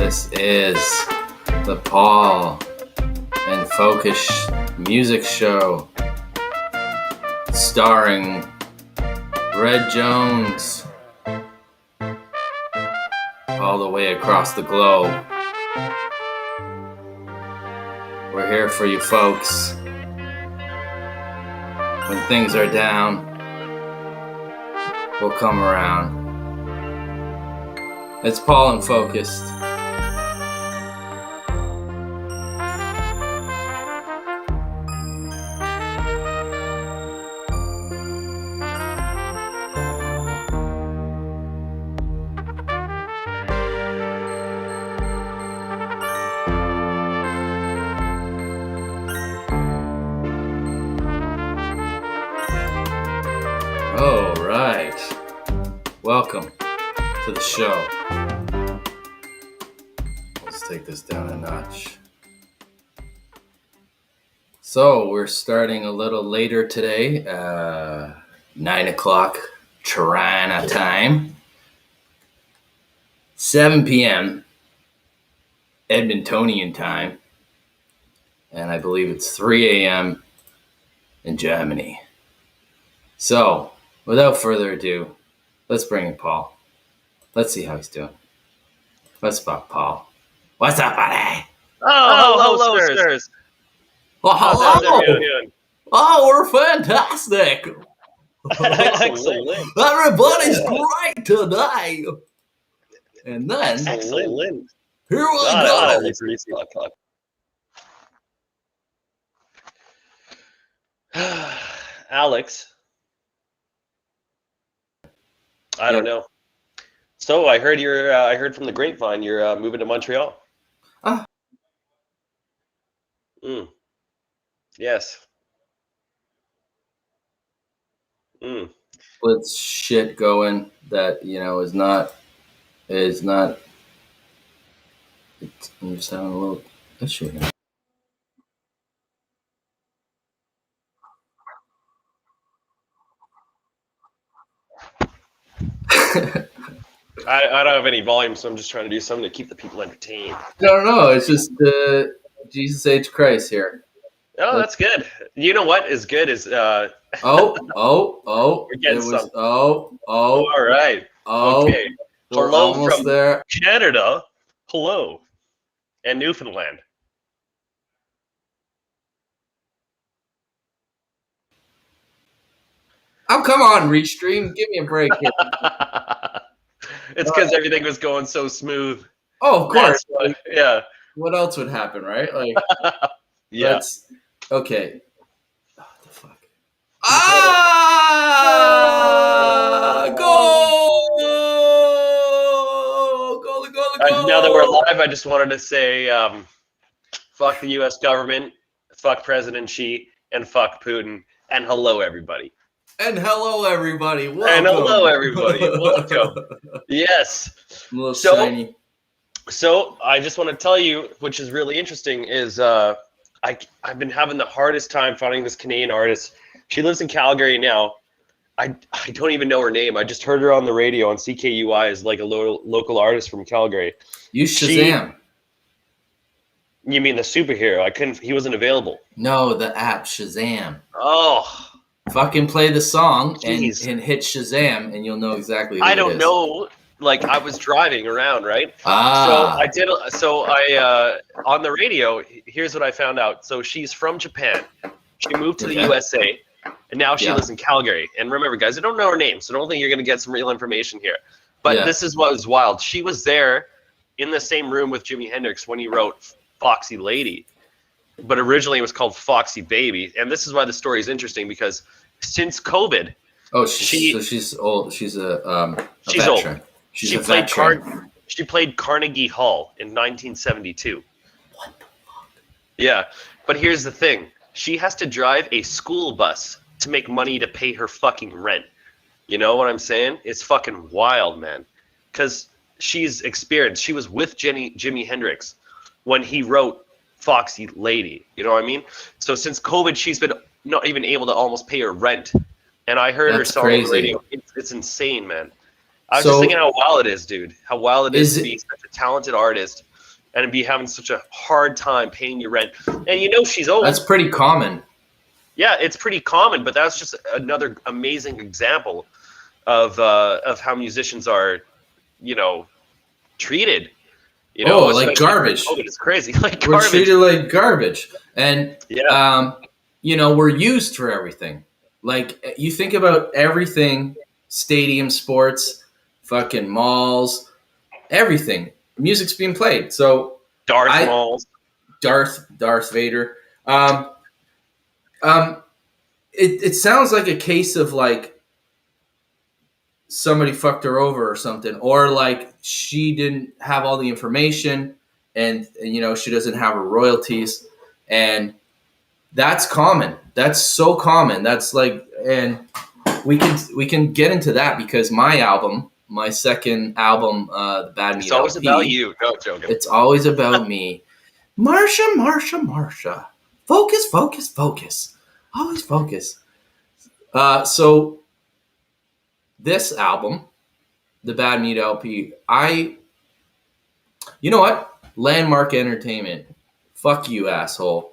This is the Paul and Focus music show starring Red Jones all the way across the globe. We're here for you folks. When things are down, we'll come around. It's Paul and Focused. All right. Welcome to the show. Let's take this down a notch. So we're starting a little later today, 9 o'clock Toronto time, 7 p.m. Edmontonian time, and I believe it's 3 a.m. in Germany. So, without further ado, let's bring in Paul. Let's see how he's doing. Let's spot Paul. What's up, buddy? Oh, hello, sirs. Oh, How's hello. everyone doing? Oh, we're fantastic. Excellent. Everybody's great today. And then, Excellent. here we God, go. it's pretty o'clock. Alex. I don't know. So I heard I heard from the grapevine you're moving to Montreal. Ah. Yes. With shit going that, is not, I'm just having a little issue here. I don't have any volume, so I'm just trying to do something to keep the people entertained. No, it's just Jesus H. Christ here. Oh, that's good. You know what is good is Oh. We're getting some. Oh. All right. Oh. Okay. We're Hello almost from there. Canada. Hello. And Newfoundland. Oh, come on, Restream. Give me a break here. It's because everything was going so smooth. Oh, of course. That's why. Yeah. What else would happen, right? Like, Yeah. Okay. Oh, what the fuck? Ah! Goal! Goal! Now that we're live, I just wanted to say, fuck the U.S. government, fuck President Xi, and fuck Putin, and hello, everybody. And hello, everybody. Welcome. And hello, everybody. Welcome. Yes. I'm a little So- shiny. So I just want to tell you, which is really interesting, is I've been having the hardest time finding this Canadian artist. She lives in Calgary now. I don't even know her name. I just heard her on the radio on CKUI as like a local artist from Calgary. Use Shazam. You mean the superhero? He wasn't available. No, the app Shazam. Oh, Fucking play the song and Jeez. hit Shazam, and you'll know exactly who I it don't is. know. Like I was driving around, right? Ah. So I on the radio, here's what I found out. So she's from Japan. She moved to the Okay. USA, and now she Yeah. lives in Calgary. And remember, guys, I don't know her name, so don't think you're going to get some real information here. But Yeah. this is what was wild. She was there in the same room with Jimi Hendrix when he wrote Foxy Lady. But originally it was called Foxy Baby. And this is why the story is interesting, because since COVID, Oh, she's old. She's a She's veteran. old. She's she a played veteran. She played Carnegie Hall in 1972. What the fuck? Yeah, but here's the thing. She has to drive a school bus to make money to pay her fucking rent. You know what I'm saying? It's fucking wild, man. Because she's experienced. She was with Jimi Hendrix when he wrote Foxy Lady. You know what I mean? So since COVID, she's been not even able to almost pay her rent. And I heard her That's song on the crazy. radio. It's insane, man. I was So- just thinking how wild it is, dude. How wild it is Is to it- be such a talented artist and be having such a hard time paying your rent. And you know she's old. That's pretty common. Yeah, it's pretty common, but that's just another amazing example of how musicians are, treated. Like garbage. It's crazy. Like we're garbage. treated like garbage, and yeah. We're used for everything. Like you think about everything, stadium sports, fucking malls, everything. Music's being played. So malls. Darth Vader. It sounds like a case of like somebody fucked her over or something, or like she didn't have all the information, and she doesn't have her royalties, and that's common. That's so common. That's like, and we can get into that because my second album, The Bad Meat It's always LP, about you. No, joking. It's always about me. Marsha. Focus. Always focus. So this album, The Bad Meat LP, you know what? Landmark Entertainment. Fuck you, asshole.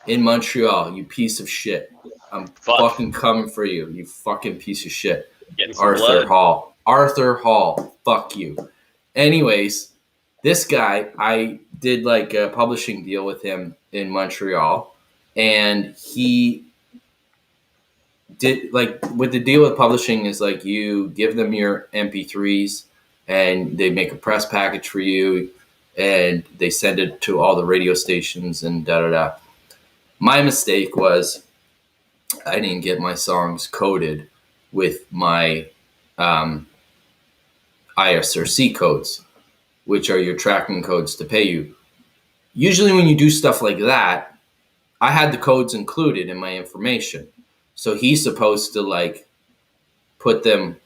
In Montreal, you piece of shit. I'm fucking coming for you, you fucking piece of shit. Arthur Hall. Fuck you. Anyways, this guy, I did like a publishing deal with him in Montreal, and he did like with the deal with publishing is like you give them your MP3s and they make a press package for you and they send it to all the radio stations and da. My mistake was I didn't get my songs coded with my ISRC codes, which are your tracking codes to pay you. Usually when you do stuff like that, I had the codes included in my information. So he's supposed to like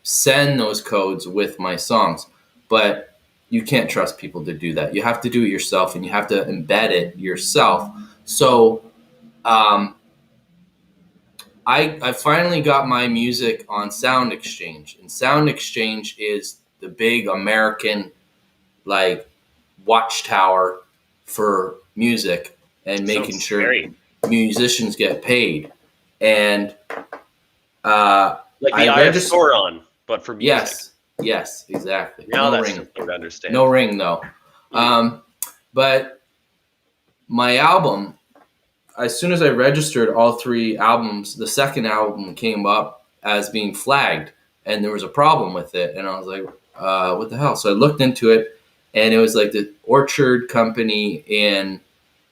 send those codes with my songs. But you can't trust people to do that. You have to do it yourself and you have to embed it yourself. So I finally got my music on Sound Exchange. And Sound Exchange is the big American like watchtower for music and making sure musicians get paid. And like the Sauron, but for music. Yes, exactly. Now that's ring. To understand. No ring though. But my album, as soon as I registered all three albums, the second album came up as being flagged, and there was a problem with it. And I was like, what the hell? So I looked into it, and it was like the Orchard Company in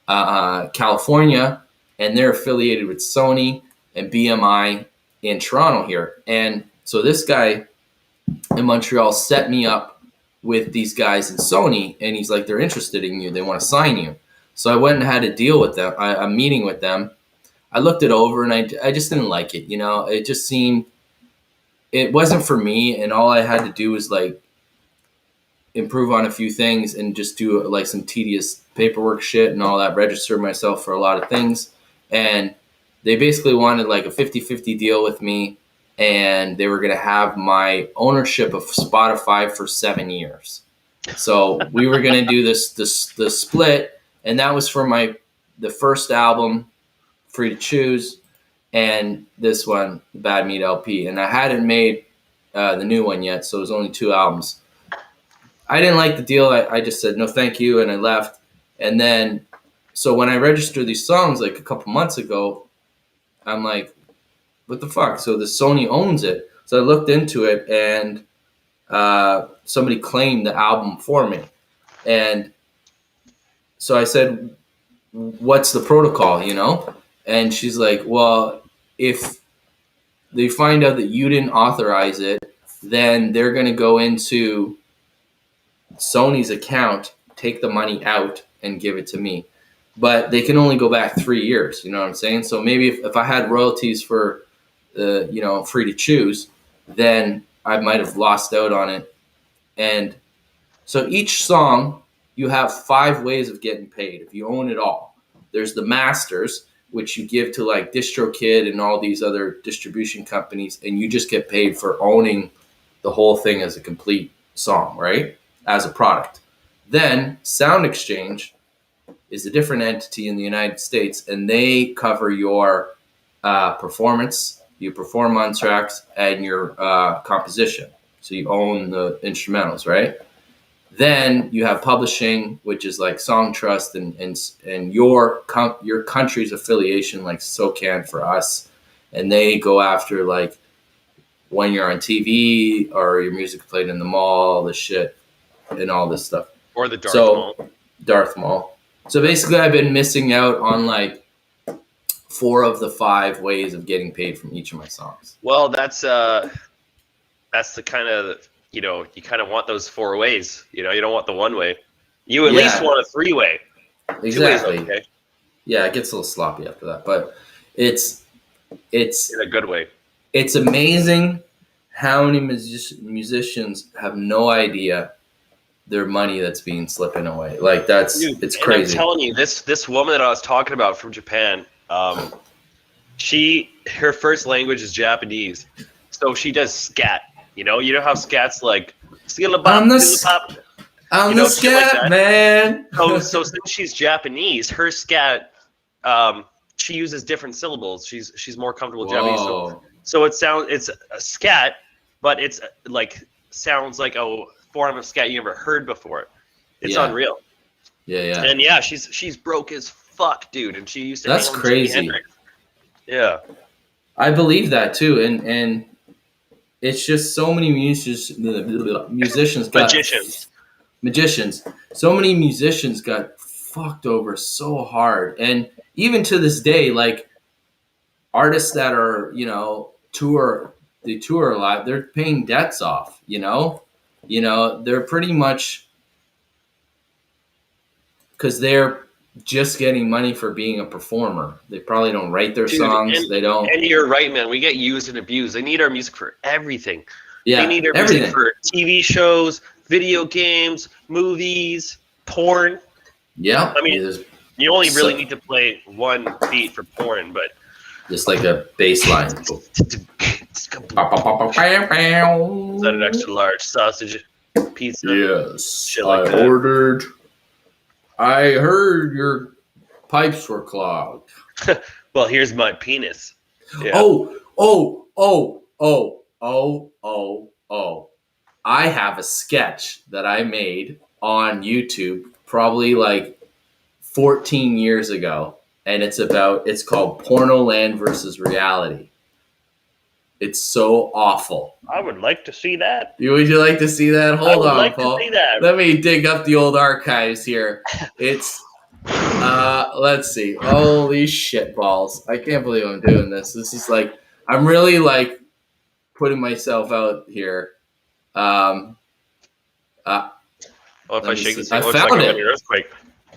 California, and they're affiliated with Sony and BMI in Toronto here. And so this guy in Montreal set me up with these guys in Sony, and he's like, they're interested in you. They want to sign you. So I went and had a deal with them, a meeting with them. I looked it over, and I just didn't like it. It just seemed, it wasn't for me, and all I had to do was like improve on a few things and just do like some tedious paperwork shit and all that, register myself for a lot of things. And they basically wanted like a 50-50 deal with me, and they were going to have my ownership of Spotify for 7 years. So we were going to do the split, and that was for the first album, Free to Choose, and this one, the Bad Meat LP. And I hadn't made the new one yet, so it was only 2 albums. I didn't like the deal. I just said no thank you, and I left. And then so when I registered these songs like a couple months ago, I'm like, what the fuck? So the Sony owns it. So I looked into it, and somebody claimed the album for me. And so I said, what's the protocol, And she's like, well, if they find out that you didn't authorize it, then they're going to go into Sony's account, take the money out, and give it to me. But they can only go back 3 years, you know what I'm saying? So maybe if I had royalties for, Free to Choose, then I might have lost out on it. And so each song, you have 5 ways of getting paid if you own it all. There's the masters, which you give to like DistroKid and all these other distribution companies, and you just get paid for owning the whole thing as a complete song, right? As a product. Then Sound Exchange is a different entity in the United States, and they cover your performance. You perform on tracks and your composition. So you own the instrumentals, right? Then you have publishing, which is like Song Trust and your country's affiliation, like SOCAN for us, and they go after like when you're on TV or your music played in the mall, the shit, and all this stuff. Or the Darth Maul. Darth Maul. So basically, I've been missing out on like 4 of the 5 ways of getting paid from each of my songs. Well, that's the kind of, you kind of want those 4 ways. You don't want the 1 way. You at least want a 3-way. Exactly. 2 ways, okay. Yeah, it gets a little sloppy after that, but it's in a good way. It's amazing how many musicians have no idea their money that's being slipping away. Like it's crazy. I'm telling you, this woman that I was talking about from Japan, her first language is Japanese, so she does scat. You know how scat's like I'm the scat like man. So since she's Japanese, her scat, she uses different syllables. She's more comfortable with Japanese. So it's a scat, but it's like sounds like a form of scat you never heard before. It's unreal. Yeah. And she's broke as fuck, dude. And she used to. That's crazy. Yeah, I believe that too, and it's just so many magicians. So many musicians got fucked over so hard, and even to this day, like artists that are tour a lot, they're paying debts off. They're pretty much because they're just getting money for being a performer. They probably don't write their songs. They don't. And you're right, man. We get used and abused. They need our music for everything. Yeah, they need our music for TV shows, video games, movies, porn. Yeah. I mean, you only really need to play 1 beat for porn, but just like a bass line. Is that an extra large sausage pizza? Yes. Shit like that. Ordered. I heard your pipes were clogged. Well, here's my penis. Yeah. Oh. I have a sketch that I made on YouTube probably like 14 years ago. And it's called Pornoland versus Reality. It's so awful. I would like to see that. Would you like to see that? Hold on, Paul. To see that. Let me dig up the old archives here. It's let's see. Holy shit balls. I can't believe I'm doing this. This is like I'm really like putting myself out here. If I shake this thing, I found it. Earthquake.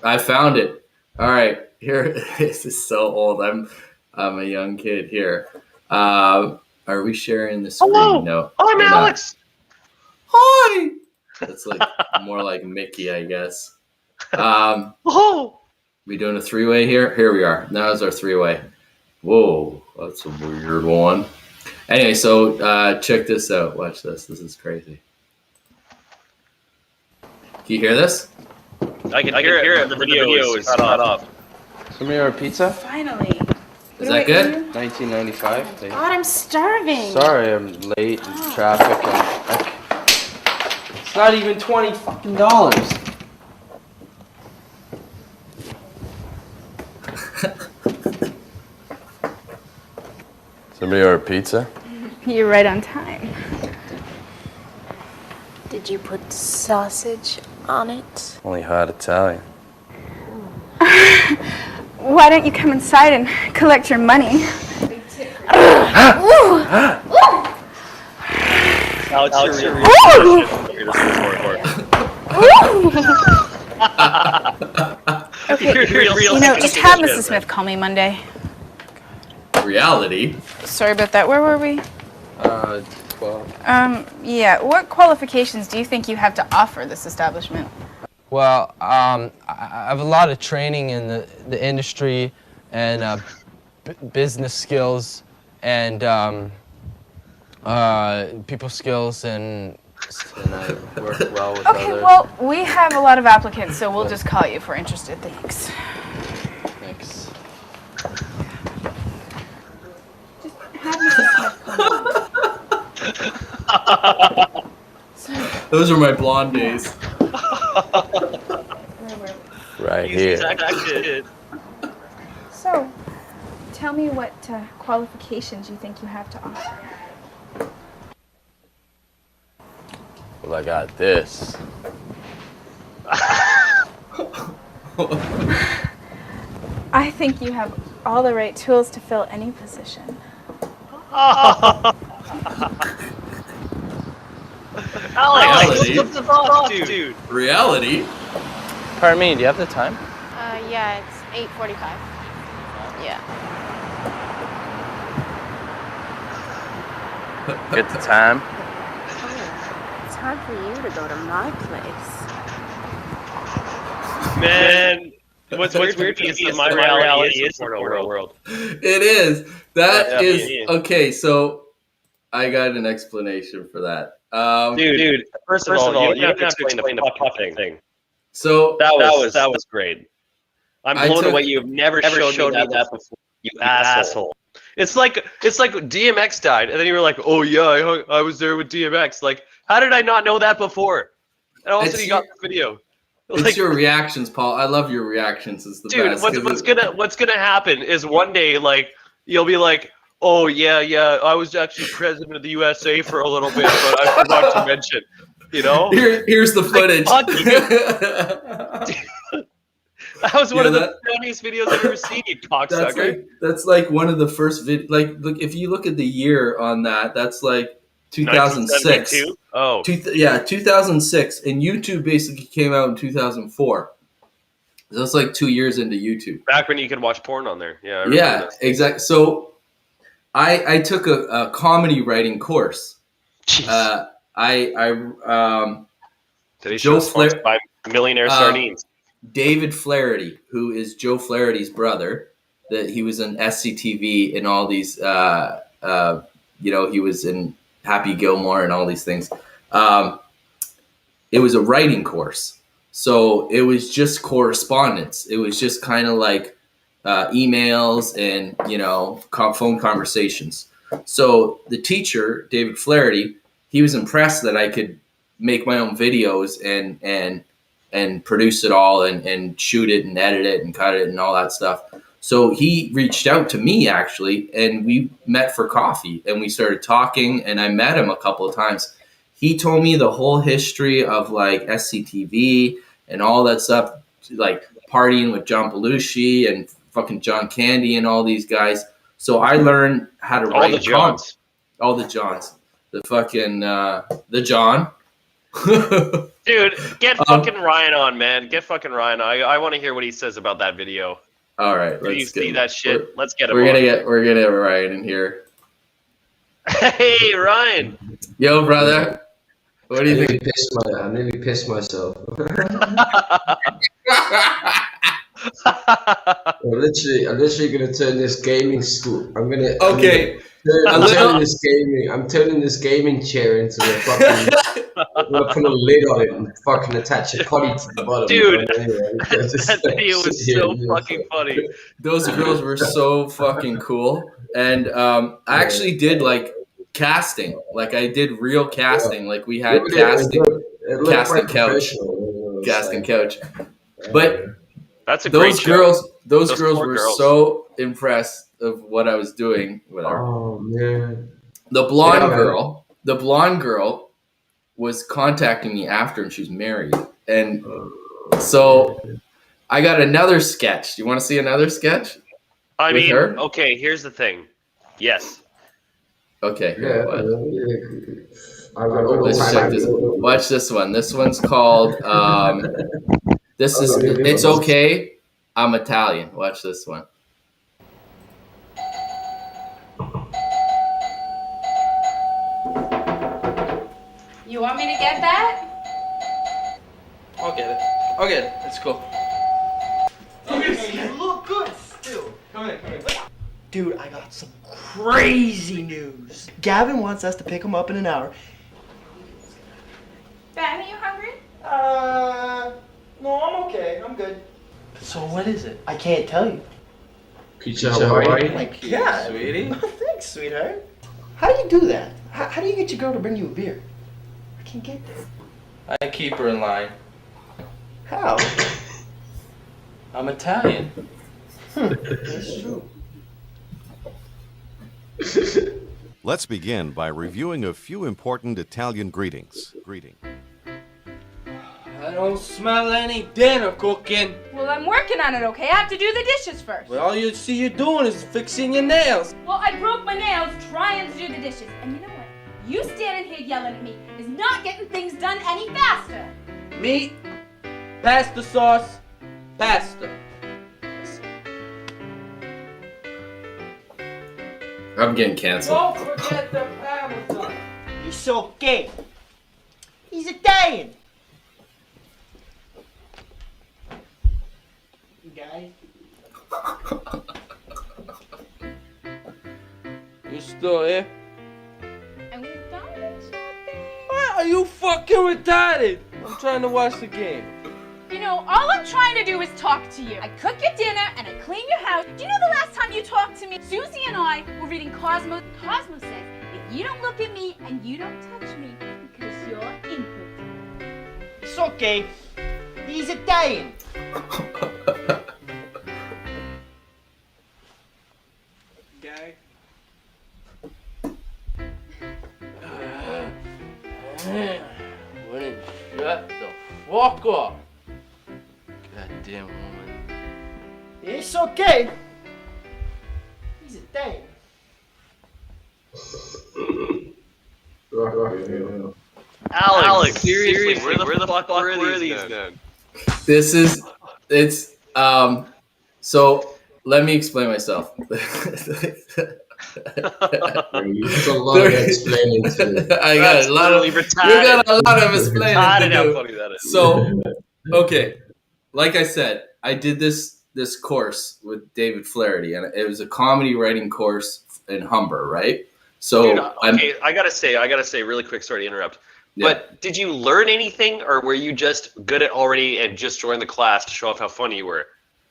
I found it. All right. Here, this is so old. I'm a young kid here. Are we sharing the screen? Hello. No. I'm Alex. Hi. That's like more like Mickey, I guess. We doing a 3-way here? Here we are. Now is our 3-way. Whoa, that's a weird one. Anyway, so check this out. Watch this. This is crazy. Can you hear this? I can hear it. The video is cut off. Somebody order pizza? Finally. Is that good? $19.95. God, I'm starving. Sorry, I'm late in traffic. It's not even $20 fucking dollars. Somebody order pizza? You're right on time. Did you put sausage on it? Only hot Italian. Why don't you come inside and collect your money? Alex, you're Okay, just have Mrs. Smith call me Monday. Reality. Sorry about that. Where were we? 12. Yeah. What qualifications do you think you have to offer this establishment? Well, I have a lot of training in the industry and business skills and people skills and and I work well with Okay, others. well, we have a lot of applicants, so we'll just call you if we're interested. Thanks. Thanks. Those are my blonde days. Right He's here. exactly it. So, tell me what qualifications you think you have to offer. Well, I got this. I think you have all the right tools to fill any position. Alex, Reality. what the fuck, dude? Reality? Pardon me, do you have the time? Yeah, it's 8:45. Yeah. Get the time? Oh, it's time for you to go to my place. Man, what's weird to me is that my reality is the porno world. It is. That Yeah, is yeah. okay. So I got an explanation for that. Dude, first of all, you don't have to explain the fucking thing. So That was great. I'm I blown took- away. You've never showed me that before. You asshole. It's like DMX died, and then you were like, "Oh yeah, I was there with DMX." Like, how did I not know that before? And all of a It's sudden, you got the video. it's Like, your reactions, Paul. I love your reactions. It's the dude, best. what's gonna happen is one day, like, you'll be like, "Oh yeah, I was actually president of the USA for a little bit, but I forgot to mention." You know, Here's the footage. fuck that was one Yeah, of the that- funniest videos I've ever seen. You cocksucker. that's like one of the first like look, if you look at the year on that, that's like 2006. 1972? Oh, 2006, and YouTube basically came out in 2004. That's like 2 years into YouTube. back when you could watch porn on there. Yeah. I remember Yeah, that. exactly. So I took a comedy writing course. Jeez. Today's Joe show is sponsored by Millionaire Sardines. David Flaherty, who is Joe Flaherty's brother, that he was in SCTV and all these, he was in Happy Gilmore and all these things. It was a writing course. So it was just correspondence. It was just kind of like emails and, phone conversations. So the teacher, David Flaherty, he was impressed that I could make my own videos and produce it all and shoot it and edit it and cut it and all that stuff. So he reached out to me actually, and we met for coffee and we started talking, and I met him a couple of times. He told me the whole history of like SCTV and all that stuff, like partying with John Belushi and fucking John Candy and all these guys. So I learned how to All write the Johns. all the Johns, the fucking the John. Dude, get fucking Ryan on, man. Get fucking Ryan on. I want to hear what he says about that video. All right, Do you let's see that shit? Let's get him We're on. gonna get Ryan in here. Hey, Ryan. Yo, brother, what do you think? I nearly pissed myself. I'm literally gonna turn this gaming school. Okay, I'm turning this gaming chair into a fucking. I'm gonna put a lid on it and fucking attach a potty to the bottom. Dude, Just that video sit was here so and just- fucking funny. those girls were so fucking cool, and I actually did like casting. Like I did real casting. Like we had casting casting couch. But That's a great those show. girls, those Those girls poor were girls. so impressed of what I was doing. Whatever. Oh man. The blonde Yeah, man. girl was contacting me after, and she's married. And so I got another sketch. Do you want to see another sketch? I with mean, her? okay, here's the thing. Yes. Okay. Yeah. Here, what? I've got all the Let's time. check this. Watch this one. This one's called. This is. It's okay. I'm Italian. Watch this one. You want me to get that? I'll get it. I'll get it. It's cool. You look good still. Come here. Dude, I got some crazy news. Gavin wants us to pick him up in an hour. Ben, are you hungry? No, I'm okay. I'm good. So what is it? I can't tell you. Pizza Hawaii. Oh my God. Sweetie. Thanks, sweetheart. How do you do that? How do you get your girl to bring you a beer? I can't get that. I keep her in line. How? I'm Italian. That's true. Let's begin by reviewing a few important Italian greetings. I don't smell any dinner cooking. Well, I'm working on it, okay? I have to do the dishes first. But all you see you doing is fixing your nails. Well, I broke my nails trying to do the dishes. And you know what? You standing here yelling at me is not getting things done any faster. Meat, pasta sauce, pasta. I'm getting canceled. Don't forget the Parmesan. He's so gay. He's Italian. You guys? You still here? And we're done shopping. Why are you fucking retarded? I'm trying to watch the game. You know, all I'm trying to do is talk to you. I cook your dinner and I clean your house. Do you know the last time you talked to me? Susie and I were reading Cosmo. Cosmo says, if you don't look at me and you don't touch me because you're impotent. It's okay. He's Italian. Guy. Wouldn't shut the fuck up. Goddamn woman. It's okay. He's Italian. Alex, seriously, where the fuck were these then? So let me explain myself. There's a lot of explaining to I got a lot of, you got a lot of explaining to How do. funny that is. So, okay, like I said, I did this course with David Flaherty, and it was a comedy writing course in Humber, right? So, Dude, okay, I gotta say, really quick. Sorry to interrupt. Yeah. But did you learn anything, or were you just good at already and just joined the class to show off how funny you were?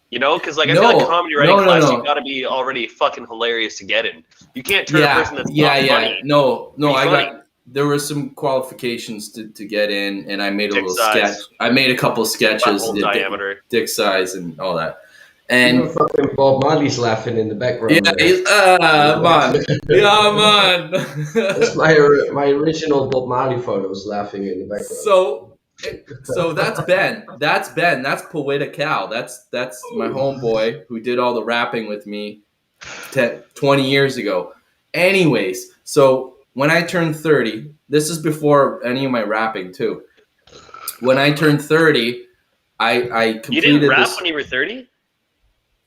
You know, because like I feel like comedy writing class, you gotta be already fucking hilarious to get in. You can't turn a person that's not funny. No, I funny. got. There were some qualifications to get in, and I made a Dick little size. sketch. I made a couple sketches, Butthole diameter. dick size, and all that. And And fucking Bob Marley's laughing in the background. man, yeah, man. That's my original Bob Marley photos laughing in the background. So that's Ben. That's Poeta Cal. That's my homeboy who did all the rapping with me 20 years ago. Anyways, so when I turned 30, this is before any of my rapping too. When I turned 30, I completed You didn't rap this. when you were 30?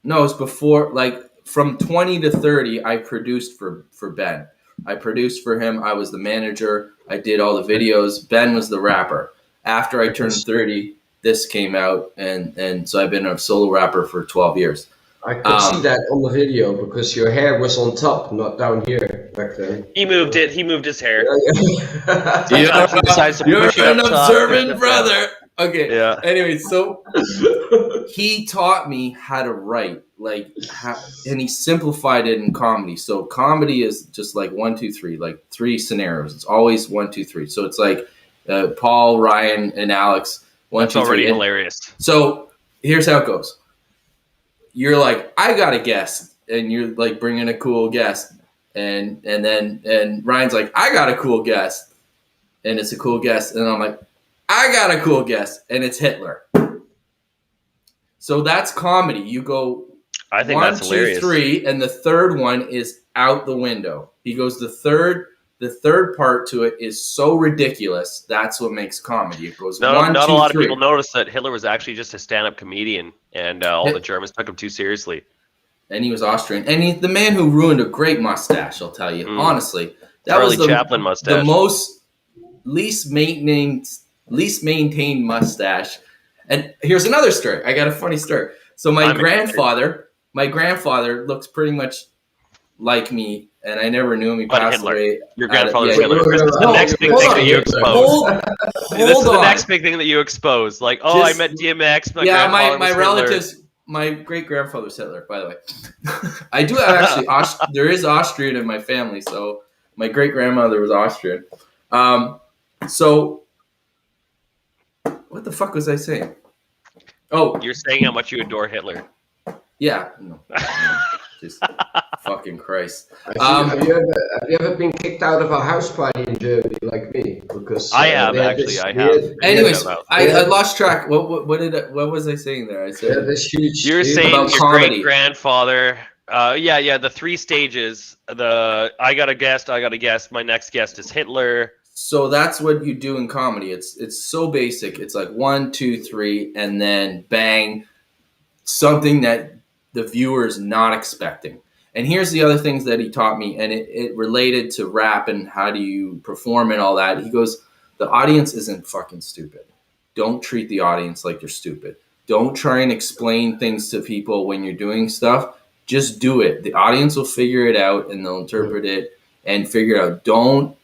No, it's before, like from 20 to 30, I produced for Ben. I produced for him. I was the manager. I did all the videos. Ben was the rapper. After I turned 30, this came out, and so I've been a solo rapper for 12 years. I could see that on the video because your hair was on top, not down here back then. He moved it. He moved his hair. You're an observant brother. Okay. Yeah. Anyway, so he taught me how to write, and he simplified it in comedy. So comedy is just like 1, 2, 3, like 3 scenarios. It's always 1, 2, 3. So it's like Paul, Ryan, and Alex. 1, That's 2, 3. already hilarious. So here's how it goes. You're like, I got a guest, and you're like bringing a cool guest, and Ryan's like, I got a cool guest, and it's a cool guest, and I'm like, I got a cool guest, and it's Hitler. So that's comedy. You go I think 1, that's 2, hilarious. 3, and the third one is out the window. He goes, the third part to it is so ridiculous. That's what makes comedy. It goes Not 1, 2, a lot 3. of people noticed that Hitler was actually just a stand-up comedian, and all the Germans took him too seriously. And he was Austrian. And he's the man who ruined a great mustache, I'll tell you. Honestly. That Charlie was Chaplin mustache. the most least maintained mustache. And here's another story. I got a funny story. So my grandfather looks pretty much like me, and I never knew him. He But passed Hitler. away. Your grandfather's yeah, Hitler. This is the no, next big hold thing on. that you expose. Hold This is the on. next big thing that you expose. Like, oh, I Just- met DMX. My yeah, grandfather my was relatives, my great grandfather's Hitler, by the way. I do have actually, there is Austrian in my family, so my great grandmother was Austrian. So, what the fuck was I saying? Oh, Hitler. You're saying how much you adore Hitler. yeah. No, just fucking Christ. Have you ever been kicked out of a house party in Germany like me? Because I have they had actually. this I weird- have. Anyways, Yeah. I lost track. What was I saying there? I they had said this huge. You're huge- saying About your comedy. great grandfather. Yeah. The 3 stages. I got a guest. My next guest is Hitler. so. That's what you do in comedy. It's so basic. It's like 1, 2, 3, and then bang, something that the viewer is not expecting. And here's the other things that he taught me, and it related to rap and how do you perform and all that. He goes, the audience isn't fucking stupid. Don't treat the audience like you're stupid. Don't try and explain things to people when you're doing stuff. Just do it. The audience will figure it out and they'll interpret it and figure it out. Don't,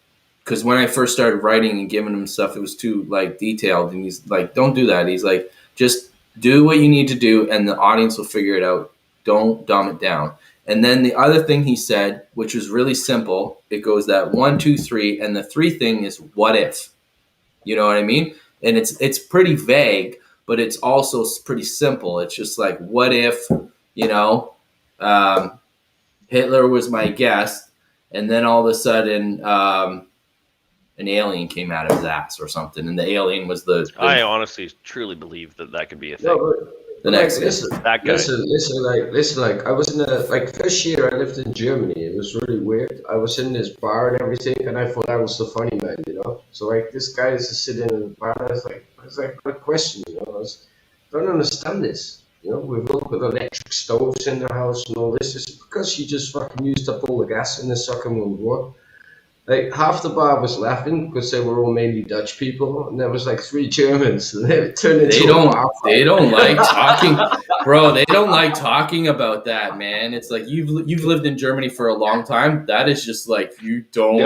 because when I first started writing and giving him stuff, it was too like detailed. And he's like, don't do that. He's like, just do what you need to do and the audience will figure it out. Don't dumb it down. And then the other thing he said, which was really simple, it goes that 1, 2, 3, and the 3 thing is what if. You know what I mean? And it's pretty vague, but it's also pretty simple. It's just like, what if, Hitler was my guest, and then all of a sudden an alien came out of his ass or something, and the alien was the I honestly, truly believe that could be a thing. No, but the next listen, That guy. listen. I was in first year I lived in Germany. It was really weird. I was in this bar and everything, and I thought I was the funny man, So like this guy is just sitting in the bar, and I was like, what question, I don't understand this. We've all got electric stoves in the house and all this. It's because you just fucking used up all the gas in the Second World War. Like half the bar was laughing because they were all mainly Dutch people, and there was like 3 Germans. And they turned into they don't like talking, bro. They don't like talking about that, man. It's like you've lived in Germany for a long time. That is just like you don't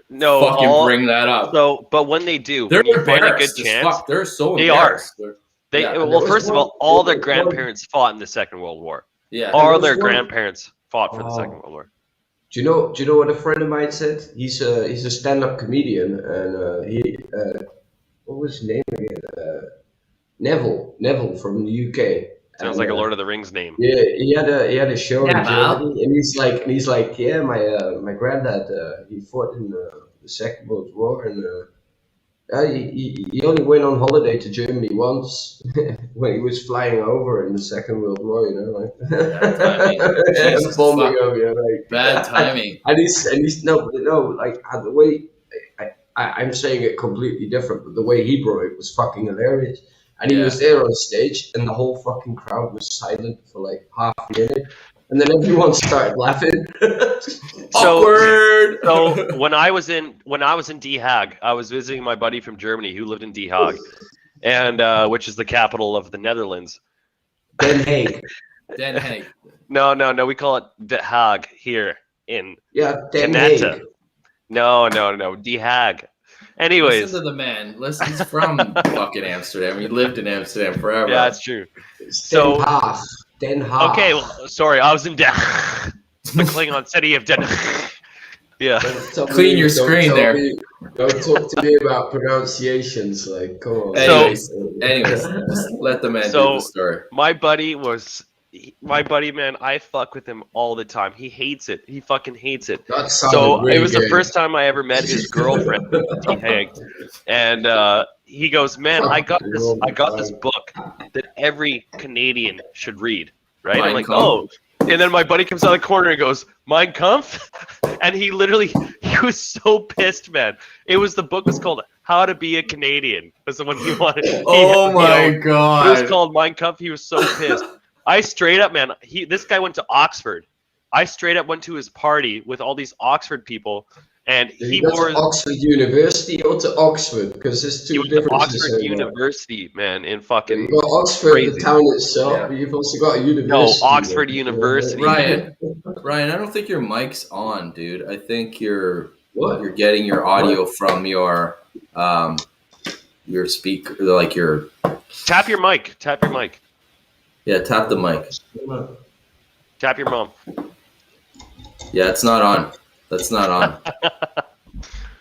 No, fucking bring that up. So, but when they do, They're when you find a good embarrassed as chance, fuck. They're so they embarrassed. well, there was first of one- all, all their there was one- grandparents fought in the Second World War. Yeah. All was their one- grandparents fought for the Oh. Second World War. Do you know what a friend of mine said? He's a stand-up comedian, and he what was his name again? Neville from the UK. Sounds And, like a Lord of the Rings name. Yeah, he had a show in Val. Germany, and he's like, yeah, my granddad he fought in the Second World War, and he only went on holiday to Germany once when he was flying over in the Second World War, Bad timing. Jesus bombing fuck. over, like Bad timing. and he's no, like the way I'm saying it completely different, but the way he brought it was fucking hilarious. And he was there on stage, and the whole fucking crowd was silent for like half a minute, and then everyone started laughing. Awkward. So when I was in The Hague, I was visiting my buddy from Germany who lived in The Hague, and which is the capital of the Netherlands. Den Haag. Den Haag. No, we call it The Hague here in Yeah, Den Canada. Haag. No, The Hague. Anyways, Listen to the man. Listen, he's from fucking Amsterdam. He lived in Amsterdam forever. yeah, it's true. It's So- Den Haag. Okay, well, sorry, I was in the Klingon city of Den. Yeah. Don't tell Clean me- your don't screen tell there. me- don't talk to me about pronunciations. Like, come on. Anyways, just let the man do So- the story. My buddy, man, I fuck with him all the time. He hates it. He fucking hates it. That So sounded really it was the gay. first time I ever met his girlfriend, T. Hague, and he goes, "Man, I got this book that every Canadian should read." Right? I'm Mein like, Kampf. "Oh." And then my buddy comes out of the corner and goes, "Mein Kampf," and he was so pissed, man. The book was called "How to Be a Canadian." Was the one he wanted. Oh my It was god. called Mein Kampf. He was so pissed. I straight up, man. This guy went to Oxford. I straight up went to his party with all these Oxford people, and Did he you go wore. to Oxford University or to Oxford? Because there's He two went to differences. Oxford in that. University, man, in You fucking got Oxford, crazy. the town itself, Yeah. but you've also got a university. No, Oxford there. University. Ryan, Ryan, I don't think your mic's on, dude. I think you're What? getting your audio from your speaker, like your Tap your mic. Tap your mic. yeah. Tap the mic. Tap your mom. Yeah, it's not on. That's not on.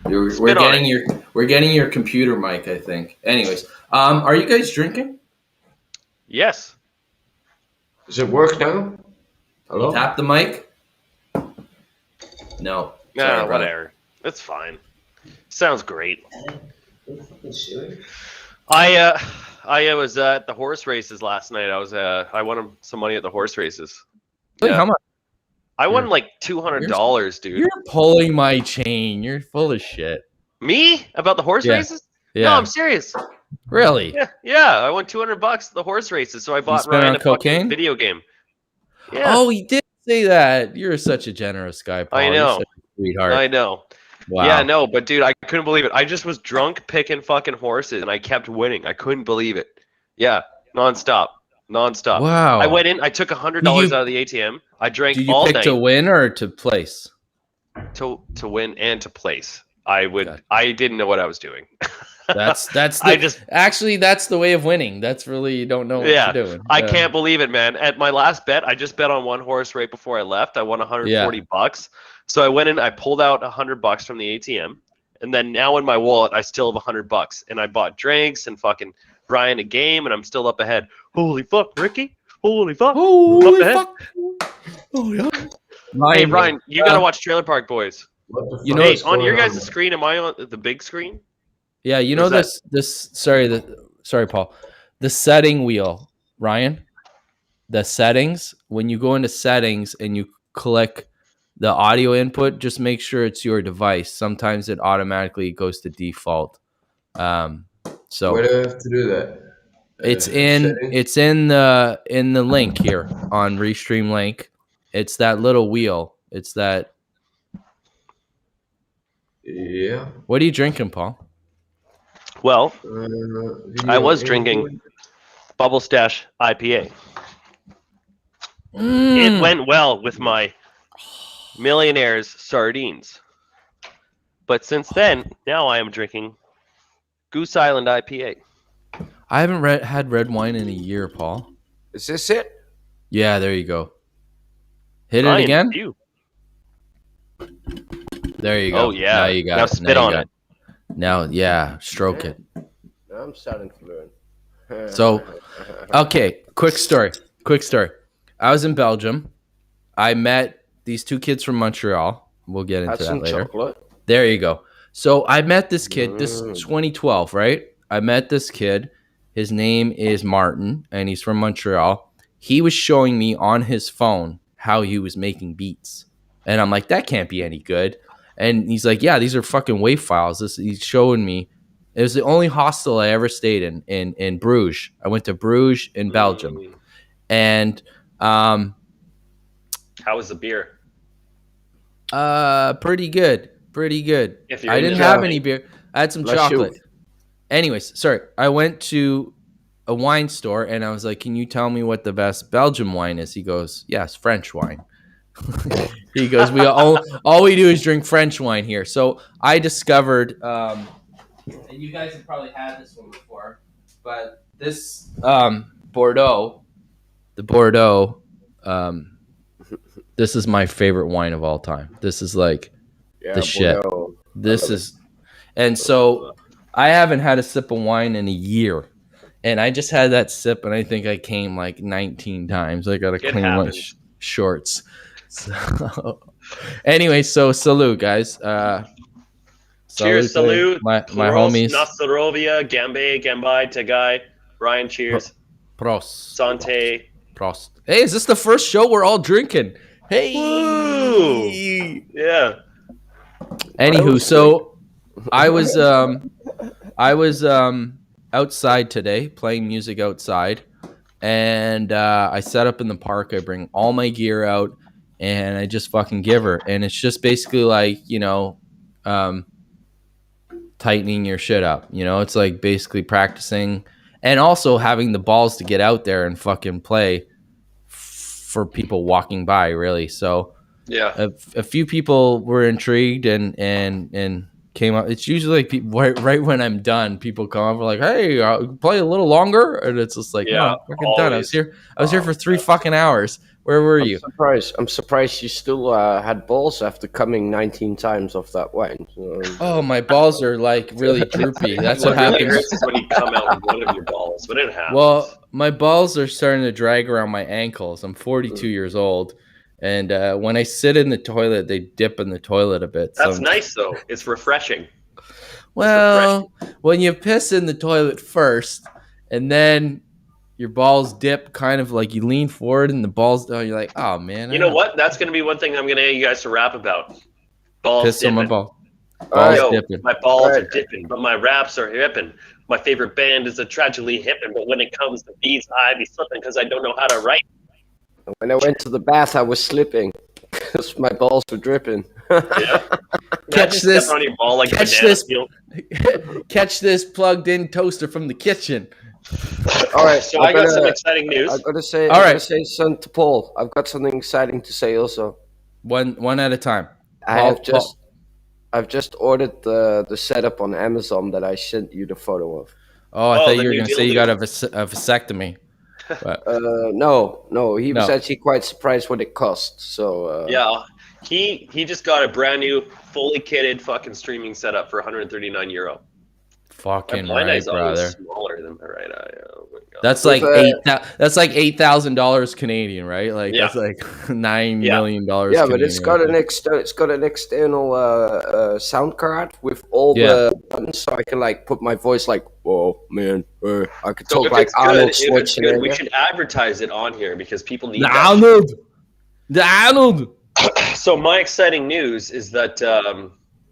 We're Spit on getting your computer mic, I think. Anyways, are you guys drinking? Yes. Does it work now? Hello? Tap the mic. No. Nah, Sorry, brother. whatever. It's fine. Sounds great. I was at the horse races last night. I won some money at the horse races. Wait, Yeah. how much? I won like $200, dude. You're pulling my chain. You're full of shit. Me? About the horse Yeah. races? Yeah. No, I'm serious. Really? Yeah. I won $200 at the horse races, so I bought spent Ryan on a fucking cocaine? video game. Yeah. Oh, he did say that. You're such a generous guy, Paul. I You're know. such a sweetheart. I know. Wow. Yeah, no, but dude, I couldn't believe it. I just was drunk picking fucking horses, and I kept winning. I couldn't believe it. Yeah, nonstop. Wow. I went in. I took $100 out of the ATM. I drank Do you all pick night to win or to place? to win and to place. I would. Gotcha. I didn't know what I was doing. That's I just actually that's the way of winning. That's really you don't know what yeah. you're doing. I can't believe it, man. At my last bet, I just bet on one horse right before I left. I won $140. So I went in. I pulled out $100 from the ATM, and then now in my wallet, I still have $100. And I bought drinks and fucking Brian a game, and I'm still up ahead. Holy fuck, Ricky! Holy fuck! Holy up ahead. fuck! Oh yeah. Hey, Brian, you gotta watch Trailer Park Boys. What the You fuck know, Hey, is on going your guys' screen, am I on the big screen? Yeah, you know Where's this. Sorry, Paul. The setting wheel, Ryan. The settings. When you go into settings and you click the audio input, just make sure it's your device. Sometimes it automatically goes to default. So Where do I have to do that? it's Settings? in the link here on Restream link. It's that little wheel. It's that. Yeah. What are you drinking, Paul? Well, Video I was input. drinking Bubble Stash IPA. Mm. It went well with my Millionaire's sardines. But since then, now I am drinking Goose Island IPA. I haven't had red wine in a year, Paul. Is this it? Yeah, there you go. Hit Ryan, it again. you. There you go. Oh, yeah. Now you got Now it. spit you on got it. Now, yeah, stroke it. I'm starting to learn. So, okay, quick story. I was in Belgium. I met these two kids from Montreal. We'll get into Have that some later. chocolate. There you go. So I met this kid. This is 2012, right? I met this kid. His name is Martin, and he's from Montreal. He was showing me on his phone how he was making beats, and I'm like, that can't be any good. And he's like, yeah, these are fucking WAV files. He's showing me. It was the only hostel I ever stayed in Bruges. I went to Bruges in Belgium, and How was the beer? pretty good. If you're I into didn't have chocolate. any beer. I had some Bless chocolate. you. Anyways, sorry. I went to a wine store and I was like, "Can you tell me what the best Belgian wine is?" He goes, "Yes, French wine." He goes, "We all we do is drink French wine here." So I discovered, and you guys have probably had this one before, but this Bordeaux, this is my favorite wine of all time. This is like Yeah, the shit. Bordeaux. This is, and so I haven't had a sip of wine in a year, and I just had that sip, and I think I came like 19 times. I got to It clean my happens. shorts. So, anyway, so salute, guys. Cheers, salute. my Prost, homies. Nastarovia, Gambe, Gambai, Tagai. Ryan, cheers. Prost. Sante. Prost. Hey, is this the first show we're all drinking? Hey. Woo! Yeah. Anywho, so I was outside today playing music outside, and I set up in the park. I bring all my gear out, and I just fucking give her. And it's just basically like, tightening your shit up. You know, it's like basically practicing and also having the balls to get out there and fucking play for people walking by, really. So Yeah. a few people were intrigued and came up. It's usually like people, right when I'm done, people come up and like, "Hey, play a little longer," and it's just like, Yeah, "No, I'm fucking done. I was always. here for 3 fucking hours. Where were you?" I'm surprised you still had balls after coming 19 times off that wine. So, Oh, my balls are like really droopy. That's what What really happens. hurts is when you come out with one of your balls, but it happens. Well, my balls are starting to drag around my ankles. I'm 42 years old, and when I sit in the toilet, they dip in the toilet a bit. That's nice though. It's refreshing. Well, when you piss in the toilet first, and then your balls dip, kind of like you lean forward, and the balls down. You're like, oh man. You know what? That's going to be one thing I'm going to get you guys to rap about. Balls Piss on my dipping. ball. Balls Yo, dipping. my balls are dipping, but my raps are hipping. My favorite band is a tragically hipping, but when it comes to beats, I be slipping because I don't know how to write. when I went to the bath, I was slipping because my balls were dripping. Yeah. Catch this. On your ball like Catch banana this. peel. Catch this plugged-in toaster from the kitchen. All right, So I got some exciting news. I gotta say, All I right. gotta say something to Paul. I've got something exciting to say also. One at a time. I've just ordered the setup on Amazon that I sent you the photo of. Oh, I Oh, thought the you were new going to say you got a dildo. vasectomy. But No, he was No. actually quite surprised what it cost. So Yeah. He just got a brand new, fully kitted fucking streaming setup for €139. fucking My right, eye's always brother. smaller than my right eye. Oh my god. That's With, like that's like $8,000 Canadian, right? Like Yeah. that's like $9 Yeah. million. yeah, but it's got Canadian. it's got an external sound card with all Yeah. the buttons, so I can like put my voice like, "Whoa, man!" I could So talk if like it's good, Arnold if it's good, we Schwarzenegger. should advertise it on here because people need The that. Arnold. So my exciting news is that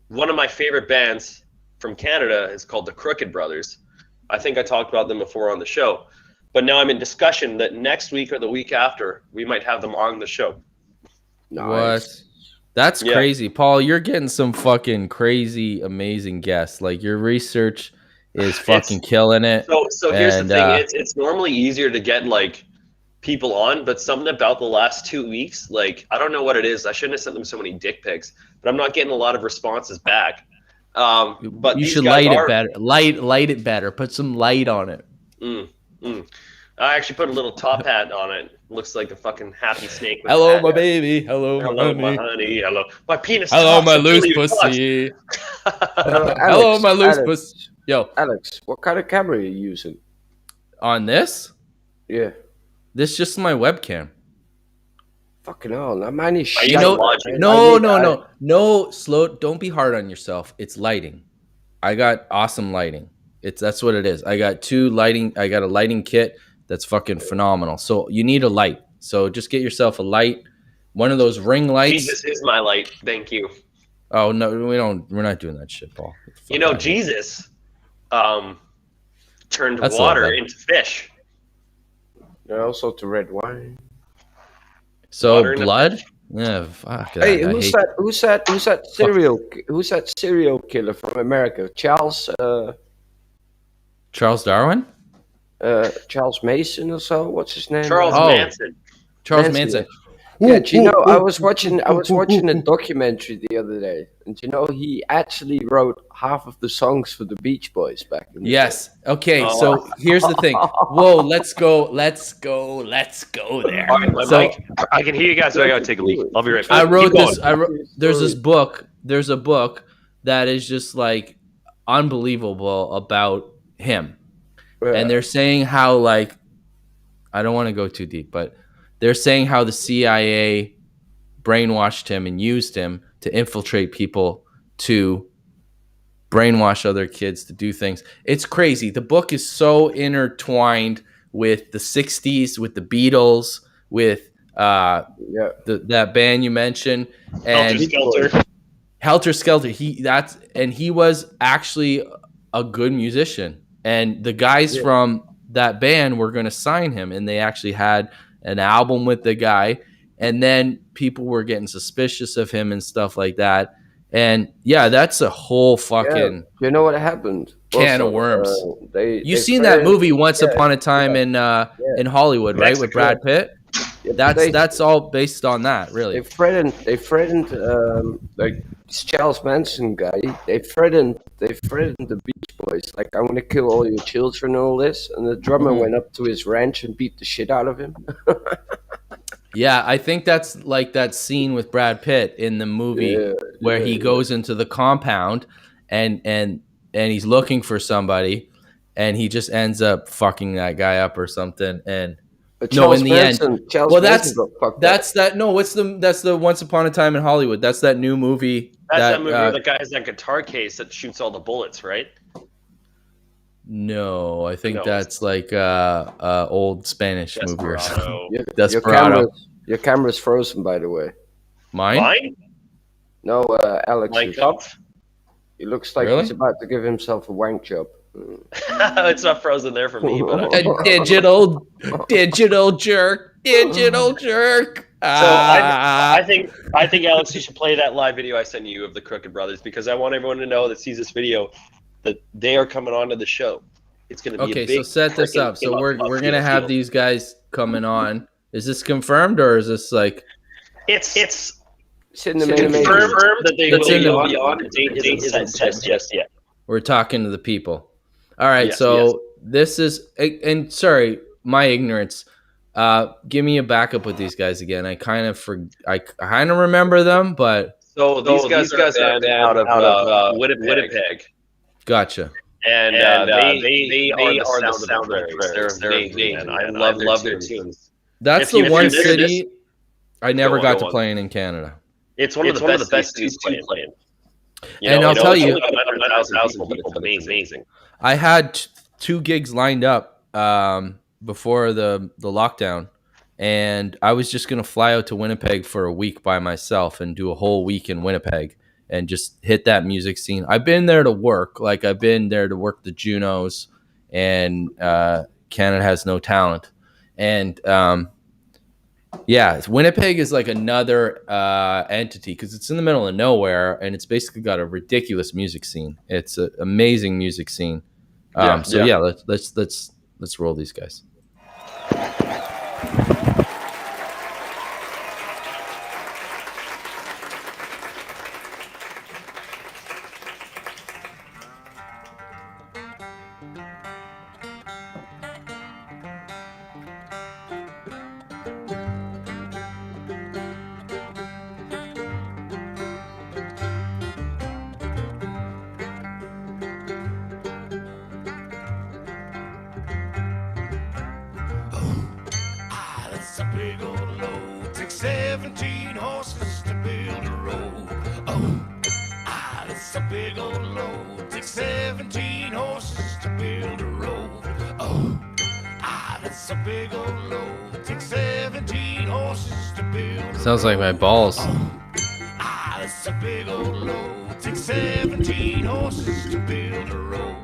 one of my favorite bands from Canada is called the Crooked Brothers. I think I talked about them before on the show, but now I'm in discussion that next week or the week after we might have them on the show. What? That's Yeah. crazy, Paul. You're getting some fucking crazy, amazing guests. Like your research is fucking killing it. So here's And, the thing: it's normally easier to get like people on, but something about the last 2 weeks, like I don't know what it is. I shouldn't have sent them so many dick pics, but I'm not getting a lot of responses back. But you these should guys light are- it better. Light it better. Put some light on it. I actually put a little top hat on it. Looks like a fucking happy snake. with a Hello, hat. my baby. Hello, Hello, my honey. my honey. Hello, my penis. Hello, talks. my It loose really talks. pussy. Hello, Alex, my loose Alex, pussy. Yo, Alex, what kind of camera are you using? on this? Yeah, This is just my webcam. fucking hell, now mine is Are you shit. know- man. No. Slow. Don't be hard on yourself. It's lighting. I got awesome lighting. That's what it is. I got a lighting kit that's fucking phenomenal. So you need a light. So just get yourself a light, one of those ring lights. Jesus is my light. Thank you. Oh no, we're not doing that shit, Paul. You know, Fuck that. Jesus turned That's water lovely. into fish. Yeah, also to red wine. So Water in a blood? Yeah, fuck that. Hey, I who's hate- that? Who's that serial killer from America? Charles Charles Darwin? Charles Mason or so? What's his name? Charles Oh. Manson. Charles Manson. Manson. Yeah, do you know? I was watching a documentary the other day, and do you know he actually wrote half of the songs for the Beach Boys back in the Yes. Okay. Oh. So here's the thing. Whoa. Let's go there. All right, my So mic. I can hear you guys, so I gotta take a leak. I'll be right back. I wrote Keep this. going. There's this book. There's a book that is just like unbelievable about him, day. and they're saying how like I don't want to go too deep, but they're saying how the CIA brainwashed him and used him to infiltrate people to brainwash other kids to do things. It's crazy. The book is so intertwined with the 60s, with the Beatles, with that band you mentioned, and Helter Skelter. Helter Skelter. He was actually a good musician, and the guys from that band were going to sign him, and they actually had an album with the guy, and then people were getting suspicious of him and stuff like that, And yeah, that's a whole fucking You know what happened? can of worms. They Seen that threatened- movie Once Upon a Time in Hollywood, right? With Brad Pitt. That's all based on that, really. They threatened like this Charles Manson guy. They threatened the Beach Boys. Like, I'm gonna kill all your children and all this. And the drummer went up to his ranch and beat the shit out of him. Yeah, I think that's like that scene with Brad Pitt in the movie where he goes into the compound and he's looking for somebody and he just ends up fucking that guy up or something. And Charles in the Manson, end, Charles well, Manson got fucked up. that's the Once Upon a Time in Hollywood. That's that new movie. That's that movie where the guy has that guitar case that shoots all the bullets, right? No, I think No, that's like old Spanish movie or something. Desperado. Your camera's frozen, by the way. Mine? No, Alex. Mein Kampf? He looks like Really? he's about to give himself a wank job. It's not frozen there for me, but A digital jerk. Digital jerk. So I think Alex, you should play that live video I sent you of the Crooked Brothers because I want everyone to know that sees this video that they are coming onto the show. It's going to be Okay, a big so set this freaking up. So we're deal. gonna have these guys coming on. Is this confirmed or is this like? It's in the confirmed that they It's in the- will be on. The date isn't set just yet. We're talking to the people. All right, Yes, so yes. this is and sorry, my ignorance. Give me a backup with these guys again. I kind of remember them, but So these guys are out of Winnipeg. gotcha. And they are the sound of the prayers. They're amazing, and I love their tunes. That's If the you one hear city this- I never Go got on, to go on. play in Canada. It's one of the best cities to play in. And I'll tell you- it's only 100,000 people, but it's amazing. I had 2 gigs lined up before the lockdown, and I was just gonna fly out to Winnipeg for a week by myself and do a whole week in Winnipeg and just hit that music scene. I've been there to work, like I've been there to work the Junos and Canada Has No Talent, and yeah, Winnipeg is like another entity because it's in the middle of nowhere and it's basically got a ridiculous music scene. It's an amazing music scene. Let's roll these guys. That's a big old load. Takes 17 horses to build a road. That's a big old load. Takes 17 horses to build a road. That's a big old load. Takes 17 horses to build. Sounds like my balls. That's a big old load. Takes 17 horses to build a road.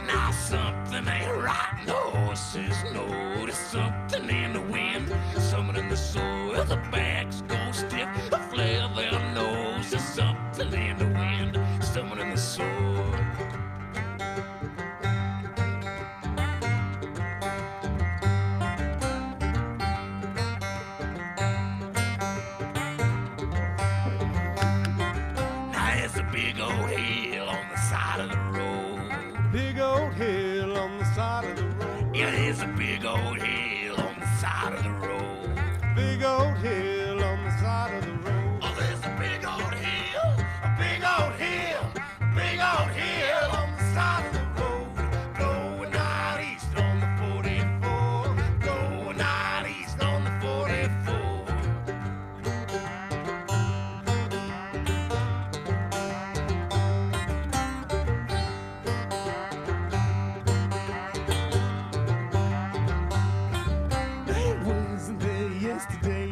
Now something ain't right. No horses, no. There's something in the wind. Something in the soil. The backs go stiff. A flare their nose. There's something in the wind. Something in the soil. Now there's a big old hill on the side of the road. Big old hill on the side of the road. Yeah, there's a big old hill on the side of the road. Big old hill on the side of the road. Oh, there's a big old hill, a big old hill, a big old hill on the side of the road. Going out east on the 44. Going out east on the 44. I wasn't there yesterday.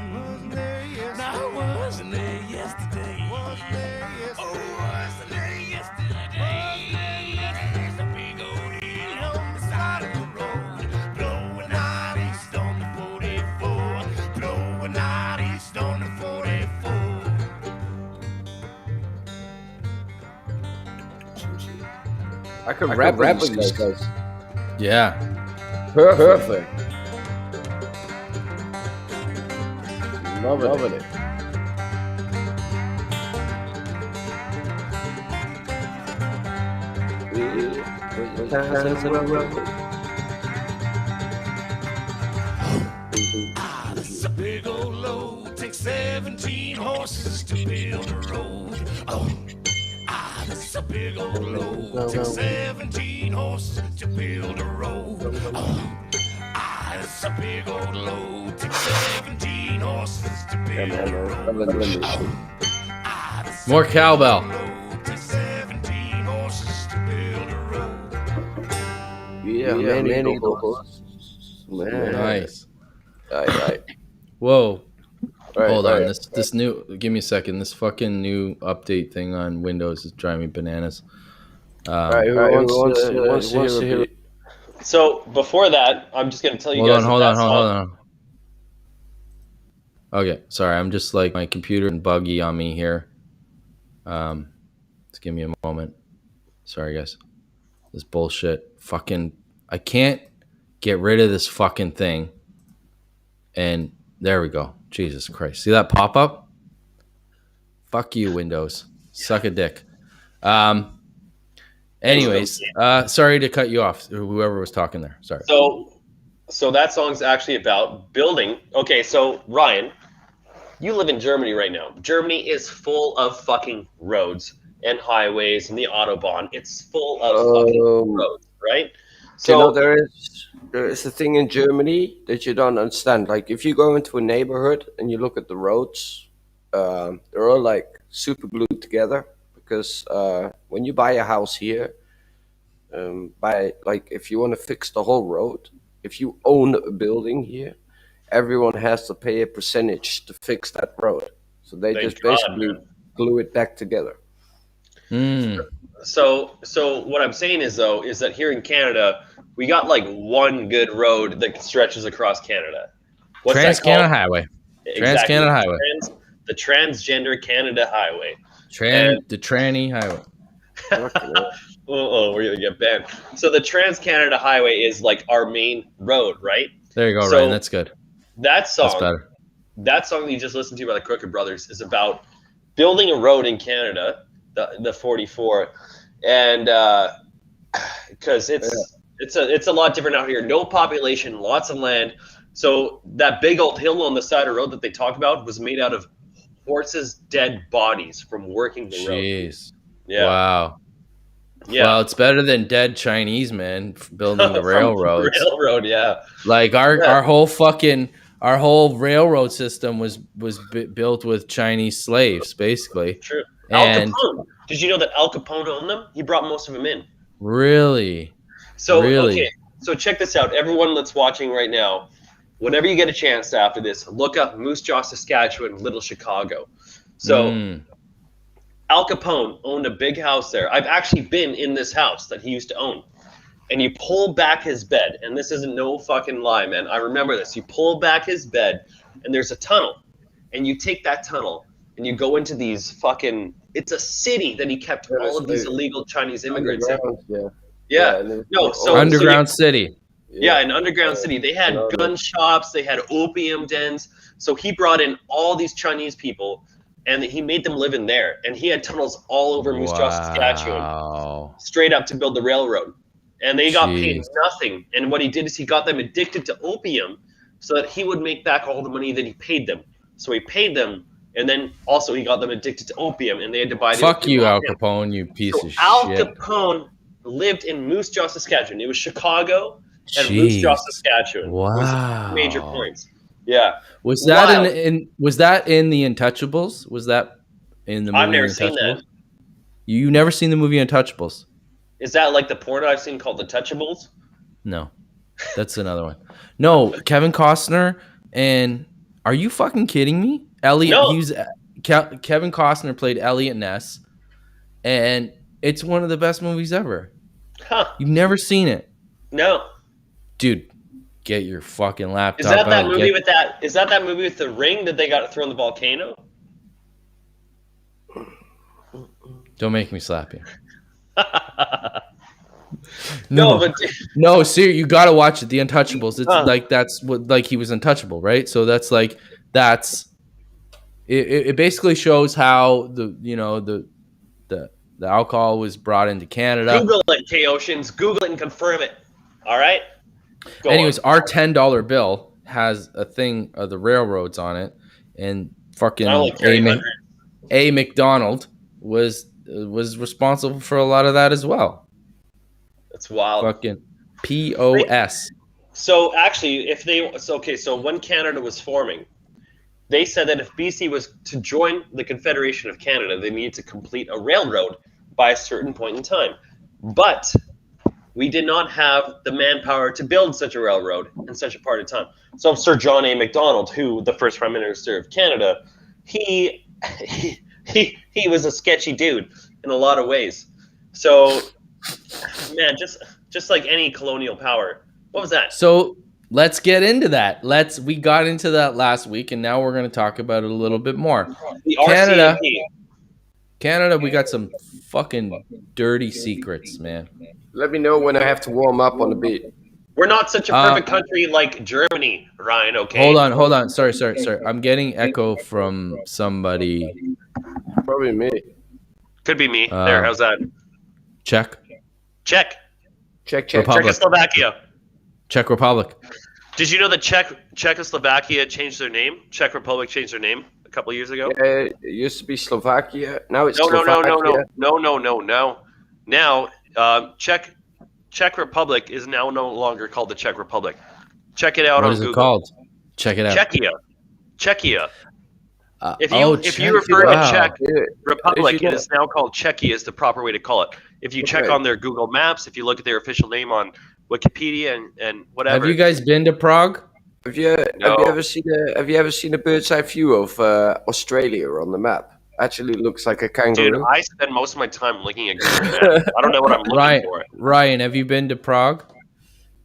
I could rap with these guys. Yeah. Perfect. Loving it. It's a big old load. Takes 17 horses to build a road. This is a big old load. Takes 17 horses to build a road. It's a big old load. Takes 17 horses to build a road. More cowbell. Takes 17 horses to build a road. Yeah, many goals. Man. Nice. Right. Whoa. Hold on. Right. This new. Give me a second. This fucking new update thing on Windows is driving me bananas. Who wants to hear it? So before that, I'm just gonna tell you Hold guys. on. Hold on. Okay, sorry. I'm just like my computer and buggy on me here. Just give me a moment. Sorry, guys. This bullshit. Fucking. I can't get rid of this fucking thing. And there we go. Jesus Christ. See that pop up? Fuck you, Windows. Suck a dick. Anyways, sorry to cut you off, whoever was talking there. Sorry. So that song's actually about building. Okay, so Ryan, you live in Germany right now. Germany is full of fucking roads and highways and the Autobahn. It's full of fucking roads, right? So there is a thing in Germany that you don't understand. Like if you go into a neighborhood and you look at the roads, they're all like super glued together because when you buy a house here, if you want to fix the whole road, if you own a building here, everyone has to pay a percentage to fix that road. So they just basically glue it back together. So what I'm saying is that here in Canada, we got like one good road that stretches across Canada. What's Trans-Canada Highway. Exactly. Trans-Canada Highway. The Transgender Canada Highway. The Tranny Highway. We're gonna get banned. So the Trans-Canada Highway is like our main road, right? There you go, Ryan. That's good. That song, That's better. That song that you just listened to by the Crooked Brothers is about building a road in Canada, the 44, and because it's a lot different out here. No population, lots of land. So that big old hill on the side of the road that they talk about was made out of horses' dead bodies from working the road. Jeez. Yeah. Wow. Yeah. Well, it's better than dead Chinese men building the railroads. Railroad, yeah. Like our whole railroad system was built with Chinese slaves, basically. True. And Al Capone. Did you know that Al Capone owned them? He brought most of them in. Really? Okay. So check this out. Everyone that's watching right now, whenever you get a chance after this, look up Moose Jaw, Saskatchewan, Little Chicago. So Al Capone owned a big house there. I've actually been in this house that he used to own. And you pull back his bed, and this isn't no fucking lie, man. I remember this. You pull back his bed, and there's a tunnel. And you take that tunnel, and you go into these fucking... It's a city that he kept all of these illegal Chinese immigrants in. Underground city. Yeah, an underground city. They had gun shops. They had opium dens. So he brought in all these Chinese people, and he made them live in there. And he had tunnels all over Moose Jaw, Saskatchewan, straight up to build the railroad. And they got paid nothing. And what he did is he got them addicted to opium so that he would make back all the money that he paid them. So he paid them, and then also he got them addicted to opium, and they had to buy. Fuck you, Al Capone, you piece of shit. Al Capone lived in Moose Jaw, Saskatchewan. It was Chicago and Moose Jaw, Saskatchewan. Wow. Major points. Yeah. Was that was that in The Untouchables? Was that in the movie? I've never seen that. You never seen the movie Untouchables? Is that like the porno I've seen called The Touchables? No. That's another one. No, Kevin Costner and are you fucking kidding me? Elliot Kevin Costner played Elliot Ness, and it's one of the best movies ever. Huh. You've never seen it? No. Dude, get your fucking laptop Is that out. movie with is that movie with the ring that they got thrown in the volcano? Don't make me slap you. No, No, but no, seriously, you gotta watch it. The Untouchables. It's Huh. like that's what like he was untouchable, right? So that's it basically shows how the alcohol was brought into Canada. Google it, K Oceans. Google it and confirm it. All right. Go Anyways, on. our $10 bill has a thing of the railroads on it, and fucking I only carry 100. A. McDonald was responsible for a lot of that as well. That's wild. Fucking POS. So actually, so when Canada was forming, they said that if BC was to join the Confederation of Canada, they needed to complete a railroad by a certain point in time. But we did not have the manpower to build such a railroad in such a part of time. So Sir John A. Macdonald, who the first Prime Minister of Canada, he was a sketchy dude in a lot of ways. So, man, just like any colonial power. What was that? So let's get into that. We got into that last week, and now we're going to talk about it a little bit more. The Canada, we got some fucking dirty secrets, man. Let me know when I have to warm up on the beat. We're not such a perfect country like Germany, Ryan, okay? Hold on. Sorry. I'm getting echo from somebody. Probably me. Could be me. There, how's that? Czech. Check. Republic. Czechoslovakia. Czech Republic. Did you know that Czechoslovakia changed their name? Czech Republic changed their name a couple of years ago? It used to be Slovakia. Now it's No. Now, Czech Republic is now no longer called the Czech Republic. Check it out What on is Google. it called? Check it out. Czechia. If Czechia. you refer to Czech Yeah. Republic, you it know- is now called Czechia is the proper way to call it. If you check Okay. on their Google Maps, if you look at their official name on Wikipedia and whatever. Have you guys been to Prague? Have you No. ever seen a bird's eye view of Australia on the map? Actually, looks like a kangaroo. Dude, I spend most of my time looking at Google Maps. I don't know what I'm looking for. Ryan, have you been to Prague?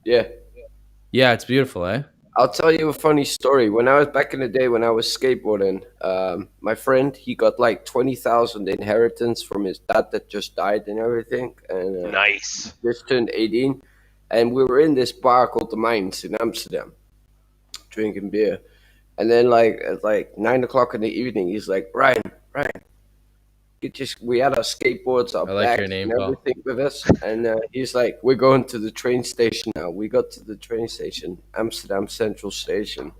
Yeah. Yeah, it's beautiful, eh? I'll tell you a funny story. When I was back in the day when I was skateboarding, my friend, he got like 20,000 inheritance from his dad that just died and everything, and Nice. just turned 18, and we were in this bar called the Mines in Amsterdam, drinking beer, and then like at like 9 o'clock in the evening, he's like, Ryan, we had our skateboards, our I like bags your name, and Paul. everything with us, and he's like, we're going to the train station now. We got to the train station, Amsterdam Central Station,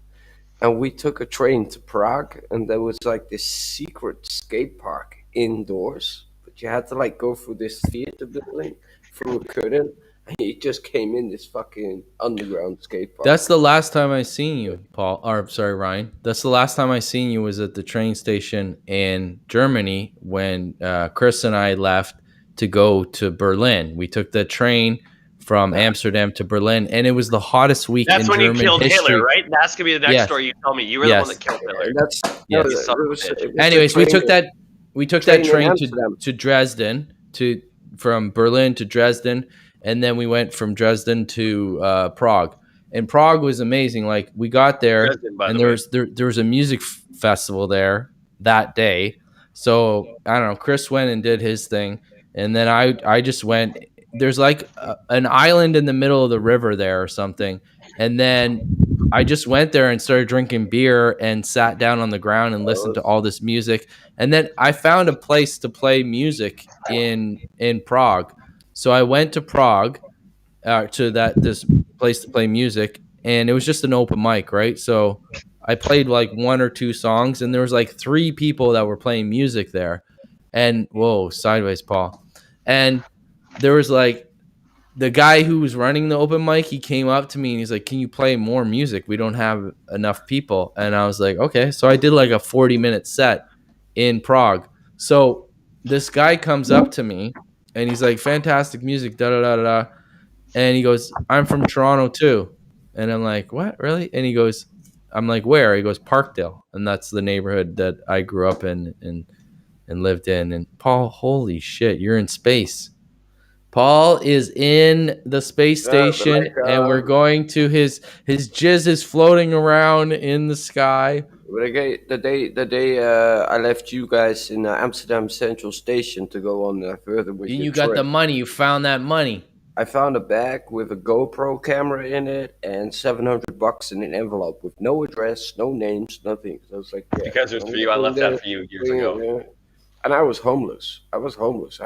and we took a train to Prague, and there was like this secret skate park indoors, but you had to like go through this theater building through a curtain, and you just came in this fucking underground skate park. That's the last time I seen you, Paul. Or sorry, Ryan. That's the last time I seen you was at the train station in Germany when Chris and I left to go to Berlin. We took the train from Amsterdam to Berlin, and it was the hottest week That's in when German you killed history. Hitler, right? That's gonna be the next Yes. story you tell me. You were the Yes. one that killed Hitler. That's Yes. no, You son of a it bitch. was Anyways, a we took train- that train in train Amsterdam. to Dresden from Berlin to Dresden, and then we went from Dresden to Prague. And Prague was amazing. Like we got there, Dresden, by and the way. there was a music festival there that day. So I don't know. Chris went and did his thing, and then I just went. There's like an island in the middle of the river there or something, and then I just went there and started drinking beer and sat down on the ground and listened to all this music. And then I found a place to play music in Prague. So I went to Prague to this place to play music, and it was just an open mic, right? So I played like one or two songs, and there was like 3 people that were playing music there. And whoa, sideways, Paul. And there was like the guy who was running the open mic, he came up to me and he's like, "Can you play more music? We don't have enough people." And I was like, "Okay." So I did like a 40-minute set in Prague. So this guy comes up to me and he's like, "Fantastic music, da da da da." And he goes, "I'm from Toronto too." And I'm like, "What, really?" And he goes, I'm like, "Where?" He goes, "Parkdale." And that's the neighborhood that I grew up in and lived in. And Paul, holy shit, you're in space. Paul is in the space station, and we're going to his jizz is floating around in the sky. The day I left you guys in Amsterdam Central Station to go on further with And your you got trip. the money. You found that money. I found a bag with a GoPro camera in it and $700 in an envelope with no address, no names, nothing. So I was like, yeah, Because it was for you, I left that for you years ago. yeah. And I was homeless. I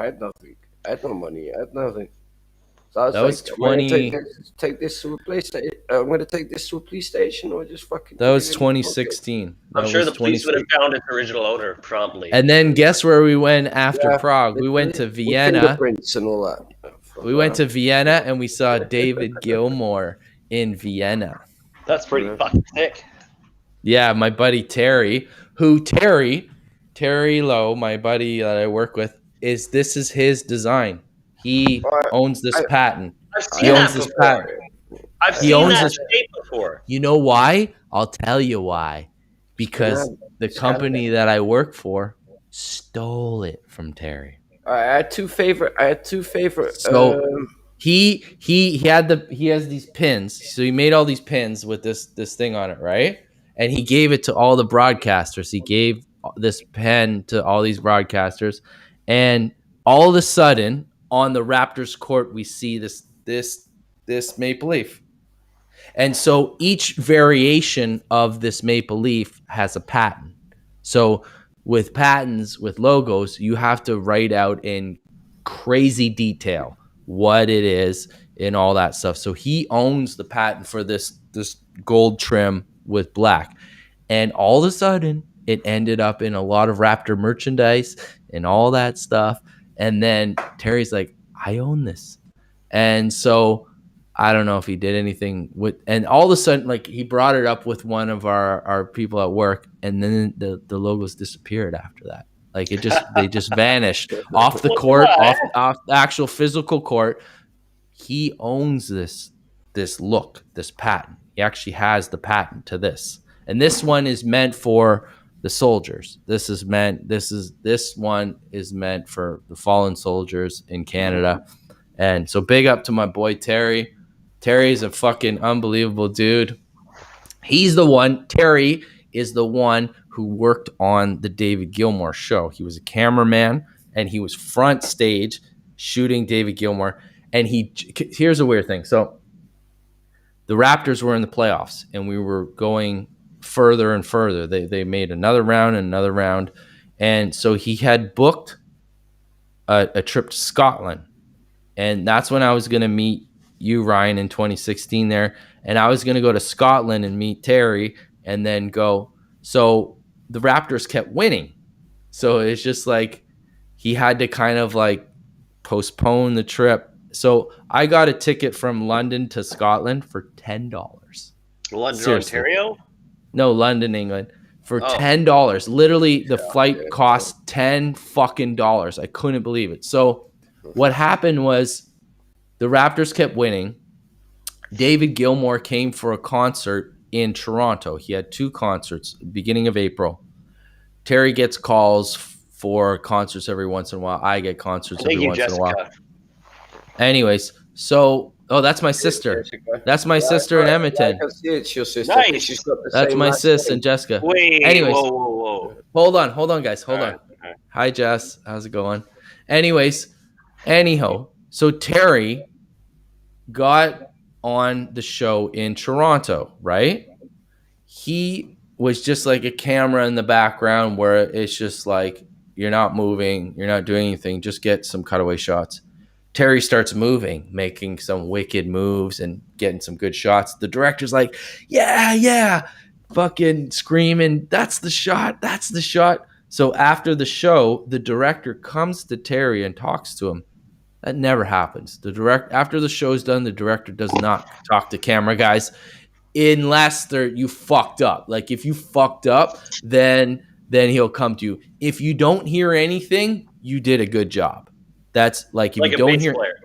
had nothing. I had no money. I had nothing. So I was That like, was I'm gonna 20. take this to a police station. I'm gonna take this to a police station or just fucking. That was leave it. 2016. I'm That sure was the police would have 2016. found its original owner promptly. And then guess where we went after Yeah, Prague? We went to with Vienna. fingerprints and all that. We went to Vienna and we saw David Gilmour in Vienna. That's pretty fucking sick. Yeah, my buddy Terry, Terry Lowe, my buddy that I work with, this is his design. He owns this patent. I've He seen owns that this before. patent. I've He seen owns that this. shape before. You know why? I'll tell you why. Because the company that I work for stole it from Terry. I had two favorite. So he has these pins. So he made all these pins with this thing on it, right? And he gave it to all the broadcasters. He gave this pen to all these broadcasters, and all of a sudden on the Raptors court we see this maple leaf. And so each variation of this maple leaf has a patent. So with patents, with logos, you have to write out in crazy detail what it is and all that stuff. So he owns the patent for this gold trim with black. And all of a sudden, it ended up in a lot of Raptor merchandise and all that stuff. And then Terry's like, I own this. And so I don't know if he did anything with, and all of a sudden, like he brought it up with one of our people at work, and then the logos disappeared after that. Like they just vanished off the court, off the actual physical court. He owns this look, this patent. He actually has the patent to this, and this one is meant for the soldiers. This one is meant for the fallen soldiers in Canada. And so big up to my boy Terry. Terry's a fucking unbelievable dude. Terry is the one who worked on the David Gilmour show. He was a cameraman and he was front stage shooting David Gilmour. And here's a weird thing. So the Raptors were in the playoffs and we were going further and further. They made another round. And so he had booked a trip to Scotland. And that's when I was going to meet you, Ryan, in 2016 there. And I was going to go to Scotland and meet Terry and then go. So the Raptors kept winning. So it's just like he had to kind of like postpone the trip. So I got a ticket from London to Scotland for $10. London, Seriously. Ontario? No, London, England. For $10. Literally, the flight cost $10 fucking dollars. I couldn't believe it. So what happened was the Raptors kept winning. David Gilmour came for a concert in Toronto. He had 2 concerts beginning of April. Terry gets calls for concerts every once in a while. I get concerts every once in a while. Anyways, so that's my sister. That's my sister in Edmonton. I can see it's your sister. Nice. She's got the That's same my last sis name. and Jessica. Wait, Anyways, whoa. hold on, guys. Hold on. Hi, Jess. How's it going? Anyhow, so Terry got on the show in Toronto, right? He was just like a camera in the background where it's just like, you're not moving, you're not doing anything, just get some cutaway shots. Terry starts moving, making some wicked moves and getting some good shots. The director's like, yeah, fucking screaming, that's the shot. So after the show, the director comes to Terry and talks to him. That never happens. After the show's done, the director does not talk to camera guys unless you fucked up. Like if you fucked up, then he'll come to you. If you don't hear anything, you did a good job. That's like if you don't hear player.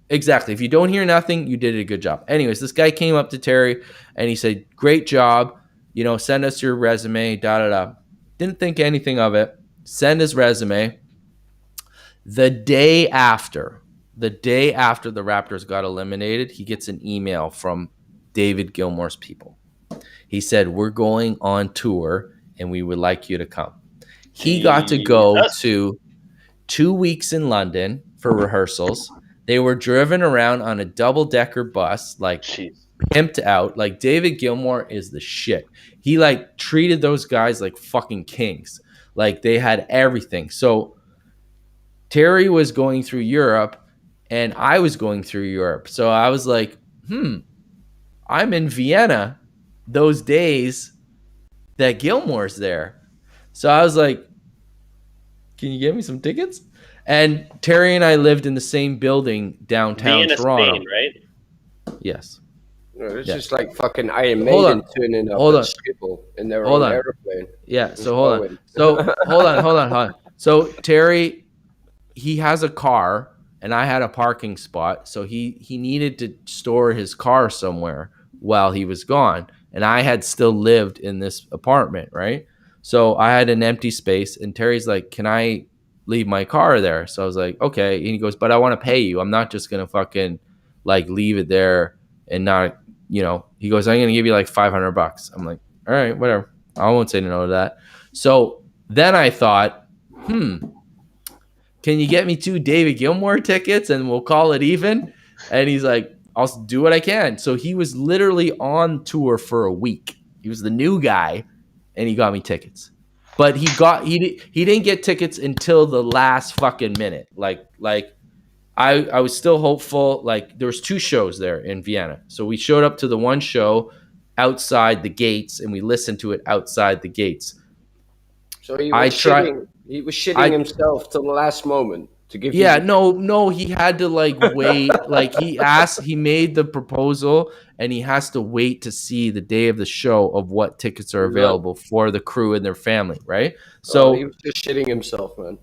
Exactly. If you don't hear nothing, you did a good job. Anyways, this guy came up to Terry and he said, "Great job. Send us your resume." Didn't think anything of it. Send his resume. The day after the Raptors got eliminated, he gets an email from David Gilmour's people. He said, "We're going on tour and we would like you to come." He got to go to 2 weeks in London for rehearsals. They were driven around on a double-decker bus, like Jeez. pimped out. Like David Gilmour is the shit. He like treated those guys like fucking kings. Like they had everything. So Terry was going through Europe and I was going through Europe. So I was like, I'm in Vienna those days that Gilmour's there. So I was like, can you get me some tickets? And Terry and I lived in the same building downtown Vienna, Toronto. Spain, right? Yes. No, it's Yeah. just like fucking Iron Hold Maiden on. turning up Hold at on. Schiphol in their Hold own on. airplane. Yeah. Just So hold on. going. So hold on. So Terry, he has a car and I had a parking spot. So he needed to store his car somewhere while he was gone. And I had still lived in this apartment, right? So I had an empty space and Terry's like, can I leave my car there? So I was like, okay. And he goes, but I want to pay you. I'm not just going to fucking like leave it there and not, he goes, I'm going to give you like $500. I'm like, all right, whatever. I won't say no to that. So then I thought, can you get me 2 David Gilmour tickets and we'll call it even? And he's like, I'll do what I can. So he was literally on tour for a week. He was the new guy and he got me tickets. But he didn't get tickets until the last fucking minute. Like I was still hopeful. Like there was 2 shows there in Vienna. So we showed up to the one show outside the gates and we listened to it outside the gates. So he was shitting himself till the last moment to give you. No, he had to like wait. Like he made the proposal and he has to wait to see the day of the show of what tickets are available for the crew and their family, right? So he was just shitting himself, man.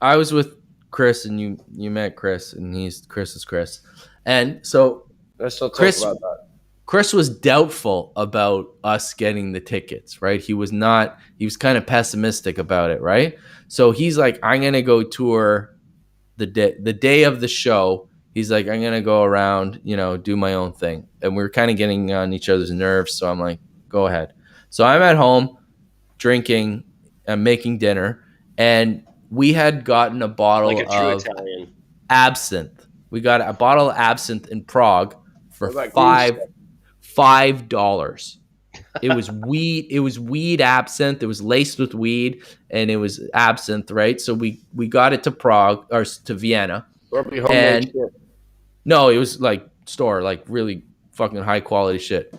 I was with Chris and you met Chris and Chris is Chris. And so let's not talk about that. Chris was doubtful about us getting the tickets, right? He was kind of pessimistic about it, right? So he's like, I'm going to go tour the day of the show. He's like, I'm going to go around, do my own thing. And we're kind of getting on each other's nerves. So I'm like, go ahead. So I'm at home drinking and making dinner. And we had gotten a bottle Like a true of Italian. absinthe. We got a bottle of absinthe in Prague for $5. It was weed. It was weed absinthe. It was laced with weed, and it was absinthe, right? So we got it to Prague or to Vienna. Probably homemade shit. No, it was like store, like really fucking high quality shit.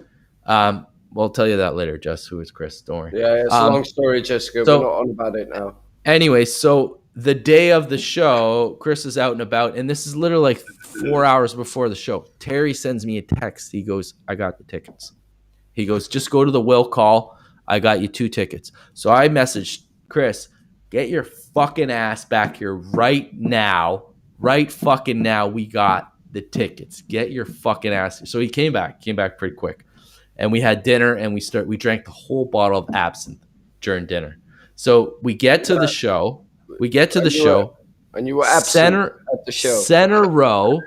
We'll tell you that later, Jess. Who is Chris? Don't worry. Yeah, it's a long story, Jessica. So, we're not on about it now. Anyway, so the day of the show, Chris is out and about, and this is literally like 4 hours before the show. Terry sends me a text. He goes, I got the tickets. He goes, just go to the will call. I got you 2 tickets. So I messaged Chris, get your fucking ass back here right now. Right fucking now. We got the tickets. Get your fucking ass here. So he came back pretty quick. And we had dinner and we drank the whole bottle of absinthe during dinner. So we get to the show. And you were absent at the show. Center row,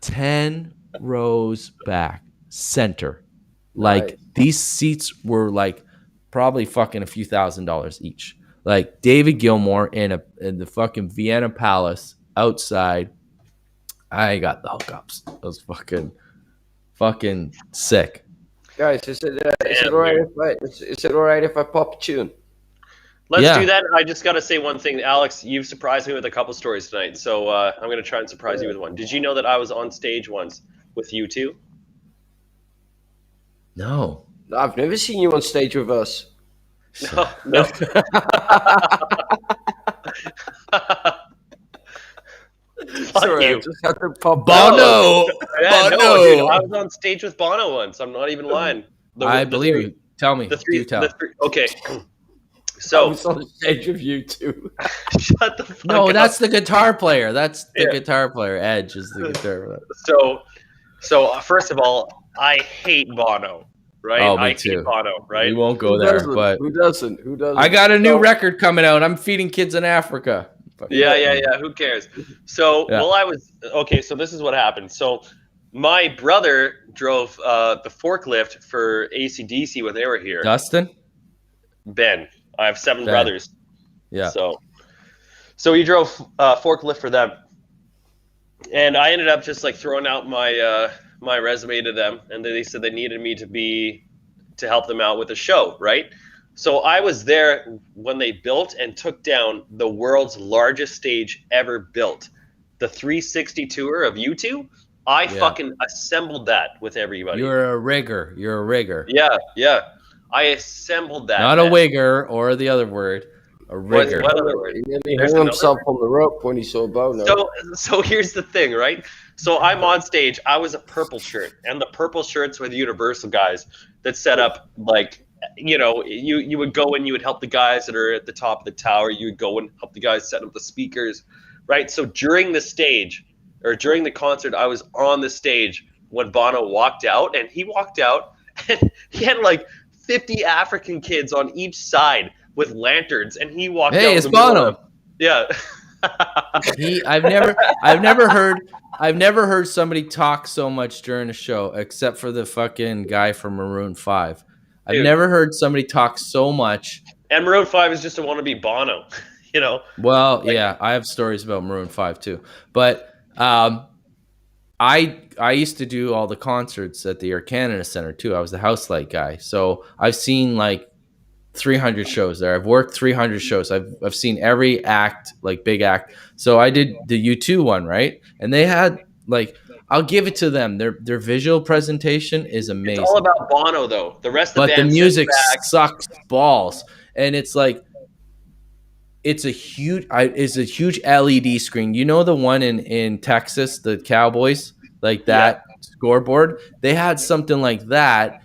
10 rows back. Center. Like these seats were like probably fucking a few $1,000s each. Like David Gilmour in the fucking Vienna Palace outside. I got the hookups. It was fucking sick. Guys, is it all right if I pop a tune? Let's do that. I just got to say one thing. Alex, you've surprised me with a couple stories tonight, so I'm going to try and surprise you with one. Did you know that I was on stage once with U2? No. I've never seen you on stage with us. No. Sorry, you. I just had to pop Bono! Yeah, Bono! no, dude, I was on stage with Bono once. I'm not even lying. I believe you. Tell me. Okay. So I was on stage with you too. Shut the fuck No, up. that's the guitar player. That's the guitar player. Edge is the guitar player. So first of all, I hate Bono. Right? Oh, me I too. hate Bono, right? We won't go there, but who doesn't? I got a new record coming out. I'm feeding kids in Africa. Yeah. Who cares? So, so this is what happened. So, my brother drove the forklift for AC/DC when they were here. Dustin? Ben. I have 7 brothers. Yeah. So he drove forklift for them. And I ended up just like throwing out my my resume to them, and they said they needed me to help them out with a show, right? So I was there when they built and took down the world's largest stage ever built, the 360 tour of U2. I fucking assembled that with everybody. You're a rigger. You're a rigger. Yeah. I assembled that. Not a wigger or the other word. A rigger. What other word? He nearly There's hung another himself word? on the rope when he saw Bono. So here's the thing, right? So I'm on stage. I was a purple shirt, and the purple shirts were the Universal guys that set up, like, you know, you would go and you would help the guys that are at the top of the tower. You would go and help the guys set up the speakers, right? So during the stage or during the concert, I was on the stage when Bono walked out, and he walked out and he had like 50 African kids on each side with lanterns, and he walked out. Hey, it's Bono. Yeah. I've never heard somebody talk so much during a show, except for the fucking guy from Maroon 5. I've Dude. never heard somebody talk so much. And Maroon 5 is just a wannabe Bono, you know? Well, yeah, I have stories about Maroon 5 too. But I used to do all the concerts at the Air Canada Centre too. I was the house light guy. So I've seen like 300 shows there. I've worked 300 shows. I've seen every act, like big act. So I did the U2 one, right? And they had like, I'll give it to them. Their visual presentation is amazing. It's all about Bono though. The rest of But the the band music sits back. sucks balls. And it's like, it's a huge LED screen. You know the one in Texas, the Cowboys, like that scoreboard? They had something like that.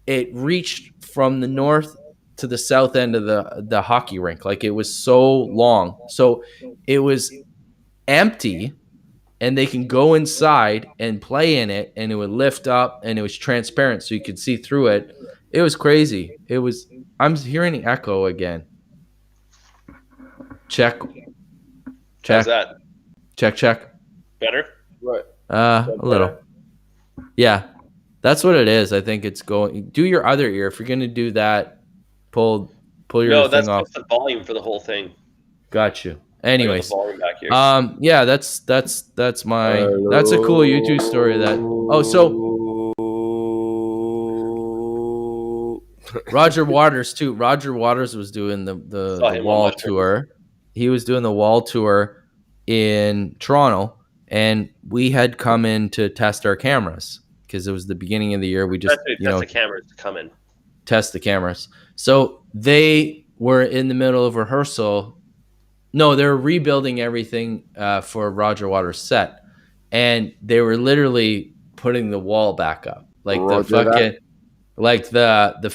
It reached from the north to the south end of the hockey rink. Like it was so long. So it was empty, and they can go inside and play in it, and it would lift up, and it was transparent so you could see through it. It was crazy. I'm hearing echo again. Check. How's that? Check. Better? Right. A little. Yeah. That's what it is. I think it's going. Do your other ear. If you're going to do that, pull your No, thing that's off. just the volume for the whole thing. Got you. I got Anyways. the volume back here. Yeah, that's that's a cool YouTube story that. Oh, so Roger Waters too. Roger Waters was doing the Saw him on wall my trip. tour. He was doing the wall tour in Toronto, and we had come in to test our cameras because it was the beginning of the year. We just That's the cameras coming. test the cameras. So they were in the middle of rehearsal. No, they were rebuilding everything for Roger Waters' set, and they were literally putting the wall back up, like the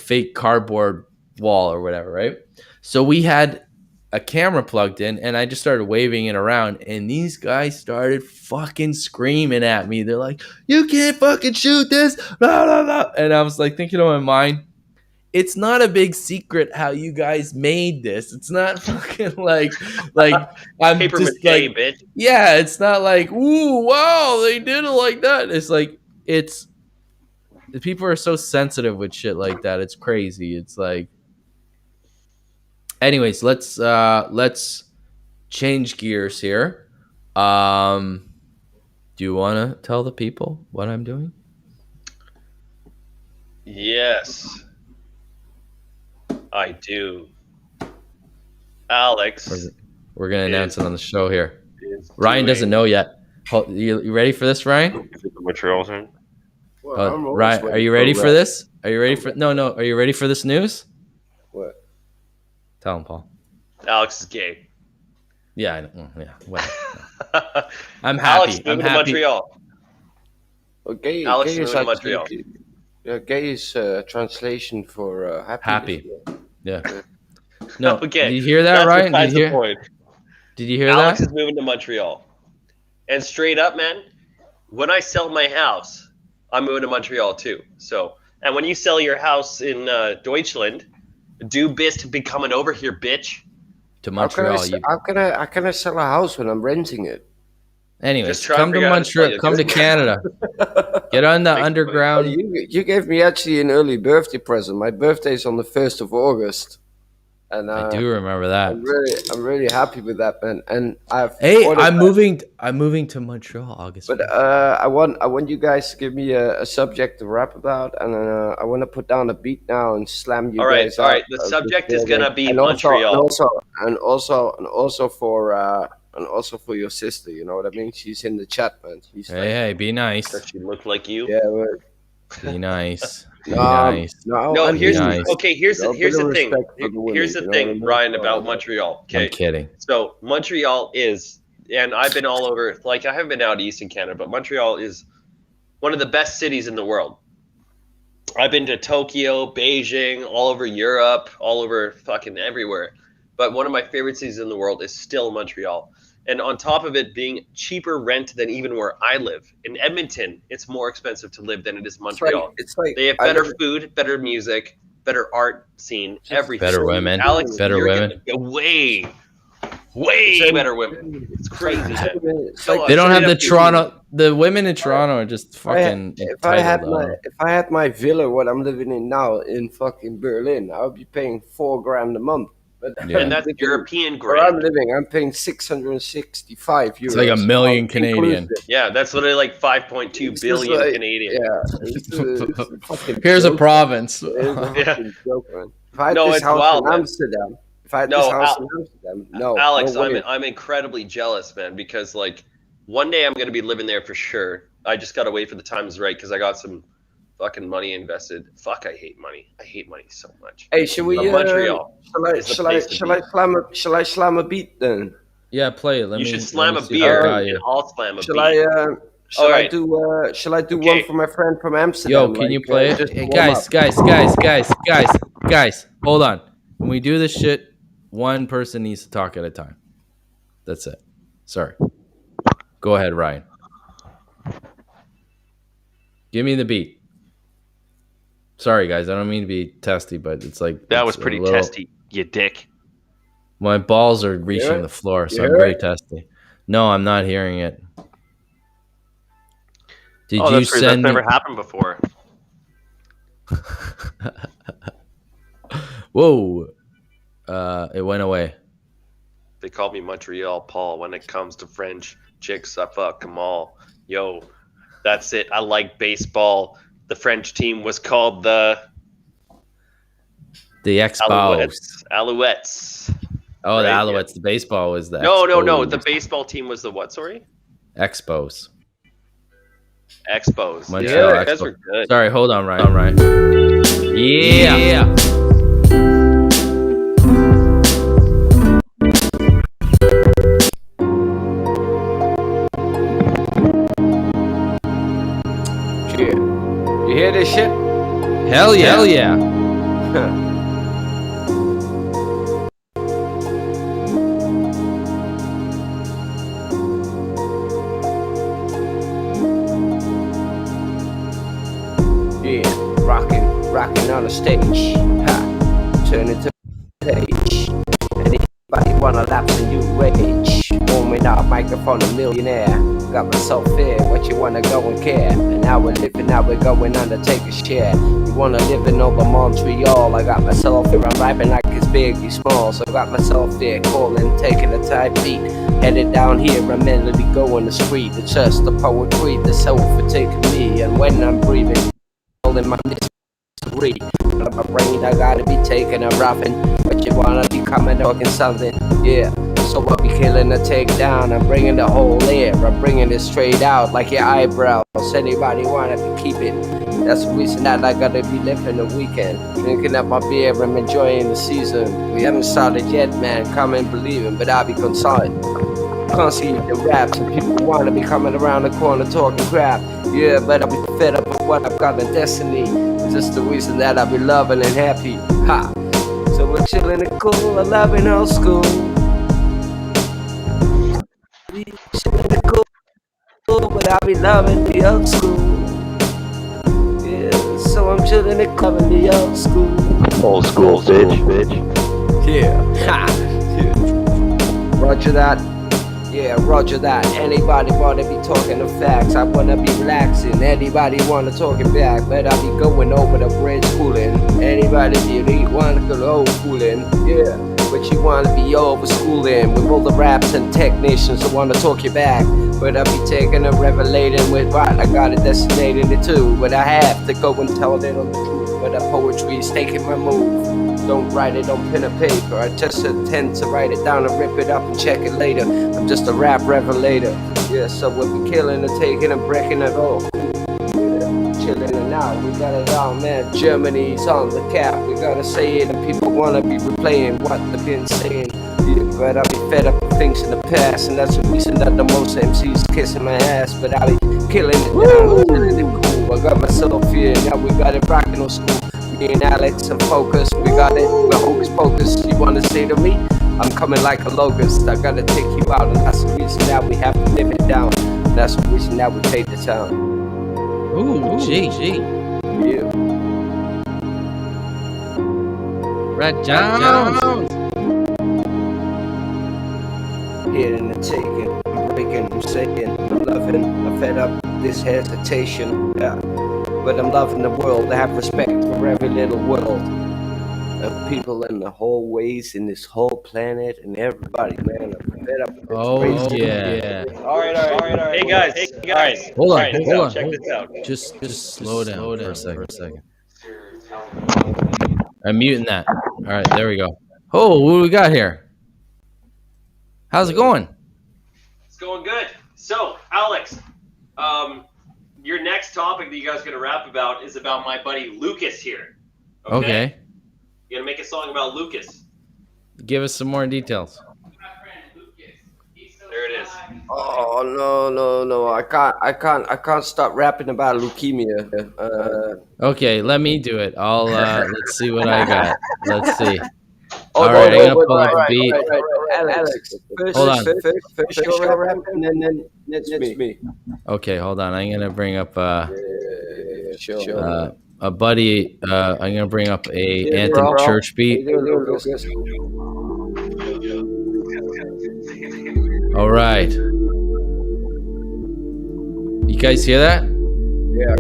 fake cardboard wall or whatever, right? So we had a camera plugged in, and I just started waving it around, and these guys started fucking screaming at me. They're like, "You can't fucking shoot this!" Blah, blah, blah. And I was like thinking in my mind, it's not a big secret how you guys made this. It's not fucking like I'm Paper just mache, like, bitch. yeah, it's not like, ooh, wow, they did it like that. It's like, people are so sensitive with shit like that. It's crazy. It's like, anyways, let's change gears here. Do you want to tell the people what I'm doing? Yes, I do. Alex. We're gonna announce it on the show here. is Ryan doesn't know yet. You ready for this, Ryan? Is it the Montreal thing? Ryan, are you ready for this? Are you ready for? No. Are you ready for this news? What? Tell him, Paul. Alex is gay. Yeah, I know. Yeah. Well, I'm Alex happy. I'm moving to happy. Montreal. Well, gay, Alex gay moving is to actually, Montreal. gay is translation for happy. Yeah. No. Okay. Did you hear that, That's Ryan? besides Did you the hear? point. Did you hear Alex that? is moving to Montreal. And straight up, man, when I sell my house, I'm moving to Montreal too. So, and when you sell your house in Deutschland, do bist be coming over here, bitch. To How can, Montreal. how can I sell a house when I'm renting it? Anyways, Just try come to to figure out how to sell Montreal. your Come to business. Canada. Get on the underground. You gave me actually an early birthday present. My birthday is on the 1st of August. And I do remember that. I'm really happy with that, man. And Hey, I'm moving to Montreal August. But 1st. I want you guys to give me a subject to rap about, and I want to put down a beat now and slam you guys. All right. The subject is gonna be Montreal. And also for your sister. You know what I mean? She's in the chat, man. Hey, be nice. Does she look like you? Yeah, man. Be nice. Here's the thing. Here's the thing, Ryan, about Montreal. Okay. I'm kidding. So Montreal is, and I've been all over. Like, I haven't been out east in Canada, but Montreal is one of the best cities in the world. I've been to Tokyo, Beijing, all over Europe, all over fucking everywhere. But one of my favorite cities in the world is still Montreal. And on top of it being cheaper rent than even where I live. In Edmonton, it's more expensive to live than it is Montreal. It's like they have better food, better music, better art scene, everything. Better women. Alex, better women. Way better women. It's crazy. They don't have the Toronto. The women in Toronto are just fucking. If I had my villa, what I'm living in now in fucking Berlin, I would be paying $4,000 a month. But and that's European where grand. I'm living, I'm paying 665 euros. It's like $1 million Canadian. Yeah, that's literally like 5.2 billion Canadian. Yeah. Here's a province. It's a fucking joke, man. If I had No, this it's house wild, in man. Amsterdam, Alex, no way. I'm incredibly jealous, man, because like one day I'm gonna be living there for sure. I just gotta wait for the times right because I got some fucking money invested. Fuck, I hate money. I hate money so much. Hey, should we? Montreal. Shall I slam a beat then? Yeah, play it. You should slam a beer and I'll slam a beat. Shall I do one for my friend from Amsterdam? Yo, can you play it? Hey, guys, hold on. When we do this shit, one person needs to talk at a time. That's it. Sorry. Go ahead, Ryan. Give me the beat. Sorry, guys. I don't mean to be testy, but it's like... That was pretty testy, you dick. My balls are reaching the floor, so I'm very testy. No, I'm not hearing it. Did you send That's never happened before. Whoa. It went away. They call me Montreal Paul. When it comes to French chicks, I fuck them all. Yo, that's it. I like baseball. The French team was called the Expos. Alouettes. Oh, right? The Alouettes. Yeah. The baseball was the No. The baseball team was the what, sorry? Expos. Montreal Expos. Guys were good. Sorry, hold on, Ryan. Yeah. You hear this shit? Hell yeah. Rocking on the stage, turn it to page. Anybody wanna laugh and you rage? Warming up microphone, a millionaire. Got myself here, what you wanna go and care? And now we're living, now we're going on to take a share. You wanna live in over Montreal? I got myself here, I'm rapping like it's big, you small. So I got myself there, calling, taking a tight beat. Headed down here, I'm mentally going the street. It's just the poetry, the soul for taking me. And when I'm breathing, in my misery, but my brain, I gotta be taking a roughing. But you wanna be coming talking something, yeah. So I'll be killing a takedown. I'm bringing the whole air. I'm bringing it straight out like your eyebrows. Anybody wanna be keeping? That's the reason that I gotta be living the weekend. Drinking up my beer and enjoying the season. We haven't started yet, man. Come and believing, but I'll be concerned. Can't see the raps and people wanna be coming around the corner talking crap. Yeah, but I'll be fed up with what I've got in destiny. It's just the reason that I'll be loving and happy. Ha! So we're chilling and cool, I love in old school. We chilling and cool, but I'll be loving the old school. Yeah, so I'm chilling and loving the old school. Old school, bitch. Yeah, ha! Yeah. Roger that. Yeah, roger that. Anybody wanna be talking the facts? I wanna be relaxing. Anybody wanna talk it back? But I'll be going over the bridge cooling. Anybody really wanna go old schooling, yeah. But you wanna be over schooling with all the raps and technicians that wanna talk you back. But I'll be taking and revelating with what I got it designated to. But I have to go and tell it on the truth. But the poetry is taking my move. Don't write it on pen and paper. I just intend to write it down and rip it up and check it later. I'm just a rap revelator. Yeah, so we'll be killing and taking and breaking it all. Chilling and out, we got it all, man. Germany's on the cap, we gotta say it, and people wanna be replaying what they've been saying. Yeah, but I'll be fed up with things in the past, and that's the reason that the most MCs kissing my ass. But I'll be killing it down, killing it cool. I got myself here, now we got it rocking on school. Me and Alex and Focus, we got it, we're hocus pocus. You wanna say to me? I'm coming like a locust, I gotta take you out, and that's the reason that we have to live it down. That's the reason that we take the town. Ooh, gee. Yeah. Red Jones. Hitting and taking, I'm breaking, I'm saying, I'm loving, I'm fed up this hesitation, yeah. But I'm loving the world, I have respect for every little world of people in the whole ways in this whole planet and everybody, man. I'm fed up with this crazy. Yeah. All right. Hey guys. Hold on. Check this out. Just slow down for a second. I'm muting that. All right, there we go. Oh, what do we got here? How's it going? It's going good. So, Alex, your next topic that you guys are going to rap about is about my buddy Lucas here. Okay. You're going to make a song about Lucas. Give us some more details. There it is. Oh no! I can't stop rapping about leukemia. Okay, let me do it. I'll let's see what I got. Let's see. All right, I'm gonna pull up a beat. Alex, Hold on. First you're rapping, and then it's me. Okay, hold on. I'm gonna bring up Sure. a buddy. I'm gonna bring up a Anthem Church beat. All right. You guys hear that? Yeah.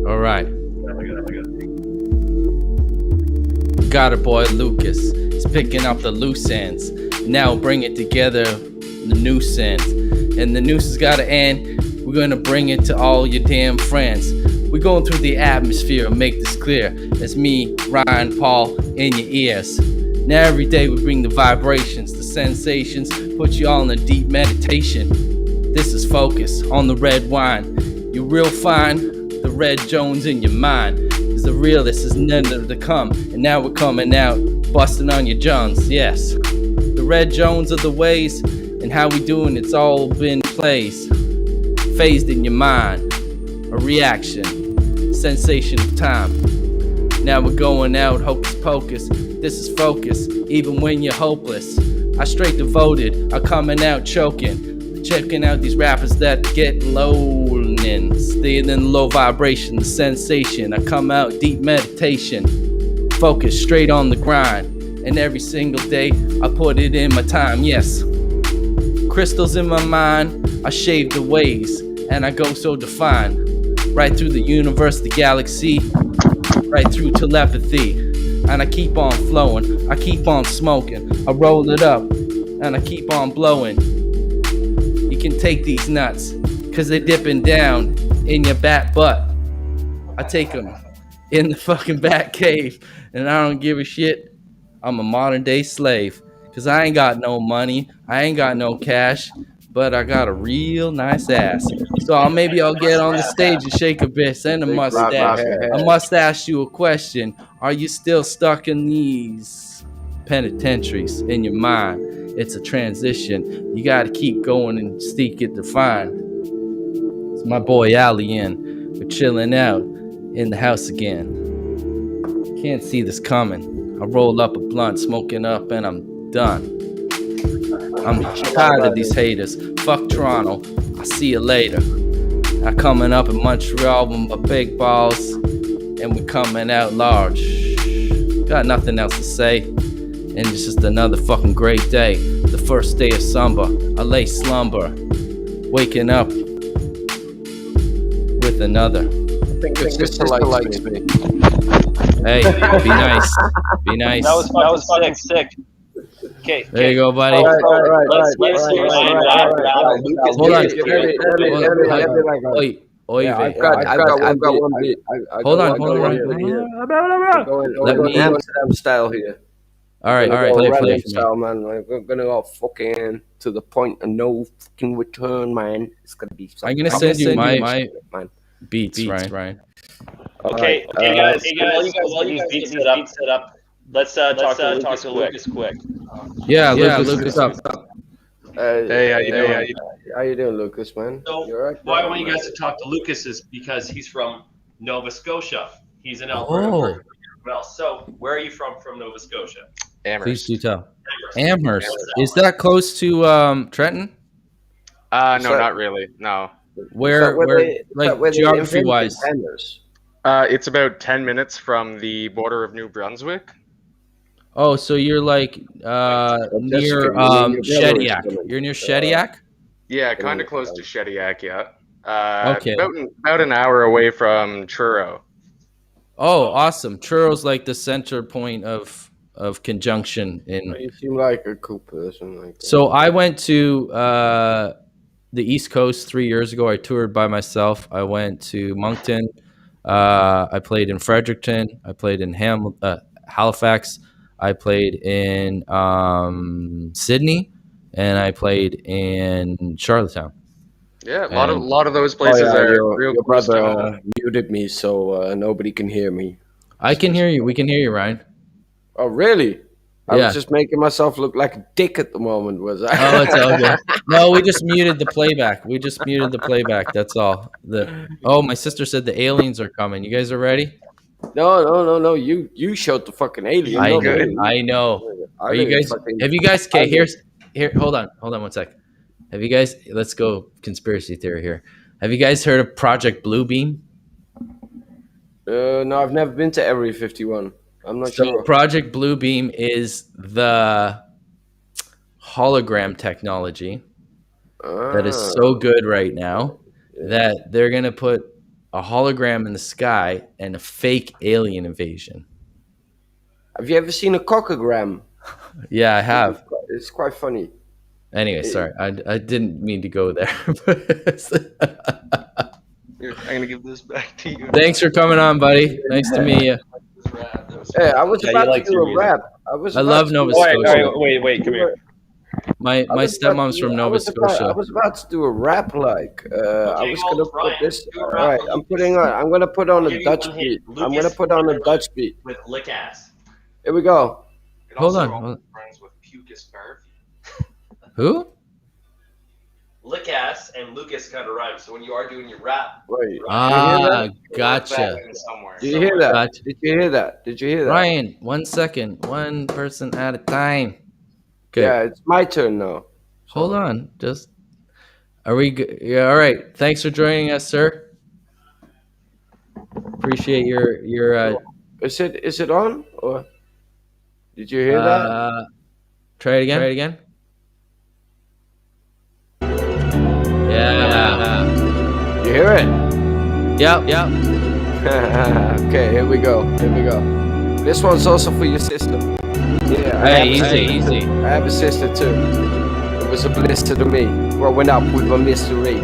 All right. Got it, boy, Lucas. He's picking up the loose ends. Now bring it together, the noose ends. And the noose has got to end. We're going to bring it to all your damn friends. We're going through the atmosphere and make this clear. It's me, Ryan, Paul, in your ears. Now every day we bring the vibrations, the sensations, put you all in a deep meditation. This is Focus on the red wine. You're real fine, the Red Jones in your mind. Is the realest is never to come. And now we're coming out, busting on your Johns, yes. The Red Jones of the ways, and how we doing, it's all been plays. Phased in your mind, a reaction, sensation of time. Now we're going out, hocus pocus, this is Focus, even when you're hopeless. I straight devoted, I'm coming out choking, checking out these rappers that get low and staying in low vibration, the sensation. I come out deep meditation, focus straight on the grind, and every single day I put it in my time, yes. Crystals in my mind, I shave the ways, and I go so defined. Right through the universe, the galaxy, right through telepathy. And I keep on flowing, I keep on smoking, I roll it up, and I keep on blowing. You can take these nuts, cause they're dipping down in your bat butt. I take them in the fucking bat cave, and I don't give a shit. I'm a modern day slave, cause I ain't got no money, I ain't got no cash, but I got a real nice ass. So maybe I'll get on the stage and shake a bit and a mustache. I must ask you a question. Are you still stuck in these penitentiaries in your mind? It's a transition. You gotta keep going and seek it to find. It's my boy Ali in. We're chilling out in the house again. Can't see this coming. I roll up a blunt, smoking up, and I'm done. I'm tired of these haters. Fuck Toronto. I'll see you later. I'm coming up in Montreal with my big balls, and we're coming out large. Got nothing else to say, and it's just another fucking great day. The first day of summer, I lay slumber, waking up with another. I think your sister likes me. Hey, be nice. Be nice. That was sick. Okay. There you go, buddy. All right. Hold on. Oi, Yeah, I've got one beat. Hold on. Let me Amsterdam style here. All right. Play for me. Style, man. We're gonna go fucking to the point of no fucking return, man. It's gonna be. I'm gonna send you my beats, Ryan. Okay, guys. While you guys beat set up, let's talk to Lucas quick. Yeah, Lucas, what's up? Hey, how you doing, Lucas, man? So, you right? why I want you guys to talk to Lucas is because he's from Nova Scotia. He's in Alberta. Oh. Well, so where are you from Nova Scotia? Please do tell. Amherst. Is that close to Trenton? No, not really. No. Where geography-wise? It's about 10 minutes from the border of New Brunswick. Oh, so you're like near Shediac. You're near Shediac? Yeah, kind of close to Shediac, yeah. Okay. About an hour away from Truro. Oh, awesome. Truro's like the center point of conjunction in. You seem like a cool person. Like that. So I went to the East Coast 3 years ago. I toured by myself. I went to Moncton. I played in Fredericton. I played in Halifax. I played in Sydney, and I played in Charlottetown. Yeah, a lot of those places are real. Your brother muted me, so nobody can hear me. I can hear you. We can hear you, Ryan. Oh, really? I Yeah. was just making myself look like a dick at the moment, was I? Oh, it's all good. No, we just muted the playback. That's all. My sister said the aliens are coming. You guys are ready? No. You showed the fucking alien. I know. Are you guys? Have you guys? Okay, here. Hold on 1 sec. Have you guys? Let's go conspiracy theory here. Have you guys heard of Project Bluebeam? No, I've never been to Area 51. I'm not sure. Project Bluebeam is the hologram technology that is so good right now that they're gonna put a hologram in the sky and a fake alien invasion. Have you ever seen a cockogram? Yeah, I have. It's quite funny. Anyway, sorry, I didn't mean to go there. I'm gonna give this back to you. Thanks for coming on, buddy. Nice to meet you. Hey, I was about to do a rap. I love Nova Scotia. Wait, come here. My stepmom's from Nova Scotia. I was about to do a rap like. I was gonna put this. All right, I'm gonna put on a Dutch beat. I'm gonna put on a Dutch beat. With lick ass. Here we go. Hold on. Friends with Pucus Barf. Who? Lick ass and Lucas kind of rhyme. So when you are doing your rap, Wait. Gotcha. Did you hear that? Did you hear that? Ryan, 1 second. One person at a time. Good. Yeah, it's my turn now. Hold on. Are we good? Yeah, all right. Thanks for joining us, sir. Appreciate your Is it on or did you hear that? Try it again. Yeah. You hear it? Yep. Okay, here we go. This one's also for your sister. Yeah. Easy. I have a sister too. It was a blister to me growing up with a mystery.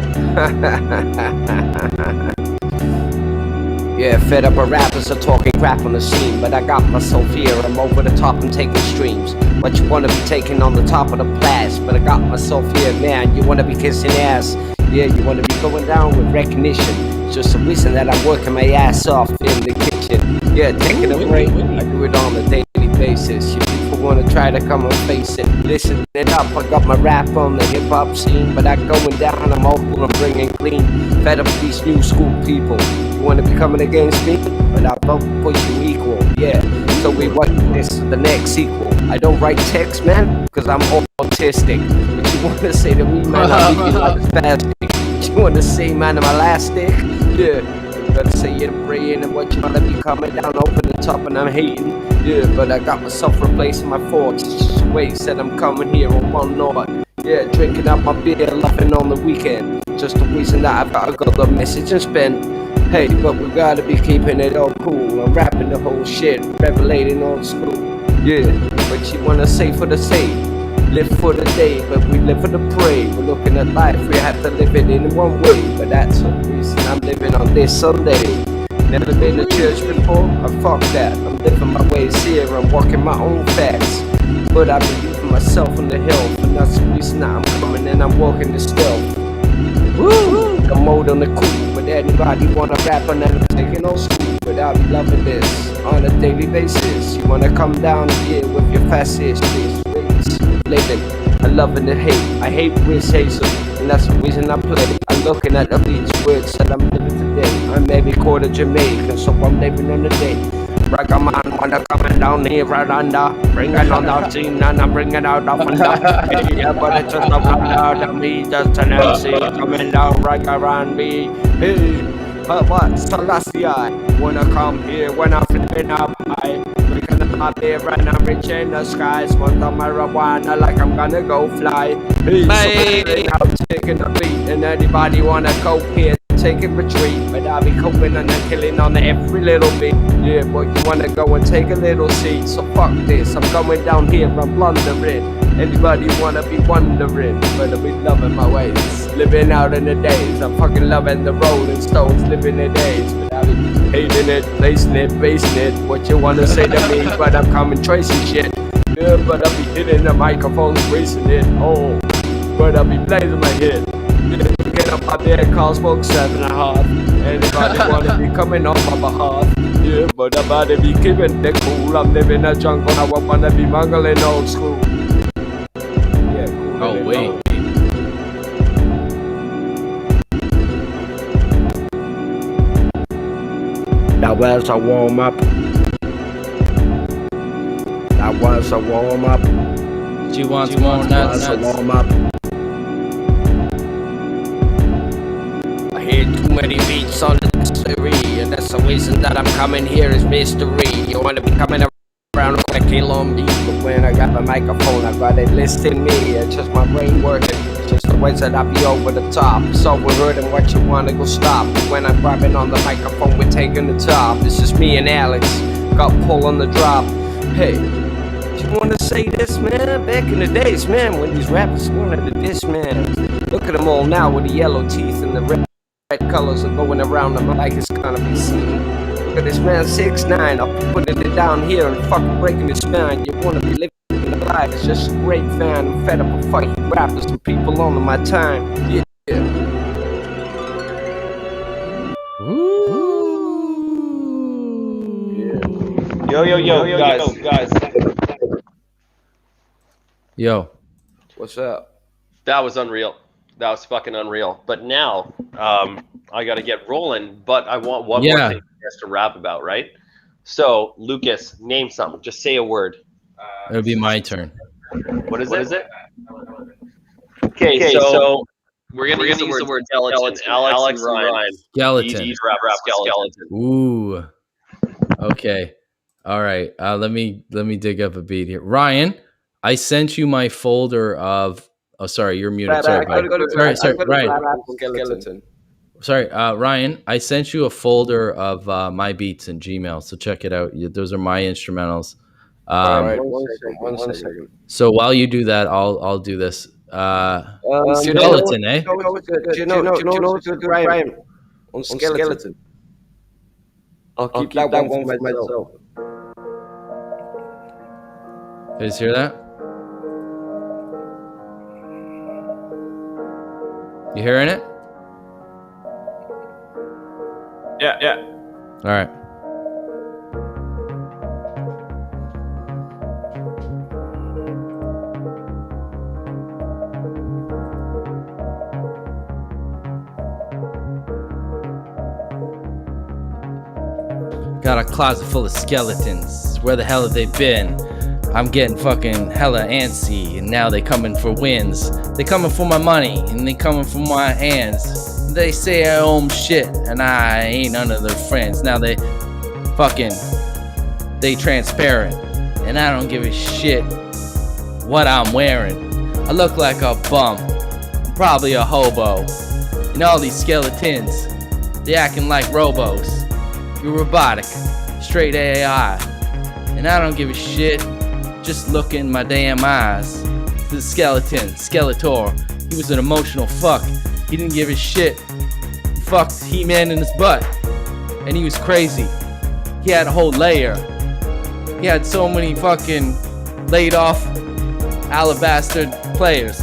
Yeah, fed up of rappers are talking crap on the scene, but I got myself here, I'm over the top and taking streams. But you wanna be taking on the top of the blast, but I got myself here, man, you wanna be kissing ass. Yeah, you wanna be going down with recognition. It's just a reason that I'm working my ass off in the kitchen. Yeah, taking a break, I do it on a daily basis. You people wanna try to come and face it. Listen it up, I got my rap on the hip hop scene, but I'm going down, I'm open, I'm bringing clean. Fed up with these new school people. You wanna be coming against me? But I both put you equal, yeah. So we want this, the next sequel. I don't write text, man, cause I'm autistic. But you wanna say to me, man, I leave you like a spastic. You wanna say, man, am I elastic? Yeah. You better say you're praying and what you wanna be coming down over the top and I'm hating. Yeah, but I got myself replacing my forks. Wait, said I'm coming here on one note. Yeah, drinking up my beer, laughing on the weekend. just the reason that I've gotta go the message and spend. Hey, but we gotta be keeping it all cool. I'm rapping the whole shit, revelating old school. Yeah, what you wanna say for the sake? Live for the day, but we live for the prey. We're looking at life, we have to live it in one way. But that's the reason I'm living on this Sunday. Never been to church before? Fuck that. I'm living my ways here, I'm walking my own facts. But I believe in myself on the hill, and that's the reason that I'm coming and I'm walking the stealth. Woo! The mode on the cool, but anybody wanna rap on that, I'm taking old school. But I'll be loving this on a daily basis. You wanna come down here with your fascist ways, living, I love and the hate. I hate Wiz Hazel, and that's the reason I play. I'm looking at the beach words that I'm living today. I'm maybe quarter Jamaican, so I'm living on the day. Ragaman wanna coming down here right under, bringing on the scene and I'm bringing out the window. Yeah, but it's just a wonder me, just an MC coming down right around me. Hey, but what? Selassie, wanna come here when I'm flipping up high. Looking up there and I'm reaching the skies. Want the marijuana like I'm gonna go fly. Hey, so I'm taking a beat and anybody wanna cope here. Taking retreat, but I'll be coping and I'm killing on every little bit. Yeah, boy, you wanna go and take a little seat, so fuck this. I'm going down here, I'm blundering. Anybody wanna be wondering, but I'll be loving my ways, living out in the days. I'm fucking loving the Rolling Stones, living the days, but I'll be hating it, placing it, basing it. What you wanna say to me, but I'm coming tracing shit. Yeah, but I'll be hitting the microphone, racing it. Oh, but I'll be blazing my hit. Get up out there, call smoke 7.5. Anybody wanna be coming on my behalf? Yeah, but I'm about to be keeping it cool. I'm living a jungle, I wanna be mongling old school. Yeah, cool. Oh, wait. That was a warm up. That was a warm up. She wants more nuts. That was a warm up. Too many beats on the mystery, and that's the reason that I'm coming here is mystery. You wanna be coming around quickly on me, but when I got the microphone, I got it listing me. It's just my brain working, it's just the ways that I be over the top. So we're hurting what you wanna go stop. When I'm grabbing on the microphone, we're taking the top. It's just me and Alex, got pull on the drop. Hey, you wanna say this, man? Back in the days, man, when these rappers wanted to diss, man. Look at them all now with the yellow teeth and the red colors are going around them like it's gonna be seen. Look at this man, 6'9", I'll be putting it down here and fucking breaking his spine. You wanna be living the life, it's just a great fan. I'm fed up with fighting rappers and people on my time. Yeah. Yo, guys. Yo. What's up? That was unreal. That was fucking unreal. But now, I gotta get rolling. But I want one more thing to rap about, right? So, Lucas, name something. Just say a word. It'll be my turn. What is it? Okay, so we're gonna use the word skeleton. Alex and Ryan. Skeleton. Easy rap skeleton. Ooh. Okay. All right. Let me dig up a beat here. Ryan, I sent you my folder of. Oh, sorry, you're muted. Sorry, Ryan. Sorry, Ryan. I sent you a folder of my beats in Gmail, so check it out. Those are my instrumentals. All right, one second. So while you do that, I'll do this. Skeleton, eh? Do you know what's good, Ryan? On skeleton. I'll keep that one for myself. You guys hear that? You hearing it? Yeah. All right. Got a closet full of skeletons. Where the hell have they been? I'm getting fucking hella antsy, and now they coming for wins. They coming for my money, and they coming for my hands. They say I owe them shit, and I ain't none of their friends. Now they transparent, and I don't give a shit what I'm wearing. I look like a bum, probably a hobo. And all these skeletons, they acting like robos. You're robotic, straight AI. And I don't give a shit, just look in my damn eyes. The skeleton, Skeletor, he was an emotional fuck. He didn't give a shit. He fucked He-Man in his butt. And he was crazy. He had a whole layer. He had so many fucking laid off alabaster players.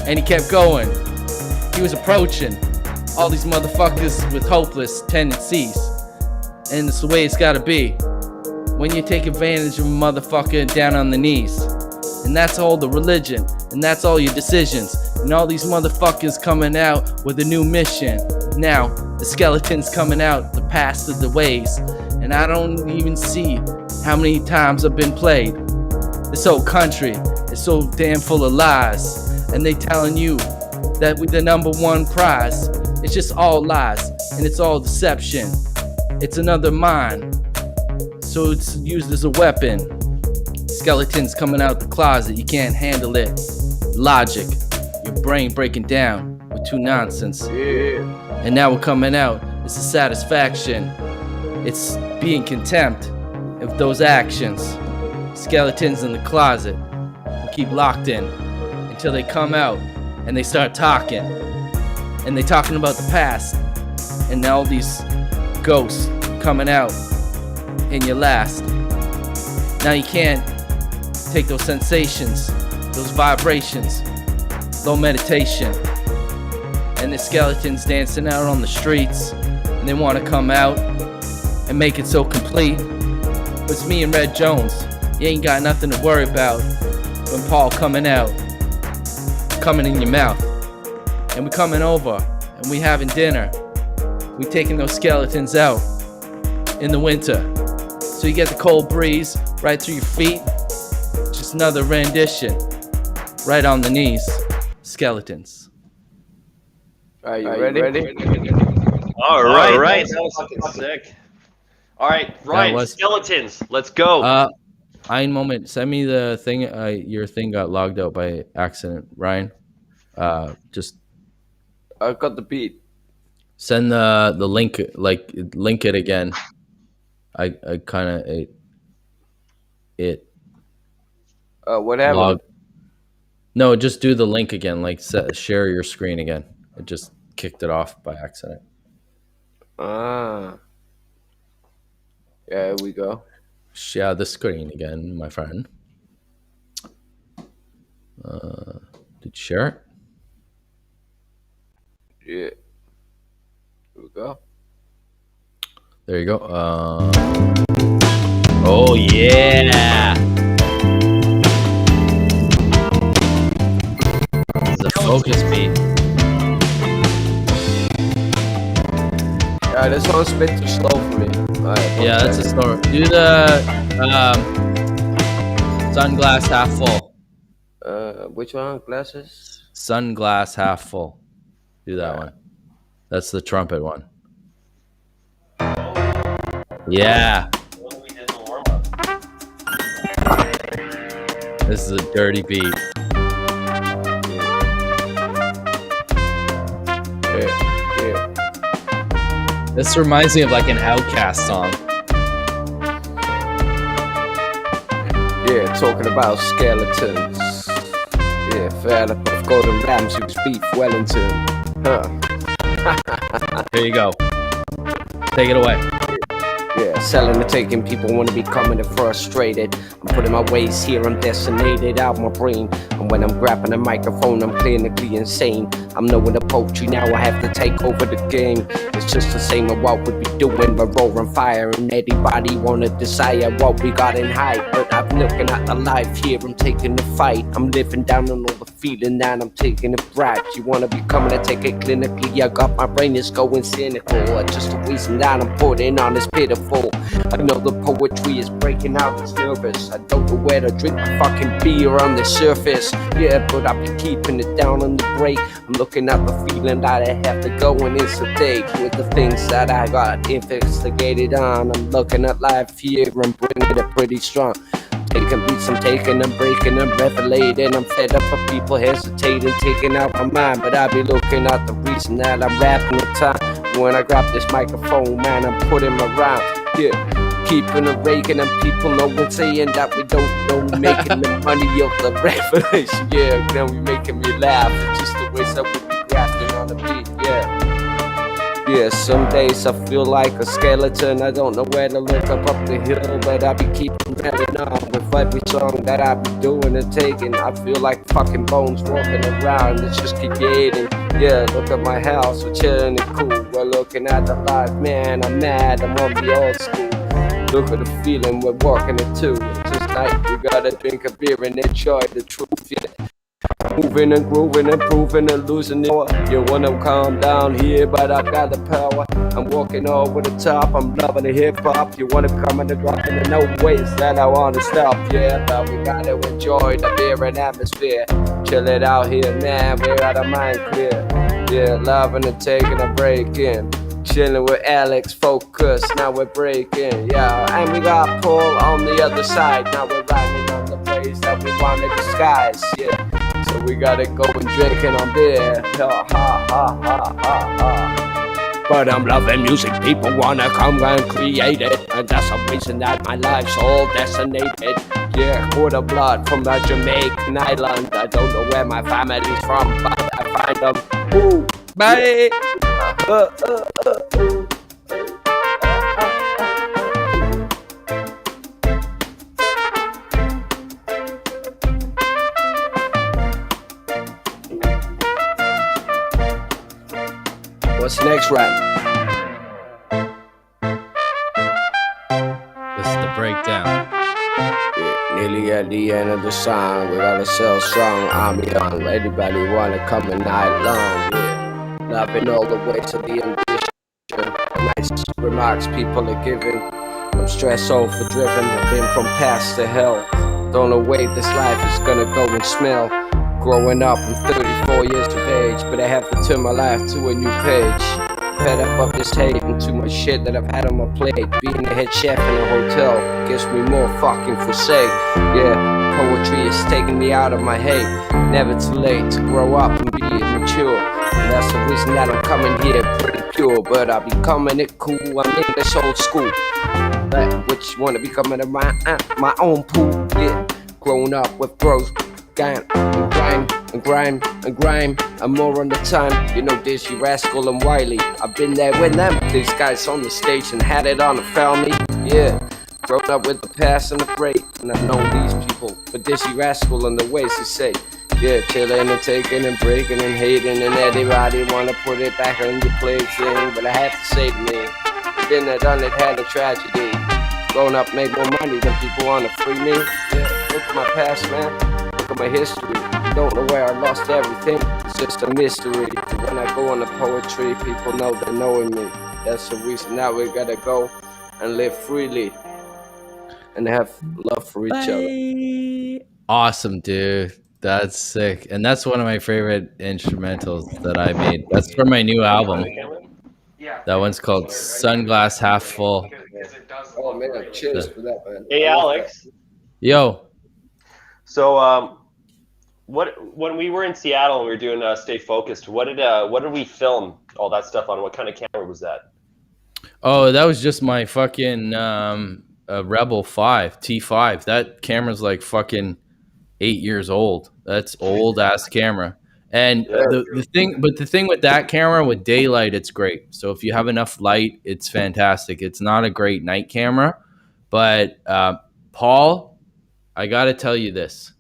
And he kept going. He was approaching all these motherfuckers with hopeless tendencies. And it's the way it's gotta be when you take advantage of a motherfucker down on the knees. And that's all the religion, and that's all your decisions. And all these motherfuckers coming out with a new mission. Now, the skeleton's coming out, the past of the ways. And I don't even see how many times I've been played. This whole country is so damn full of lies. And they telling you that we're the #1 prize. It's just all lies, and it's all deception. It's another mind, so it's used as a weapon. Skeletons coming out the closet, you can't handle it. Logic, your brain breaking down with too nonsense. And now we're coming out, it's a satisfaction. It's being contempt of those actions. Skeletons in the closet will keep locked in until they come out and they start talking. And they talking about the past. And now all these ghosts coming out in your last. Now you can't take those sensations, those vibrations, low meditation. And the skeletons dancing out on the streets, and they want to come out and make it so complete. But it's me and Red Jones. You ain't got nothing to worry about when Paul coming out, coming in your mouth. And we coming over, and we having dinner. We taking those skeletons out in the winter. So you get the cold breeze right through your feet. Just another rendition. Right on the knees. Skeletons. Are you ready? All right. That was fucking sick. All right, Ryan, skeletons. Let's go. Ein moment. Send me the thing. Your thing got logged out by accident, Ryan. Just. I got the beat. Send the link. Like link it again. I kind of it. What happened? No, just do the link again. Like share your screen again. It just kicked it off by accident. Yeah, here we go. Share the screen again, my friend. Did you share it? Yeah. Here we go. There you go. Oh yeah. The focus beat. Yeah, this one's a bit too slow for me. Yeah, that's a slower. Do the sunglass half full. Which one? Glasses? Sunglass half full. Do that one. That's the trumpet one. Yeah. This is a dirty beat. This reminds me of like an Outkast song. Yeah, talking about skeletons. Yeah, fed up of Gordon Ramsay's beef Wellington. Here you go. Take it away. Yeah, selling and taking, people want to be coming and frustrated. I'm putting my ways here, I'm decimated out my brain. And when I'm grabbing a microphone, I'm clinically insane. I'm knowing the poetry, now I have to take over the game. It's just the same of what we'd be doing, but roaring fire. And anybody wanna desire what we got in high. But I'm looking at the life here, I'm taking the fight. I'm living down on all the feeling and I'm taking it bright. You wanna be coming and take it clinically, I got my brain is going cynical. Just the reason that I'm putting on is pitiful. I know the poetry is breaking out, it's nervous. I don't know where to drink my fucking beer on the surface. Yeah, but I'll be keeping it down on the break. I'm looking at the feeling that I have to go and insulate with the things that I got investigated on. I'm looking at life here and bringing it pretty strong. Taking beats, I'm taking, I'm breaking, I'm revelating. I'm fed up of people hesitating, taking out my mind. But I be looking at the reason that I'm rapping the time. When I grab this microphone, man, I'm putting my rhyme. Yeah, keeping it raking, and people know when saying that we don't know. We making the money of the revelation. Yeah, now we making me laugh. It's just the way some we be grafting on the beat. Yeah. Yeah, some days I feel like a skeleton. I don't know where to look up the hill, but I be keeping revving on with every song that I be doing and taking. I feel like fucking bones walking around. It's just keep getting. Yeah, look at my house, we're chilling and cool. We're looking at the life, man. I'm mad, I'm on the old school. Look at the feeling, we're walking it too. It's just like we gotta drink a beer and enjoy the truth. Yeah. Moving and grooving, improving and losing it. You wanna calm down here, but I've got the power. I'm walking over the top, I'm loving the hip hop. You wanna come and drop in the no ways that I wanna stop. Yeah, but we gotta enjoy the beer and atmosphere. Chill it out here, man, we're out of mind clear. Yeah, loving and taking a break in. Chilling with Alex, focus, now we're breaking. Yeah, and we got Paul on the other side. Now we're riding on the place that we wanna disguise. Yeah. So we gotta go and drinking on beer. Ha ha ha ha ha ha. But I'm loving music, people wanna come and create it. And that's the reason that my life's all designated. Yeah, quarter blood from the Jamaican island. I don't know where my family's from, but I find them. Ooh, bye. What's next, right? This is the breakdown. Yeah, nearly at the end of the song, we got ourselves strong army on. Anybody wanna come a night long? Yeah, loving all the ways of the ambition. Nice remarks people are giving. I'm stressed over driven. I've been from past to hell. Don't know way this life is gonna go and smell. Growing up, I'm 34 years of age, but I have to turn my life to a new page. Fed up of this hate and too much shit that I've had on my plate. Being a head chef in a hotel gives me more fucking forsake. Yeah, poetry is taking me out of my hate. Never too late to grow up and be mature. And that's the reason that I'm coming here pretty pure. But I'll be coming it cool, I'm in this old school. Like, which wanna be coming to my own pool. Yeah, growing up with bros. And grime, I'm more on the time. You know, Dizzy, Rascal, and Wiley. I've been there with them. These guys on the stage and had it on the family. Yeah, grown up with the past and the break. And I've known these people for Dizzy, Rascal, and the ways to say. Yeah, chilling and taking and breaking and hating. And anybody wanna put it back on the play thing. But I have to say to me, been there, done it, had a tragedy. Grown up, made more money than people wanna free me. Yeah, look at my past, man. Look at my history. Don't know where I lost everything. It's just a mystery. When I go on the poetry, people know they're knowing me. That's the reason now we gotta go and live freely and have love for each other. Awesome, dude. That's sick. And that's one of my favorite instrumentals that I made. That's for my new album. That one's called Sunglass Half Full. Oh man, cheers for that, man. Hey, Alex. Yo. So, when we were in Seattle and we were doing Stay Focused, what did we film all that stuff on? What kind of camera was that? Oh, that was just my fucking Rebel 5 T5. That camera's like fucking 8 years old. That's old ass camera. And the thing with that camera, with daylight, it's great. So if you have enough light, it's fantastic. It's not a great night camera, but Paul, I got to tell you this.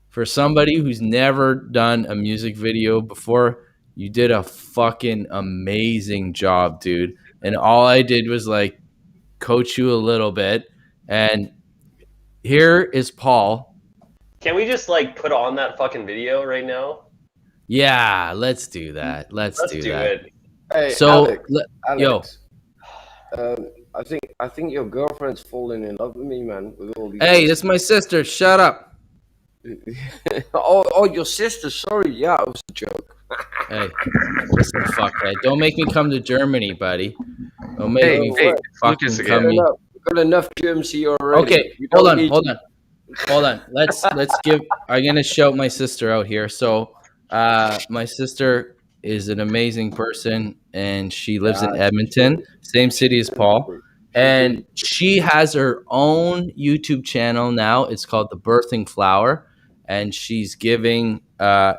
For somebody who's never done a music video before, you did a fucking amazing job, dude. And all I did was like coach you a little bit. And here is Paul. Can we just like put on that fucking video right now? Yeah, let's do that. Let's do that. It. Hey, so, Alex, I think your girlfriend's falling in love with me, man. With all these that's my sister. Shut up. oh, your sister. Sorry, yeah, it was a joke. Hey, listen, fuck that. Don't make me come to Germany, buddy. Don't make me fucking come. Got enough germs here already. Okay, hold on. hold on. Let's give. I'm gonna shout my sister out here. So, my sister is an amazing person, and she lives in Edmonton, same city as Paul. And she has her own YouTube channel now. It's called The Birthing Flower, and she's giving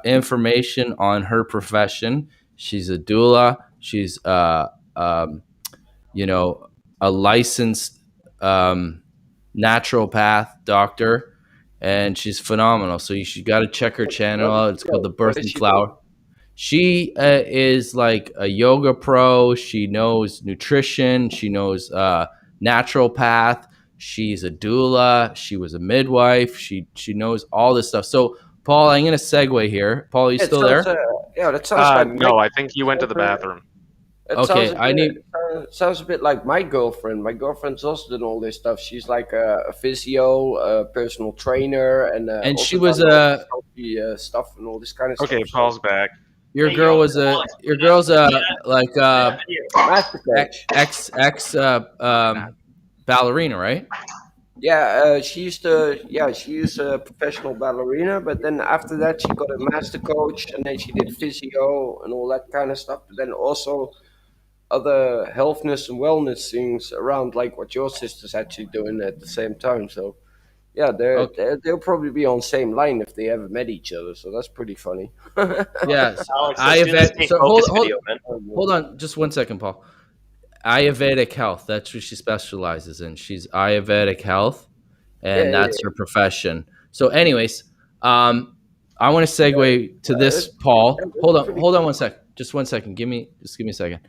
information on her profession. She's a doula. She's a licensed naturopath doctor, and she's phenomenal. So you got to check her channel out. It's called The Birthing Flower. She is like a yoga pro. She knows nutrition. She knows naturopath. She's a doula. She was a midwife. She knows all this stuff. So, Paul, I'm going to segue here. Paul, are you still there? Yeah, that sounds like no, I think he went to the bathroom. Okay, sounds a bit like my girlfriend. My girlfriend's also doing all this stuff. She's like a physio, a personal trainer, and she was a stuff and all this kind of stuff. Okay, Paul's back. Your girl's like ex ballerina, right? Yeah, she is a professional ballerina, but then after that she got a master coach, and then she did physio and all that kind of stuff. But then also other healthness and wellness things around, like what your sister's actually doing at the same time. So yeah, they'll probably be on the same line if they ever met each other. So that's pretty funny. Yes, hold on, just 1 second, Paul. Ayurvedic health, that's what she specializes in. She's Ayurvedic health, and that's her profession. So anyways, I want to segue to this, Paul. Hold on 1 second. Just 1 second. Give me a second.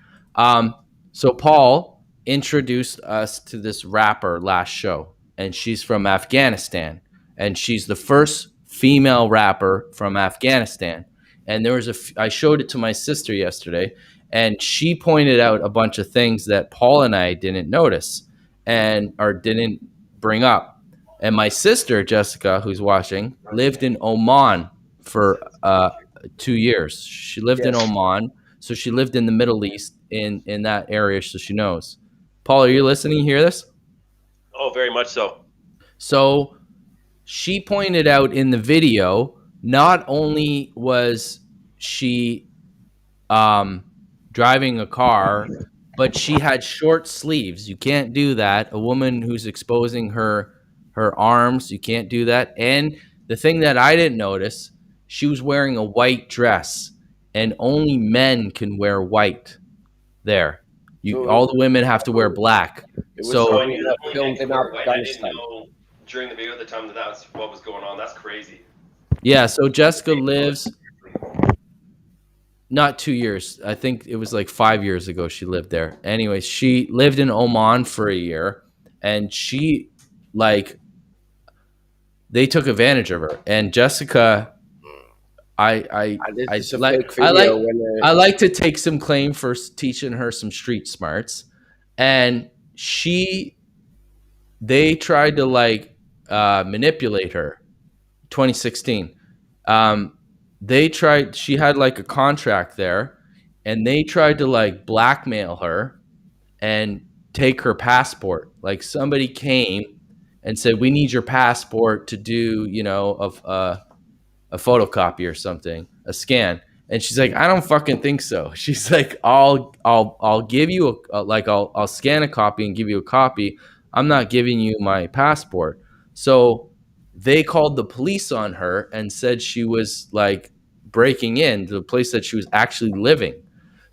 So Paul introduced us to this rapper last show, and she's from Afghanistan, and she's the first female rapper from Afghanistan. And there was I showed it to my sister yesterday, and she pointed out a bunch of things that Paul and I didn't notice or didn't bring up. And my sister, Jessica, who's watching, lived in Oman for 2 years. She lived in Oman. So she lived in the Middle East in that area, so she knows. Paul, are you listening? You hear this? Oh, very much so. So she pointed out in the video, not only was she driving a car, but she had short sleeves. You can't do that. A woman who's exposing her arms, you can't do that. And the thing that I didn't notice, she was wearing a white dress, and only men can wear white there. All the women have to wear black. So I didn't know during the video at the time that's what was going on. That's crazy. Yeah, so Jessica lives not 2 years. I think it was like 5 years ago she lived there. Anyway, she lived in Oman for a year, and they took advantage of her. And Jessica, I like to take some claim for teaching her some street smarts. And they tried to manipulate her. 2016. She had like a contract there, and they tried to blackmail her and take her passport. Like somebody came and said, we need your passport to do, a photocopy or something, a scan. And she's like, I don't fucking think so. She's like, I'll give you I'll scan a copy and give you a copy. I'm not giving you my passport. So they called the police on her and said she was breaking into the place that she was actually living.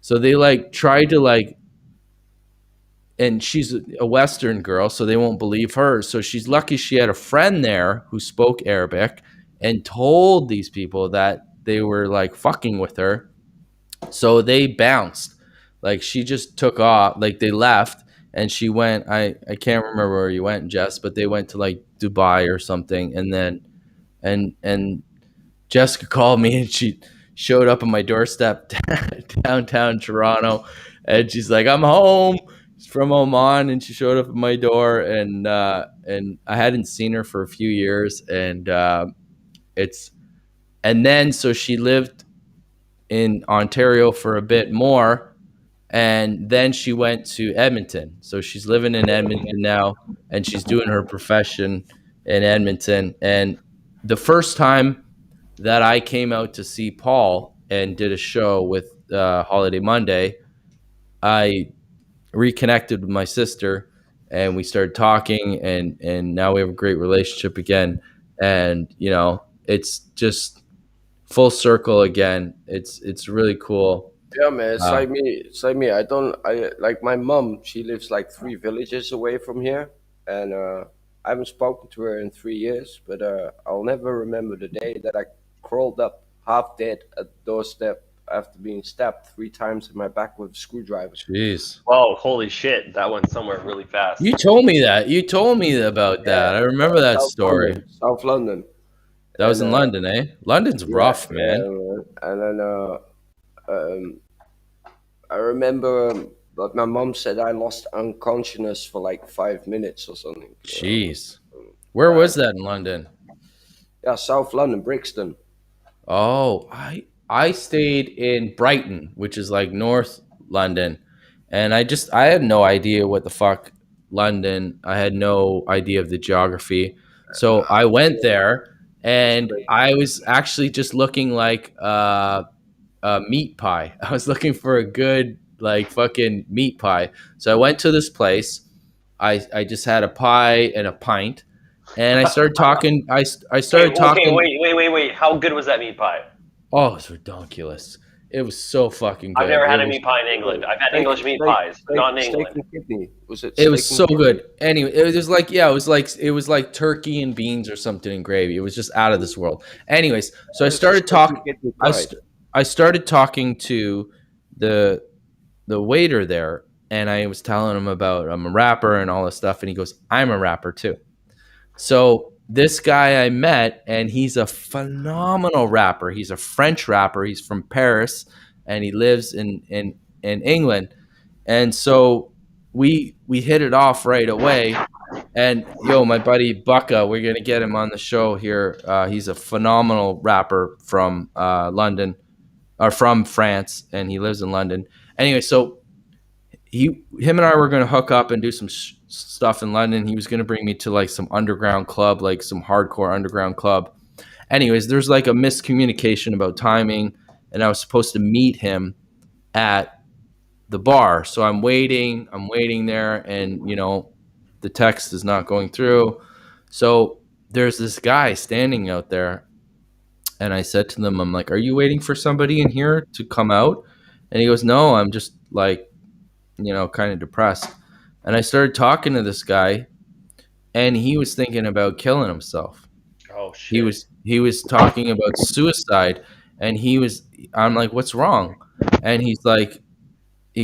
So they tried to and she's a Western girl, so they won't believe her. So she's lucky she had a friend there who spoke Arabic and told these people that they were fucking with her. So they bounced. She just took off. They left, and she went. I can't remember where you went, Jess, but they went to Dubai or something. And then and Jessica called me, and she showed up on my doorstep downtown Toronto, and she's like, I'm home. She's from Oman, and she showed up at my door, and I hadn't seen her for a few years, and so she lived in Ontario for a bit more, and then she went to Edmonton. So she's living in Edmonton now, and she's doing her profession in Edmonton. And the first time that I came out to see Paul and did a show with Holiday Monday, I reconnected with my sister and we started talking, and now we have a great relationship again. And you know, it's just full circle again. It's really cool. Yeah, man, it's like me. It's like me. I like my mom. She lives like 3 villages away from here, and I haven't spoken to her in 3 years. But I'll never remember the day that I crawled up half dead at the doorstep after being stabbed 3 times in my back with a screwdriver. Jeez. Whoa, holy shit! That went somewhere really fast. You told me that. You told me about that. I remember that story. South London. That was in London, eh? London's rough, man. Yeah, and then I remember but my mom said I lost unconsciousness for like 5 minutes or something. Jeez. Where was that in London? Yeah, South London, Brixton. Oh, I stayed in Brighton, which is like North London. And I had no idea what the fuck London. I had no idea of the geography. So I went there and I was actually just looking like a meat pie. I was looking for a good like fucking meat pie. So I went to this place. I just had a pie and a pint, and I started talking. I started talking. Wait. How good was that meat pie? Oh, it was ridiculous. It was so fucking good. I've never had a meat pie in England. I've had English meat pies, but not in England. Steak and kidney. Was it? It was so good. Anyway, it was like it was like turkey and beans or something in gravy. It was just out of this world. Anyways, so I started talking. I started talking to the waiter there, and I was telling him about I'm a rapper and all this stuff, and he goes, "I'm a rapper too." So this guy I met, and he's a phenomenal rapper. He's a French rapper. He's from Paris, and he lives in England. And so we hit it off right away. And my buddy Bucka, we're gonna get him on the show here. He's a phenomenal rapper from London, or from France, and he lives in London. Anyway, so him and I were gonna hook up and do some stuff in London. He was going to bring me to like some underground club, like some hardcore underground club. Anyways, there's like a miscommunication about timing, and I was supposed to meet him at the bar. So I'm waiting there, and the text is not going through. So there's this guy standing out there, and I said to them, I'm like, "Are you waiting for somebody in here to come out?" And he goes, "No, I'm just like, kind of depressed." And I started talking to this guy, and he was thinking about killing himself. Oh shit. He was talking about suicide, and I'm like, "What's wrong?" And he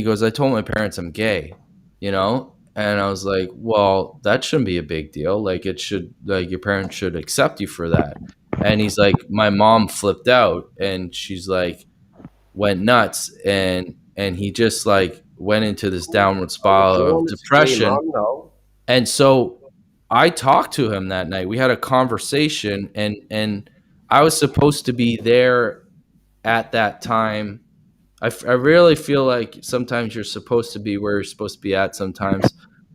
goes, "I told my parents I'm gay," And I was like, "Well, that shouldn't be a big deal. Like your parents should accept you for that." And he's like, "My mom flipped out, and she's like went nuts, and he just like went into this downward spiral of depression." And so I talked to him that night. We had a conversation, and I was supposed to be there at that time. I really feel like sometimes you're supposed to be where you're supposed to be at sometimes.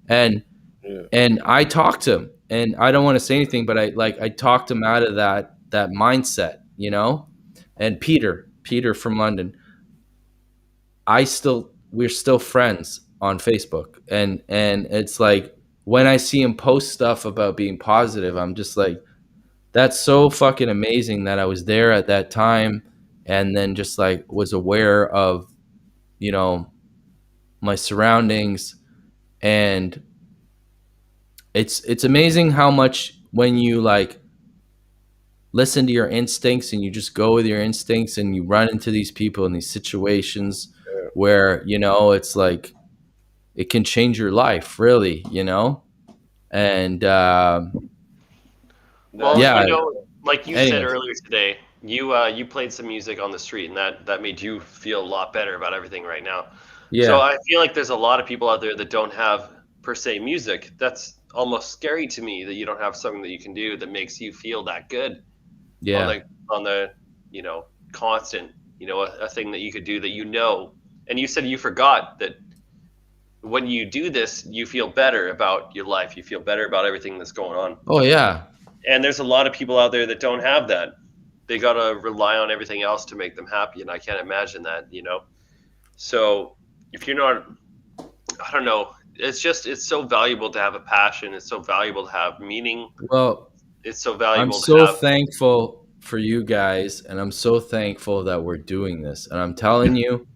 And I talked to him, and I don't want to say anything, but I talked him out of that mindset, And Peter from London, we're still friends on Facebook, and it's like when I see him post stuff about being positive, I'm just like, that's so fucking amazing that I was there at that time, and then just like was aware of my surroundings. And it's amazing how much when you like listen to your instincts and you just go with your instincts, and you run into these people in these situations where it's like it can change your life, really, and like you said earlier today, you played some music on the street, and that made you feel a lot better about everything right now. So I feel like there's a lot of people out there that don't have per se music. That's almost scary to me, that you don't have something that you can do that makes you feel that good on the constant, a thing that you could do that and you said you forgot that when you do this, you feel better about your life. You feel better about everything that's going on. Oh yeah. And there's a lot of people out there that don't have that. They got to rely on everything else to make them happy. And I can't imagine that, you know? So if you're not, I don't know, it's so valuable to have a passion. It's so valuable to have meaning. Well, it's so valuable I'm to so have. thankful for you guys, and I'm so thankful that we're doing this. And I'm telling you,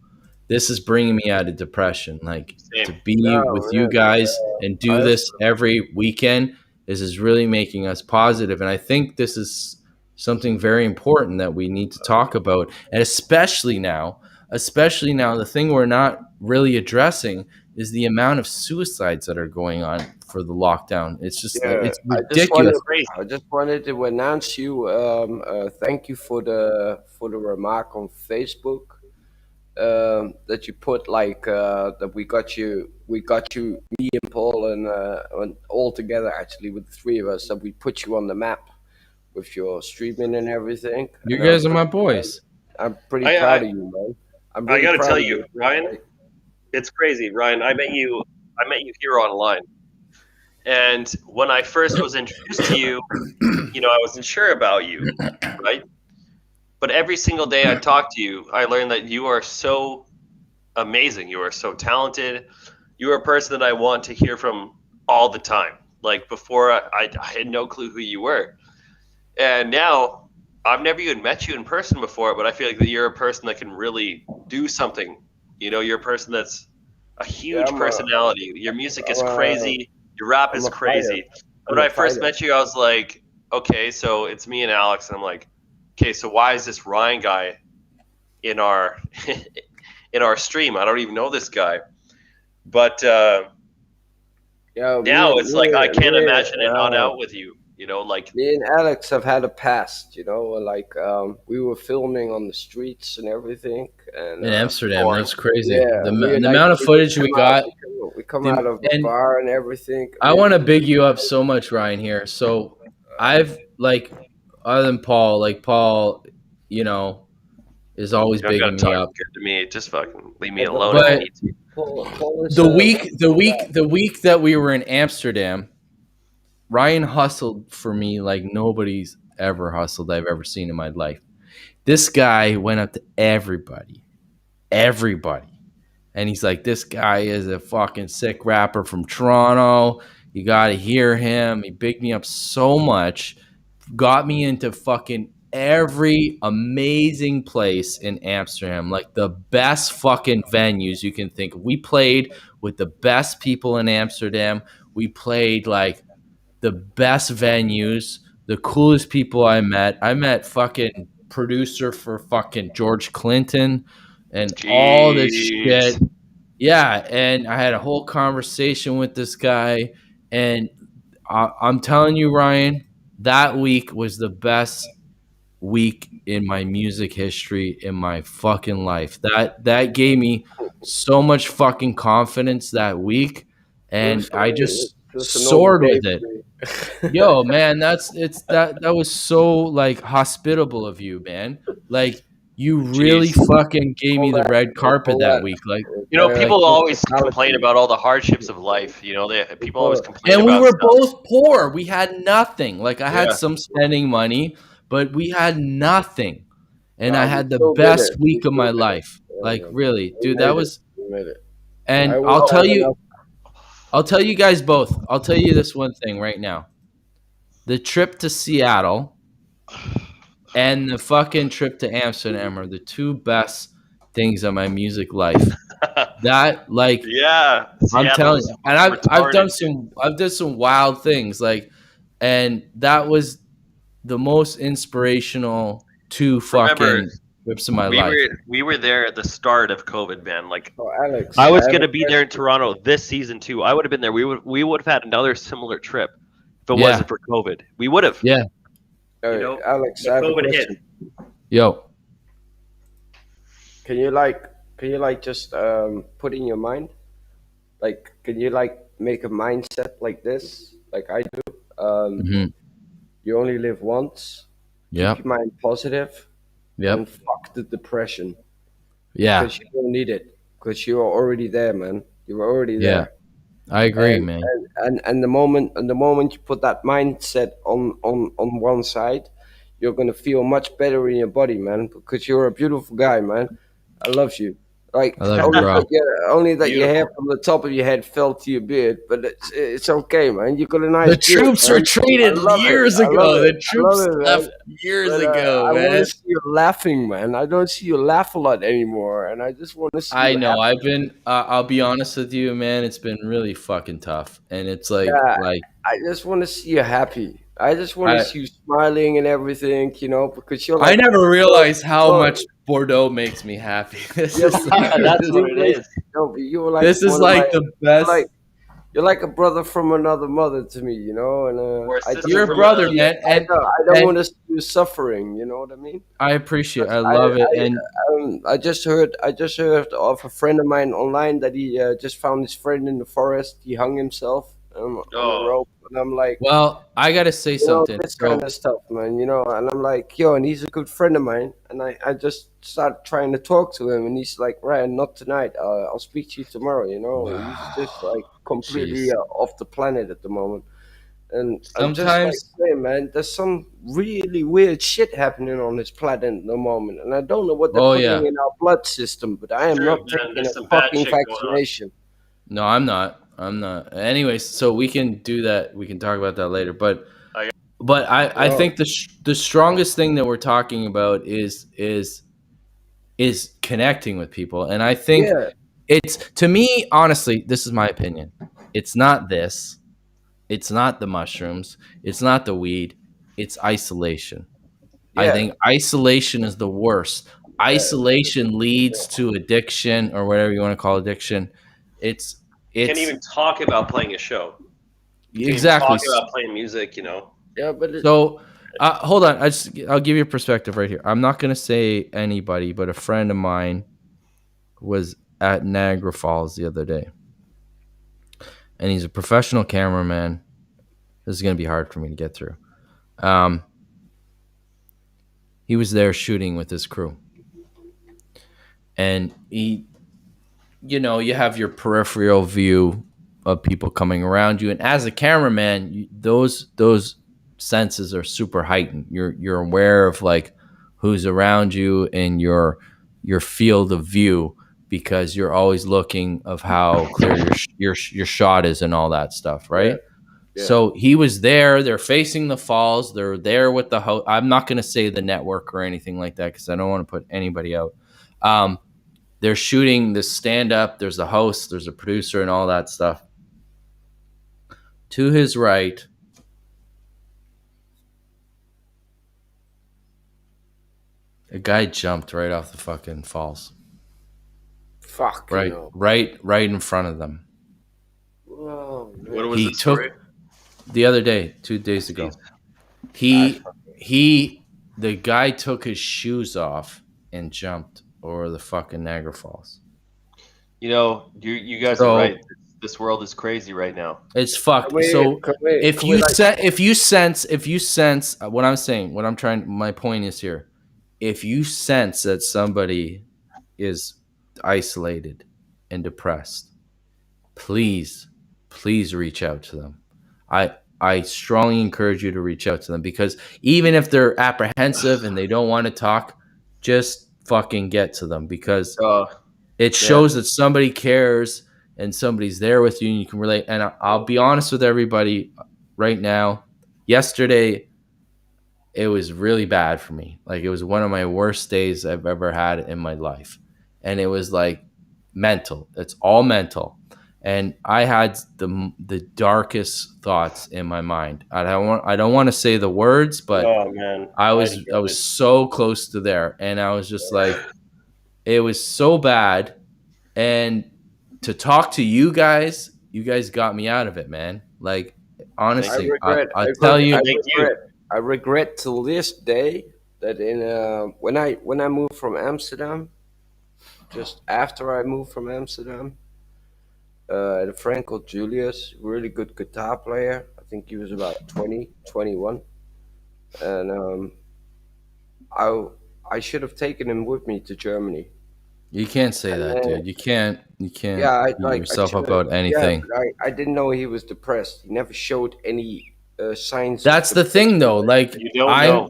this is bringing me out of depression. Like, to be with you guys and do this every weekend, this is really making us positive. And I think this is something very important that we need to talk about. And especially now, the thing we're not really addressing is the amount of suicides that are going on for the lockdown. It's just it's ridiculous. I just wanted to announce you. Thank you for the remark on Facebook that you put, like that we got you, me and Paul, and all together actually with the three of us, that we put you on the map with your streaming and everything. You guys are my boys. I'm pretty proud of you, man. I got to tell you, Ryan, it's crazy. Ryan, I met you here online. And when I first was introduced to you, you know, I wasn't sure about you, right? But every single day I talk to you, I learned that you are so amazing. You are so talented. You are a person that I want to hear from all the time. Like before, I had no clue who you were. And now I've never even met you in person before, but I feel like that you're a person that can really do something. You know, you're a person that's a huge personality. Your music is crazy. Your rap is crazy. When I first met you, I was like, okay, so it's me and Alex. And I'm like, okay, so why is this Ryan guy in our in our stream? I don't even know this guy. But now it's like I can't imagine it not out with you. You know, like me and Alex have had a past, you know, like we were filming on the streets and everything. And, in Amsterdam, that's crazy. Yeah, the amount of footage we got. We come out of the bar and everything. I want to big you up so much, Ryan, here. So I've, like, other than Paul, like Paul, you know, is always bigging me up. Good to me. Just fucking leave me alone. But if you need to. the week that we were in Amsterdam, Ryan hustled for me like nobody's ever hustled I've ever seen in my life. This guy went up to everybody, and he's like, this guy is a fucking sick rapper from Toronto. You got to hear him. He bigged me up so much, got me into fucking every amazing place in Amsterdam, like the best fucking venues you can think of. We played with the best people in Amsterdam. We played like the best venues, the coolest people I met. I met fucking producer for fucking George Clinton and all this shit. Yeah, and I had a whole conversation with this guy, and I'm telling you, Ryan, that week was the best week in my music history in my fucking life. That gave me so much fucking confidence that week, and I just soared with it. Yo, man, that was so like hospitable of you, man. Like you really fucking gave me the red carpet that week. Like, you know, people always complain about all the hardships of life. You know, people always complain. And about we were stuff. both poor. We had nothing. Like I had some spending money, but we had nothing. And I had the best week of my life. Like really, dude, that was. And I'll tell you guys both. I'll tell you this one thing right now. The trip to Seattle and the fucking trip to Amsterdam are the two best things of my music life. That like, yeah, I'm telling you, and I've done some wild things like, and that was the most inspirational two fucking trips of my life. We were there at the start of COVID, man. Like, Alex, I was gonna be there in Toronto this season too. I would have been there. We would have had another similar trip if it wasn't for COVID. We would have. Yeah. You know, Alex, I have a COVID question. hit. Yo. Can you just put in your mind, like, can you like make a mindset like this, like I do? You only live once. Yeah. Keep your mind positive. Yep. And fuck the depression. Yeah. Because you don't need it. Because you are already there, man. You were already there. I agree, man. And the moment you put that mindset on one side, you're gonna feel much better in your body, man, because you're a beautiful guy, man. I love you. Like I love you, bro. only that your hair Beautiful. from the top of your head fell to your beard, but it's okay, man. You got a nice The beard, troops man. retreated I love it. years I love ago. it. The I love troops it, man. left years But, ago, I want man. to see you laughing, man. I don't see you laugh a lot anymore, and I just want to see I you know. happy. I've been. I'll be honest with you, man. It's been really fucking tough, and it's like, Yeah, I just want to see you happy. I just want to I see you smiling and everything, because you're I like, never realized how oh, much Bordeaux makes me happy. This yeah, is That's what it is. no, but you were like this is one of like my, the you're best. like you're like a brother from another mother to me, and Or a I sister You're a from brother, another. man, I don't and want to see you suffering. You know what I mean? I appreciate. I I love it, and I just heard of a friend of mine online that he just found his friend in the forest. He hung himself on a Oh, rope, and I'm like, well, I gotta say something. this kind So of stuff, man. And I'm like, yo, and he's a good friend of mine, and I just started trying to talk to him, and he's like, Ryan, not tonight. I'll speak to you tomorrow. And he's just like completely jeez. off the planet at the moment. And I'm just like, Sometimes, hey, man, there's some really weird shit happening on this planet at the moment, and I don't know what they're oh putting yeah, in our blood system, but I am true, not man. taking There's a some bad fucking shit going on. vaccination. no, I'm not. I'm not. Anyways, so we can do that. We can talk about that later. But I- I Well, think the strongest thing that we're talking about is connecting with people, and I think yeah, it's, to me, honestly, this is my opinion. It's not this. It's not the mushrooms. It's not the weed. It's isolation. I yeah, think isolation is the worst. Isolation leads to addiction, or whatever you want to call addiction. It's Can't even talk about playing a show. Can't even exactly. talk about playing music. yeah, but So hold on. I'll give you a perspective right here. I'm not gonna say anybody, but a friend of mine was at Niagara Falls the other day, and he's a professional cameraman. This is gonna be hard for me to get through. He was there shooting with his crew, and you have your peripheral view of people coming around you, and as a cameraman, those senses are super heightened. You're aware of like who's around you and your field of view, because you're always looking of how clear your shot is and all that stuff, right? Yeah. So he was there. They're facing the falls. They're there with the host. I'm not going to say the network or anything like that because I don't want to put anybody out. They're shooting this stand up. There's a host, there's a producer, and all that stuff. To his right, a guy jumped right off the fucking falls. fuck, Right in front of them. Oh, man. What was He the took story? the other day, 2 days ago. The guy took his shoes off and jumped over the fucking Niagara Falls. You guys So- are right. This world is crazy right now. It's fucked. Can we- So can we- if can we, you like- if you sense what I'm saying, my point is here. If you sense that somebody is isolated and depressed, please reach out to them. I strongly encourage you to reach out to them, because even if they're apprehensive and they don't want to talk, just fucking get to them, because it shows that somebody cares and somebody's there with you and you can relate. And I'll be honest with everybody right now. Yesterday, it was really bad for me. Like, it was one of my worst days I've ever had in my life. And it was like mental. It's all mental. And I had the darkest thoughts in my mind. I don't want to say the words, but Oh man, I was so close to there, and I was just like, it was so bad. And to talk to you guys got me out of it, man. Like, honestly, I tell you, I regret till this day that when I moved from Amsterdam, just after I moved from Amsterdam, a friend called Julius, really good guitar player. I think he was about 20, 21. And I should have taken him with me to Germany. You can't say And that, then- dude. You can't Yeah, I beat like yourself should've- about anything. Yeah, but I didn't know he was depressed. He never showed any signs. That's of the thing, though. Like, You don't know.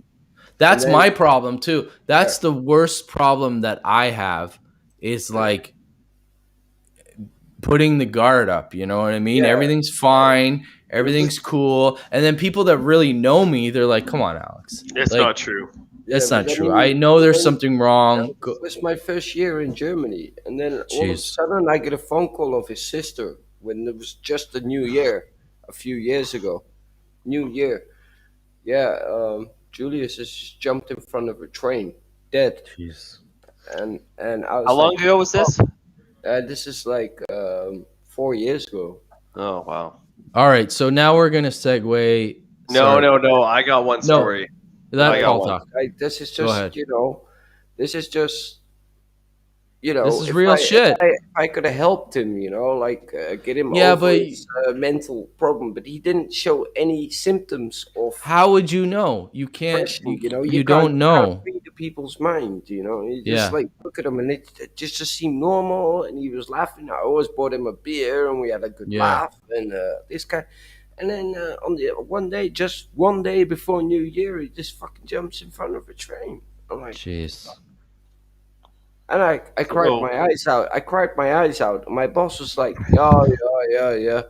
that's And then- my problem too. That's the worst problem that I have is like putting the guard up. You know what I mean? Yeah. Everything's fine. Everything's cool. And then people that really know me, they're like, "Come on, Alex. It's Like, not true. That's Yeah, not but then true. he- I know there's then- something wrong." It was my first year in Germany, and then all of a Jeez. sudden I get a phone call of his sister when it was just the New Year, a few years ago. New Year, yeah. Julius has just jumped in front of a train, dead. Jeez. And I was How long like, ago was this? This is like 4 years ago. Oh wow. All right, so now we're gonna segue. No, Sorry. no. I got one No. story. Let I got Paul one. talk. This is Go ahead. just, this is just, This is if real I, shit. If I could have helped him, like get him Yeah, over but- his mental problem, but he didn't show any symptoms of How would you know? You can't. depression. You You can't- don't know. can't read the people's mind. You Yeah. just like look at him, and it just seemed normal, and he was laughing. I always bought him a beer, and we had a good Yeah. laugh. And this guy, and then on the just one day before New Year, he just fucking jumps in front of a train. I'm like, Jeez. and I cried So- my eyes out. I cried my eyes out. My boss was like, yeah.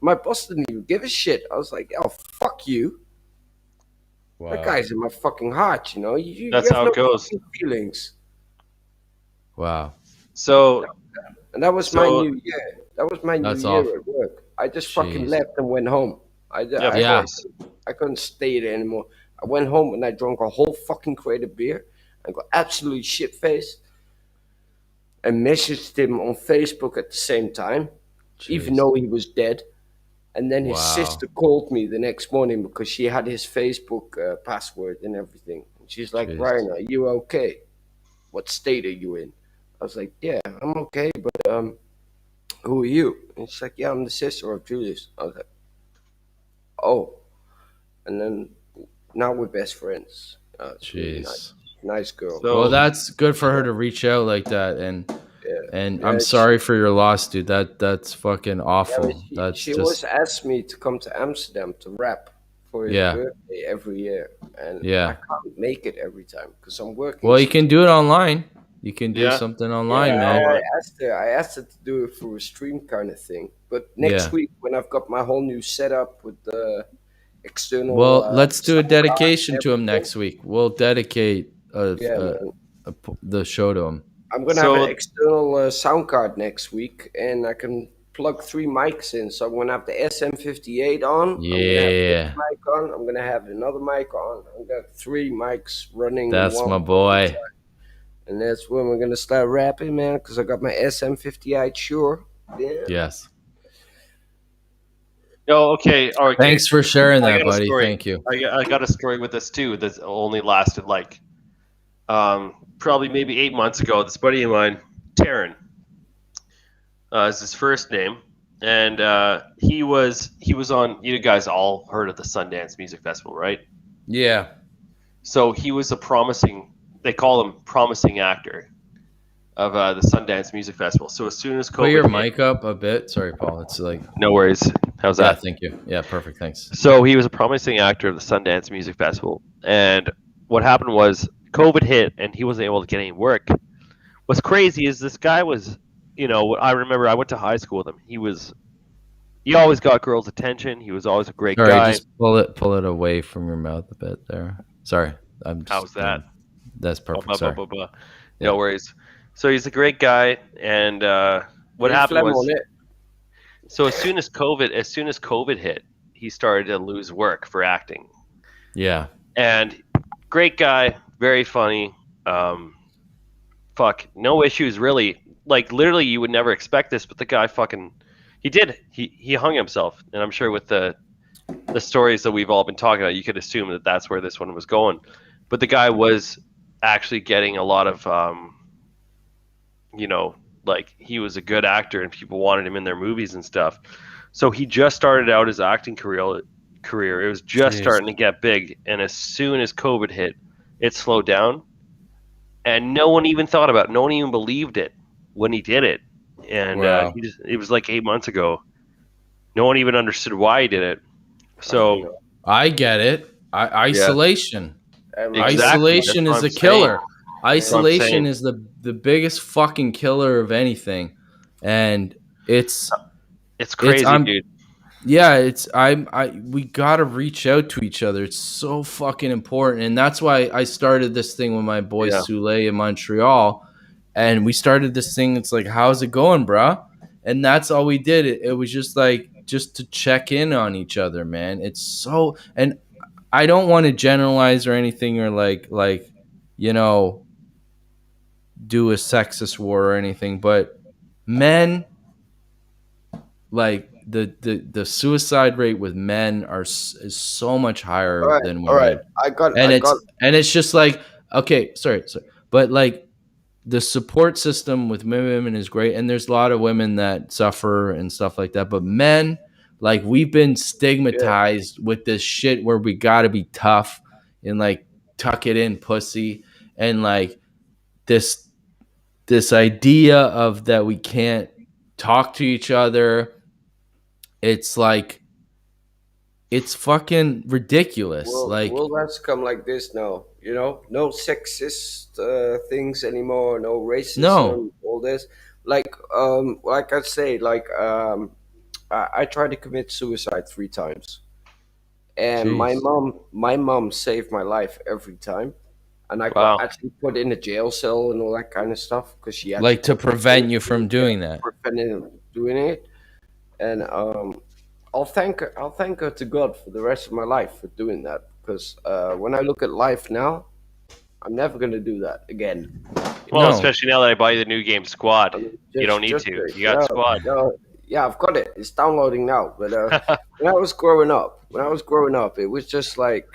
My boss didn't even give a shit. I was like, oh, fuck you. Wow. That guy's in my fucking heart, You That's have how no it goes. fucking feelings. Wow. So And that was my So- new year. That was my new That's year awful. at work. I just fucking Jeez. left and went home. Yeah, of Yeah. course. I couldn't stay there anymore. I went home and I drank a whole fucking crate of beer. I got absolutely shit faced. And messaged him on Facebook at the same time, even Jeez. though he was dead. And then his Wow. sister called me the next morning because she had his Facebook password and everything. And she's like, Jeez. Ryan, are you okay? What state are you in? I was like, yeah, I'm okay, but who are you? And she's like, yeah, I'm the sister of Julius. I was like, oh. And then now we're best friends. It's really Jeez. nice girl. So- Well, that's good for her to reach out like that, and Yeah, I'm sorry for your loss, dude. That's fucking Yeah, awful. but That's she always just asked me to come to Amsterdam to rap for his Yeah. birthday every year, and Yeah. I can't make it every time because I'm working. well. You can do it online. You can do Yeah. something online, Yeah, man. I asked her to do it through a stream kind of thing, but next Yeah. week when I've got my whole new setup with the external. Well, let's do a sound card dedication and to him everything, next week. We'll dedicate man. the show to him. I'm gonna So- have an external sound card next week, and I can plug 3 mics in. So I'm gonna have the SM58 on. I'm gonna have Yeah. this mic on. I'm gonna have another mic on. I've got 3 mics running. That's one my at a boy. time. And that's when we're gonna start rapping, man. Because I got my SM58 Shure. Yeah. Yes. No, okay. All right. Thanks for sharing I that, got a buddy. story. Thank you. I got a story with this too that only lasted like probably maybe 8 months ago. This buddy of mine, Taryn, is his first name, and he was on. You guys all heard of the Sundance Music Festival, right? Yeah. So he was a promising. They call him promising actor of the Sundance Music Festival. So as soon as COVID, Put your hit- mic up a bit. Sorry, Paul. It's like no worries. How's yeah. that? Thank you. Yeah. Perfect. Thanks. So he was a promising actor of the Sundance Music Festival, and what happened was COVID hit, and he wasn't able to get any work. What's crazy is this guy was, I remember I went to high school with him. He always got girls' attention. He was always a great Sorry. guy. Just pull it away from your mouth a bit there. Sorry. I'm. Just, How's that? That's perfect. Blah, blah, Sorry. blah, blah, blah. Yeah. No worries. So he's a great guy, and what Hey, happened Flem was, on it. so as soon as COVID hit, he started to lose work for acting. Yeah. And great guy, very funny. No issues really. Like literally, you would never expect this, but the guy he hung himself, and I'm sure with the stories that we've all been talking about, you could assume that that's where this one was going. But the guy was actually getting a lot of, like he was a good actor, and people wanted him in their movies and stuff. So he just started out his acting career. It was just Jeez. starting to get big, and as soon as COVID hit, it slowed down. and no one even thought about it. No one even believed it when he did it. And Wow. it was like 8 months ago. No one even understood why he did it. So I get it. Isolation. Exactly. Isolation That's is what a I'm killer. saying. That's what I'm Isolation saying. is the biggest fucking killer of anything, and it's crazy, I'm- dude. Yeah, we gotta reach out to each other. It's so fucking important, and that's why I started this thing with my boy Yeah. Souley in Montreal, and we started this thing. It's like, how's it going, bruh? And that's all we did. It was just like just to check in on each other, man. It's so, and I don't want to generalize or anything, or like you know, do a sexist war or anything, but men, like the suicide rate with men is so much higher than women. All right. And it's just like, okay, sorry, but like the support system with women is great, and there's a lot of women that suffer and stuff like that, but men, like, we've been stigmatized with this shit where we gotta be tough and like tuck it in pussy, and like this idea of that we can't talk to each other. It's like, it's fucking ridiculous. Well, that's come like this now. You know, no sexist things anymore. No racism. No. All this. Like I say, I tried to commit suicide 3 times, and Jeez. my mom saved my life every time, and I Wow. got actually put in a jail cell and all that kind of stuff because she had Like to prevent you from doing that. prevented doing it, and I'll thank her to God for the rest of my life for doing that, because when I look at life now, I'm never gonna do that again. Well, especially now that I buy the new game Squad. You don't need Just- to. You got Squad. Yeah, I've got it. It's downloading now. But when I was growing up, it was just like,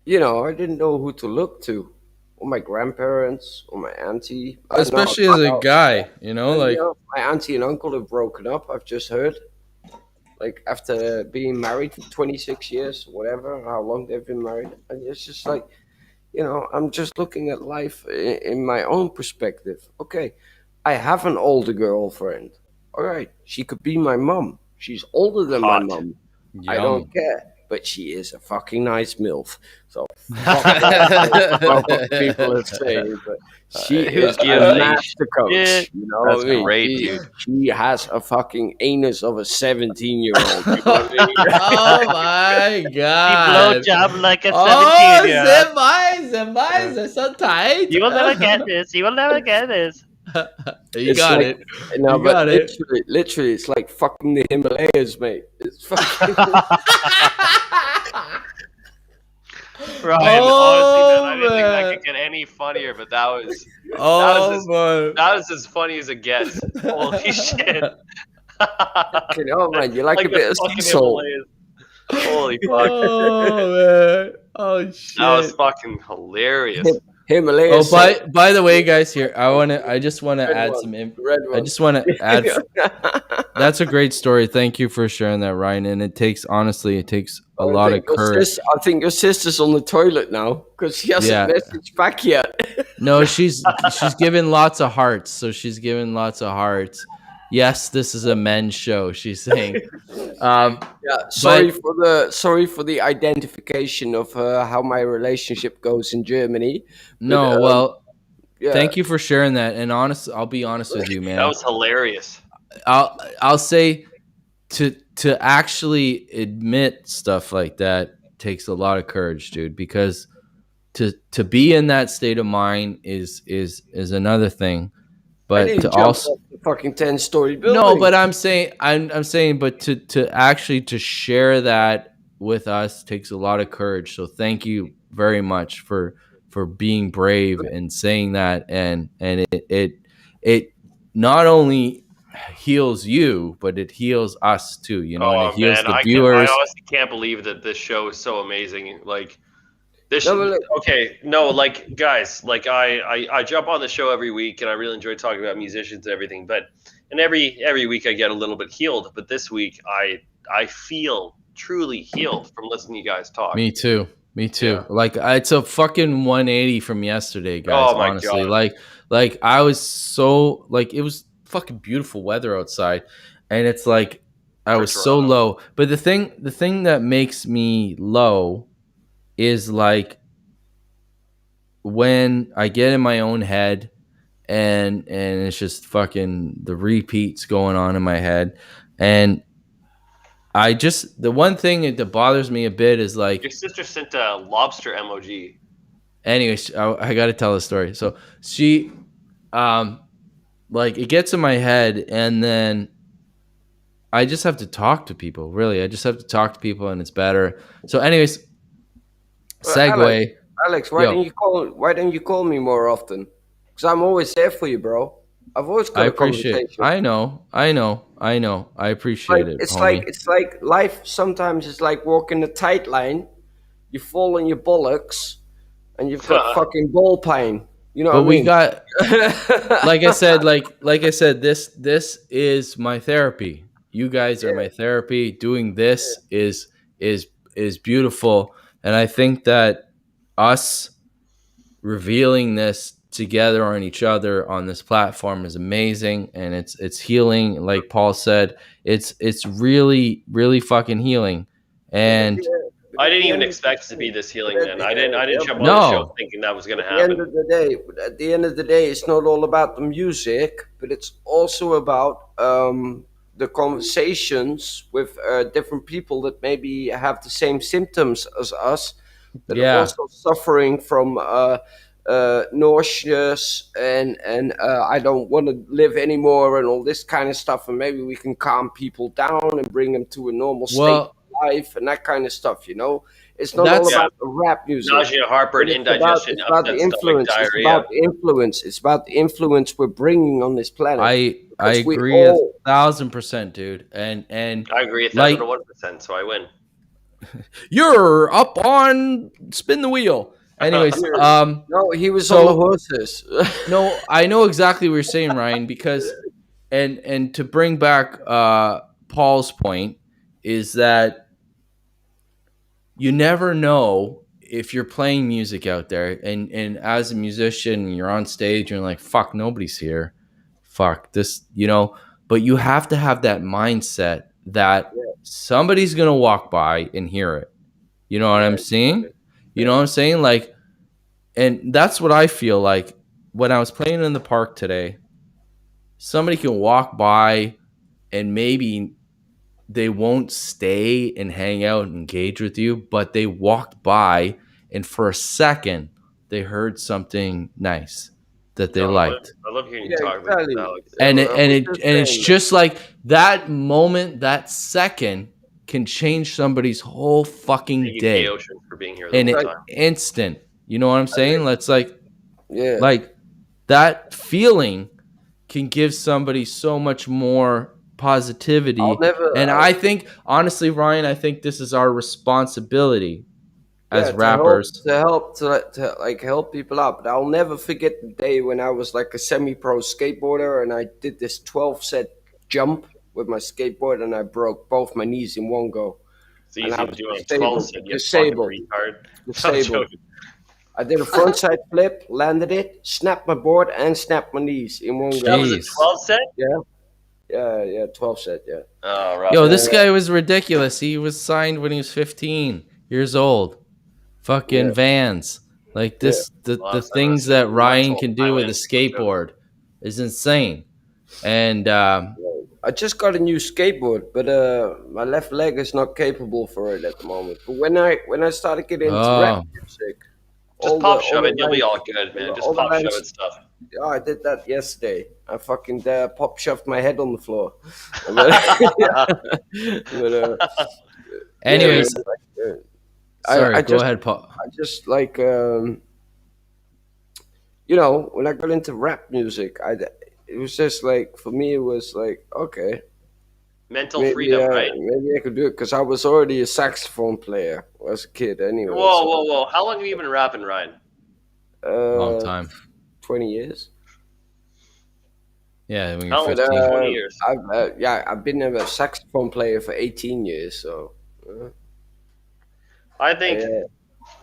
you know, I didn't know who to look to, or my grandparents, or my auntie. I don't know. Especially as a guy, you know, And, like, my auntie and uncle have broken up. I've just heard, like, after being married for 26 years, whatever, how long they've been married, and it's just like, you know, I'm just looking at life in my own perspective. Okay, I have an older girlfriend. All right, she could be my mum. She's older than my mum. I don't care. But she is a fucking nice MILF. So fuck what people are saying, but she Who is gives a a master coach. shit? You know That's what I mean? great, dude. She has a fucking anus of a 17-year-old. You know what I mean? oh my god. blowjob like a Oh, 17-year-old. Zembai is so tight. You will never get this. You will never get this. You It's got like- it. No, You but got it. literally, it's like fucking the Himalayas, mate. It's fucking. Ryan, Oh, honestly, man, I didn't think that man. could get any funnier, but that was Oh, man. that was as funny as it gets. Holy shit! You know, man, you like a the bit of fucking sea salt. Himalayas. Holy fuck! Oh, man. Oh, shit. That was fucking hilarious. Himalayas. Oh, by the way, guys, here I just want to add some. Red I just want to add. That's a great story. Thank you for sharing that, Ryan. And it takes a lot of courage. I think your sister's on the toilet now because she hasn't Yeah. messaged back yet. No, she's given lots of hearts. So she's given lots of hearts. Yes, this is a men's show. She's saying. Yeah, sorry for the identification of how my relationship goes in Germany. No, But, well, yeah. thank you for sharing that. And I'll be honest with you, man. That was hilarious. I'll say to actually admit stuff like that takes a lot of courage, dude, because to be in that state of mind is another thing. I But didn't to jump also off the fucking 10-story building. no, but I'm saying, but to actually to share that with us takes a lot of courage. So thank you very much for being brave and saying that, and it not only heals you, but it heals us too. You know, and it heals the I viewers. honestly can't believe that this show is so amazing. Like this. No, but look- Okay, no, like guys, like I jump on the show every week, and I really enjoy talking about musicians and everything. But and every week I get a little bit healed. But this week I feel truly healed from listening to you guys talk. Me too. Me too. Like it's a fucking 180 from yesterday, guys. Oh my honestly, God. like I was so like it was fucking beautiful weather outside, and it's like I was so low. But the thing that makes me low is like when I get in my own head, and it's just fucking the repeats going on in my head, and the one thing that bothers me a bit is like. Your sister sent a lobster emoji. Anyways, I got to tell the story. So she, like it gets in my head, and then I just have to talk to people. Really, I just have to talk to people, and it's better. So, anyways, segue. Alex, why don't you call me more often? Because I'm always there for you, bro. I've always got I a appreciate conversation. I know. I appreciate it. It's homie. like life. Sometimes it's like walking a tight line. You fall on your bollocks, and you've got fucking ball pain. You know But what I mean? we got, like I said, this is my therapy. You guys are my therapy. Doing this is beautiful, and I think that us revealing this together on each other on this platform is amazing, and it's healing. Like Paul said, it's really fucking healing, and. I didn't even expect it to be this healing, man. I didn't jump on the show thinking that was going to happen. At the end of the day, it's not all about the music, but it's also about the conversations with different people that maybe have the same symptoms as us, that are also suffering from nauseous and I don't want to live anymore and all this kind of stuff, and maybe we can calm people down and bring them to a normal state of life and that kind of stuff, you know. It's not all about the rap music. Nausea, heartburn, indigestion, it's about the influence. Like it's about the influence. It's about the influence we're bringing on this planet. I agree 1,000%, dude. And I agree 1,001%, so I win. You're up on spin the wheel. Anyways, no, he was on the horses. No, I know exactly what you're saying, Ryan, because and to bring back Paul's point is that you never know if you're playing music out there and as a musician, you're on stage and you're like, fuck, nobody's here. Fuck this, you know, but you have to have that mindset that somebody's going to walk by and hear it. You know what I'm saying? You know what I'm saying? Like, and that's what I feel like when I was playing in the park today, somebody can walk by and maybe they won't stay and hang out and engage with you, but they walked by and for a second they heard something nice that they liked. I love hearing you talk about Alex. And it's just like that moment, that second can change somebody's whole fucking day. Ocean for being here In an instant. You know what I'm saying? Let's like that feeling can give somebody so much more positivity. I think, honestly, Ryan, I think this is our responsibility as rappers to help people out. But I'll never forget the day when I was like a semi-pro skateboarder and I did this 12-set jump with my skateboard and I broke both my knees in one go. It's easy to do on 12-set. Disabled. I did a frontside flip, landed it, snapped my board, and snapped my knees in one go. That was a 12-set? Yeah, 12-set, yeah. Oh, right. Yo, this guy was ridiculous. He was signed when he was 15 years old. Fucking Vans. Like this, the things that Ryan can do with a skateboard is insane. And I just got a new skateboard, but my left leg is not capable for it at the moment. But when I started getting into rap music, just pop shove it, you'll be all good, man. Just pop shove it stuff. Yeah, I did that yesterday. I fucking pop shoved my head on the floor. Anyways, sorry, go ahead, Paul. I just like, you know, when I got into rap music, it was just like, for me, it was like, okay. Mental freedom, right? Maybe I could do it because I was already a saxophone player as a kid anyway. Whoa. How long have you been rapping, Ryan? Long time. 20 years. Yeah, when you're 15, 20 years. I've been a saxophone player for 18 years, so. I think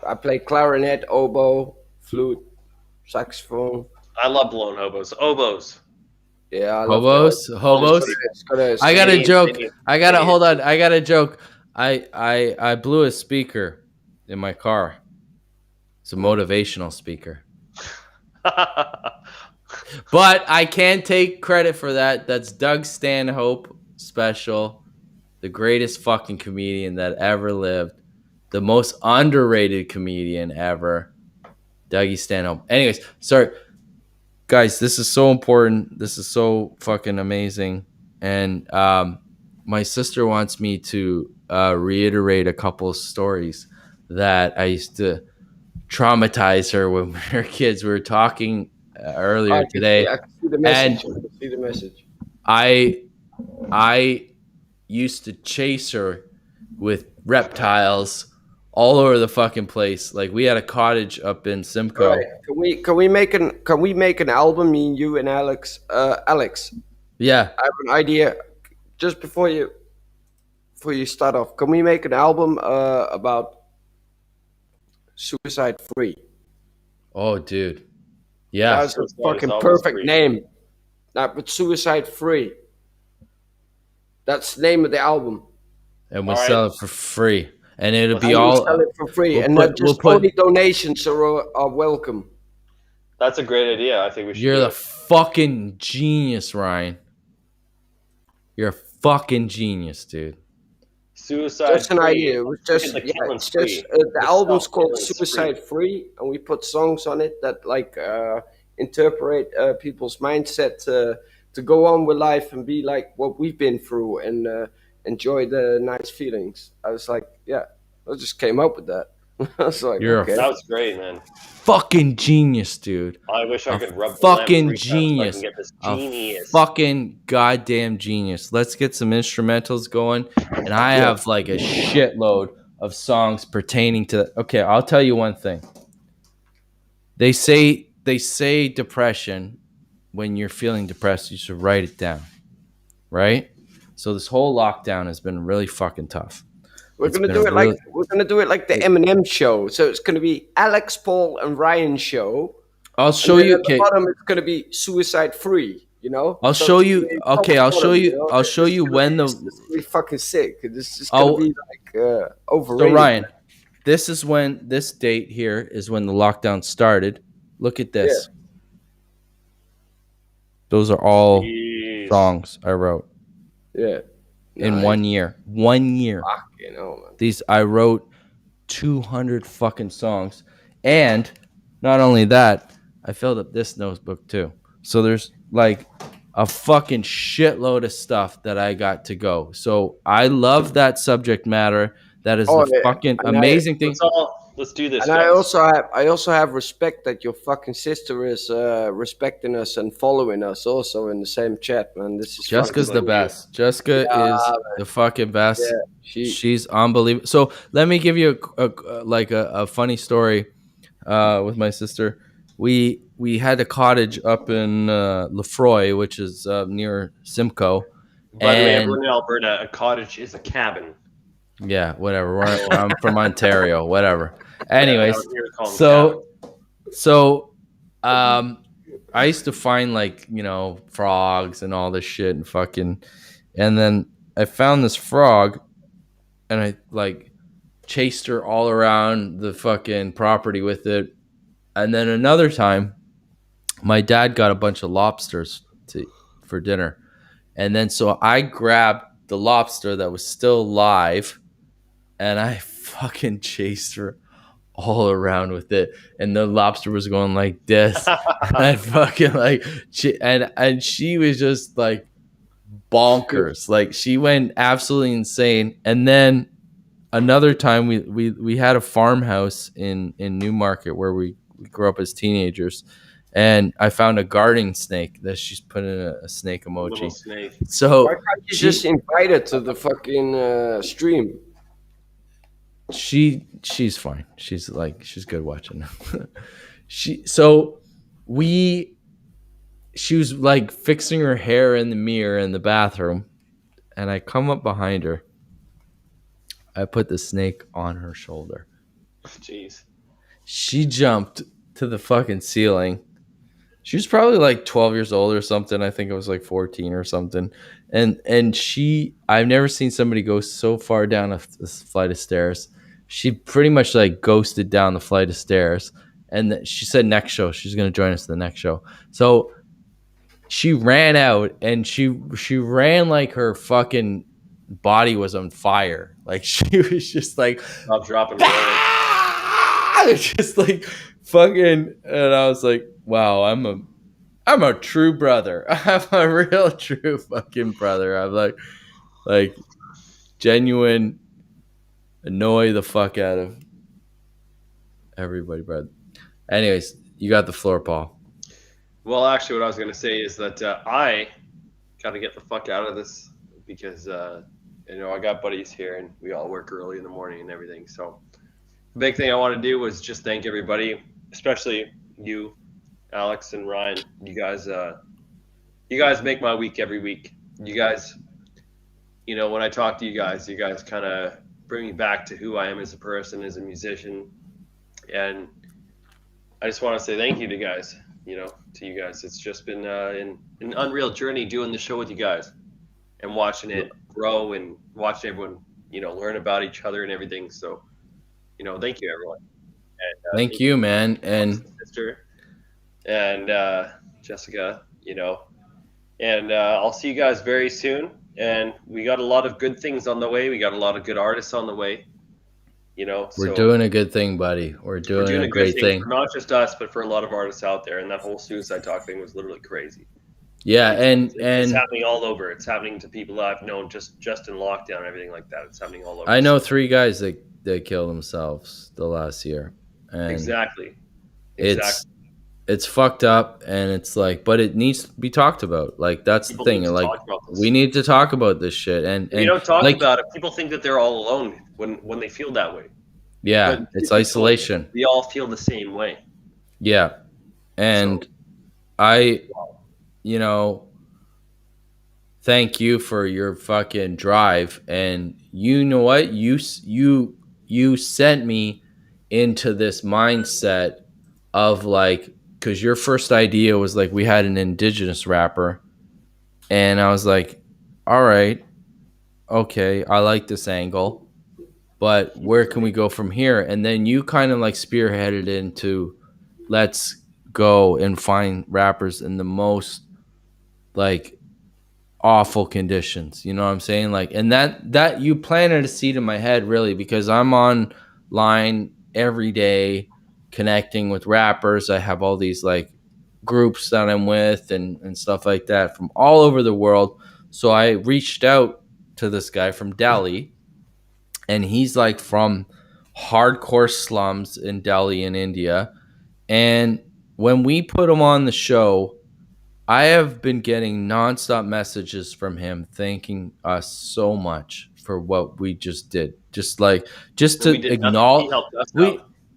I play clarinet, oboe, flute, saxophone. I love blowing hobos. Oboes. Yeah, I love Hobos, that. hobos. I got a Canadian, joke. Canadian, I got to Canadian. hold on. I got a joke. I blew a speaker in my car. It's a motivational speaker. But I can't take credit for that. That's Doug Stanhope special. The greatest fucking comedian that ever lived. The most underrated comedian ever. Dougie Stanhope. Anyways, sorry. Guys, this is so important. This is so fucking amazing. And my sister wants me to reiterate a couple of stories that I used to traumatize her when we were kids. We were talking earlier today. I can see the message. And I can see the message. I used to chase her with reptiles all over the fucking place. Like we had a cottage up in Simcoe. All right. Can we make an album? Me and you and Alex. Alex, Yeah. I have an idea. Just before you start off, can we make an album about suicide free? Oh, dude. Yeah. That's a fucking perfect name. But suicide free. That's the name of the album. And we'll sell it for free. And it'll be And all we'll sell it for free, we'll and put- not just we'll put- only donations are welcome. That's a great idea. I think we should. You're do the it. fucking genius, Ryan. You're a fucking genius, dude. Suicide. Just an free. idea. It was just, The yeah, killing's it's just free. the album's called self-killing's Suicide Free, and we put songs on it that like interpret people's mindset to go on with life and be like what we've been through and enjoy the nice feelings. I was like, yeah, I just came up with that. I was like, You're okay. That was great, man. Fucking genius, dude. I wish I A could rub the fucking lamp 3 times so I genius. can get this A genius. fucking goddamn genius. Let's get some instrumentals going. And I have like a shitload of songs pertaining to. Okay, I'll tell you one thing. They say depression. When you're feeling depressed, you should write it down, right? So this whole lockdown has been really fucking tough. We're It's gonna been do a it really- like the Eminem show. So it's gonna be Alex, Paul, and Ryan show. I'll And show then you. at the Okay, bottom, it's gonna be suicide free. You know. I'll So show it's you. gonna be Okay, I'll top show bottom, you. know? I'll show It's you gonna when be- the. It's just gonna be fucking sick. It's just Oh. gonna be like overrated. So Ryan, this is when this date here is when the lockdown started. Look at this. Those are all Jeez. songs I wrote Yeah. in Nice. 1 year. 1 year. You know, man. These I wrote 200 fucking songs, and not only that, I filled up this notebook too. So there's like a fucking shitload of stuff that I got to go. So I love that subject matter. That is Oh, the yeah. fucking And amazing thing. Let's do this. And I guys. also have respect that your fucking sister is respecting us and following us also in the same chat, man. This is Jessica's the fucking- best. Jessica Yeah, is man. the fucking best. Yeah, She's unbelievable. So let me give you a funny story with my sister. We had a cottage up in Lefroy, which is near Simcoe. By the way, And- everyone in Alberta, a cottage is a cabin. Yeah, whatever. I'm from Ontario, whatever. Anyways, out here we call them so I used to find like, frogs and all this shit and then I found this frog and I like chased her all around the fucking property with it. And then another time my dad got a bunch of lobsters for dinner. And then so I grabbed the lobster that was still live and I fucking chased her all around with it, and the lobster was going like this. And I fucking and she was just like bonkers. Like she went absolutely insane. And then another time we had a farmhouse in Newmarket where we grew up as teenagers, and I found a gardening snake that she's put in a snake emoji. Little snake. So Why can't you just invite her to the fucking stream? She's fine. She's good watching. She was like fixing her hair in the mirror in the bathroom, and I come up behind her. I put the snake on her shoulder, Jeez. She jumped to the fucking ceiling. She was probably like 12 years old or something. I think it was like 14 or something. And I've never seen somebody go so far down a flight of stairs. She pretty much like ghosted down the flight of stairs. And she said next show, she's going to join us to the next show. So she ran out and she ran like her fucking body was on fire. Like she was just like, Stop dropping. just like fucking, and I was like, wow, I'm a true brother. I'm a real true fucking brother. I'm like genuine annoy the fuck out of everybody, brother. Anyways, you got the floor, Paul. Well, actually, what I was going to say is that I got to get the fuck out of this because, I got buddies here and we all work early in the morning and everything. So the big thing I want to do was just thank everybody, especially you, Alex and Ryan. You guys make my week every week. You guys, when I talk to you guys kind of bring me back to who I am as a person, as a musician. And I just want to say thank you to guys, to you guys. It's just been an unreal journey doing the show with you guys and watching it grow and watching everyone, learn about each other and everything. So, thank you, everyone. And, thank you, man. And sister and Jessica, and I'll see you guys very soon. And we got a lot of good things on the way. We got a lot of good artists on the way. We're doing a good thing, buddy. We're doing a great thing. For not just us, but for a lot of artists out there. And that whole Suicide Talk thing was literally crazy. Yeah, and it's happening all over. It's happening to people I've known just in lockdown and everything like that. It's happening all over. I know 3 guys that killed themselves the last year. And exactly. It's fucked up, and it's like, but it needs to be talked about. Like that's the thing. Like we need to talk about this shit. And if you don't talk about it, people think that they're all alone when they feel that way. Yeah, but it's isolation. We all feel the same way. Yeah, and I, thank you for your fucking drive. And you know what? You sent me into this mindset of like, because your first idea was like we had an indigenous rapper, and I was like, all right, okay, I like this angle, but where can we go from here? And then you kind of like spearheaded into let's go and find rappers in the most like awful conditions, you know what I'm saying? Like, and that you planted a seed in my head really, because I'm online every day connecting with rappers. I have all these like groups that I'm with and stuff like that from all over the world. So I reached out to this guy from Delhi, and he's like from hardcore slums in Delhi in India. And when we put him on the show, I have been getting nonstop messages from him thanking us so much for what we just did. Just to acknowledge.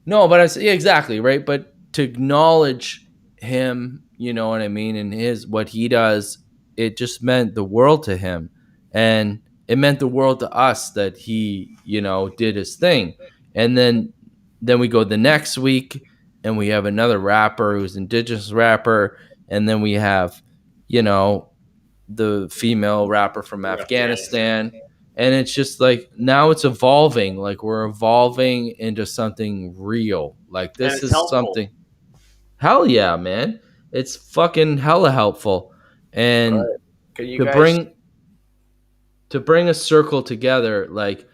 No, but I say exactly right. But to acknowledge him, you know what I mean, and what he does, it just meant the world to him, and it meant the world to us that he, did his thing. And then we go the next week, and we have another rapper who's an indigenous rapper, and then we have, the female rapper from Afghanistan. And it's just like, now it's evolving. Like we're evolving into something real. Like this is helpful. Something. Hell yeah, man. It's fucking hella helpful. And to bring a circle together, like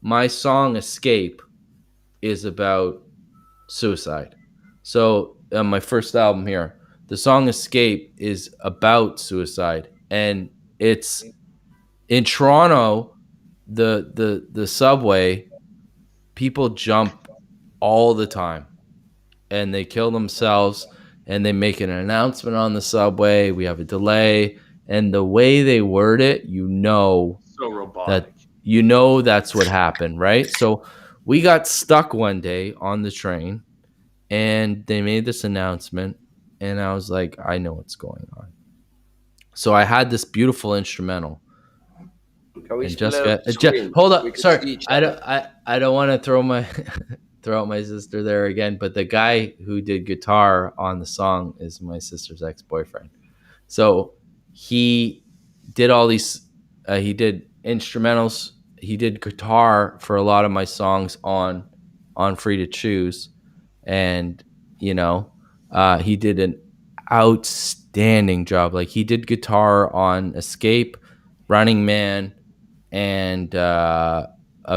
my song Escape is about suicide. So on my first album here, the song Escape is about suicide. And it's in Toronto, the subway, people jump all the time and they kill themselves, and they make an announcement on the subway. We have a delay, and the way they word it, so robotic. That's what happened, right? So we got stuck one day on the train, and they made this announcement, and I was like, I know what's going on. So I had this beautiful instrumental. And Jessica, hold up. Sorry, I don't want to throw my throw out my sister there again. But the guy who did guitar on the song is my sister's ex-boyfriend. So he did all these. He did instrumentals. He did guitar for a lot of my songs on Free to Choose, and he did an outstanding job. Like, he did guitar on Escape, Running Man, and a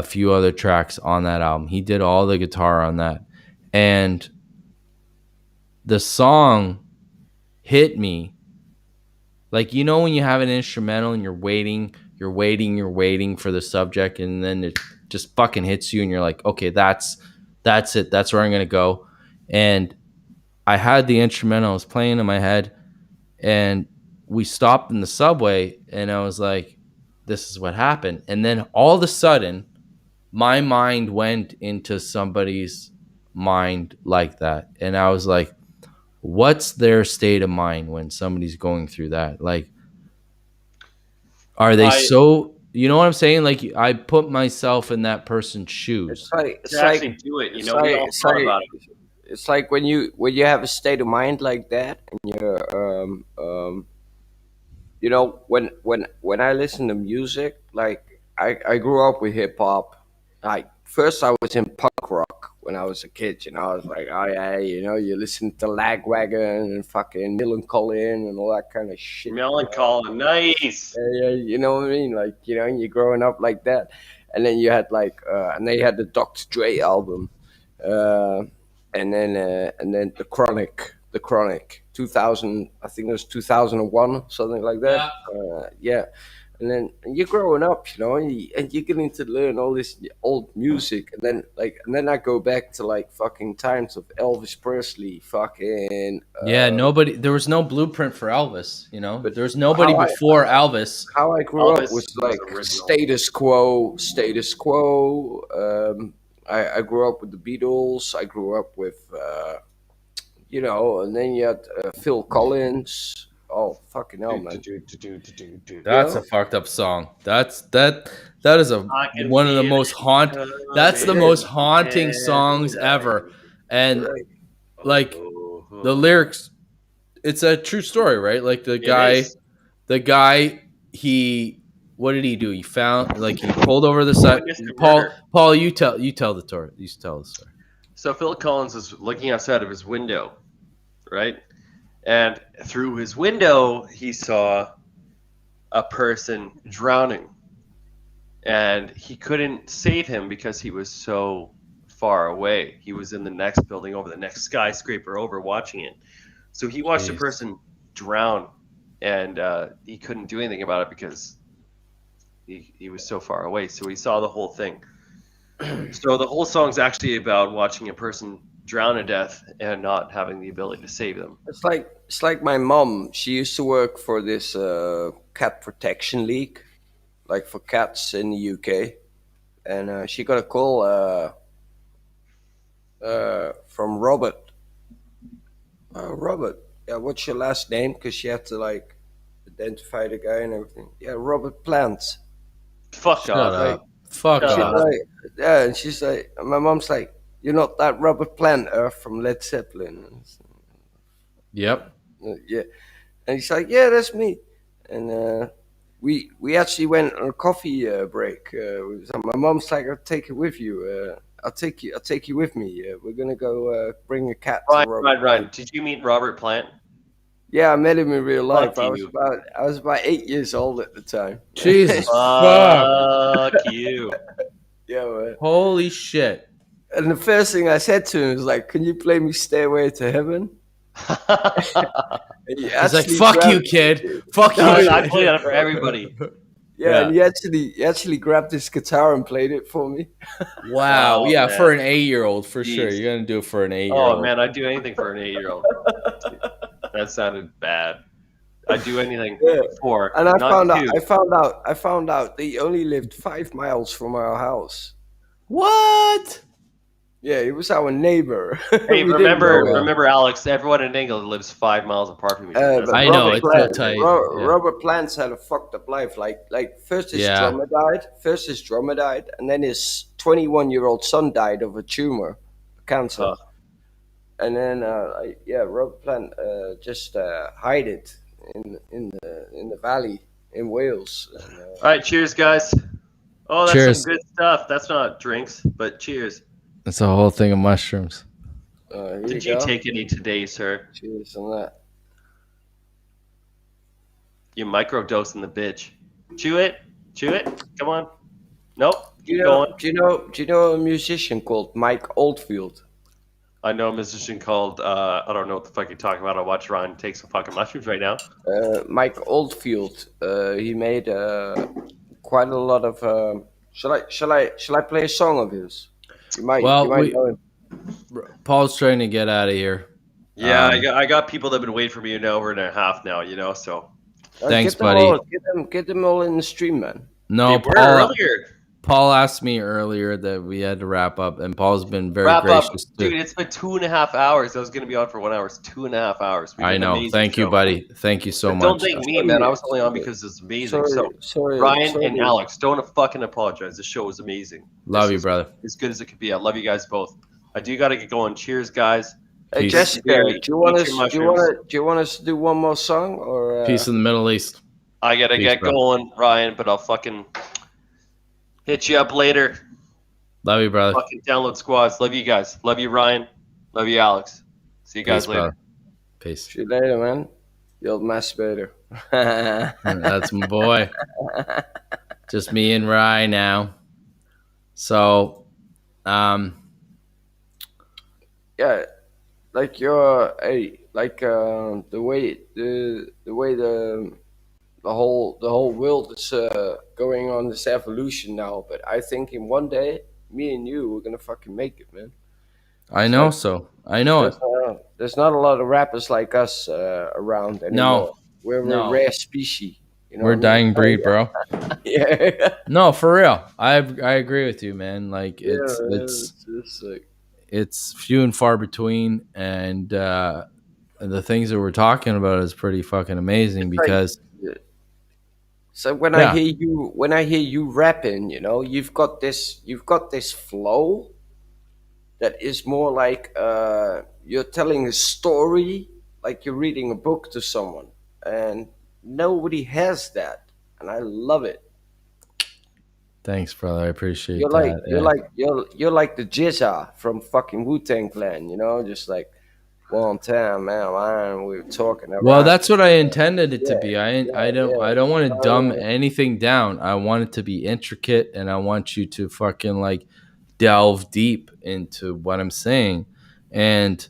few other tracks on that album. He did all the guitar on that, and the song hit me. Like, when you have an instrumental and you're waiting for the subject, and then it just fucking hits you and you're like, okay, that's it. That's where I'm going to go. And I had the instrumental, I was playing in my head, and we stopped in the subway, and I was like, this is what happened. And then all of a sudden, my mind went into somebody's mind like that. And I was like, what's their state of mind when somebody's going through that? Like, are they you know what I'm saying? Like, I put myself in that person's shoes. It's actually do it. We all thought about it. It's like when you have a state of mind like that, and you're, when I listen to music, like I grew up with hip hop. Like, first I was in punk rock when I was a kid. I was like, oh yeah, you listen to Lagwagon and fucking Millencolin and all that kind of shit. Millencolin, nice. Yeah, you know what I mean? Like, you're growing up like that, and then you had and they had the Dr. Dre album. And then the Chronic, 2000, I think it was 2001, something like that. Yeah. And then you're growing up, and you get into learn all this old music, and then I go back to fucking times of Elvis Presley, fucking. There was no blueprint for Elvis, but there was nobody before Elvis. How I grew up was status quo. I grew up with the Beatles. I grew up with, and then you had Phil Collins. Oh, fucking hell, man! That's a fucked up song. That is one of the most haunting. That's the most haunting songs ever, and the lyrics. It's a true story, right? Like, the guy, what did he do? He found, he pulled over the side. Paul, you tell the story. You tell the story. So Phil Collins is looking outside of his window, right? And through his window, he saw a person drowning. And he couldn't save him because he was so far away. He was in the next building over, the next skyscraper over, watching it. So he watched a person drown, and he couldn't do anything about it because he was so far away. So he saw the whole thing. So the whole song's actually about watching a person drown to death and not having the ability to save them. It's like my mom. She used to work for this cat protection league, like for cats in the UK, and she got a call from Robert. Robert, yeah, what's your last name? Because she had to identify the guy and everything. Yeah, Robert Plant. Fuck off. Fuck off. Yeah, and she's like, my mom's like, you're not that Robert Plant from Led Zeppelin. Yep. Yeah. And he's like, yeah, that's me. And we actually went on a coffee break. My mom's like, I'll take it with you. I'll take you with me. We're gonna go bring a cat. Right. Did you meet Robert Plant? Yeah, I met him in real life. I was about 8 years old at the time. Jesus fuck you. Yeah, man. Holy shit. And the first thing I said to him was like, can you play me Stairway to Heaven? He's like, fuck you, kid. Fuck you. I play that for everybody. Yeah, and he actually grabbed his guitar and played it for me. Wow. Oh, yeah, man. For an 8-year-old, for sure. You're going to do it for an 8-year-old. Oh, man, I'd do anything for an 8-year-old. That sounded bad. I'd do anything for. And I found out they only lived 5 miles from our house. What? Yeah, he was our neighbor. Hey, remember, Alex, everyone in England lives 5 miles apart from each other. I know, it's so tight. Robert Plant's had a fucked up life. Like first his drummer died, and then his 21-year-old son died of a tumor. cancer. And then Robert Plant just hide it in the valley in Wales. And, All right, cheers, guys. Oh, that's Cheers. some good stuff. That's not drinks, but cheers. That's a whole thing of mushrooms. Did you take any today, sir? Cheers on that. You microdosing the bitch. Chew it. Come on. Nope. Do you know a musician called Mike Oldfield? I know a musician called I don't know what the fuck you're talking about. I watch Ryan take some fucking mushrooms right now. Mike Oldfield. He made quite a lot of. Shall I play a song of his? You might know him. Paul's trying to get out of here. Yeah, I got people that have been waiting for me an hour and a half now. So. Thanks, buddy. Get them all in the stream, man. No, They were earlier. Paul asked me earlier that we had to wrap up, and Paul's been very Wrap up, gracious. dude. It's been 2.5 hours. I was gonna be on for 1 hour. It's 2.5 hours. We did I an know. amazing Thank you, show. buddy. Thank you so But much. Don't thank me, man. I was only on because it's amazing. Ryan and Alex, don't fucking apologize. The show was amazing. Love you, brother. As good as it could be. I love you guys both. I do got to get going. Cheers, guys. Hey, Peace. Jessica, do you want Eat your us to do one more song or? Peace in the Middle East. I gotta Peace, get bro. going, Ryan, but I'll fucking hit you up later. Love you, brother. Fucking download squads. Love you guys. Love you, Ryan. Love you, Alex. See you guys Peace, later. brother. Peace. See you later, man. The old masturbator. That's my boy. Just me and Rye now. So, yeah, like the way the whole world is going on this evolution now. But I think in one day, me and you, we're gonna fucking make it, man. I know so. I know it. There's not a lot of rappers like us around anymore. We're a rare species. You know We're what I mean? dying breed, bro. Yeah. No, for real. I agree with you, man. Like it's like, it's few and far between, and the things that we're talking about is pretty fucking amazing because. So when I hear you rapping, you know, you've got this flow that is more like you're telling a story, like you're reading a book to someone, and nobody has that, and I love it. Thanks, brother. I appreciate You're that. you're like the Jizza from fucking Wu-Tang Clan, you know, just like one time, man, we were talking about. Well, that's what I intended it to be. I don't want to dumb anything down. I want it to be intricate, and I want you to fucking like delve deep into what I'm saying. And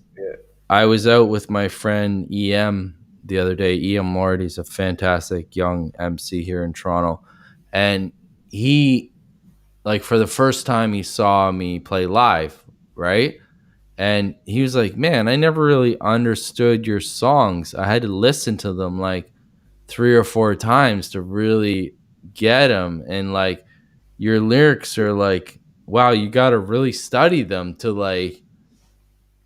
I was out with my friend EM the other day. EM Lord, he's a fantastic young MC here in Toronto, and he, like, for the first time he saw me play live, right? And he was like, man, I never really understood your songs. I had to listen to them like 3 or 4 times to really get them. And like your lyrics are like, wow, you got to really study them to like,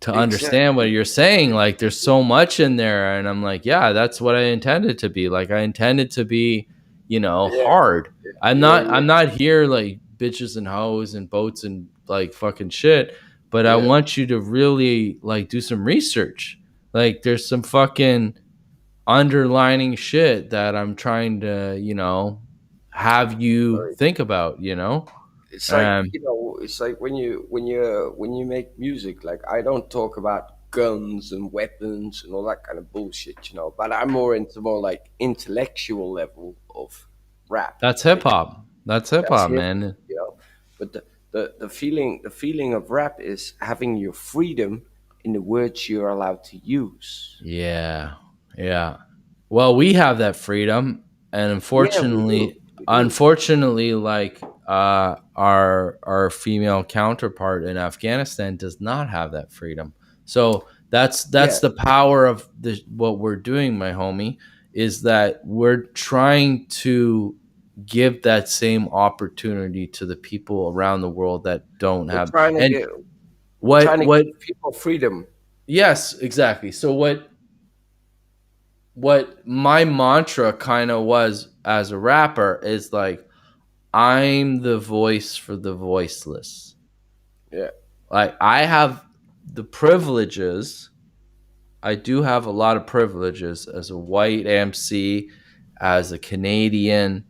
to understand what you're saying. Like there's so much in there. And I'm like, yeah, that's what I intended to be. Like I intended to be, you know, hard. I'm not here like bitches and hoes and boats and like fucking shit. But I want you to really like do some research. Like there's some fucking underlining shit that I'm trying to, you know, have you think about, you know? It's like you know, it's like when you make music, like I don't talk about guns and weapons and all that kind of bullshit, you know, but I'm more into more like intellectual level of rap. That's hip hop. That's hip hop, man. You know, but the feeling of rap is having your freedom in the words you're allowed to use. Yeah. Well, we have that freedom, and unfortunately, like our female counterpart in Afghanistan does not have that freedom. So that's the power of what we're doing, my homie, is that we're trying to give that same opportunity to the people around the world that don't have. Trying to give people freedom. Yes, exactly. So what my mantra kind of was as a rapper is like, I'm the voice for the voiceless. Yeah. Like I have the privileges, I do have a lot of privileges as a white MC, as a Canadian,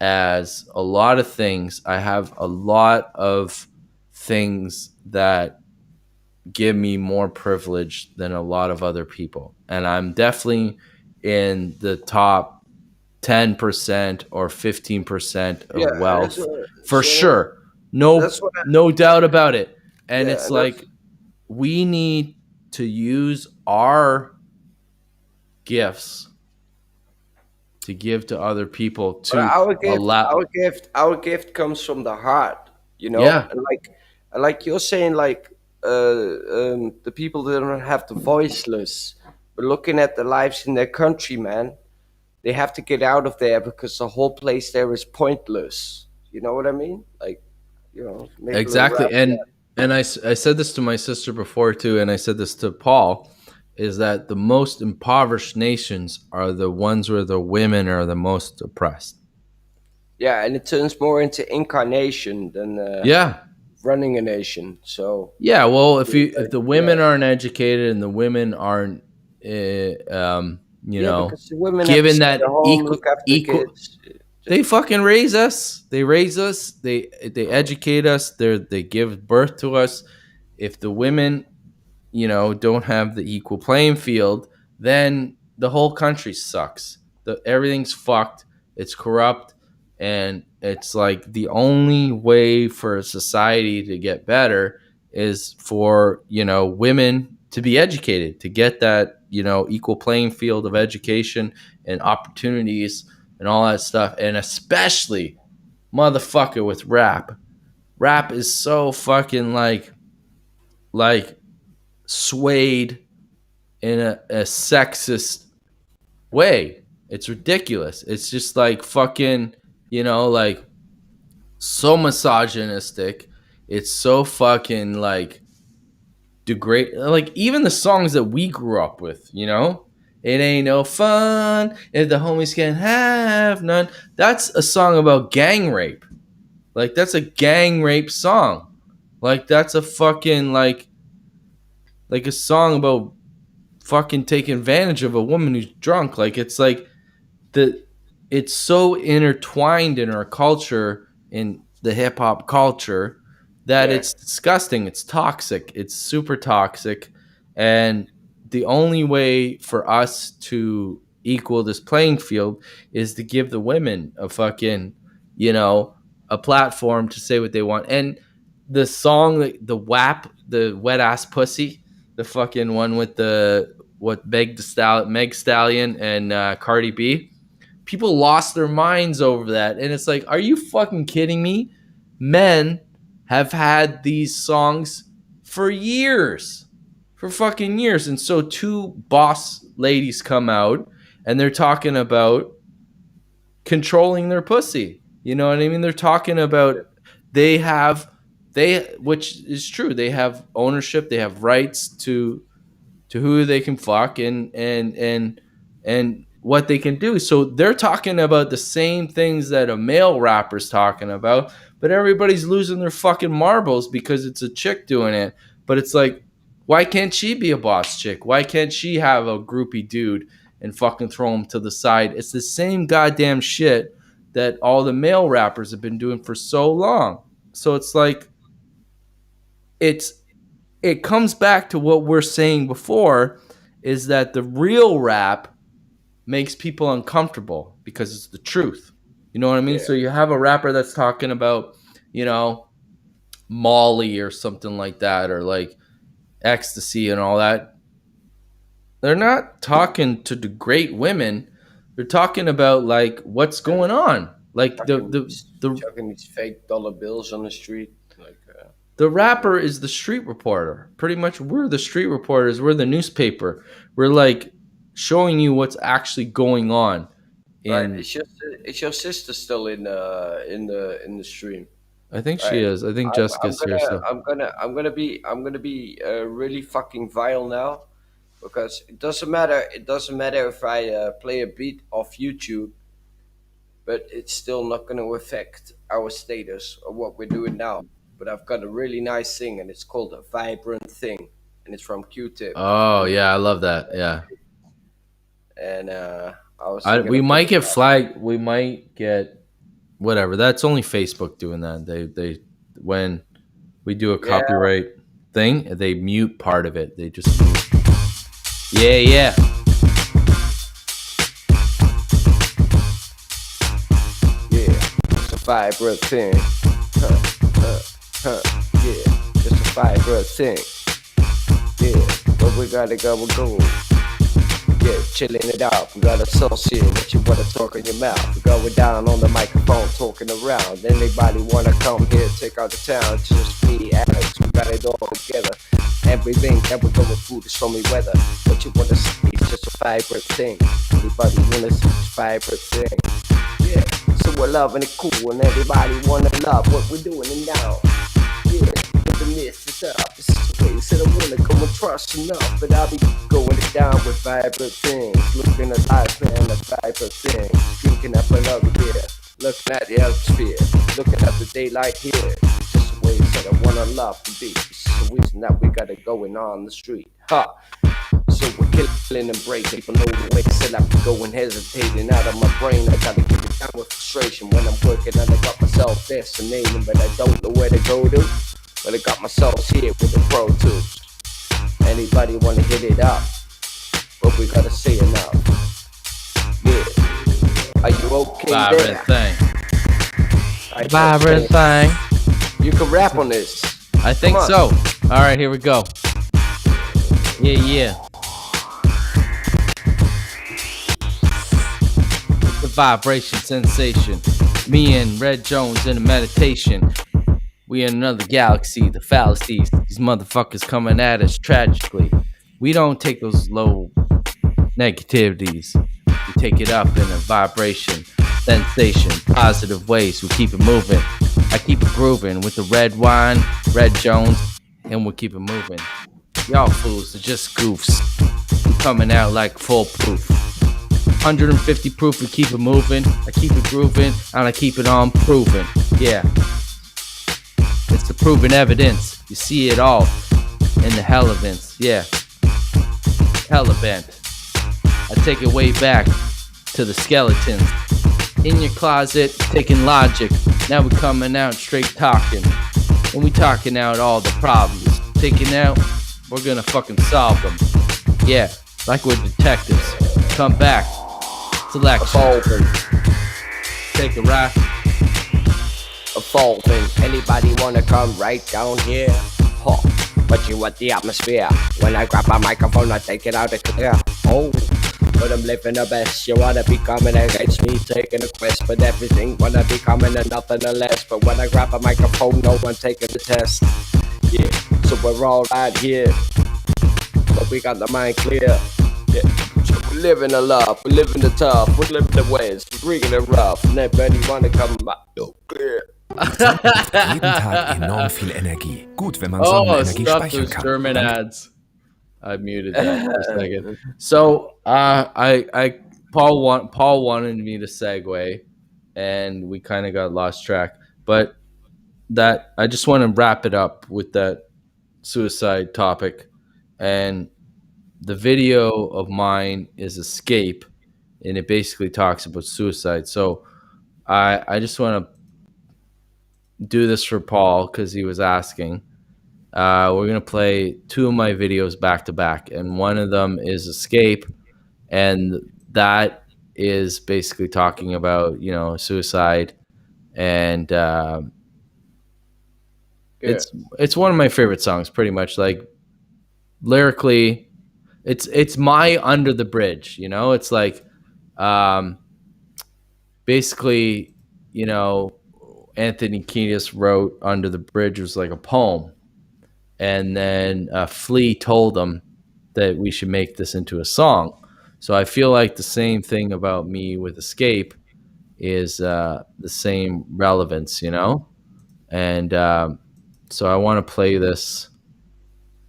as a lot of things. I have a lot of things that give me more privilege than a lot of other people. And I'm definitely in the top 10% or 15% of Yeah, wealth that's what, for so sure. No, that's what I, no doubt about it. And yeah, it's and that's like we need to use our gifts to give to other people but to allow. our gift comes from the heart, you know. Yeah, And like you're saying, like the people that don't have the voiceless, but looking at the lives in their country, man, they have to get out of there because the whole place there is pointless. You know what I mean? Like, you know, make a little exactly. rap. And I said this to my sister before too, and I said this to Paul, is that the most impoverished nations are the ones where the women are the most oppressed. Yeah, and it turns more into incarnation than Yeah. running a nation. So Yeah, well, if the women yeah. aren't educated and the women aren't, you know, Because the women have to given stay that at home, look after the equal, kids. they fucking raise us. They raise us. They educate us. They give birth to us. If the women, you know, don't have the equal playing field, then the whole country sucks. Everything's fucked. It's corrupt, and it's like the only way for a society to get better is for, you know, women to be educated, to get that, you know, equal playing field of education and opportunities and all that stuff. And especially, motherfucker, with rap. Rap is so fucking like swayed in a sexist way. It's ridiculous. It's just like fucking, you know, like so misogynistic. It's so fucking like degrade. Like even the songs that we grew up with, you know, it ain't no fun if the homies can have none. That's a song about gang rape. Like that's a gang rape song. Like that's a fucking like a song about fucking taking advantage of a woman who's drunk. Like it's like it's so intertwined in our culture, in the hip hop culture, that Yeah. it's disgusting. It's toxic. It's super toxic. And the only way for us to equal this playing field is to give the women a fucking, you know, a platform to say what they want. And the song, the WAP, the wet ass pussy, the fucking one with Meg Stallion and Cardi B, people lost their minds over that. And it's like, are you fucking kidding me? Men have had these songs for years, for fucking years. And so two boss ladies come out and they're talking about controlling their pussy. You know what I mean? They're talking about which is true. They have ownership. They have rights to who they can fuck and what they can do. So they're talking about the same things that a male rapper's talking about, but everybody's losing their fucking marbles because it's a chick doing it. But it's like, why can't she be a boss chick? Why can't she have a groupie dude and fucking throw him to the side? It's the same goddamn shit that all the male rappers have been doing for so long. So it's like, it comes back to what we're saying before, is that the real rap makes people uncomfortable because it's the truth. You know what I mean? Yeah. So you have a rapper that's talking about, you know, Molly or something like that, or like ecstasy and all that. They're not talking to degrade women. They're talking about like what's going on. Like chucking these fake dollar bills on the street. Like the rapper is the street reporter. Pretty much, we're the street reporters. We're the newspaper. We're like showing you what's actually going on. right. Is your sister still in the stream? I think she is. I think Jessica's here. So I'm gonna be really fucking vile now, because it doesn't matter. It doesn't matter if I play a beat off YouTube, but it's still not gonna affect our status or what we're doing now. But I've got a really nice thing, and it's called a vibrant thing. and it's from Q-Tip. Oh yeah, I love that. Yeah. And I was thinking We of might putting get flagged. We might get whatever. That's only Facebook doing that. They when we do a Yeah. copyright thing, they mute part of it. They just mute. Yeah. Yeah, it's a vibrant thing. Yeah, it's a vibrant thing. Yeah, but we gotta go. Yeah, chilling it out. We got associate what you wanna talk in your mouth. We going down on the microphone, talking around. Anybody wanna come here, take out the town? Just me, Alex, we got it all together. Everything that we're going through the stormy weather. What you wanna see is just a vibrant thing. Anybody wanna see this vibrant thing? Yeah, so we're loving it cool, and everybody wanna love what we're doing and now. Yeah, but the mist is up. This is the way said I wanna come and trust enough, but I'll be going it down with vibrant things. Looking at life, man, like vibrant things. Drinking up another beer, looking at the atmosphere, looking at the daylight here. Just the way said I wanna love to be. This is the reason that we got it going on the street. Ha! So we're killing and breaking. People know the way said I be going hesitating out of my brain. I gotta get it down with frustration when I'm working and I got myself destinating, but I don't know where to go to. But I got myself here with the Pro Tools. Anybody wanna hit it up? But we gotta say enough. Yeah. Are you okay Vibrant there? thing. Vibrant thing. You can rap on this. I think Come so. on. All right, here we go. Yeah. The vibration sensation. Me and Red Jones in a meditation. We in another galaxy, the fallacies. These motherfuckers coming at us tragically. We don't take those low negativities. We take it up in a vibration, sensation, positive ways. We keep it moving. I keep it grooving with the red wine, Red Jones, and we'll keep it moving. Y'all fools are just goofs. We coming out like full proof. 150 proof, we keep it moving. I keep it grooving, and I keep it on proving. Yeah. It's the proven evidence. You see it all in the hell events. Yeah. Hell event. I take it way back to the skeletons. In your closet, taking logic. Now we're coming out straight talking. And we talking out all the problems. Taking out, we're gonna fucking solve them. Yeah, like we're detectives. Come back. Selection. Take a ride. Evolving. Anybody wanna come right down here? Huh. But you want the atmosphere. When I grab my microphone, I take it out of clear. Oh, but I'm living the best. You wanna be coming against me, taking a quest, but everything wanna be coming and nothing less. But when I grab a microphone, no one taking the test. Yeah, so we're all right here, but we got the mind clear. Yeah, so we're living the love, we're living the tough, we're living the west, we're bringing it rough. And everybody wanna come back, yo, clear. Jeden Tag enorm viel Energie. Gut, wenn man Sonnenenergie stop speichern those kann. German ads. I muted that for a second. So, Paul wanted me to segue, and we kind of got lost track. But that I just want to wrap it up with that suicide topic, and the video of mine is Escape, and it basically talks about suicide. So, I just want to do this for Paul because he was asking. We're going to play two of my videos back to back, and one of them is Escape, and that is basically talking about, suicide, and it's one of my favorite songs, pretty much. Like, lyrically, it's my Under the Bridge, it's like basically, Anthony Kiedis wrote Under the Bridge was like a poem. And then Flea told him that we should make this into a song. So I feel like the same thing about me with Escape is the same relevance, And so I want to play this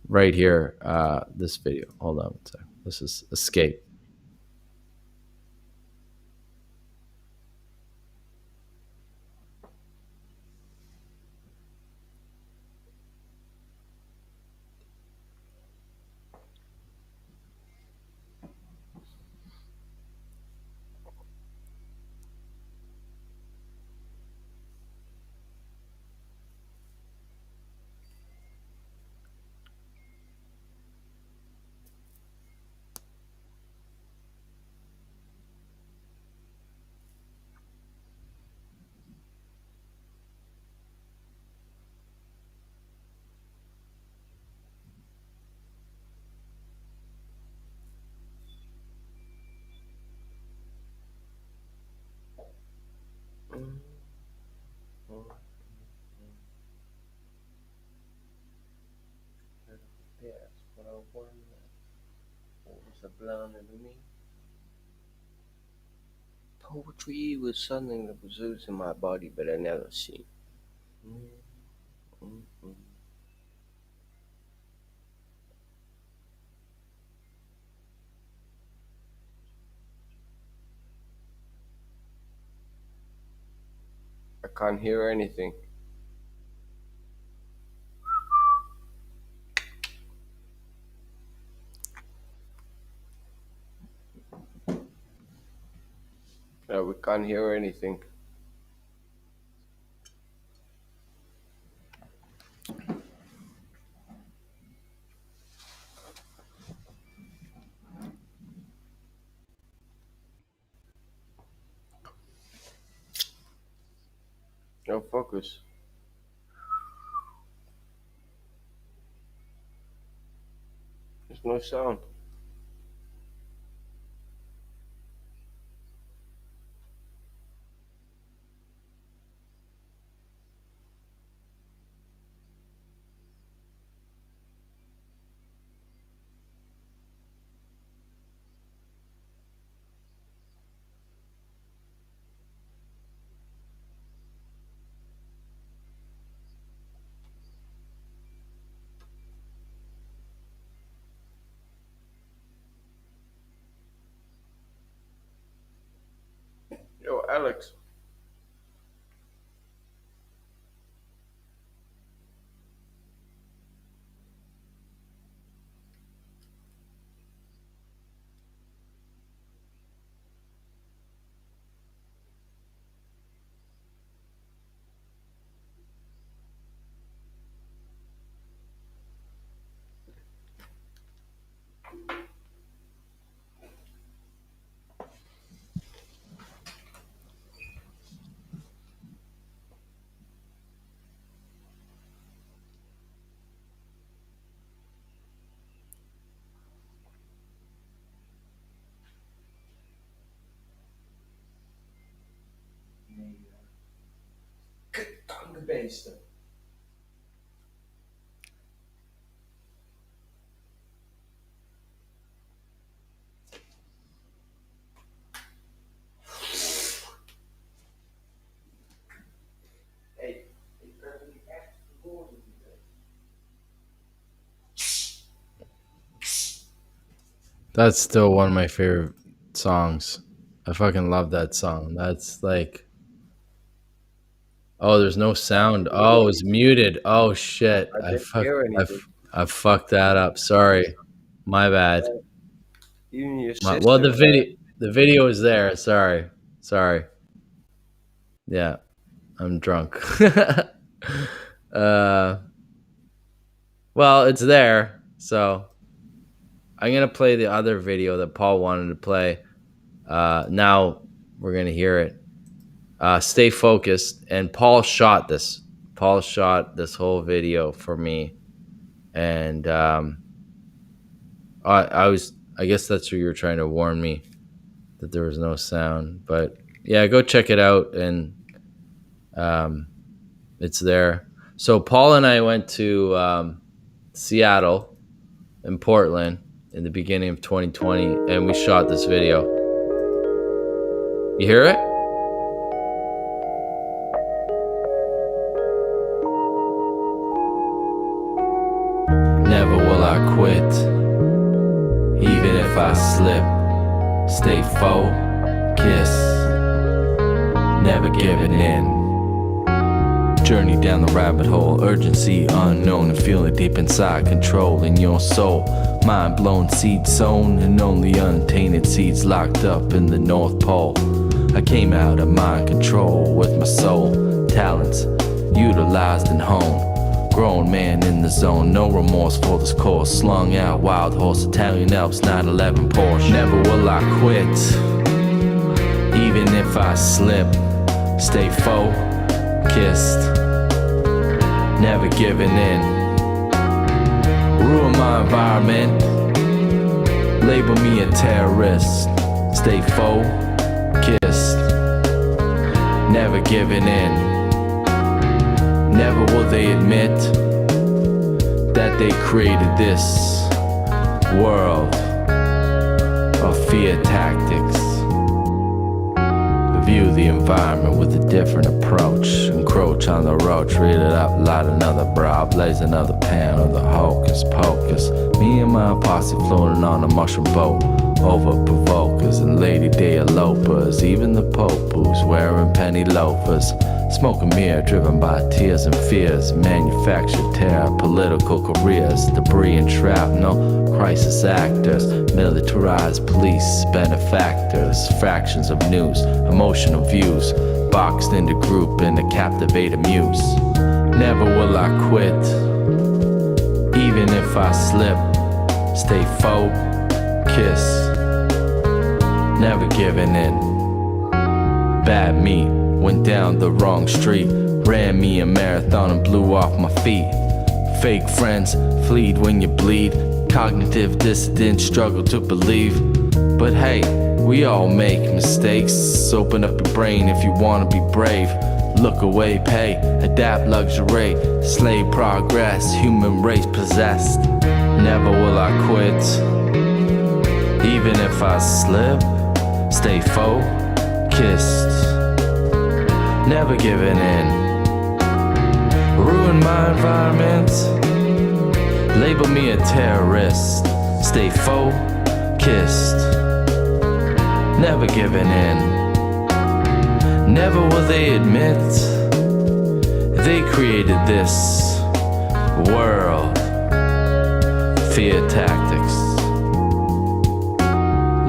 right here, this video. Hold on one second. This is Escape. Poetry was something that was losing my body, but I never seen. I can't hear anything. No, we can't hear anything. No focus. There's no sound. Yo, Alex. Kankerbeesten. Hey, ik ben er niet echt geboren. That's still one of my favorite songs. I fucking love that song. That's like, oh, there's no sound. Oh, it's muted. Oh shit. I fucked that up. Sorry. My bad. Even your Well, the video is there. Sorry. Yeah. I'm drunk. Well, it's there. So I'm going to play the other video that Paul wanted to play. Now we're going to hear it. Stay focused. And Paul shot this. Paul shot this whole video for me. And I guess that's what you were trying to warn me, that there was no sound. But yeah, go check it out. And it's there. So Paul and I went to Seattle and Portland in the beginning of 2020, and we shot this video. You hear it? Never will I quit, even if I slip. Stay focused, never giving in. Journey down the rabbit hole, urgency unknown, and feel it deep inside, controlling your soul. Mind blown, seed sown, and only untainted seeds locked up in the North Pole. I came out of mind control with my soul, talents utilized and honed. Grown man in the zone, no remorse for this course. Slung out, wild horse, Italian Alps, 911 Porsche. Never will I quit, even if I slip. Stay focused, never giving in. Ruin my environment, label me a terrorist. Stay focused, never giving in. Never will they admit that they created this world of fear tactics. View the environment with a different approach. Encroach on the road, treat it up, light another brow, blaze another pan of the hocus pocus. Me and my posse floating on a mushroom boat, over provokers and lady day elopers. Even the Pope who's wearing penny loafers. Smoke a mirror driven by tears and fears. Manufactured terror, political careers. Debris and shrapnel, crisis actors. Militarized police, benefactors. Fractions of news, emotional views. Boxed into group in a captivated muse. Never will I quit, even if I slip. Stay focused, never giving in. Bad me, went down the wrong street. Ran me a marathon and blew off my feet. Fake friends, fleed when you bleed. Cognitive dissonance, struggle to believe. But hey, we all make mistakes. Open up your brain if you wanna be brave. Look away, pay, adapt luxury. Slave progress, human race possessed. Never will I quit, even if I slip. Stay focused, never giving in. Ruin my environment, label me a terrorist. Stay focused, never giving in. Never will they admit they created this world. Fear tactics.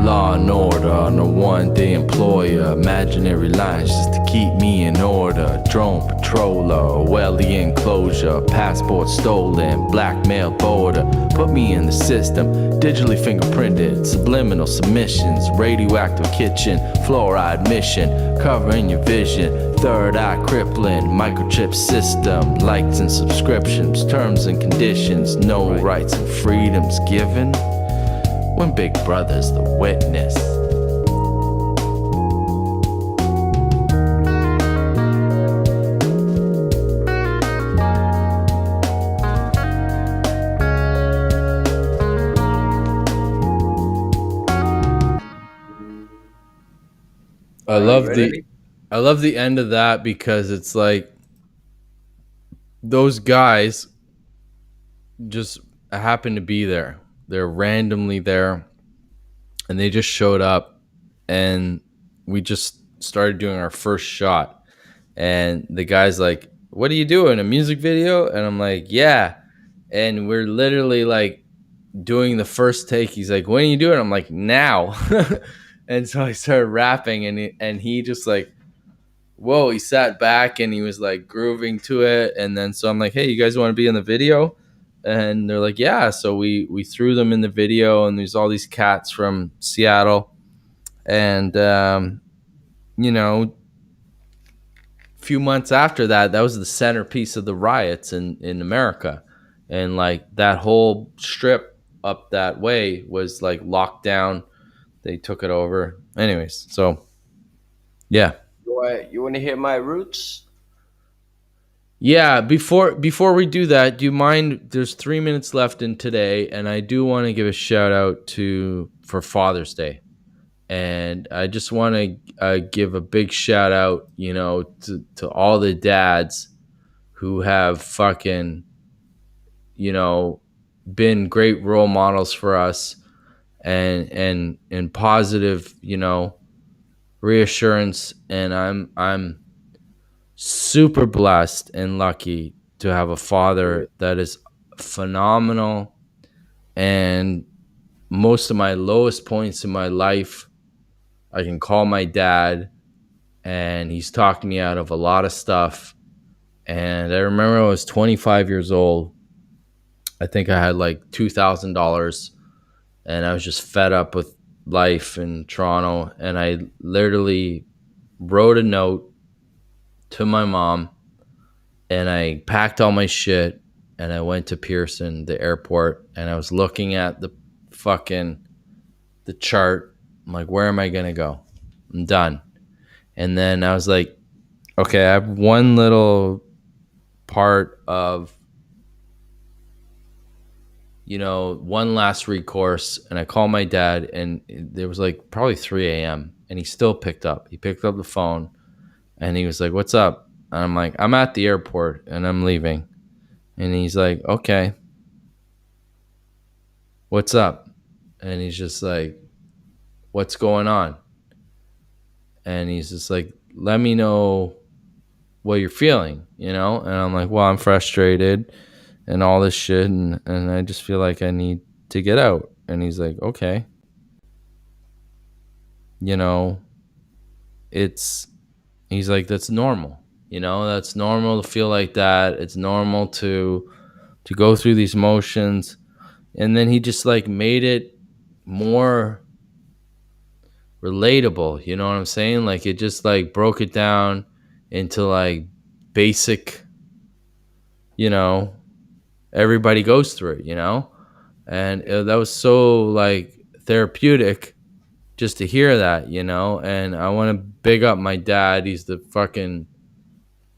Law and order on a one-day employer. Imaginary lines just to keep me in order. Drone patroller, welly enclosure. Passport stolen, blackmail border. Put me in the system, digitally fingerprinted. Subliminal submissions, radioactive kitchen. Fluoride mission, covering your vision. Third eye crippling, microchip system. Likes and subscriptions, terms and conditions. No rights and freedoms given when Big Brother's the witness. I love the end of that because it's like those guys just happen to be there. They're randomly there and they just showed up and we just started doing our first shot. And the guy's like, "What are you doing? A music video?" And I'm like, "Yeah." And we're literally like doing the first take. He's like, "When are you doing?" I'm like, "Now." And so I started rapping and he just like, whoa, he sat back and he was like grooving to it. And then so I'm like, "Hey, you guys want to be in the video?" And they're like, "Yeah." So we threw them in the video, and there's all these cats from Seattle. And, you know, a few months after that, that was the centerpiece of the riots in America. And like that whole strip up that way was like locked down. They took it over. Anyways, so yeah. You want to hear my roots? Yeah, before we do that, do you mind? There's 3 minutes left in today, and I do want to give a shout out for Father's Day, and I just want to give a big shout out, you know, to all the dads who have fucking, you know, been great role models for us, and positive, you know, reassurance, and I'm super blessed and lucky to have a father that is phenomenal. And most of my lowest points in my life, I can call my dad, and he's talked me out of a lot of stuff. And I remember I was 25 years old. I think I had like $2,000, and I was just fed up with life in Toronto. And I literally wrote a note to my mom, and I packed all my shit, and I went to Pearson, the airport, and I was looking at the chart. I'm like, where am I going to go? I'm done. And then I was like, Okay, I have one little part of, one last recourse, and I called my dad, and there was like probably 3 a.m. and he still picked up. He picked up the phone, and he was like, "What's up?" And I'm like, "I'm at the airport, and I'm leaving." And he's like, "Okay, what's up?" And he's just like, "What's going on?" And he's just like, "Let me know what you're feeling, And I'm like, "Well, I'm frustrated and all this shit, and I just feel like I need to get out." And he's like, "Okay. He's like, "That's normal. That's normal to feel like that. It's normal to go through these motions." And then he just like made it more relatable. You know what I'm saying? Like it just like broke it down into like basic, everybody goes through it, and that was so like therapeutic just to hear that, and I want to big up my dad. He's the fucking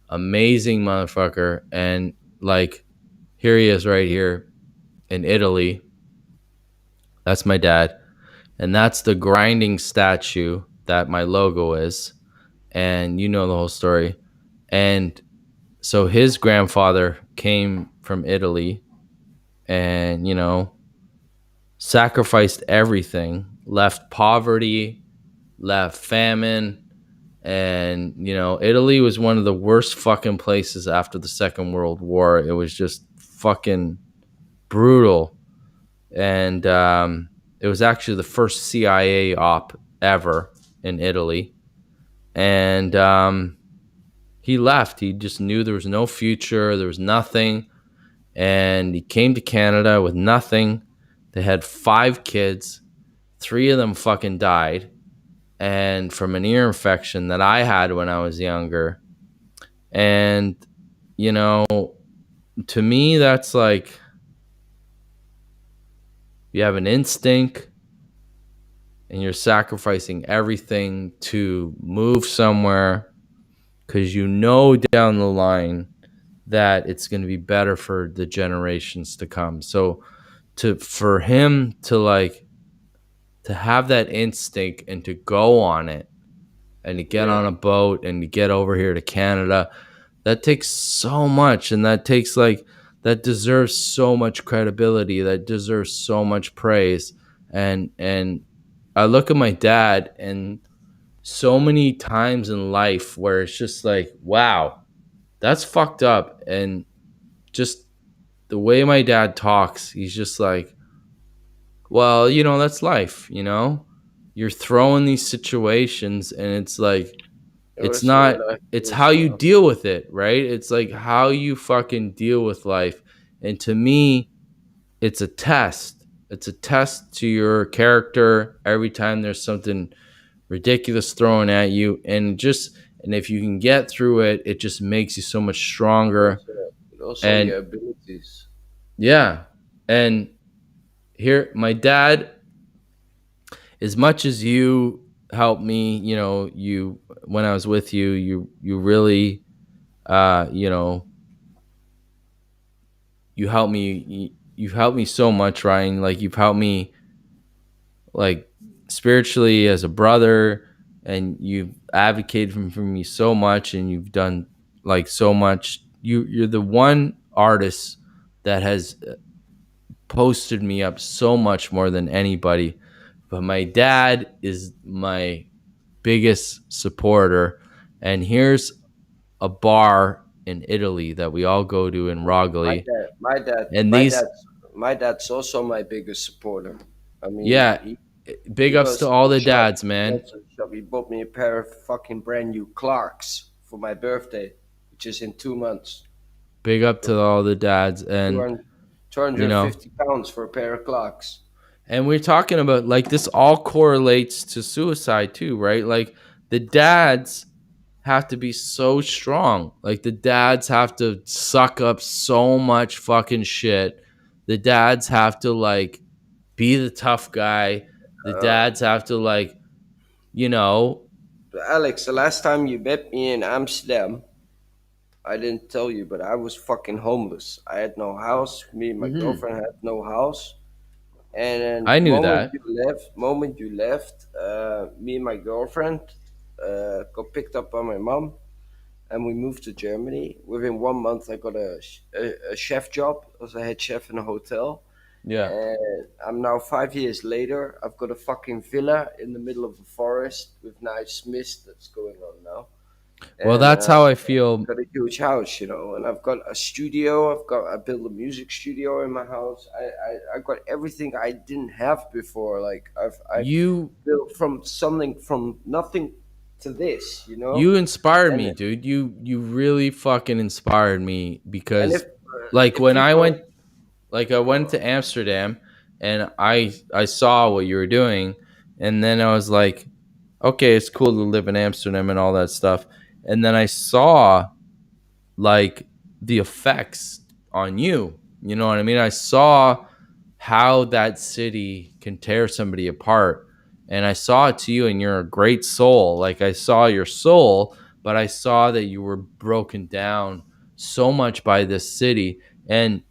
amazing motherfucker. And like, here he is right here in Italy. That's my dad. And that's the grinding statue that my logo is. And you know the whole story. And so his grandfather came from Italy and, sacrificed everything, left poverty, left famine. And, Italy was one of the worst fucking places after the Second World War. It was just fucking brutal. And it was actually the first CIA op ever in Italy. And he left. He just knew there was no future. There was nothing. And he came to Canada with nothing. They had 5 kids. 3 of them fucking died. And from an ear infection that I had when I was younger. And, to me, that's like, you have an instinct and you're sacrificing everything to move somewhere because down the line that it's going to be better for the generations to come. So for him to have that instinct and to go on it and to get on a boat and to get over here to Canada, that takes so much, and that deserves so much credibility, that deserves so much praise. And I look at my dad, and so many times in life where it's just like, wow, that's fucked up. And just the way my dad talks, he's just like, well, that's life, you're throwing these situations, and it's like, it's how you deal with it, right? It's like how you fucking deal with life. And to me, it's a test. It's a test to your character every time there's something ridiculous thrown at you. And if you can get through it, it just makes you so much stronger. Also and your abilities. Yeah. And here, my dad, as much as you helped me, when I was with you, you really, you helped me. You've helped me so much, Ryan. Like, you've helped me, like, spiritually as a brother, and you've advocated for me so much, and you've done like so much. You're the one artist that has posted me up so much more than anybody. But my dad is my biggest supporter. And here's a bar in Italy that we all go to in Rogli. My dad's also my biggest supporter. I mean, yeah, big ups to all the dads, man. He bought me a pair of fucking brand new Clarks for my birthday, which is in 2 months. Big up to all the dads. And 250 pounds for a pair of Clarks. And we're talking about, like, this all correlates to suicide too, right? Like, the dads have to be so strong. Like, the dads have to suck up so much fucking shit. The dads have to, like, be the tough guy. The dads have to, like, Alex, the last time you met me in Amsterdam, I didn't tell you, but I was fucking homeless. I had no house. Me and my girlfriend had no house. And then I knew that. Moment you left, me and my girlfriend got picked up by my mom, and we moved to Germany. Within 1 month, I got a chef job as a head chef in a hotel. Yeah. And I'm now 5 years later. I've got a fucking villa in the middle of the forest with nice mist that's going on now. Well, that's how I feel. I've got a huge house, you know, and I've got a studio. I built a music studio in my house. I got everything I didn't have before. Like I've built from nothing to this, you know. You inspired me, dude. You really fucking inspired me because, when I went to Amsterdam and I saw what you were doing, and then I was like, okay, it's cool to live in Amsterdam and all that stuff. And then I saw like the effects on you. You know what I mean? I saw how that city can tear somebody apart. And I saw it to you, and you're a great soul. Like I saw your soul, but I saw that you were broken down so much by this city. And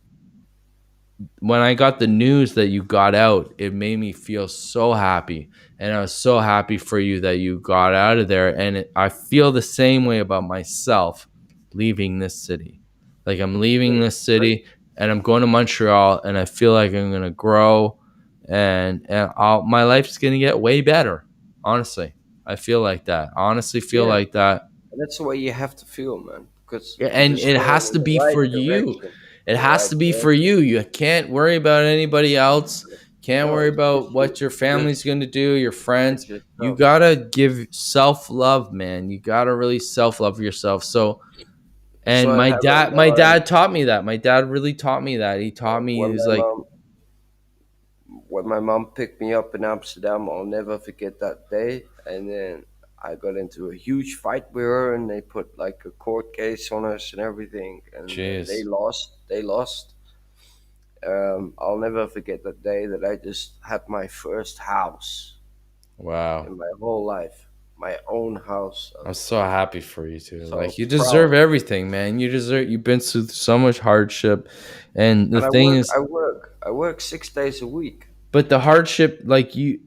when I got the news that you got out, it made me feel so happy. And I was so happy for you that you got out of there. And I feel the same way about myself leaving this city. Like I'm leaving this city and I'm going to Montreal, and I feel like I'm going to grow and my life's going to get way better. Honestly, I feel like that. I honestly feel like that. And that's the way you have to feel, man. Because and it has to be for you. It has to be for you. You can't worry about anybody else. Can't worry about what your family's going to do, your friends. You got to give self-love, man. You got to really self-love yourself. So, and my dad taught me that. My dad really taught me that. He taught me, he was like, when my mom picked me up in Amsterdam, I'll never forget that day. And then I got into a huge fight with her, and they put like a court case on us and everything. And they lost. I'll never forget that day that I just had my first house. Wow. In my whole life. My own house. I'm so happy for you too. So like you deserve everything, man. You've been through so much hardship. And the thing is I work 6 days a week. But the hardship, like you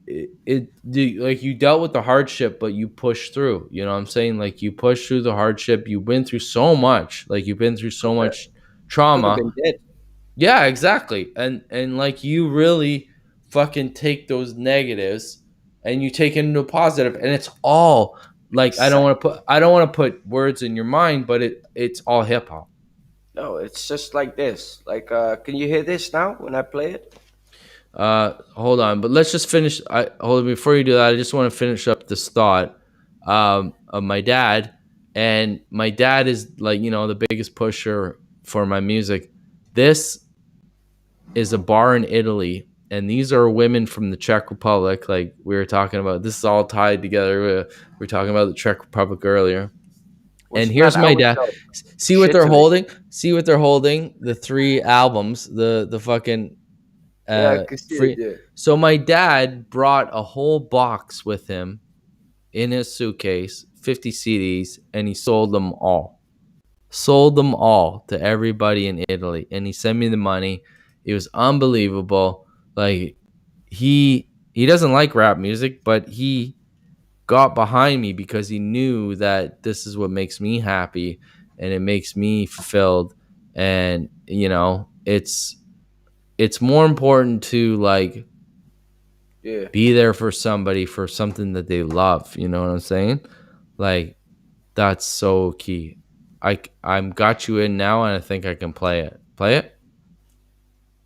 dealt with the hardship, but you pushed through. You know what I'm saying? Like you pushed through the hardship. You've been through so much. Like you've been through so much trauma. Been dead. Yeah, exactly. And like you really fucking take those negatives and you take it into a positive, and it's all like I don't want to put words in your mind, but it's all hip hop. No, it's just like this. Like, can you hear this now when I play it? Hold on, but let's just finish. Hold on, before you do that, I just want to finish up this thought of my dad. And my dad is like, you know, the biggest pusher for my music. This is a bar in Italy, and these are women from the Czech Republic. Like we were talking about, this is all tied together. We were talking about the Czech Republic earlier. And here's my dad. See what they're holding? See what they're holding? The 3 albums, the fucking I can see it, yeah. So my dad brought a whole box with him in his suitcase, 50 CDs, and he sold them all. Sold them all to everybody in Italy, and he sent me the money. It was unbelievable. Like he doesn't like rap music, but he got behind me because he knew that this is what makes me happy and it makes me fulfilled. And you know, it's more important to like be there for somebody for something that they love. You know what I'm saying? Like that's so key. I'm got you in now, and I think I can play it. Play it.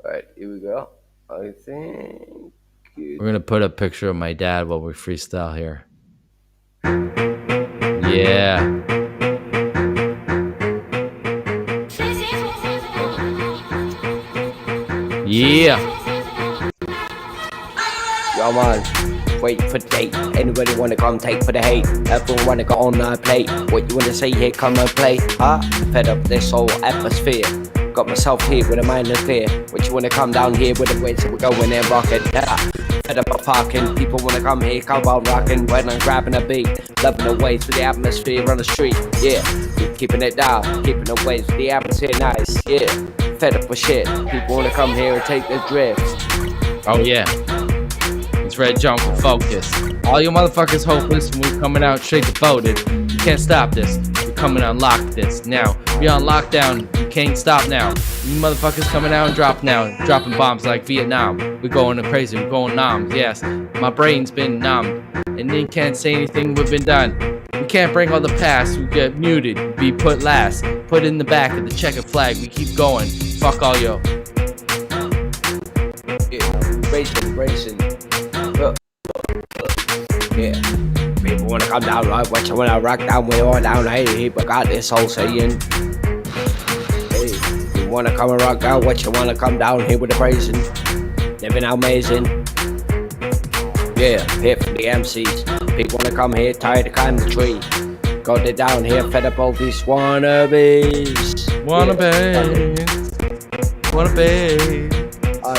All right, here we go. I think we're gonna put a picture of my dad while we freestyle here. Yeah. Yeah. Yo, man. Wait for date. Anybody wanna come take for the hate? Everyone wanna go on the plate. What you wanna say? Here, come and play. Fed up this whole atmosphere. Got myself here with a mind of fear. What you wanna come down here with the ways that we're going and rock it? Fed up of talking, people wanna come here, come out rocking when I'm grabbing a beat. Loving the waves with the atmosphere on the street, yeah. Keeping it down, keeping the waves with the atmosphere nice, yeah. Fed up with shit, people wanna come here and take the drift. Oh yeah, it's Red Jones with Focus. All you motherfuckers hopeless, and we're coming out straight devoted. You can't stop this, we're coming on lock this now. We on lockdown, you can't stop now. You motherfuckers coming out and drop now, dropping bombs like Vietnam. We're going crazy, we're going numb, yes. My brain's been numb, and they can't say anything we've been done. We can't bring all the past, we get muted, be put last. Put in the back of the checkered flag, we keep going. Fuck all yo. Racing. Yeah. People wanna come down, right? Watch you wanna rock down, we all down. Hey, people got this whole saying. Hey, you wanna come and rock down? What you wanna come down here with the praising? Living amazing. Yeah, here for the MCs. People wanna come here, tired to climb the tree. Got it down here, fed up all these wannabes. Wannabes.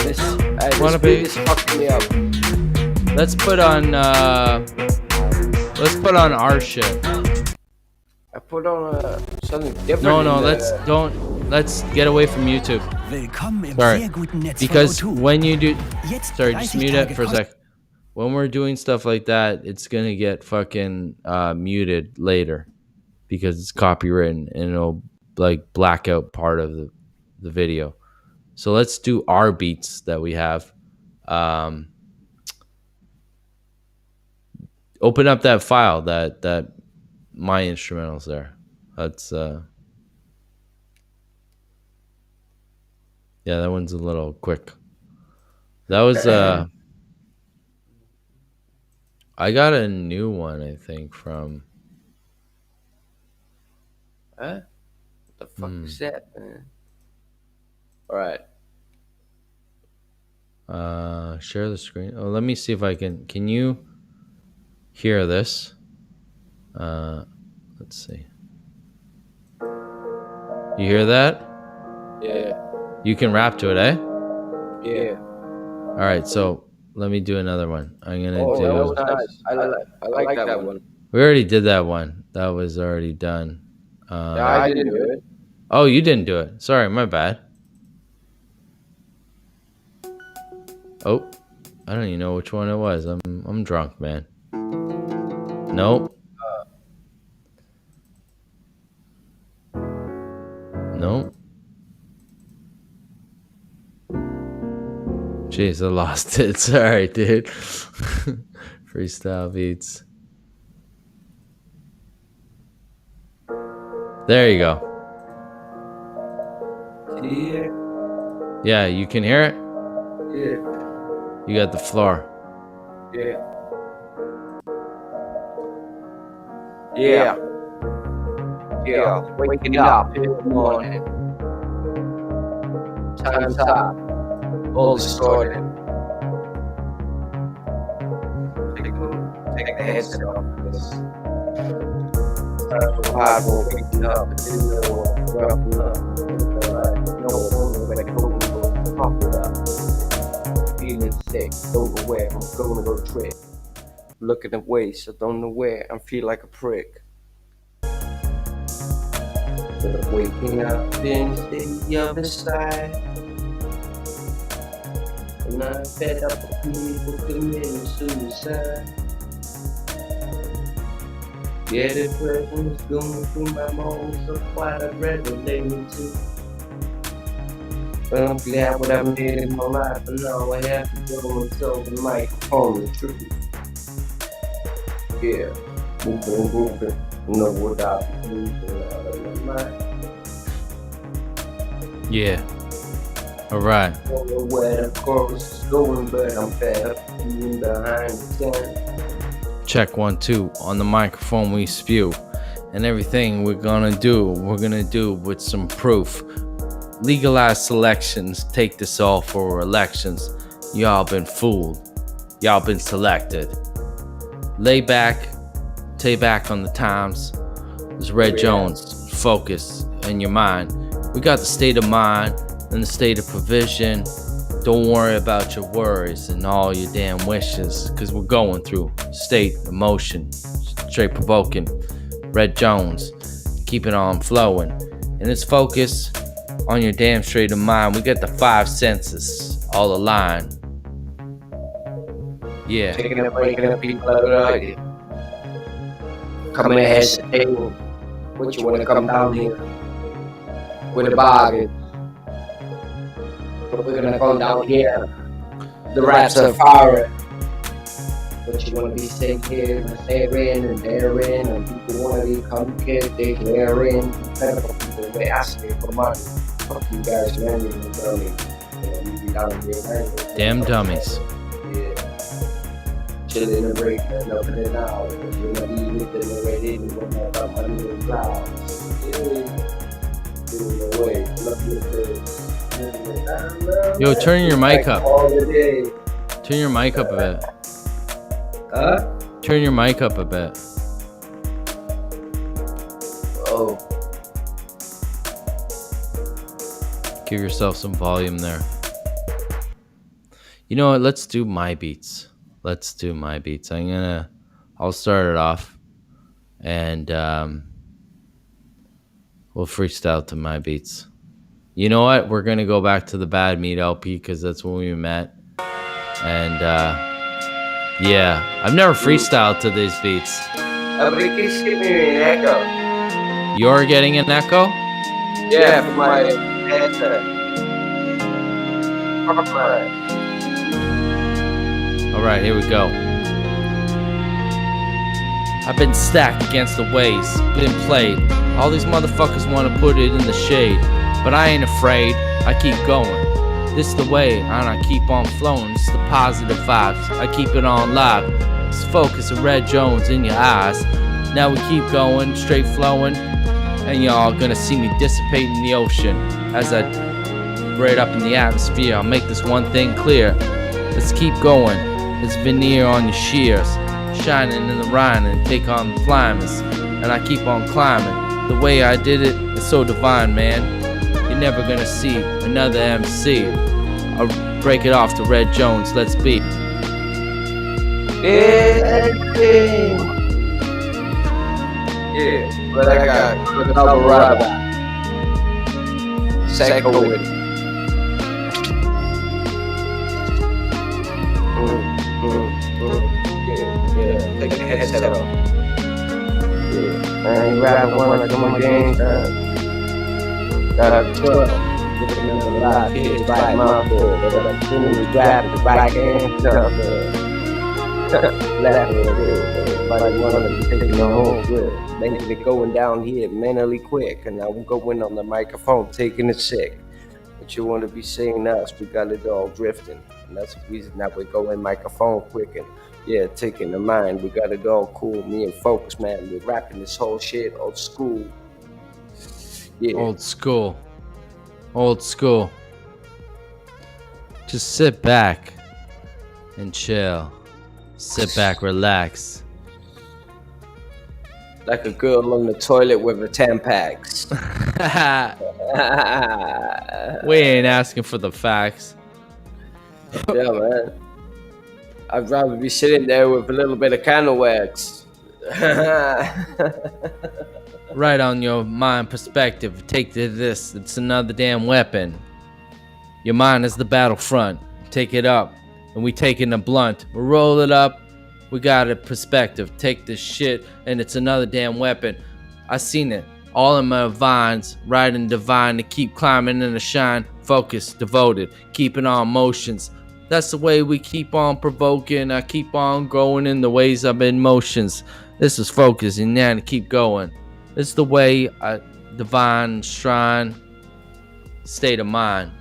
This beat is fucking me up. Let's put on our shit. I put on something different. No, let's get away from YouTube. Sorry, because when you do, sorry, just mute it for a sec. When we're doing stuff like that, it's gonna get fucking muted later because it's copywritten and it'll like black out part of the video. So let's do our beats that we have. Open up that file that my instrumentals there. That's yeah, that one's a little quick. That was I got a new one, I think, from what the fuck is that, man? Alright. Share the screen. Oh, let me see if I can you hear this? Let's see. You hear that? Yeah. You can rap to it, eh? Yeah. All right, so let me do another one. I'm gonna do. That was nice. I like that one. We already did that one. That was already done. Yeah, I didn't do it. Oh, you didn't do it. Sorry, my bad. Oh, I don't even know which one it was. I'm drunk, man. Nope. Nope. Jeez, I lost it. Sorry, dude. Freestyle beats. There you go. Yeah, you can hear it? Yeah. You got the floor. Yeah. Yeah. Yeah. Waking up in the morning. Time's up. All distorted. Take the headset off this. Hard waking up and didn't know what roughing up. No one when I go pop it up. Feeling sick, overwhelmed, I'm gonna go trip. Looking away, so don't know where, I feel like a prick. But I'm waking up in the other side. And I'm fed up with people committing suicide. Yeah, the pressure's going through my bones, so quite a revelating too. But I'm glad what I've made in my life, and now I have to go and tell the microphone the truth. Yeah, moving, know what I've been losing out of my mind. Yeah. Alright. Don't know where the chorus is going, but I'm fed up being behind the gun. Check 1 2 on the microphone we spew, and everything we're gonna do with some proof. Legalized selections, take this all for elections. Y'all been fooled, y'all been selected. Lay back, take back on the times. There's Red Jones, focus in your mind. We got the state of mind and the state of provision. Don't worry about your worries and all your damn wishes, cause we're going through state emotion, straight provoking. Red Jones, keep it on flowing, and it's focus on your damn straight of mind. We got the 5 senses all aligned. Yeah. Taking a break and people out here. Coming ahead to the table. What you wanna come down here with a bargain? But we're gonna come down here. The raps are firing. But you wanna be staying here and staring and daring, and people wanna be come here, they glaring. Incredible people, they asking for money. Fuck you guys, man, you dummy. You be down here, man. Damn dummies. Yeah. Chilling and breaking up in and out. You wanna be with it already, you wanna have money in the clouds. Yeah. Doing the way, love your face. Yo, turn your mic up. All the day. Turn your mic up a bit. Huh? Turn your mic up a bit. Oh. Give yourself some volume there. You know what? Let's do my beats. Let's do my beats. I'll start it off, and we'll freestyle to my beats. You know what? We're gonna go back to the Bad Meat LP because that's when we met, and yeah, I've never freestyled to these beats. But it keeps giving me an echo. You're getting an echo? Yeah, from my headset. Alright, here we go. I've been stacked against the waves, been played. All these motherfuckers wanna put it in the shade, but I ain't afraid, I keep going. This is the way, and I keep on flowing. This is the positive vibes, I keep it on live. This focus of Red Jones in your eyes. Now we keep going, straight flowing, and y'all gonna see me dissipate in the ocean as I right up in the atmosphere. I'll make this one thing clear. Let's keep going. This veneer on your shears, shining in the Rhine and take on the climbers. And I keep on climbing. The way I did it is so divine, man. You're never gonna see another MC. I'll break it off to Red Jones. Let's be. Yeah, but I got a double rubber. Psycho with it. Yeah, take the headset off. Yeah, I ain't rapping one of my games. Got a truck. Looking at the live kids right mouth there. But I'm feeling grabbing the right hand up there. Laughing at it. Everybody wanna be taking the whole grip. Making it going down here mentally quick. And I'm going on the microphone, taking it sick. But you wanna be saying us, we got it all drifting. And that's the reason that we go in microphone quick and yeah, taking the mind. We got it all cool. Me and Focus, man, we're rapping this whole shit old school. Yeah. Old school. Old school. Just sit back and chill. Sit back, relax. Like a girl on the toilet with her Tampax. We ain't asking for the facts. Yeah, man. I'd rather be sitting there with a little bit of candle wax. Right on your mind perspective. Take this. It's another damn weapon. Your mind is the battlefront. Take it up. And we taking the blunt. We roll it up. We got a perspective. Take this shit. And it's another damn weapon. I seen it. All in my vines. Riding divine to keep climbing in the shine. Focused, devoted. Keeping on motions. That's the way we keep on provoking. I keep on growing in the ways of emotions. This is focus and now to keep going. This is the way I divine shrine state of mind.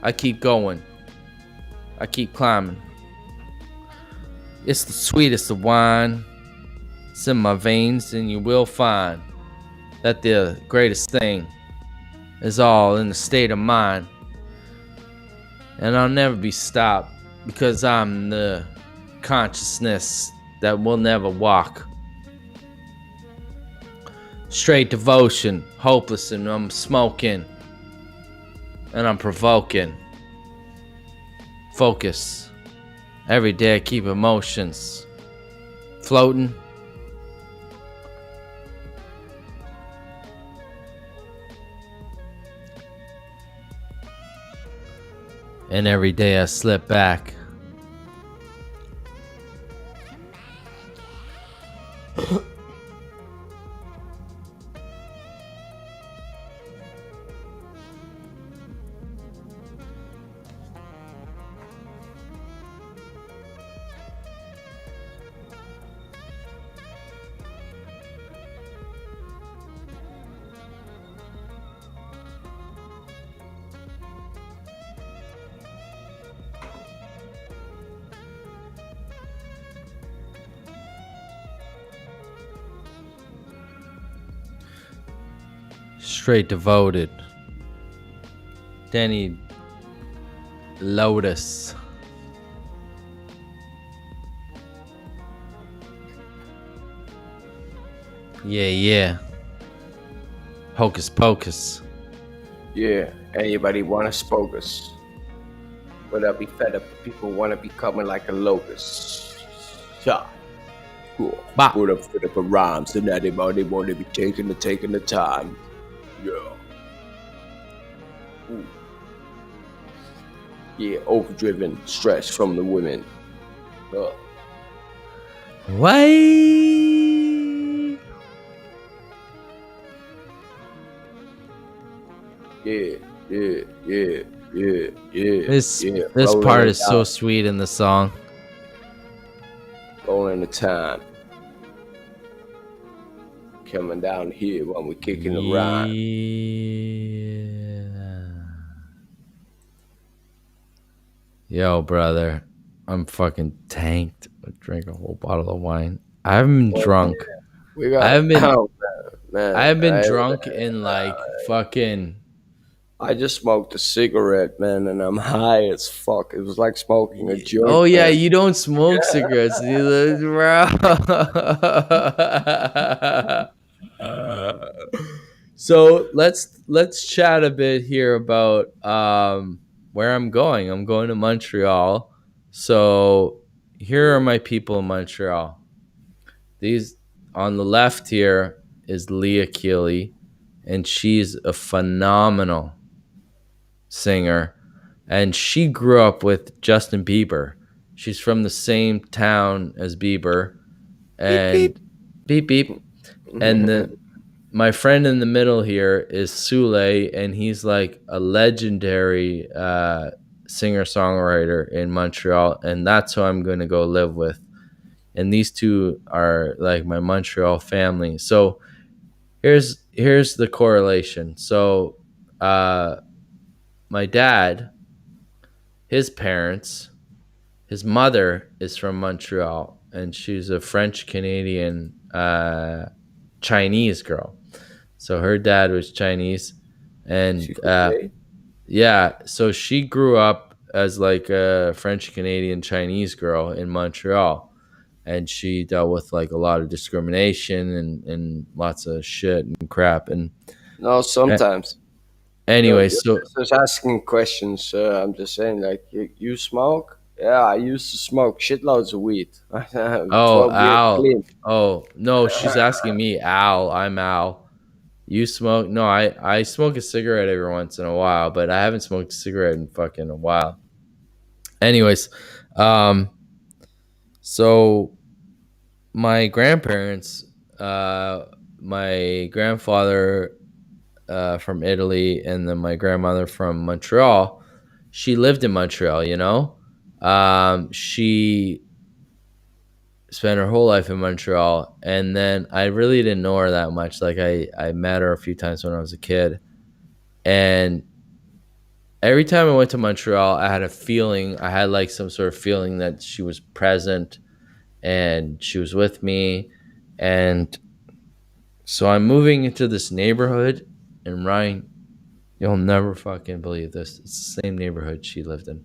I keep going. I keep climbing. It's the sweetest of wine. It's in my veins, and you will find that the greatest thing is all in the state of mind. And I'll never be stopped because I'm the consciousness that will never walk. Straight devotion, hopeless, and I'm smoking. And I'm provoking. focus. Every day I keep emotions floating. And every day I slip back. Straight devoted. Danny Lotus. Yeah. Hocus pocus. Yeah, anybody wanna spoke us? But I'll be fed up if people wanna be coming like a locust. Yeah. Cool. Put up for the rhymes and anybody wanna be taking the time. Yeah. Ooh. Yeah, overdriven stress from the women. Why? Yeah. This part is so sweet in the song. Rolling the time. Coming down here while we're kicking around. Yo, brother, I'm fucking tanked. I drank a whole bottle of wine. I haven't been drunk. I haven't been drunk in like fucking. I just smoked a cigarette, man, and I'm high as fuck. It was like smoking a joint. Oh yeah, you don't smoke cigarettes, bro. So let's chat a bit here about where I'm going. I'm going to Montreal. So here are my people in Montreal. These on the left here is Leah Keeley, and she's a phenomenal singer, and she grew up with Justin Bieber. She's from the same town as Bieber, and beep beep. And my friend in the middle here is Sule, and he's like a legendary singer-songwriter in Montreal, and that's who I'm going to go live with. And these two are like my Montreal family. So here's the correlation. So my dad, his parents, his mother is from Montreal, and she's a French-Canadian Chinese girl. So her dad was Chinese, and yeah, so she grew up as like a French-Canadian Chinese girl in Montreal, and she dealt with like a lot of discrimination and lots of shit and crap. And no, sometimes. Anyway, so just asking questions. I'm just saying, like, you smoke? Yeah, I used to smoke shitloads of weed. Oh, Al. Oh, no, she's asking me, Al. I'm Al. You smoke? No, I smoke a cigarette every once in a while, but I haven't smoked a cigarette in fucking a while. Anyways, so my grandparents, my grandfather from Italy, and then my grandmother from Montreal, she lived in Montreal, you know? She spent her whole life in Montreal, and then I really didn't know her that much. Like I met her a few times when I was a kid, and every time I went to Montreal, I had like some sort of feeling that she was present and she was with me. And so I'm moving into this neighborhood, and Ryan, you'll never fucking believe this. It's the same neighborhood she lived in.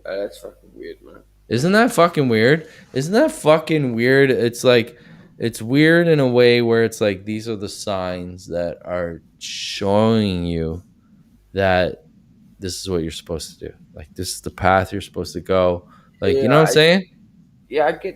That's fucking weird, man. Isn't that fucking weird? Isn't that fucking weird? It's like, it's weird in a way where it's like, these are the signs that are showing you that this is what you're supposed to do. Like, this is the path you're supposed to go. Like, you know Yeah, what I'm saying?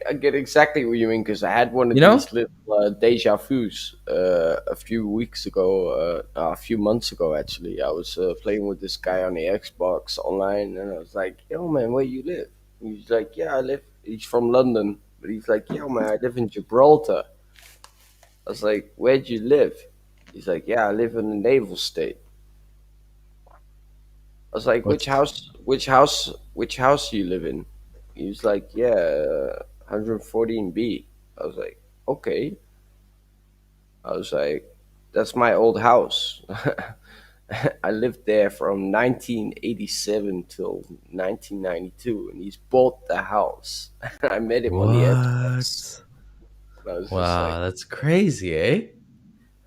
I get exactly what you mean because I had one of You know? these little deja vu's a few weeks ago, a few months ago actually. I was playing with this guy on the Xbox online, and I was like, "Yo, man, where you live?" And he's like, "Yeah, I live." He's from London, but he's like, "Yo, man, I live in Gibraltar." I was like, "Where'd you live?" He's like, "Yeah, I live in the naval state." I was like, What's which house do you live in?" He was like, "Yeah, 114B." I was like, "Okay." I was like, "That's my old house." I lived there from 1987 till 1992, and he's bought the house. I met him on the Xbox. what? I was just Wow, like, that's crazy, eh?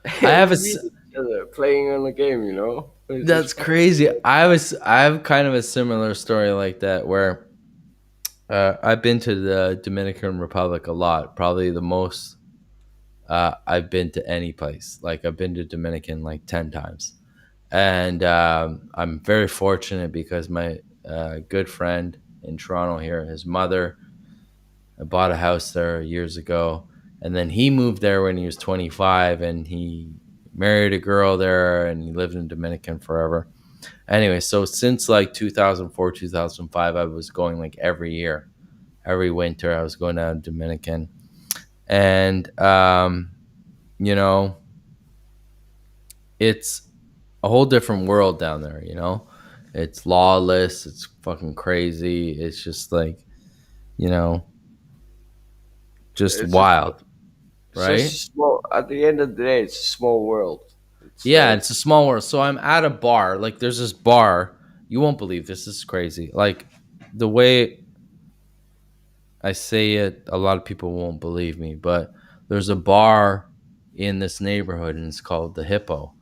I have a we meet each other playing on the game, you know? It's That's just crazy. I have kind of a similar story like that where I've been to the Dominican Republic a lot, probably the most I've been to any place. Like, I've been to Dominican like 10 times. And I'm very fortunate because my good friend in Toronto here, his mother bought a house there years ago. And then he moved there when he was 25, and he married a girl there, and he lived in Dominican forever. Anyway, so since like 2004, 2005, I was going like every year, every winter. I was going down to Dominican, and you know, it's a whole different world down there. You know, it's lawless. It's fucking crazy. It's just like, you know, just it's wild, just right? a small. At the end of the day, it's a small world. Yeah, it's a small world. So I'm at a bar. Like, there's this bar. You won't believe this. This is crazy. Like, the way I say it, a lot of people won't believe me, but there's a bar in this neighborhood, and it's called the Hippo,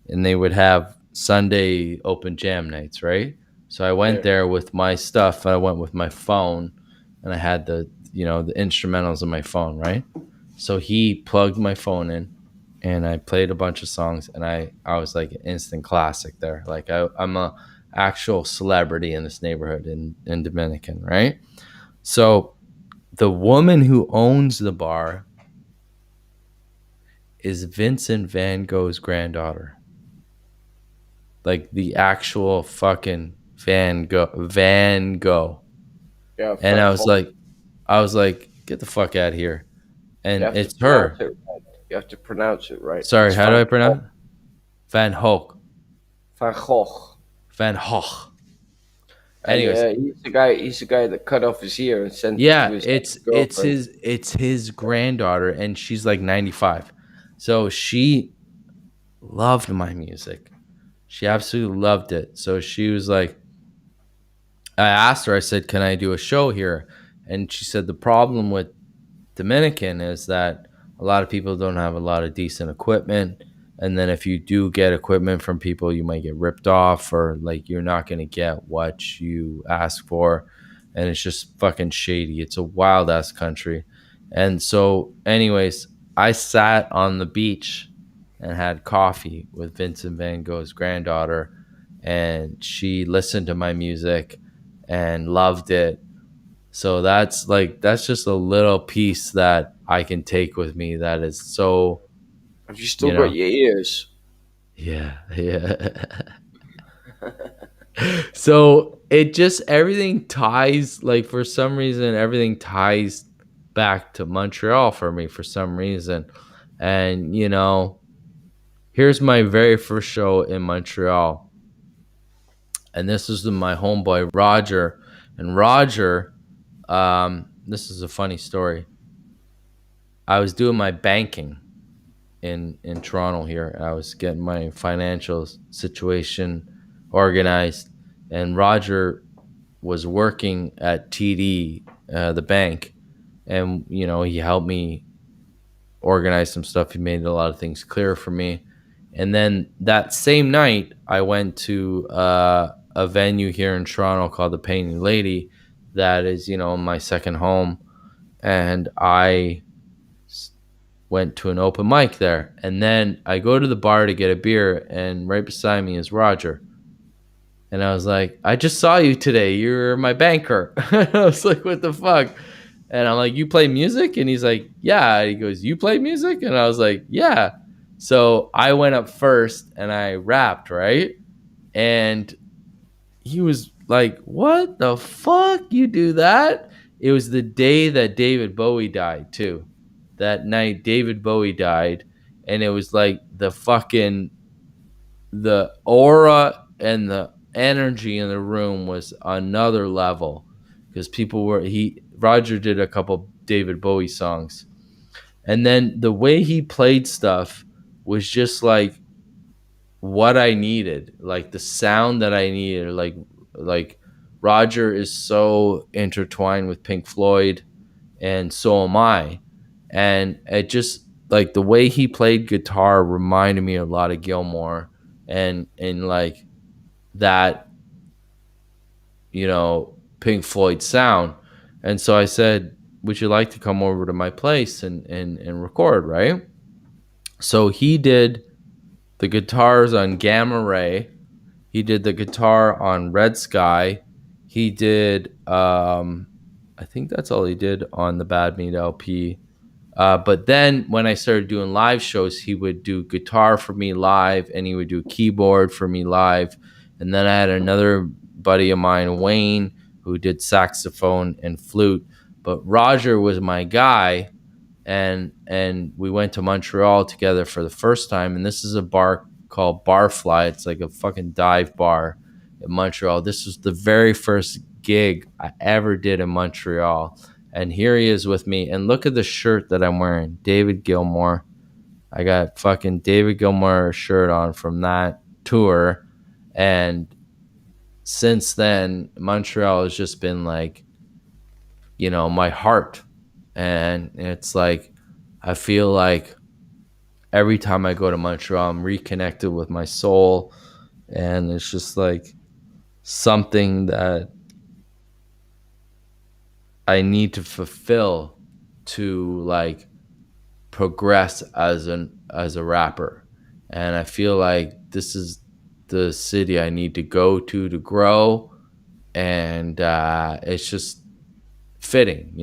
and they would have Sunday open jam nights, right? So I went Yeah. there with my stuff. I went with my phone, and I had the instrumentals on my phone, right? So he plugged my phone in, and I played a bunch of songs, and I was like an instant classic there. Like, I'm a actual celebrity in this neighborhood in Dominican, right? So the woman who owns the bar is Vincent Van Gogh's granddaughter. Like, the actual fucking Van Gogh. Yeah, And I was like, get the fuck out of here. And You have to it's her. pronounce it right. You have to pronounce it right. Sorry, It's how do I Van pronounce it? Van Gogh. Van Gogh. Van Gogh. And, Anyways, he's the guy that cut off his ear and sent yeah, it to his it's girlfriend. his granddaughter, and she's like 95. So she loved my music. She absolutely loved it. So she was like, I asked her, I said, "Can I do a show here?" And she said the problem with Dominican is that a lot of people don't have a lot of decent equipment, and then if you do get equipment from people, you might get ripped off, or like you're not going to get what you ask for, and it's just fucking shady. It's a wild ass country. And so anyways, I sat on the beach and had coffee with Vincent Van Gogh's granddaughter, and she listened to my music and loved it. So that's just a little piece that I can take with me that is so. Have you still got your ears? Yeah. So it just, everything ties, like, for some reason, everything ties back to Montreal for me for some reason. And, here's my very first show in Montreal. And this is my homeboy, Roger. And Roger, this is a funny story. I was doing my banking in Toronto here. I was getting my financial situation organized, and Roger was working at TD, the bank, and he helped me organize some stuff. He made a lot of things clear for me. And then that same night, I went to a venue here in Toronto called the Painting Lady, that is, my second home, and I went to an open mic there. And then I go to the bar to get a beer, and right beside me is Roger. And I was like, I just saw you today. You're my banker. I was like, what the fuck? And I'm like, you play music? And he's like, yeah. And he goes, you play music? And I was like, yeah. So I went up first and I rapped, right? And he was like, what the fuck? You do that? It was the day that David Bowie died, too. That night, David Bowie died. And it was like the aura and the energy in the room was another level, because Roger did a couple David Bowie songs, and then the way he played stuff was just like what I needed, like the sound that I needed. Like Roger is so intertwined with Pink Floyd, and so am I, and it just like the way he played guitar reminded me a lot of Gilmour, and like that, Pink Floyd sound. And so I said, would you like to come over to my place and record, right? So he did the guitars on Gamma Ray. He did the guitar on Red Sky. He did, I think that's all he did on the Bad Meat LP. But then when I started doing live shows, he would do guitar for me live, and he would do keyboard for me live. And then I had another buddy of mine, Wayne, who did saxophone and flute. But Roger was my guy, and we went to Montreal together for the first time. And this is a bar called Barfly. It's like a fucking dive bar in Montreal. This was the very first gig I ever did in Montreal. And here he is with me. And look at the shirt that I'm wearing. David Gilmour. I got fucking David Gilmour shirt on from that tour. And since then, Montreal has just been like, my heart. And it's like, I feel like every time I go to Montreal, I'm reconnected with my soul. And it's just like something that I need to fulfill to like progress as a rapper. And I feel like this is the city I need to go to grow. And it's just fitting,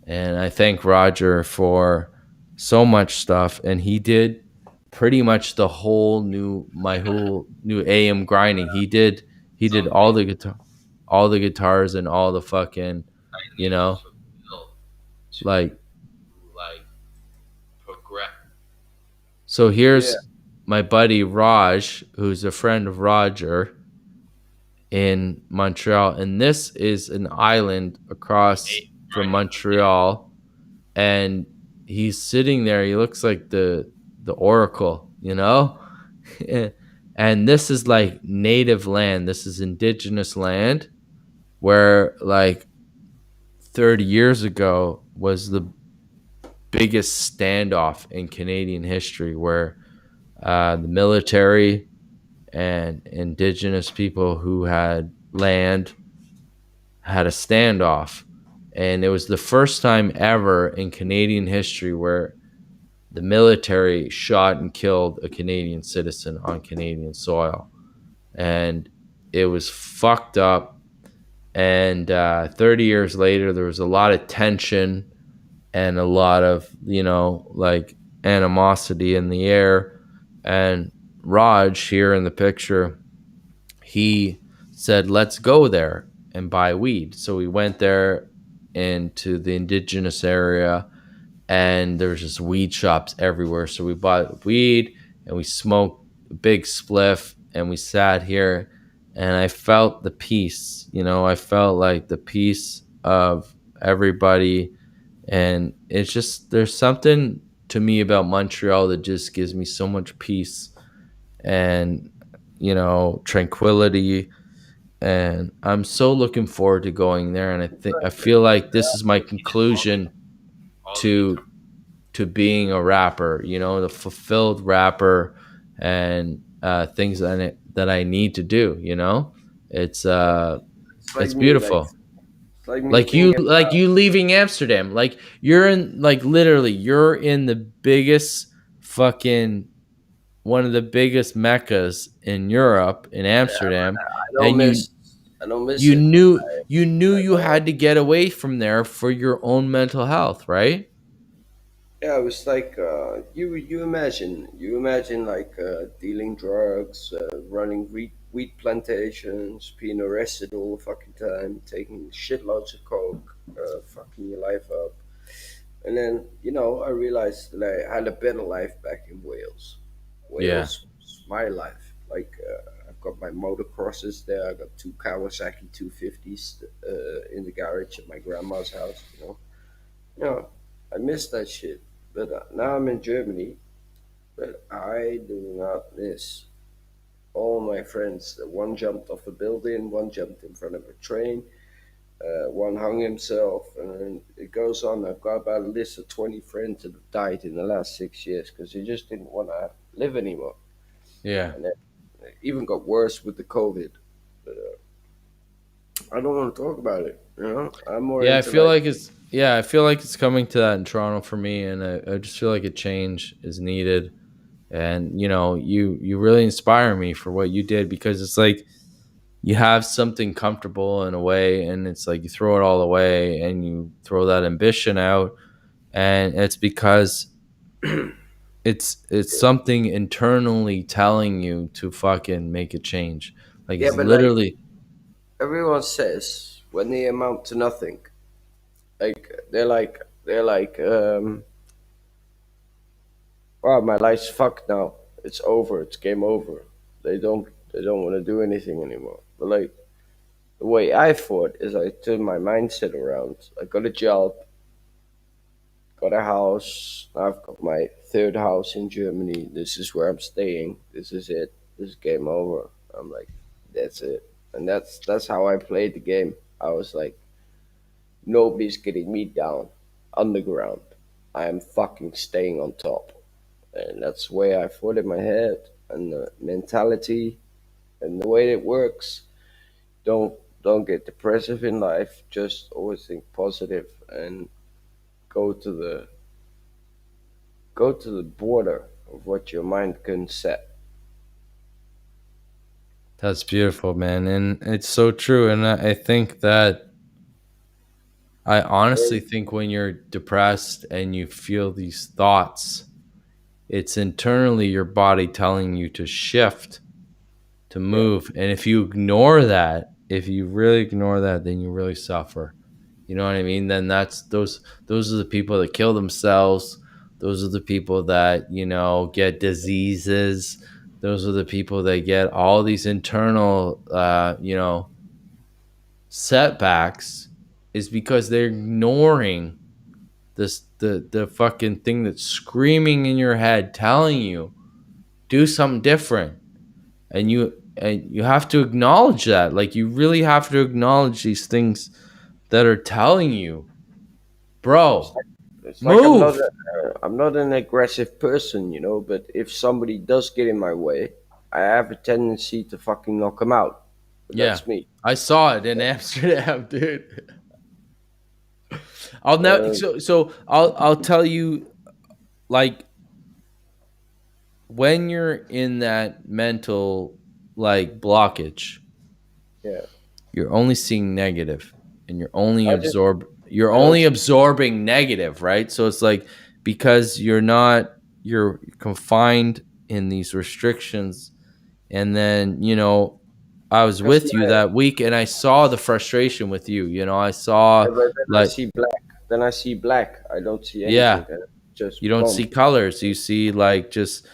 And I thank Roger for so much stuff. And he did pretty much my whole new AM grinding. He did all the guitars and all the fucking, like progress. So here's my buddy Raj, who's a friend of Roger in Montreal, and this is an island across from Montreal, and he's sitting there. He looks like the Oracle, and this is like native land. This is indigenous land, where like 30 years ago was the biggest standoff in Canadian history, where the military and indigenous people who had land had a standoff. And it was the first time ever in Canadian history where the military shot and killed a Canadian citizen on Canadian soil. And it was fucked up. And 30 years later, there was a lot of tension and a lot of, like animosity in the air. And Raj, here in the picture, he said, let's go there and buy weed. So we went there into the indigenous area, and there's just weed shops everywhere. So we bought weed and we smoked a big spliff, and we sat here, and I felt the peace. I felt like the peace of everybody. And it's just, there's something to me about Montreal that just gives me so much peace and, tranquility. And I'm so looking forward to going there. And I feel like this is my conclusion to being a rapper, the fulfilled rapper, and things that I need to do. It's beautiful. Like you leaving Amsterdam, like you're in, like literally you're in the biggest fucking one of the biggest meccas in Europe, in Amsterdam, I and don't miss you it. knew you had to get away from there for your own mental health, right? Yeah, it was like you imagine like dealing drugs, running wheat plantations, being arrested all the fucking time, taking shitloads of coke, fucking your life up, and then I realized that I had a better life back in Wales. Yeah. Wales was my life. Like I've got my motocrosses there. I got two Kawasaki 250s in the garage at my grandma's house. I miss that shit. But now I'm in Germany, but I do not miss all my friends. One jumped off a building, one jumped in front of a train, one hung himself, and then it goes on. I've got about a list of 20 friends that have died in the last 6 years because they just didn't want to live anymore. Yeah. And it even got worse with the COVID. But I don't want to talk about it. I'm more. Yeah, I into feel like it's coming to that in Toronto for me, and I just feel like a change is needed. And you really inspire me for what you did, because it's like you have something comfortable in a way, and it's like you throw it all away and you throw that ambition out, and it's because it's something internally telling you to fucking make a change. Like Yeah, it's but literally everyone says when they amount to nothing, like they're like, wow, my life's fucked now. It's over. It's game over. They don't want to do anything anymore. But like the way I thought is, I turned my mindset around. I got a job, got a house. Now I've got my third house in Germany. This is where I'm staying. This is it. This is game over. I'm like, that's it. And that's how I played the game. I was like, nobody's getting me down underground. I am fucking staying on top. And that's the way I thought in my head, and the mentality and the way it works. Don't get depressive in life. Just always think positive and go to the border of what your mind can set. That's beautiful, man. And it's so true. And I honestly think when you're depressed and you feel these thoughts, it's internally your body telling you to shift, to move. And if you ignore that, if you really ignore that, then you really suffer. You know what I mean? Then those are the people that kill themselves. Those are the people that, get diseases. Those are the people that get all these internal, setbacks, is because they're ignoring the fucking thing that's screaming in your head, telling you, do something different. And you have to acknowledge that. Like, you really have to acknowledge these things that are telling you, bro, It's like move. I'm not an aggressive person, but if somebody does get in my way, I have a tendency to fucking knock them out. But Yeah, that's me. I saw it in Amsterdam, dude. I'll now so I'll tell you, like, when you're in that mental like blockage, Yeah. you're only seeing negative, and you're only I absorbing negative, right? So it's like, because you're confined in these restrictions, and then I was with you that week, and I saw the frustration with you. I saw, But then I like, see black. Then I see black. I don't see anything. yeah, Just you don't boom. see colors. You see, like, just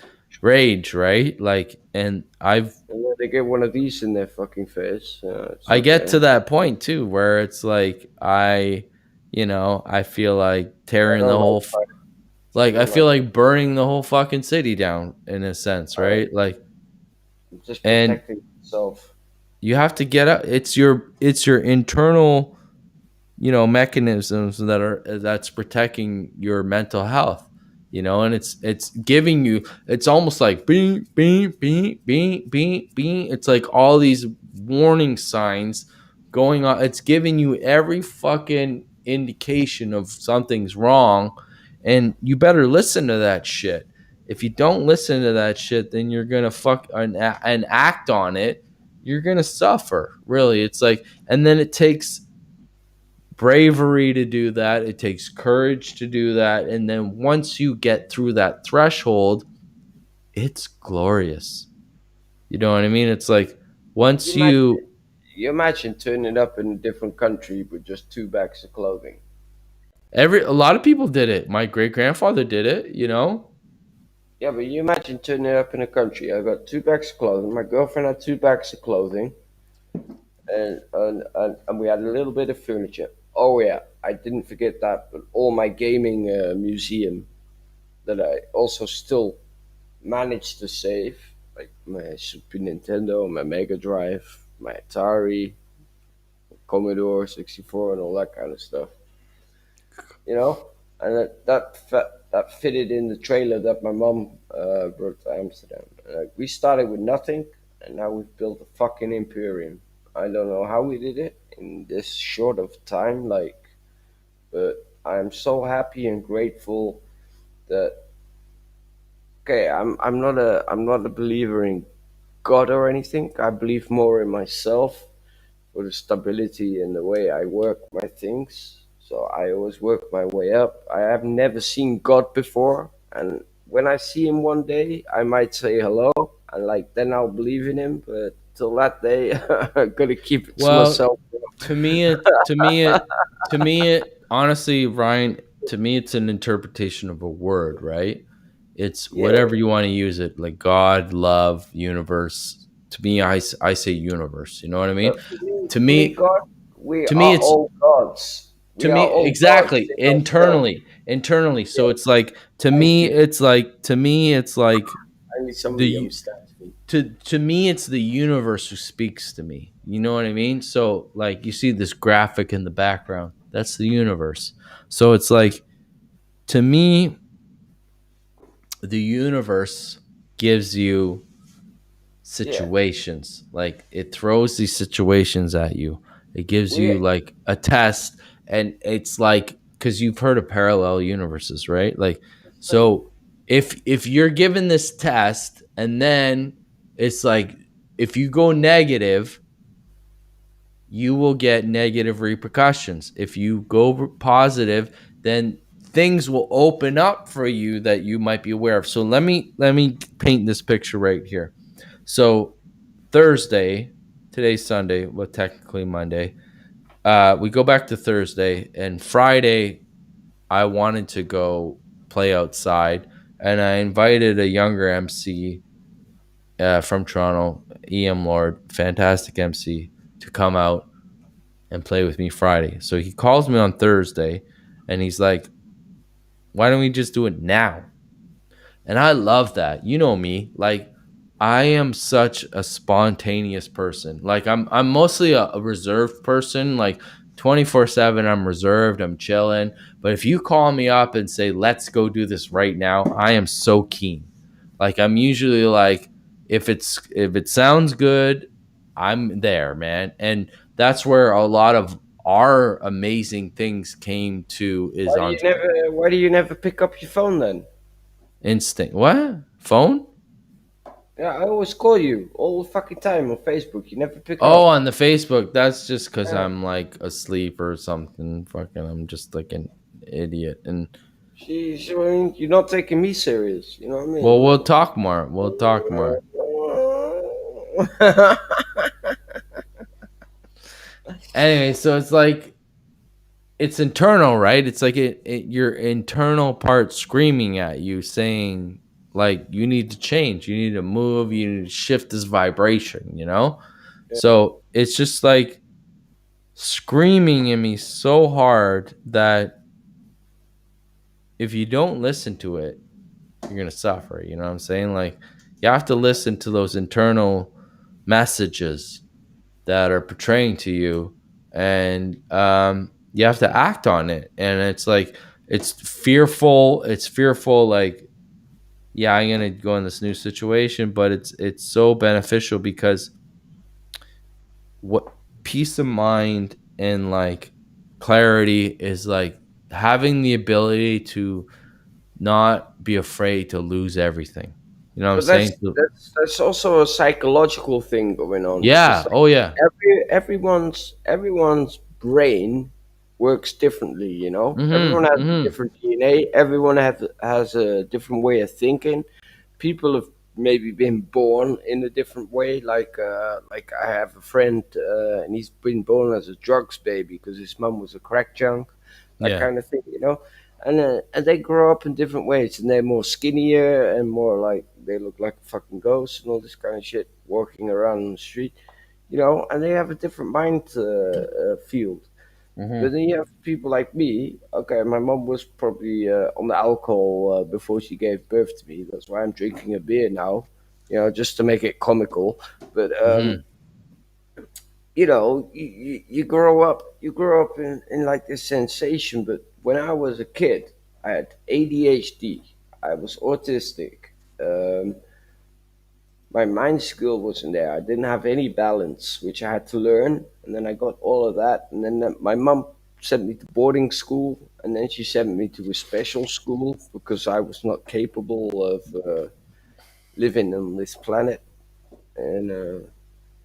rage, right? Like, and And then they get one of these in their fucking face. It's I get okay. to that point too, where it's like I feel like tearing the whole, I feel like burning the whole fucking city down, in a sense, right? Like, Just and protecting yourself. you have to get up. It's your internal, mechanisms that's protecting your mental health. And it's giving you, it's almost like bing, bing, bing, bing, bing, bing. It's like all these warning signs going on. It's giving you every fucking indication of something's wrong, and you better listen to that shit. if you don't listen to that shit, then you're gonna fuck and act on it. You're gonna suffer. Really, it's like, and then it takes bravery to do that. It takes courage to do that, and then once you get through that threshold, it's glorious. You know what I mean? It's like once You imagine turning up in a different country with just 2 bags of clothing. a lot of people did it. My great grandfather did it. You know. Yeah, but you imagine turning up in a country. I got 2 bags of clothing. My girlfriend had 2 bags of clothing, and we had a little bit of furniture. Oh yeah, I didn't forget that. But all my gaming museum that I also still managed to save, like my Super Nintendo, my Mega Drive, my Atari, Commodore 64, and all that kind of stuff. You know, and that fitted in the trailer that my mom brought to Amsterdam. We started with nothing, and now we've built a fucking imperium. I don't know how we did it in this short of time, but I'm so happy and grateful that. Okay, I'm not a believer in God or anything. I believe more in myself for the stability and the way I work my things. So I always work my way up. I have never seen God before, and when I see him one day, I might say hello, and then I'll believe in him. But till that day, I'm gonna keep it to myself. To me, honestly, Ryan, to me, it's an interpretation of a word, right? It's whatever you want to use it, like God, love, universe. To me, I say universe. You know what I mean? To me, God, to me, it's all gods. To me, exactly, internally. So it's like to me, it's like I need somebody understands me. To me, it's the universe who speaks to me. You know what I mean? So like you see this graphic in the background. That's the universe. So it's like to me, the universe gives you situations. Like it throws these situations at you. It gives you like a test, and it's like, because you've heard of parallel universes, right? Like, so if you're given this test and then it's like, if you go negative, you will get negative repercussions. If you go positive, then things will open up for you that you might be aware of. So let me paint this picture right here. So Thursday, today's Sunday, well, technically Monday. We go back to Thursday, and Friday, I wanted to go play outside, and I invited a younger MC from Toronto, EM Lord, fantastic MC, to come out and play with me Friday. So he calls me on Thursday, and he's like, why don't we just do it now? And I love that. You know me, like I am such a spontaneous person. Like I'm mostly a reserved person. Like 24/7, I'm reserved. I'm chilling. But if you call me up and say, "Let's go do this right now," I am so keen. Like I'm usually like, if it sounds good, I'm there, man. And that's where a lot of our amazing things came to. Is Why do you never pick up your phone then? Instinct. What? Phone? Yeah, I always call you all the fucking time on Facebook. You never pick up. Oh, on the Facebook. That's just because I'm like asleep or something. Fucking, I'm just like an idiot. And you're not taking me serious. You know what I mean? Well, we'll talk more. Anyway, so it's like, it's internal, right? It's like your internal part screaming at you, saying like, you need to change, you need to move, you need to shift this vibration, you know? Yeah. So it's just like screaming in me so hard that if you don't listen to it, you're going to suffer. You know what I'm saying? Like, you have to listen to those internal messages that are portraying to you, and you have to act on it. And it's like, it's fearful, like, yeah, I'm gonna go in this new situation, but it's so beneficial, because what peace of mind and like clarity is like having the ability to not be afraid to lose everything. You know what But I'm saying? that's also a psychological thing going on. Yeah. It's like Oh yeah. everyone's brain works differently. You know, everyone has a Mm-hmm. different DNA. Everyone has a different way of thinking. People have maybe been born in a different way. Like I have a friend, and he's been born as a drugs baby because his mum was a crack junk, that Yeah. kind of thing, you know. And they grow up in different ways, and they're more skinnier and more like they look like a fucking ghost and all this kind of shit, walking around on the street, you know. And they have a different mind field. Mm-hmm. But then you have people like me. Okay, my mom was probably on the alcohol before she gave birth to me. That's why I'm drinking a beer now, you know, just to make it comical. But you know, you grow up in like this sensation. But when I was a kid, I had ADHD. I was autistic. Um, my mind skill wasn't there. I didn't have any balance, which I had to learn. And then I got all of that. And then my mom sent me to boarding school. And then she sent me to a special school because I was not capable of living on this planet. And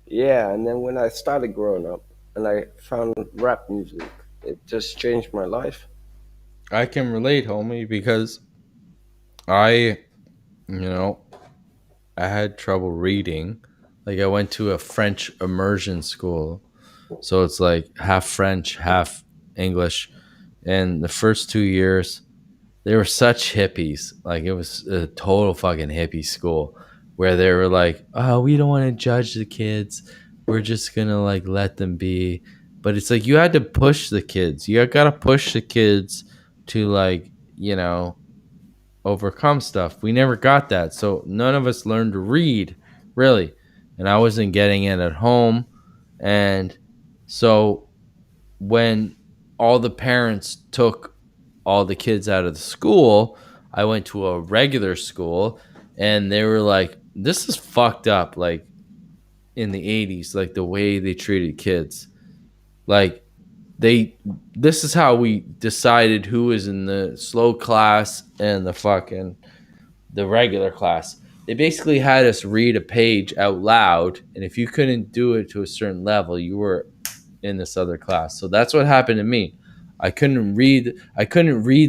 yeah, and then when I started growing up and I found rap music, it just changed my life. I can relate, homie, because I, you know, I had trouble reading. Like I went to a French immersion school, so it's like half French, half English. And the first 2 years, they were such hippies. Like it was a total fucking hippie school where they were like, "Oh, we don't want to judge the kids. We're just gonna like let them be." But it's like you had to push the kids. You gotta push the kids to like, you know, overcome stuff. We never got that. So none of us learned to read, really. And I wasn't getting it at home. And so when all the parents took all the kids out of the school, I went to a regular school and they were like, this is fucked up. Like in the 80s, like the way they treated kids. Like this is how we decided who was in the slow class and the regular class. They basically had us read a page out loud, and if you couldn't do it to a certain level, you were in this other class. So that's what happened to me. I couldn't read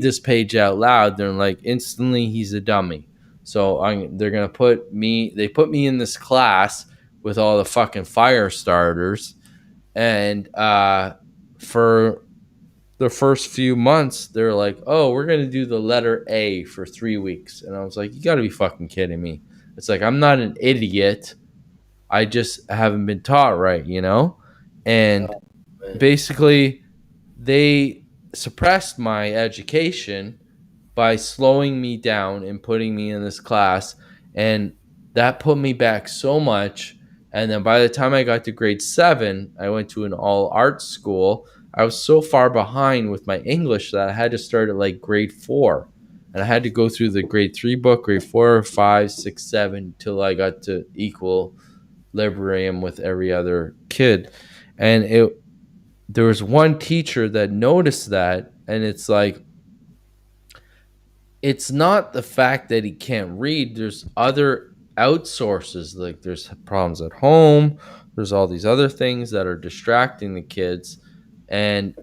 this page out loud. They're like, instantly he's a dummy. So they're gonna put me in this class with all the fucking fire starters, and for the first few months, they're like, "Oh, we're gonna do the letter A for 3 weeks," and I was like, "You got to be fucking kidding me!" It's like I'm not an idiot. I just haven't been taught right, you know. And basically, they suppressed my education by slowing me down and putting me in this class, and that put me back so much. And then by the time I got to grade 7, I went to an all arts school. I was so far behind with my English that I had to start at like grade 4. And I had to go through the grade 3 book, grade 4, 5, 6, 7, till I got to equilibrium with every other kid. And there was one teacher that noticed that, and it's like, it's not the fact that he can't read. There's other outsources. Like there's problems at home. There's all these other things that are distracting the kids. And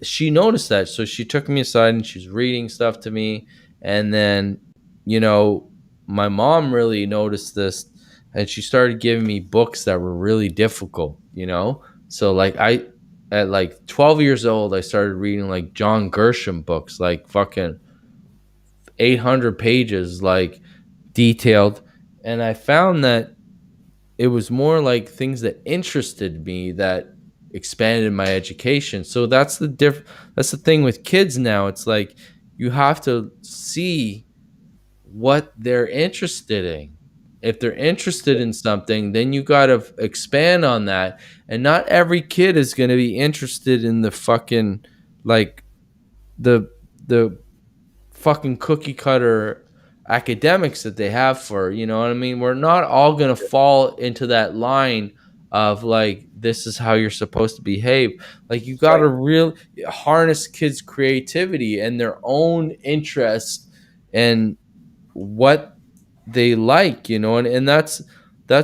she noticed that. So she took me aside and she's reading stuff to me. And then, you know, my mom really noticed this and she started giving me books that were really difficult, you know? So like at like 12 years old, I started reading like John Grisham books, like fucking 800 pages, like detailed. And I found that it was more like things that interested me that expanded my education. So that's the thing with kids now. It's like you have to see what they're interested in. If they're interested in something, then you got to expand on that. And not every kid is going to be interested in the fucking like the fucking cookie cutter academics that they have for, you know what I mean? We're not all going to fall into that line of like, this is how you're supposed to behave. Like you got to really harness kids' creativity and their own interest and what they like, and that's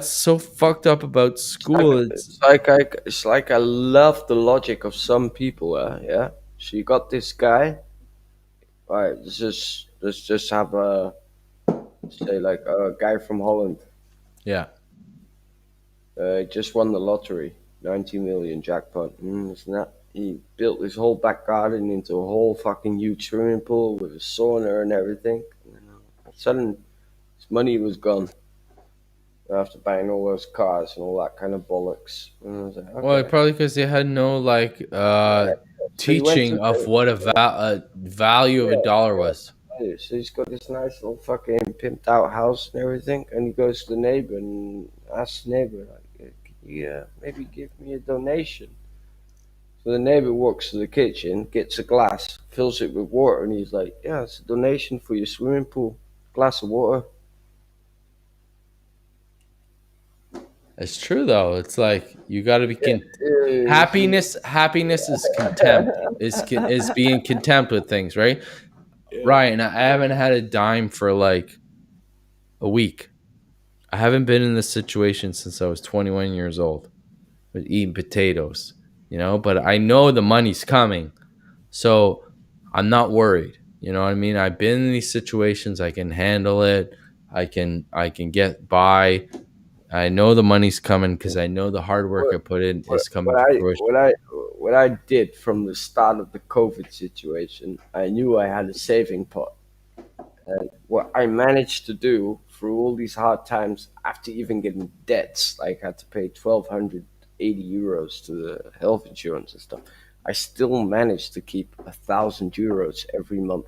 so fucked up about school. It's like I love the logic of some people. Yeah, so you got this guy. All right, let's just have say like a guy from Holland. Yeah. Just won the lottery, 90 million jackpot. Isn't that? He built his whole back garden into a whole fucking huge swimming pool with a sauna and everything. Suddenly, his money was gone. After buying all those cars and all that kind of bollocks. And I was like, okay. Well, probably because they had no teaching of what a value of a dollar was. So he's got this nice little fucking pimped out house and everything, and he goes to the neighbor and asks the neighbor, like, "Can you maybe give me a donation?" So the neighbor walks to the kitchen, gets a glass, fills it with water, and he's like, "Yeah, it's a donation for your swimming pool. Glass of water." It's true though. It's like you got to be happiness. Happiness is contempt. Is being contempt with things, right? Ryan, I haven't had a dime for like a week. I haven't been in this situation since I was 21 years old, with eating potatoes, But I know the money's coming, so I'm not worried. You know what I mean? I've been in these situations. I can handle it. I can get by. I know the money's coming because I know the hard work I put in is coming to fruition. What I did from the start of the COVID situation, I knew I had a saving pot. And what I managed to do through all these hard times, after even getting debts, like I had to pay 1,280 euros to the health insurance and stuff, I still managed to keep 1,000 euros every month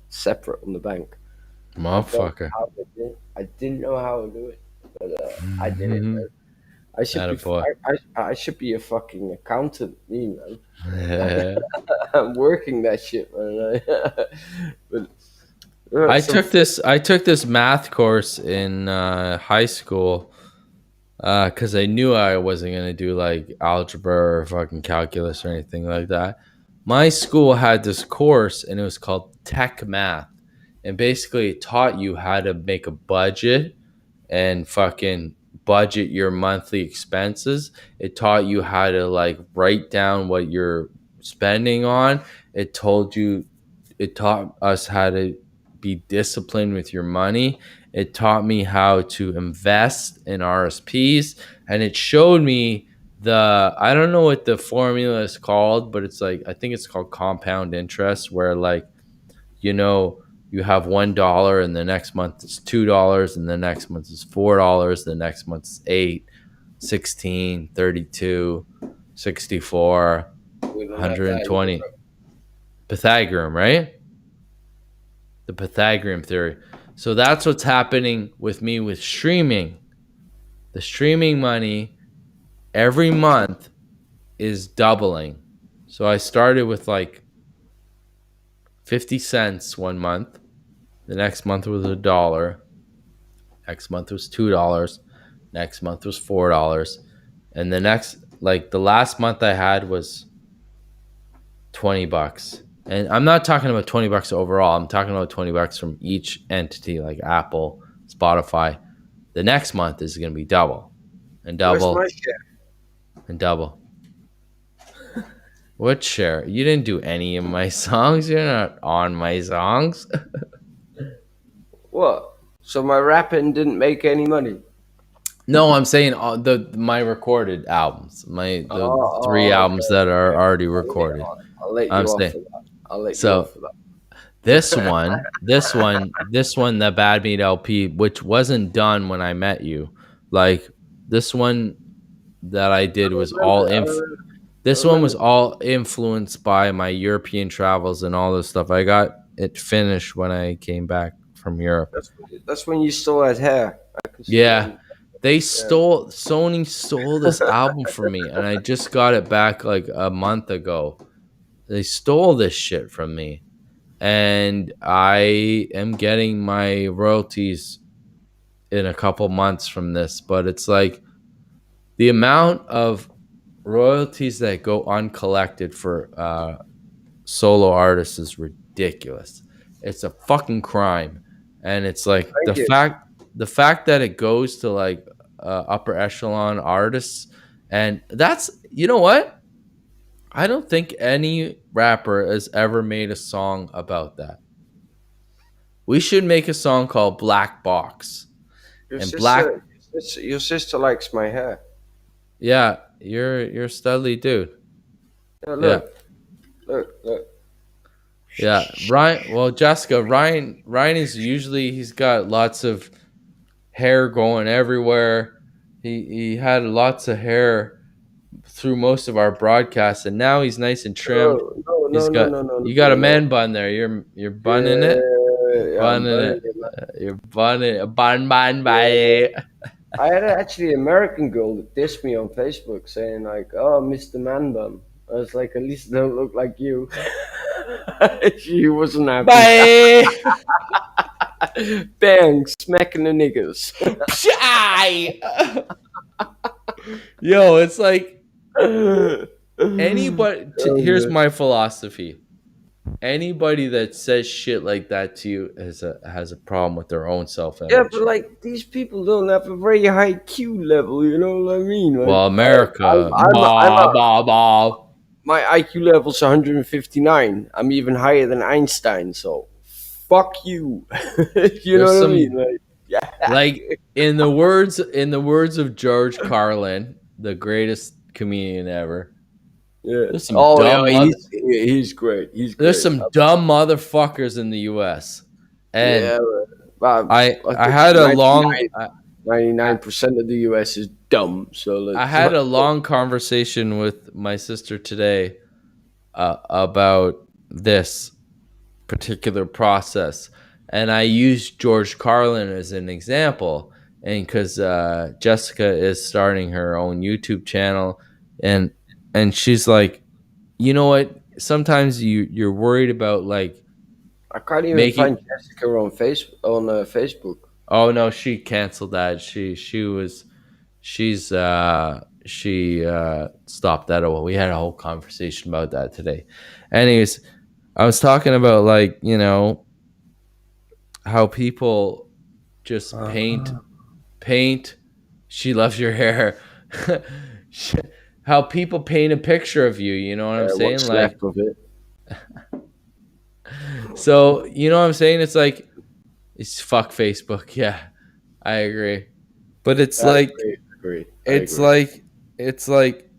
separate on the bank. Motherfucker. I didn't know how to do it. But I did it. Man. I should be a fucking accountant, me, man. Yeah. I'm working that shit, man. I took this math course in high school because I knew I wasn't gonna do like algebra or fucking calculus or anything like that. My school had this course and it was called Tech Math, and basically it taught you how to make a budget and fucking budget your monthly expenses. It taught you how to like write down what you're spending on. It taught us how to be disciplined with your money. It taught me how to invest in RSPs, and it showed me I don't know what the formula is called, but it's like, I think it's called compound interest, where like, you have $1 and the next month is $2 and the next month is $4, the next month is 8, 16, 32, 64, 120. Pythagorean, right? The Pythagorean theory. So that's what's happening with me with streaming. The streaming money every month is doubling. So I started with like 50 cents one month. The next month was $1. Next month was $2. Next month was $4. And the last month I had was $20. And I'm not talking about $20 overall. I'm talking about $20 from each entity, like Apple, Spotify. The next month is going to be double and double. Where's my share? And double. What share? You didn't do any of my songs. You're not on my songs. What? So my rapping didn't make any money? No, I'm saying my recorded albums, the 3 albums that are already recorded. I'll let you off for that. This one, the Bad Meat LP, which wasn't done when I met you, like this one that I did was all this one was all influenced by my European travels and all this stuff. I got it finished when I came back from Europe. That's when you still had hair. Yeah. Sony stole this album from me, and I just got it back like a month ago. They stole this shit from me, and I am getting my royalties in a couple months from this. But it's like the amount of royalties that go uncollected for solo artists is ridiculous. It's a fucking crime. and it's like Thank you. the fact that it goes to like upper echelon artists, and that's, you know what, I don't think any rapper has ever made a song about that. We should make a song called Black Box. Your And sister, your sister likes my hair. Yeah, you're a studly dude. Yeah, look. Look. Yeah, Ryan. Well, Jessica, Ryan is usually, he's got lots of hair going everywhere. He had lots of hair through most of our broadcasts, and now he's nice and trimmed. You got a man bun there. You're bunning it. Bunning it. You're bunning bun by. I had actually an American girl that dissed me on Facebook saying like, "Oh, Mr. Man Bun." I was like, "At least I don't look like you." She wasn't happy. Bye. Bang! Smacking the niggas. Yo, it's like anybody. Here's my philosophy. Anybody that says shit like that to you has a problem with their own self-image. Yeah, but like these people don't have a very high Q level. You know what I mean? Like, well, America. My IQ level's 159. I'm even higher than Einstein. So, fuck you. You know what I mean? Like, yeah. Like in the words of George Carlin, the greatest comedian ever. Yeah. There's some he's great. There's some dumb motherfuckers in the U.S. And yeah, I had a long 99% of the U.S. is dumb. So I had a long conversation with my sister today about this particular process, and I used George Carlin as an example, and because Jessica is starting her own YouTube channel, and she's like, you know what? Sometimes you're worried about like. I can't even find Jessica on Facebook. Oh no, she canceled that. She stopped that. We had a whole conversation about that today. Anyways, I was talking about like, you know, how people just paint. She loves your hair. How people paint a picture of you, you know what I'm saying? What's like left of it. So, you know what I'm saying? It's like, it's fuck Facebook. Yeah, I agree. But it's it's like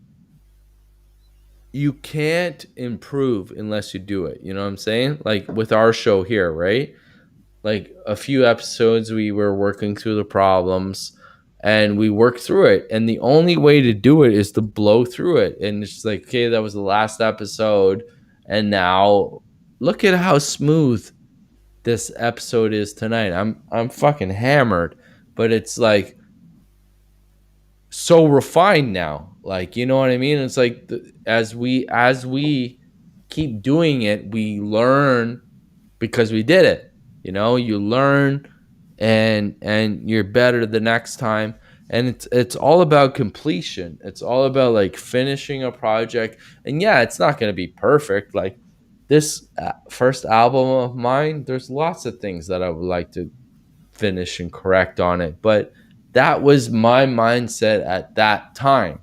you can't improve unless you do it. You know what I'm saying? Like with our show here, right? Like a few episodes, we were working through the problems and we worked through it. And the only way to do it is to blow through it. And it's just like, okay, that was the last episode. And now look at how smooth this episode is tonight. I'm fucking hammered, but it's like so refined now. Like, you know what I mean? It's like as we keep doing it, we learn because we did it. You know, you learn and you're better the next time. And it's all about completion. It's all about like finishing a project. And yeah, it's not going to be perfect. Like this first album of mine, there's lots of things that I would like to finish and correct on it. But that was my mindset at that time.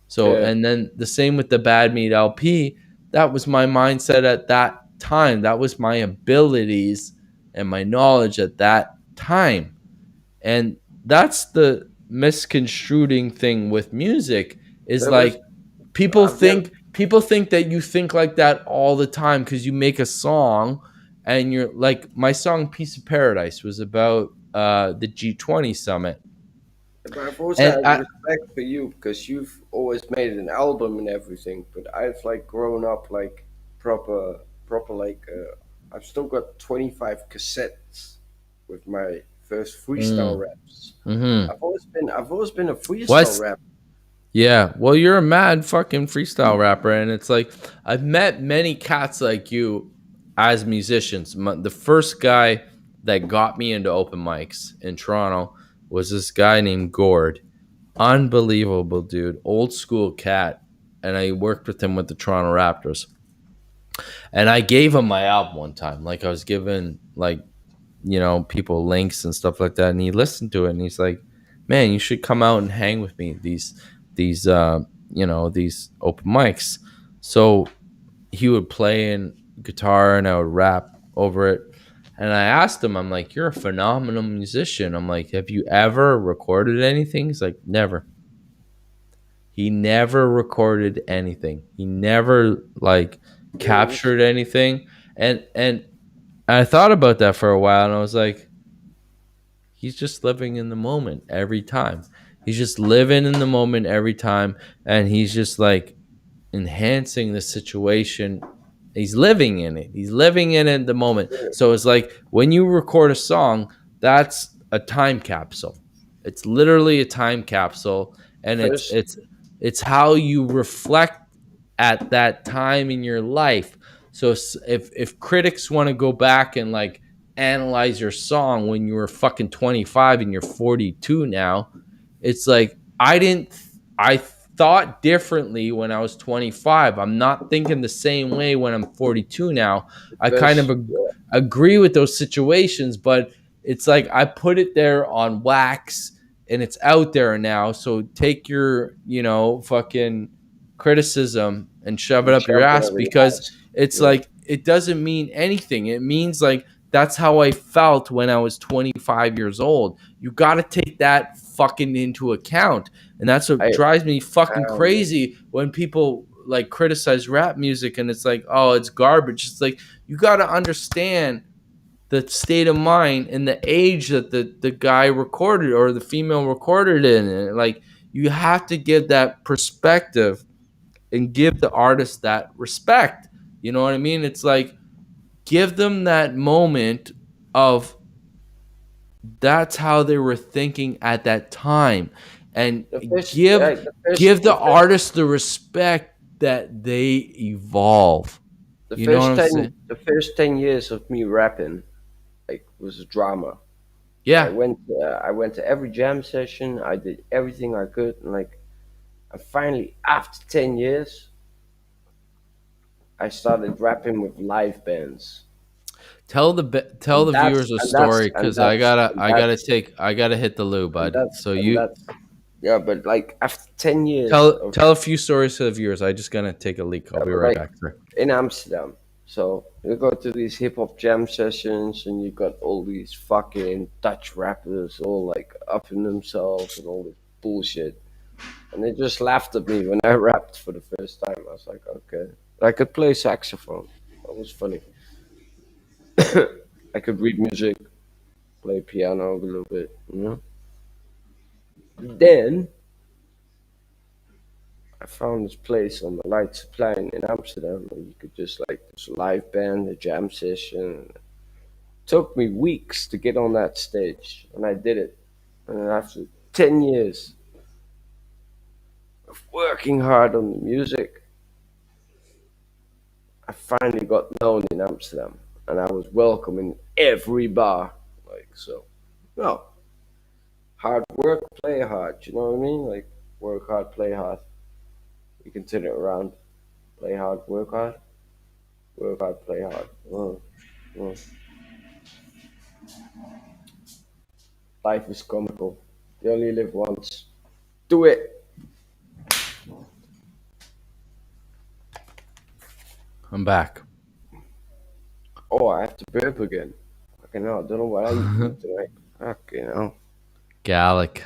So, and then the same with the Bad Meat LP, that was my mindset at that time. That was my abilities and my knowledge at that time. And that's the misconstruing thing with music is people think that you think like that all the time because you make a song and you're like, my song Piece of Paradise was about the G20 summit. But I've always had respect for you because you've always made an album and everything. But I've like grown up like proper like I've still got 25 cassettes with my first freestyle raps. Mm-hmm. I've always been a freestyle rapper. Yeah, well, you're a mad fucking freestyle rapper, and it's like I've met many cats like you as musicians. The first guy that got me into open mics in Toronto was this guy named Gord. Unbelievable dude, old school cat, and I worked with him with the Toronto Raptors. And I gave him my album one time, like I was given like people links and stuff like that. And he listened to it and he's like, man, you should come out and hang with me these these open mics. So he would play in guitar and I would rap over it. And I asked him, I'm like, you're a phenomenal musician. I'm like, have you ever recorded anything? He's like, never. He never recorded anything. He never captured anything. And I thought about that for a while and I was like, he's just living in the moment every time. He's just living in the moment every time. And he's just enhancing the situation. He's living in it. He's living in it at the moment. So it's like when you record a song, that's a time capsule. It's literally a time capsule. And it's how you reflect at that time in your life. So if critics want to go back and analyze your song when you were fucking 25 and you're 42 now, it's like I thought differently when I was 25. I'm not thinking the same way when I'm 42 now. I kind of agree with those situations, but it's like I put it there on wax and it's out there now. So take your, fucking criticism and shove it up your ass, because it's like it doesn't mean anything. It means that's how I felt when I was 25 years old. You got to take that fucking into account. And that's what drives me fucking crazy when people criticize rap music and it's like, oh, it's garbage. It's like, you got to understand the state of mind and the age that the guy recorded or the female recorded in. And you have to give that perspective and give the artist that respect. You know what I mean? It's like, give them that moment of that's how they were thinking at that time, and give the artist the respect that they evolve. The first 10 years of me rapping was a drama. Yeah. I went to every jam session. I did everything I could, and and finally after 10 years I started rapping with live bands. Tell the viewers a story, because I gotta hit the loo, bud. But after 10 years, tell a few stories to the viewers. I just gonna take a leak. I'll be right back. In Amsterdam, so you go to these hip hop jam sessions, and you got all these fucking Dutch rappers all up in themselves and all this bullshit, and they just laughed at me when I rapped for the first time. I was like, okay, I could play saxophone. That was funny. I could read music, play piano a little bit, Then I found this place on the Leidseplein in Amsterdam where you could just this live band, a jam session. It took me weeks to get on that stage, and I did it. And after 10 years of working hard on the music, I finally got known in Amsterdam. And I was welcome in every bar, hard work, play hard. You know what I mean? Work hard, play hard. You can turn it around. Play hard, work hard. Work hard, play hard. Life is comical. You only live once. Do it. I'm back. Oh, I have to burp again. Fucking hell, I don't know what I eat tonight. Fucking hell. Gallic.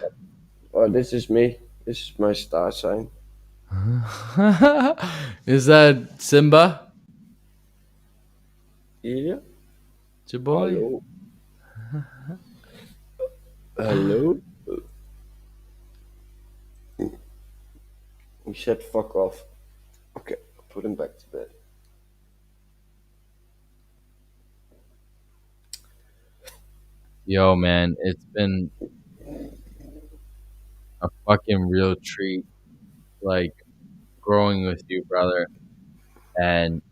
Oh, this is me. This is my star sign. Is that Simba? Yeah. It's your boy. Hello. Hello. He said fuck off. Okay, I'll put him back to bed. Yo, man, it's been a fucking real treat, growing with you, brother. And,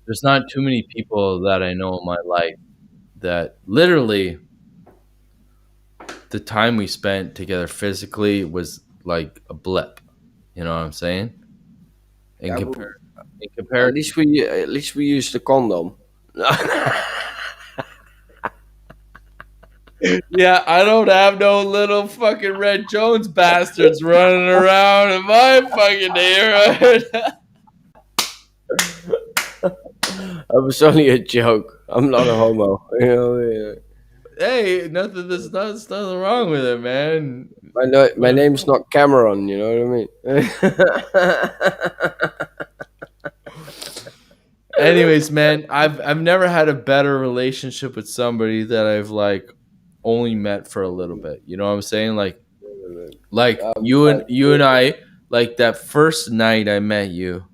there's not too many people that I know in my life that literally the time we spent together physically was like a blip. You know what I'm saying? In comparison, at least we used the condom. Yeah, I don't have no little fucking Red Jones bastards running around in my fucking neighborhood. That was only a joke. I'm not a homo. You know what I mean? Hey, there's nothing wrong with it, man. My name's not Cameron. You know what I mean? Anyways, man, I've never had a better relationship with somebody that I've like only met for a little bit. You know what I'm saying? Like you and I, like that first night I met you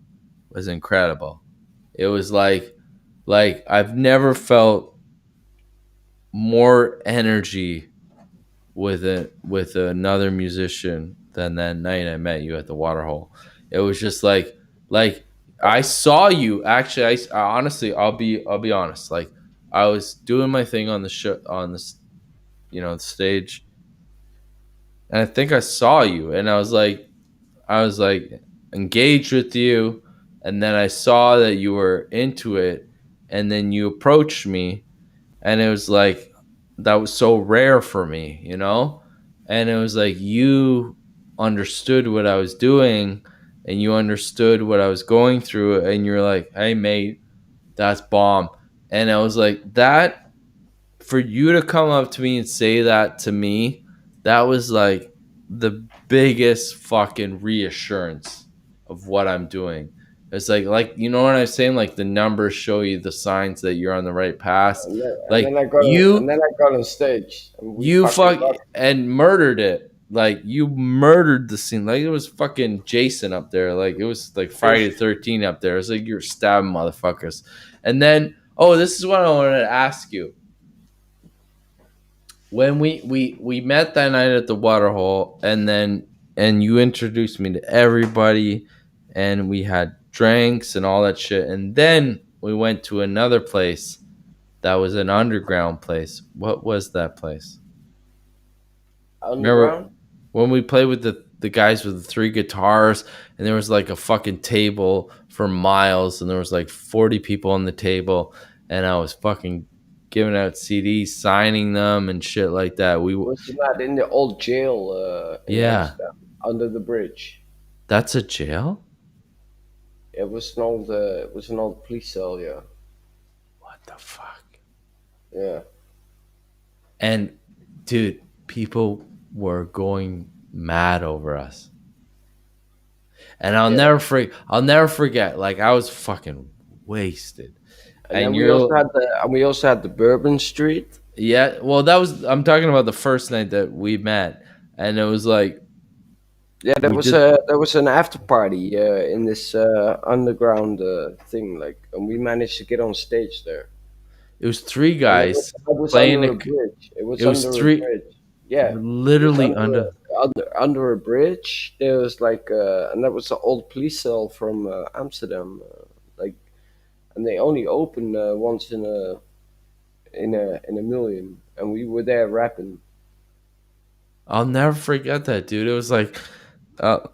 was incredible. It was like I've never felt more energy with another musician than that night I met you at the Waterhole. It was just like I saw you. Actually, I honestly, I'll be honest. Like I was doing my thing on the show, on this, the stage, and I think I saw you, and I was like engaged with you, and then I saw that you were into it, and then you approached me, and it was like that was so rare for me, and it was like you understood what I was doing, and you understood what I was going through, and you're like, hey mate, that's bomb. And I was like, that, for you to come up to me and say that to me, that was like the biggest fucking reassurance of what I'm doing. It's like you know what I'm saying? Like the numbers show you the signs that you're on the right path. And Like then I got on stage. And you and murdered it. Like you murdered the scene. Like it was fucking Jason up there. Like it was like Friday the 13th up there. It was like you're stabbing motherfuckers. And then, this is what I wanted to ask you. When we met that night at the Waterhole, and you introduced me to everybody, and we had drinks and all that shit, and then we went to another place that was an underground place. What was that place? Remember when we played with the guys with the 3 guitars, and there was like a fucking table for miles, and there was like 40 people on the table, and I was fucking giving out CDs, signing them and shit like that. Wasn't that in the old jail? Yeah, under the bridge. That's a jail. It was an old police cell. Yeah. What the fuck? Yeah. And dude, people were going mad over us. And I'll never forget. Like I was fucking wasted. And we also had the Bourbon Street. Yeah, well, I'm talking about the first night that we met, and it was like, there was an after party in this underground thing, like, and we managed to get on stage there. It was 3 guys playing under a bridge. It was under 3. A bridge. Yeah, literally under a bridge. There was like, and that was an old police cell from Amsterdam. And they only open once in a million, and we were there rapping. I'll never forget that, dude. It was like that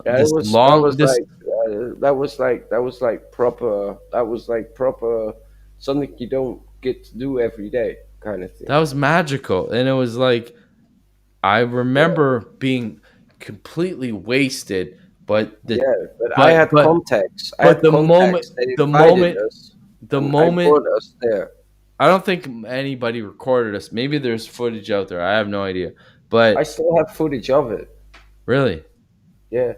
was like proper something you don't get to do every day kind of thing. That was magical, and it was like I remember being completely wasted, but I had contacts. The moment us there. I don't think anybody recorded us. Maybe there's footage out there. I have no idea. But I still have footage of it. Really? Yeah.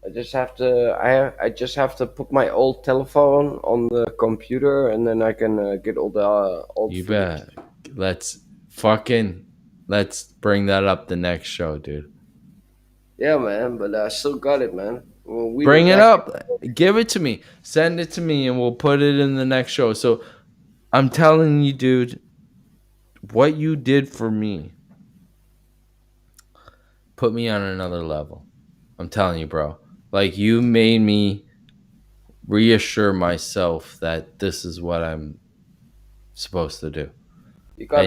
I just have to put my old telephone on the computer, and then I can get all the old You footage. bet. Let's bring that up the next show, dude. Yeah, man, but I still got it, man. Bring it up. Give it to me. Send it to me, and we'll put it in the next show. So I'm telling you, dude, what you did for me put me on another level. I'm telling you, bro. Like, you made me reassure myself that this is what I'm supposed to do. You got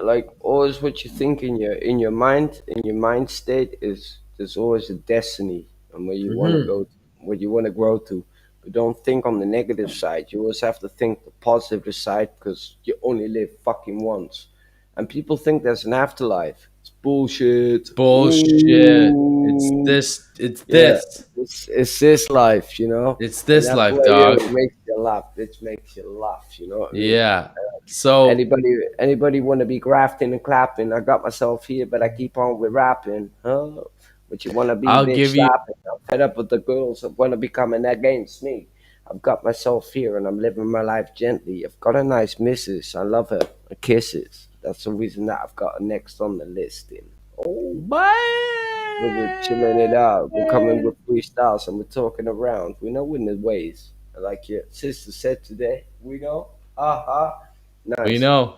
like always what you think in your mind state is there's always a destiny and where you want to go, where you want to grow to. But don't think on the negative side. You always have to think the positive side because you only live fucking once. And people think there's an afterlife. It's bullshit. Bullshit. It's this. It's this. It's this life, you know. It's this And that's life, why dog. It makes you laugh. It makes you laugh, you know what I mean? Yeah. So anybody want to be grafting and clapping? I got myself here, but I keep on with rapping. Huh? But you want to be I'll bitch give you- slapping. I'm fed up with the girls that want to be coming against me. I've got myself here and I'm living my life gently. I've got a nice missus. I love her. Her kisses. That's the reason that I've got her next on the listing. Oh, we're chilling it out. We're coming with freestyles and we're talking around. We know in the ways. Like your sister said today. We know. Nice. We know.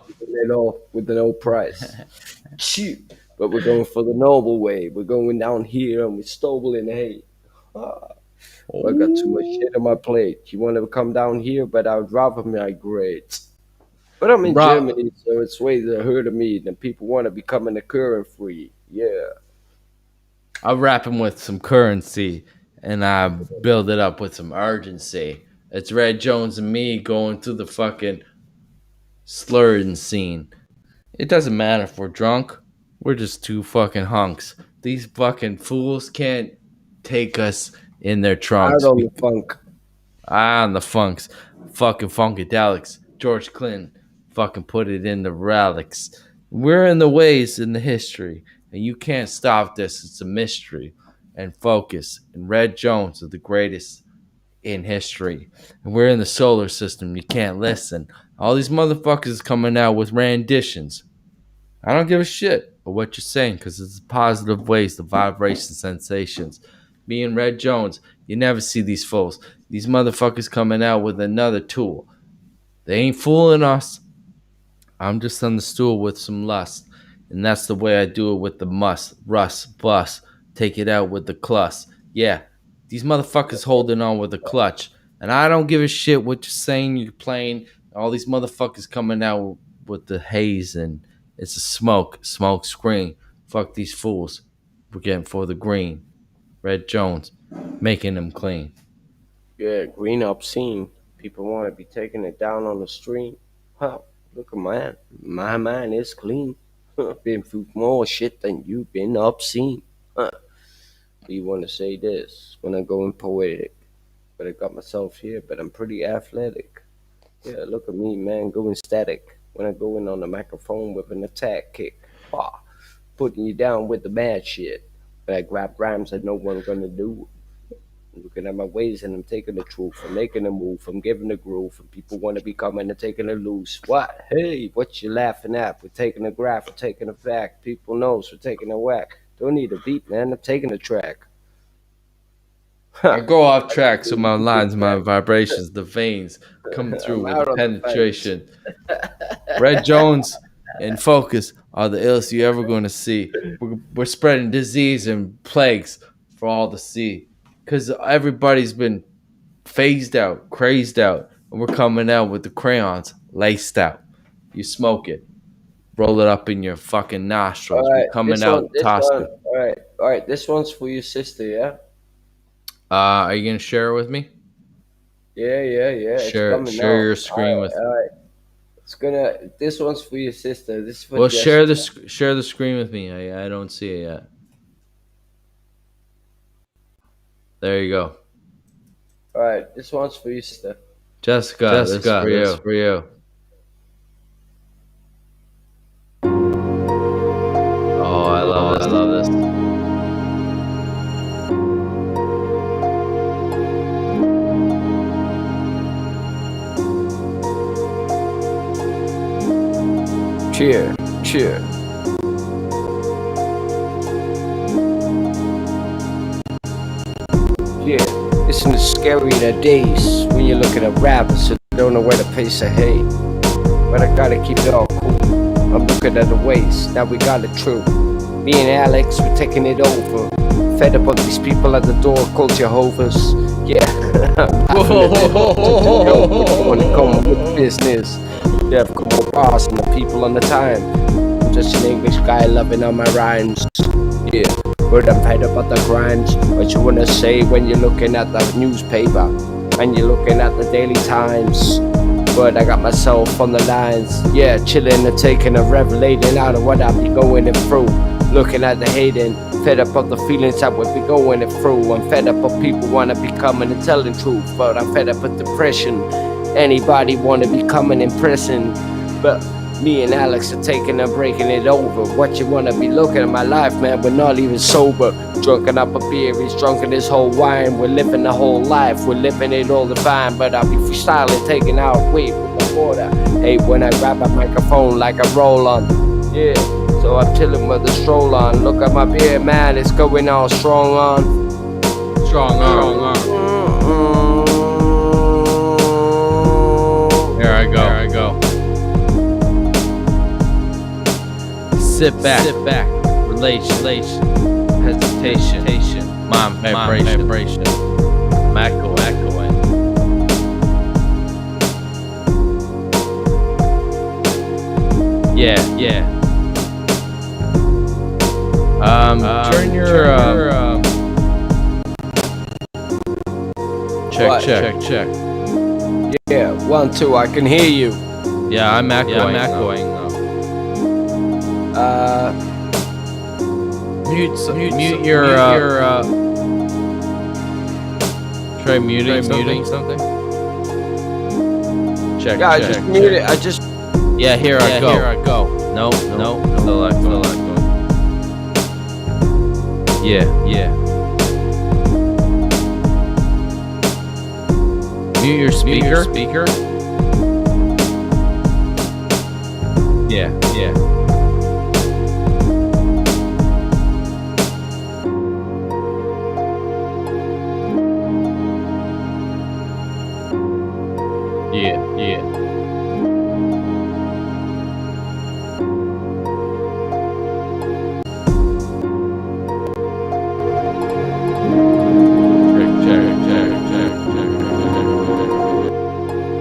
With the no price. Cheap. But we're going for the noble way. We're going down here and we're stolen hay. I got too much shit on my plate. You want to come down here, but I would rather migrate. But I'm in Germany, so it's ways ahead of me. And people want to be coming to current free. Yeah. I wrap him with some currency and I build it up with some urgency. It's Red Jones and me going through the fucking slurring scene. It doesn't matter if we're drunk. We're just two fucking hunks. These fucking fools can't take us in their trunks. Out on the funk. On the funks. Fucking funkadelics. George Clinton fucking put it in the relics. We're in the ways in the history. And you can't stop this. It's a mystery. And focus. And Red Jones are the greatest in history. And we're in the solar system. You can't listen. All these motherfuckers coming out with renditions. I don't give a shit of what you're saying because it's positive ways, the vibration sensations. Me and Red Jones, you never see these fools. These motherfuckers coming out with another tool. They ain't fooling us. I'm just on the stool with some lust. And that's the way I do it with the bus. Take it out with the clus. Yeah, these motherfuckers holding on with the clutch. And I don't give a shit what you're saying, you're playing. All these motherfuckers coming out with the haze and it's a smoke screen. Fuck these fools. We're getting for the green. Red Jones, making them clean. Yeah, green obscene. People want to be taking it down on the stream. Huh, look at mine. My mind is clean. Been through more shit than you've been obscene. Huh. You want to say this when I'm going poetic. But I got myself here, but I'm pretty athletic. Yeah, look at me, man, going static. When I go in on the microphone with an attack kick. Putting you down with the bad shit. But I grab rhymes that no one's gonna do. I'm looking at my ways and I'm taking the truth. I'm making a move. I'm giving the groove. And people want to be coming and taking a loose. What? Hey, what you laughing at? We're taking a graph. We're taking a fact. People knows we're taking a whack. Don't need a beat, man. I'm taking a track. I go off track so my lines, my vibrations, the veins come through with the penetration. Red Jones and Focus are the illest you ever going to see. We're spreading disease and plagues for all to see. Because everybody's been phased out, crazed out, and we're coming out with the crayons laced out. You smoke it. Roll it up in your fucking nostrils. All right, we're coming out tossed it. All right. This one's for your sister, yeah? Are you gonna share it with me? Yeah. Share your screen with. All right. This one's for your sister. This is for Well, Jessica. share the screen with me. I don't see it yet. There you go. All right. This one's for your sister. Jessica, this is for you. Oh, I love this. Cheer. Yeah, isn't it scary the days when you're looking at rappers who don't know where to place their hate? But I gotta keep it all cool. I'm looking at the ways, now we got it true. Me and Alex, we're taking it over. Fed up on these people at the door called Jehovah's. Yeah, when it comes with business. Yeah, I've got more bars than the people on the time. I'm just an English guy loving all my rhymes. Yeah, but I'm fed up about the crimes. What you wanna say when you're looking at the newspaper? and you're looking at the Daily Times. But I got myself on the lines, yeah, chilling and taking a revelating out of what I be going through. Looking at the hating, fed up of the feelings I would be going through. I'm fed up of people wanna be coming and telling truth, but I'm fed up with depression. Anybody wanna be coming in prison, but me and Alex are taking and breaking it over. What you wanna be looking at my life, man, we're not even sober. Drunken up a beer, he's drunk in this whole wine. We're living the whole life, we're living it all the time. But I'll be freestyling, taking out weight with the border. Hey, when I grab a microphone like a roll on, yeah. So I'm chilling with a stroll on. Look at my beard, man, it's going all strong on. Strong on. Here I go. Sit back. Relation. Hesitation. Mind vibration. Echoing. Yeah. Turn your check. Yeah, 1, 2, I can hear you. Yeah, I'm echoing. Mute your try muting something. Check. Yeah, I just muted it. Yeah, here I go. No. Still echoing. Yeah. Mute your speaker. Yeah.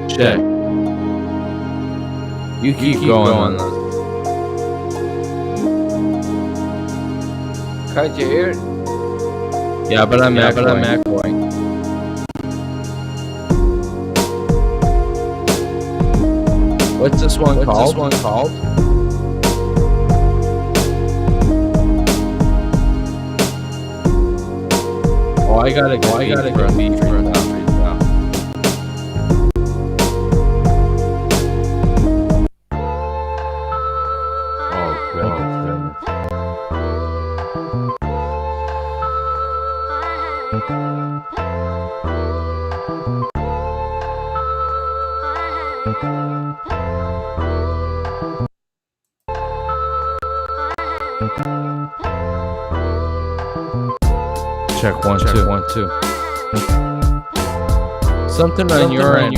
Check. You keep going on those. Can't you hear it? Yeah, but I'm echoing. What's this one called? Oh, I gotta go beat for that. Check 1 2. Something on your end.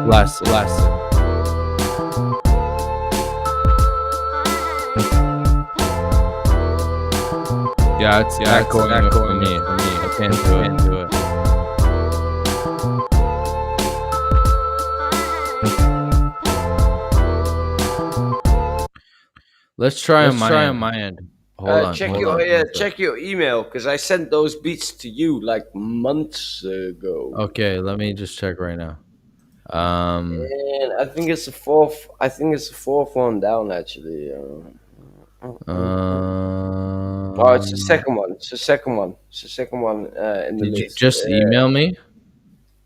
Less. Yeah, it's echoing for me. I can't do it. Let's try on my end. Hold on. Check your email, because I sent those beats to you like months ago. Okay, let me just check right now. And I think it's the fourth. One down actually. Oh, it's the second one. It's the second one in the list. Did you just email me?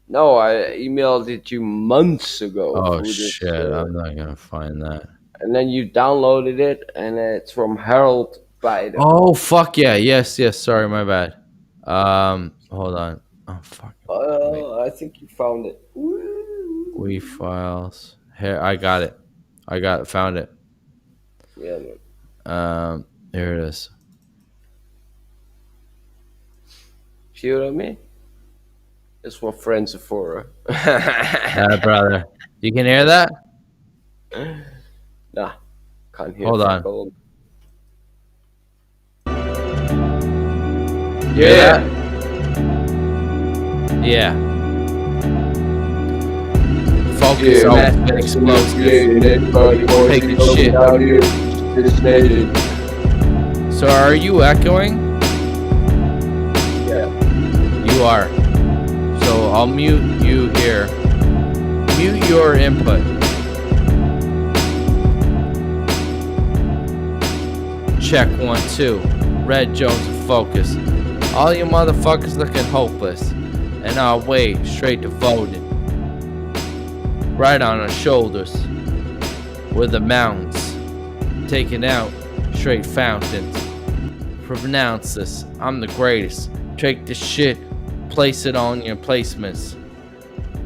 No, I emailed it you months ago. Oh shit! I'm not gonna find that. And then you downloaded it, and it's from Harold Biden. Oh fuck yeah! Yes. Sorry, my bad. Hold on. Oh fuck. I think you found it. We files. Here, I got it. Found it. Yeah, man. Here it is. See what I mean? That's what friends are for. Brother. You can hear that? Nah, can't hear. Hold on. Yeah. Focus on explosive. Take the shit. This nation. So are you echoing? Yeah. You are. So I'll mute you here. Mute your input. Check 1, 2. Red Jones and Focus. All you motherfuckers looking hopeless. And I'll wait straight to voting. Right on our shoulders. With the mountains. Taking out straight fountains. Pronounce this. I'm the greatest. Take this shit. Place it on your placements.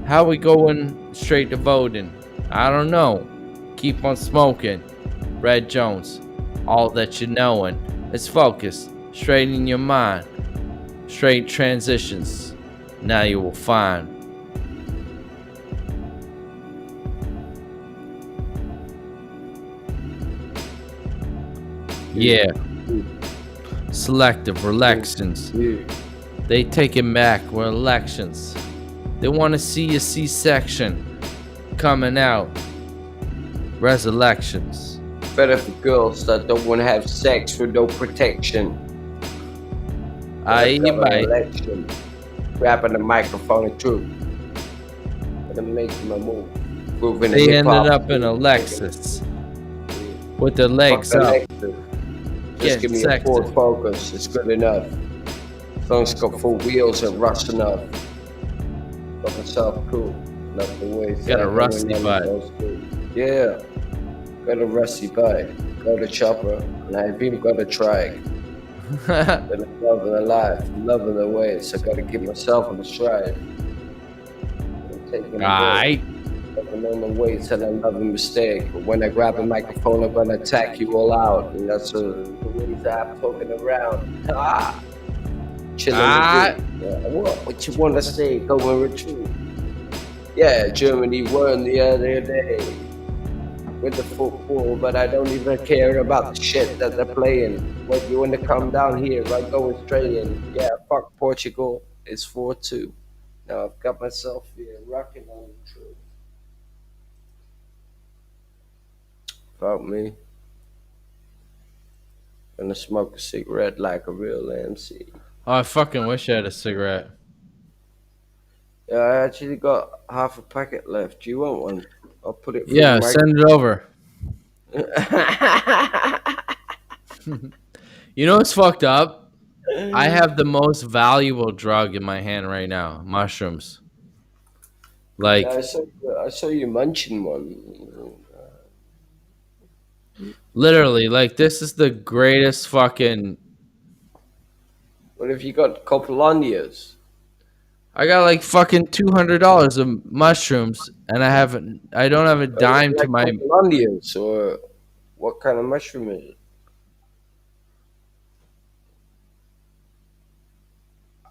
How we going straight to voting? I don't know. Keep on smoking. Red Jones. All that you're knowing. It's focused. Straight in your mind. Straight transitions. Now you will find. Yeah. Selective elections. They take it back with elections. They want to see a C-section coming out. Resurrections. Better for girls that don't want to have sex with no protection. Election. Grabbing the microphone and truth. And I'm making my move. Moving They ended up in a Lexus. With the legs up. Just give me a Ford Focus. It's good enough. As long as it's got 4 wheels and rust enough. Got myself cool. Love the way it's got a rusty bike. Yeah. Got a rusty bike. Got a chopper. And I've even got a trike. But I'm loving the life. I'm loving the way. So I gotta keep myself on the stride. I'm taking Alright. I'm on the way till I love a mistake. But when I grab a microphone, I'm gonna attack you all out. And that's the ways I'm talking around. Ah! Chilling. What you wanna say? Go and retreat. Yeah, Germany won the other day with the football, but I don't even care about the shit that they're playing. When you wanna come down here, I'm going straight in. Yeah, fuck Portugal. It's 4-2. Now I've got myself here rocking on the truth. Fuck me. Gonna smoke a cigarette like a real MC. Oh, I fucking wish I had a cigarette. Yeah, I actually got half a packet left. Do you want one? I'll put it. Yeah, send it over. You know what's fucked up? I have the most valuable drug in my hand right now. Mushrooms. Like, Yeah, I saw you munching one. literally, like, this is the greatest fucking... What if you got Copolandias? I got like fucking $200 of mushrooms, and I don't have a dime to my... Copolandias, or what kind of mushroom is it?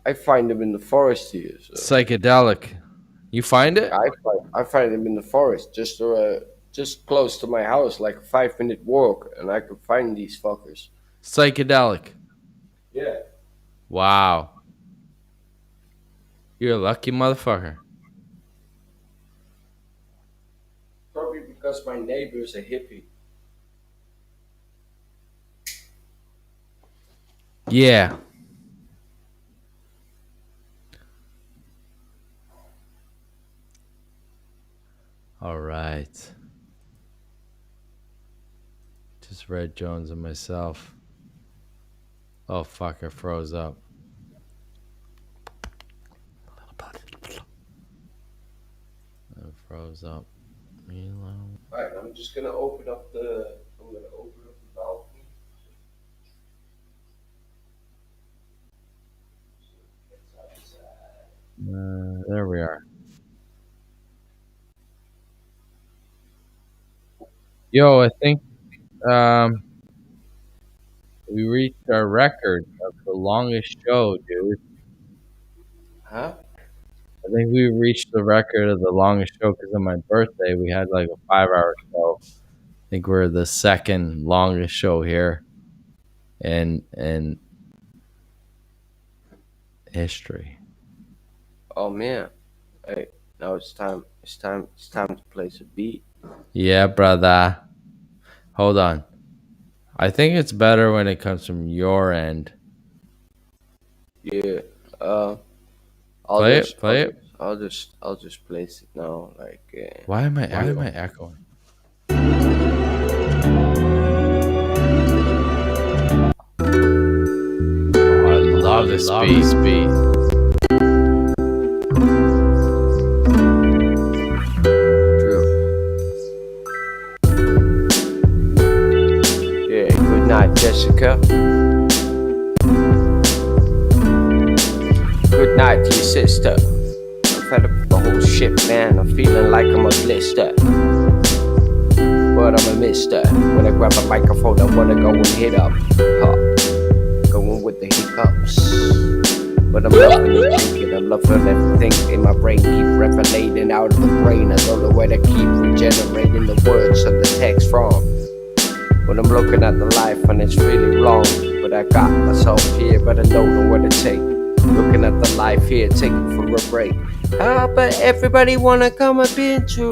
I find them in the forest here. So. Psychedelic. You find it? I find them in the forest, just close to my house, like a 5-minute walk, and I could find these fuckers. Psychedelic. Yeah. Wow. You're a lucky motherfucker. Probably because my neighbor's a hippie. Yeah. All right. Just Red Jones and myself. Oh, fuck, I froze up. I froze up. Alright, I'm just gonna open up the balcony. There we are. Yo, I think we reached our record of the longest show, dude. Huh? I think we reached the record of the longest show because on my birthday we had like a 5-hour show. I think we're the second longest show here in history. Oh man. Hey, now it's time to play some beat. Yeah, brother. Hold on. I think it's better when it comes from your end. Yeah. Play it. I'll just place it now. Like. Why am I echoing? Oh, I love this beat. Good night, Jessica. Good night to your sister. I'm fed up with the whole shit, man. I'm feeling like I'm a blister. But I'm a mister. When I grab a microphone, I wanna go and hit up. Going with the hiccups. But I'm loving the thinking, I'm loving everything in my brain. Keep revelating out of the brain. I don't know where to keep regenerating the words of the text from. When I'm looking at the life and it's really wrong. But I got myself here, but I don't know where to take. Looking at the life here, taking for a break. But everybody wanna come up into.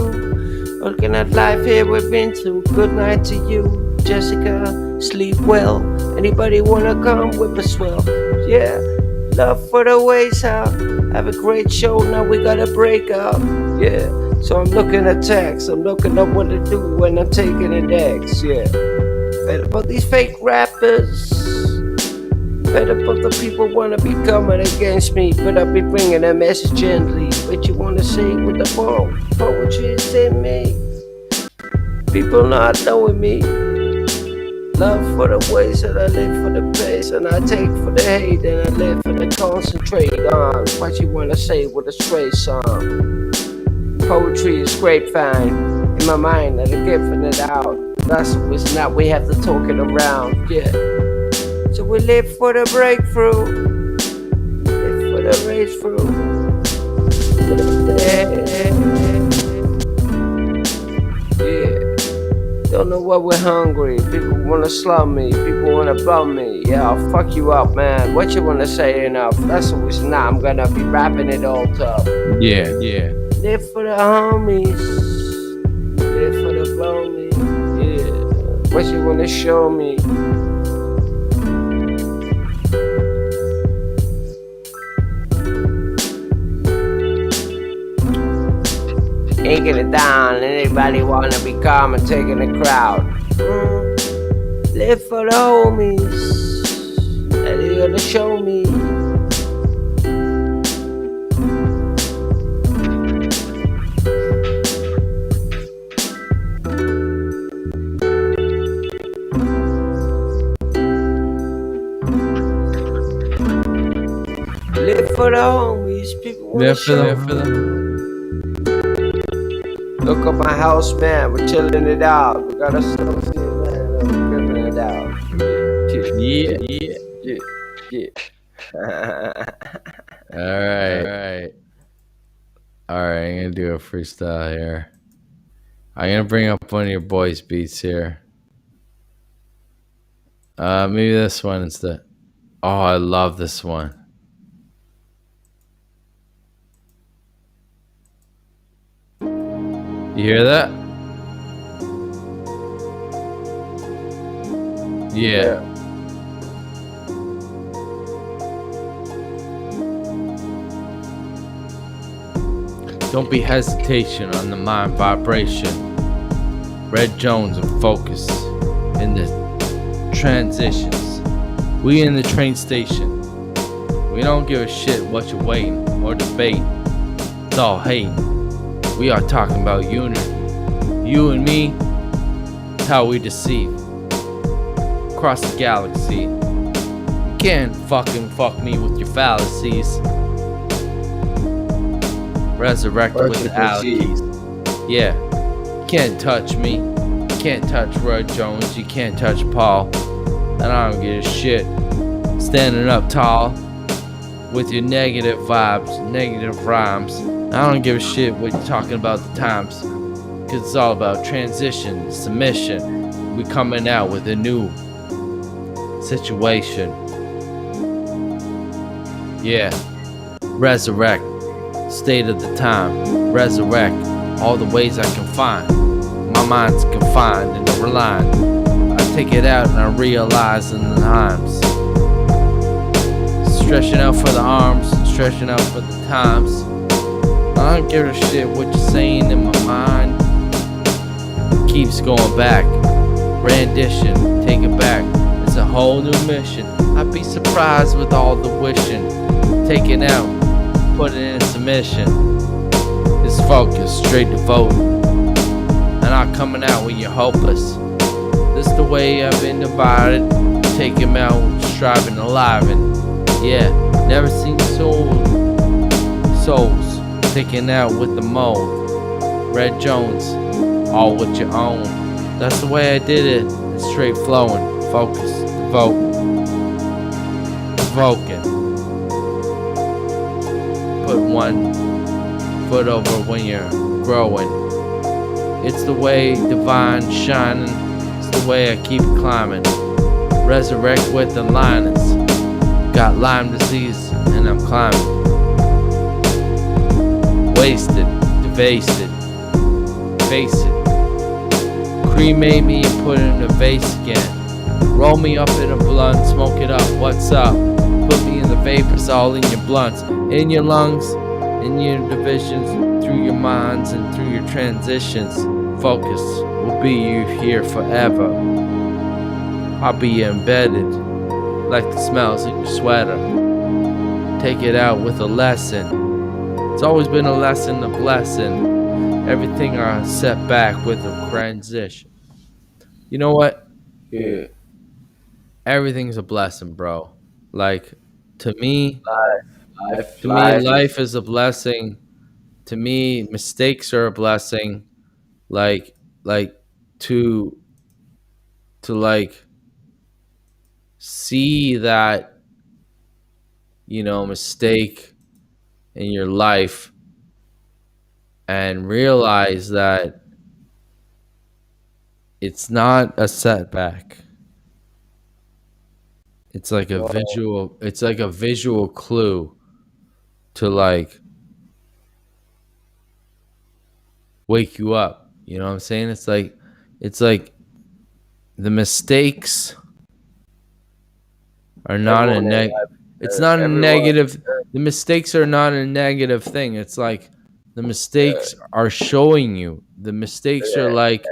Looking at life here, we've been through. Good night to you, Jessica. Sleep well. Anybody wanna come with a swell? Yeah, love for the ways out. Have a great show, now we gotta break up. Yeah, so I'm looking at text. I'm looking up what to do when I'm taking an X. Yeah, fed up of these fake rappers. Fed up of the people wanna be coming against me, but I'll be bringing a message gently. What you wanna say with the poetry is in me. People not knowing me. Love for the ways that I live for the place, and I take for the hate, and I live for the concentrate on what you wanna say with a straight song. Poetry is grapevine in my mind, and I'm giving it out. That's what's not. We have to talk it around, yeah. So we live for the breakthrough, live for the race through. Yeah, don't know why we're hungry. People wanna slum me, people wanna bum me. Yeah, I'll fuck you up, man. What you wanna say enough? That's always not. I'm gonna be rapping it all tough. Yeah. Live for the homies, live for the blow-me. Yeah, what you wanna show me? Taking it down, anybody wanna be calm and taking the crowd. Live for the homies, that you gonna show me. Live for the homies, people wanna show me. Look at my house, man. We're chilling it out. We got ourselves here, man. We're giving it out. Yeah. All right. I'm gonna do a freestyle here. I'm gonna bring up one of your boys' beats here. Maybe this one instead. Oh, I love this one. You hear that? Yeah. Don't be hesitation on the mind vibration. Red Jones and Focus in the transitions. We in the train station. We don't give a shit what you're waiting or debating. It's all hating. We are talking about unity. You and me, how we deceive. Across the galaxy. You can't fucking fuck me with your fallacies. Resurrected with the allergies. Yeah. You can't touch me. You can't touch Red Jones. You can't touch Paul. And I don't give a shit. Standing up tall with your negative vibes, negative rhymes. I don't give a shit what you're talking about the times. Cause it's all about transition, submission. We coming out with a new situation. Yeah. Resurrect. State of the time. Resurrect all the ways I can find. My mind's confined in a line. I take it out and I realize in the times. Stretching out for the arms, stretching out for the times. I don't give a shit what you're saying in my mind. Keeps going back. Rendition, take it back. It's a whole new mission. I'd be surprised with all the wishing. Take it out, put it in submission. It's focus, straight to vote. And not coming out when you're hopeless. This the way I've been divided. Take him out, striving alive. And yeah, never seen souls taken out with the mold. Red Jones, all what you own. That's the way I did it. It's straight flowing, focus, devote, provoking. Put one foot over when you're growing. It's the way divine shining. It's the way I keep climbing. Resurrect with the linings. Got Lyme disease and I'm climbing. Wasted, devasted, face it. Cremate me and put it in a vase again. Roll me up in a blunt, smoke it up, what's up? Put me in the vapors, all in your blunts. In your lungs, in your divisions, through your minds and through your transitions. Focus will be you here forever. I'll be embedded like the smells in your sweater. Take it out with a lesson. It's always been a lesson, a blessing. Everything I set back with a transition. You know what? Yeah. Everything's a blessing, bro. Like, to me, Life life is a blessing. To me, mistakes are a blessing. Like to like see that, you know, mistake in your life and realize that it's not a setback. It's like a visual clue to like wake you up. You know what I'm saying? It's like the mistakes are not a it's not a negative. The mistakes are not a negative thing. It's like the mistakes are showing you. The mistakes are like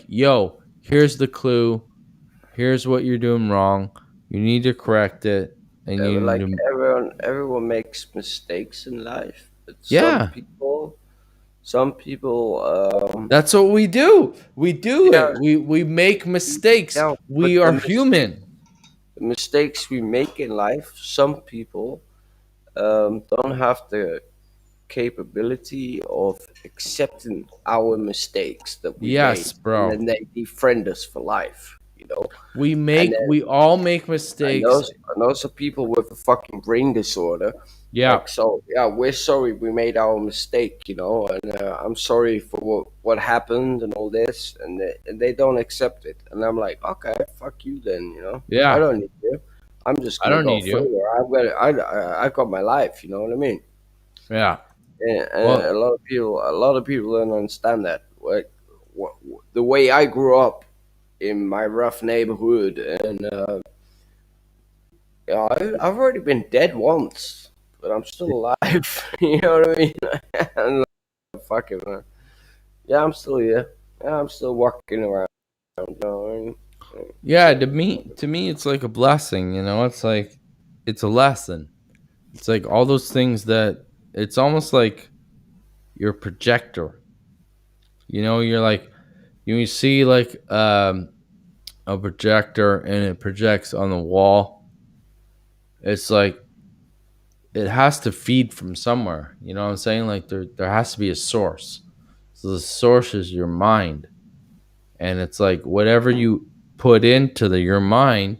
yo, here's the clue. Here's what you're doing wrong. You need to correct it. And you like need to, everyone makes mistakes in life. But Yeah. some people that's what we do. We do it. We make mistakes. We are human. The mistakes we make in life, some people don't have the capability of accepting our mistakes that we Yes, made. bro. And then they befriend us for life, you know. We all make mistakes. And also people with a fucking brain disorder. Yeah. Like, so yeah, we're sorry we made our mistake, you know, and I'm sorry for what happened and all this, and they don't accept it, and I'm like, okay, fuck you then, you know. Yeah. I don't need you. I'm just I gonna don't go need you. further. I got my life, you know what I mean? Yeah. And Well- a lot of people don't understand that. Like the way I grew up in my rough neighborhood, and yeah, I've already been dead once, but I'm still alive. You know what I mean? And like, fuck it, man. Yeah, I'm still here. Yeah, I'm still walking around. You know what I mean? Yeah, to me it's like a blessing, you know. It's like it's a lesson. It's like all those things that it's almost like your projector. You know, you're like you see like a projector and it projects on the wall. It's like it has to feed from somewhere. You know what I'm saying? Like there has to be a source. So the source is your mind. And it's like whatever you put into your mind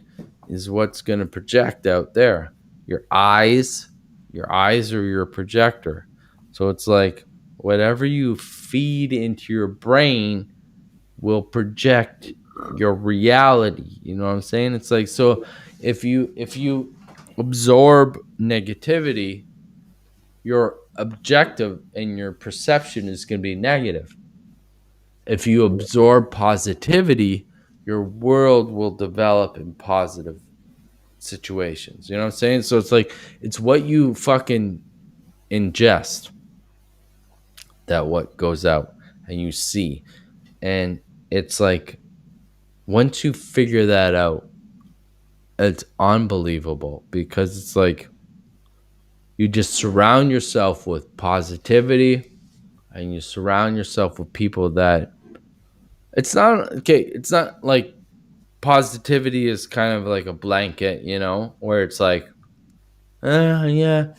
is what's going to project out there. Your eyes are your projector. So it's like whatever you feed into your brain will project your reality. You know what I'm saying? It's like, so if you absorb negativity, your objective and your perception is going to be negative. If you absorb positivity, your world will develop in positive situations. You know what I'm saying? So it's like it's what you fucking ingest that what goes out and you see. And it's like once you figure that out, it's unbelievable because it's like you just surround yourself with positivity and you surround yourself with people that it's not like positivity is kind of like a blanket, you know, where it's like, yeah,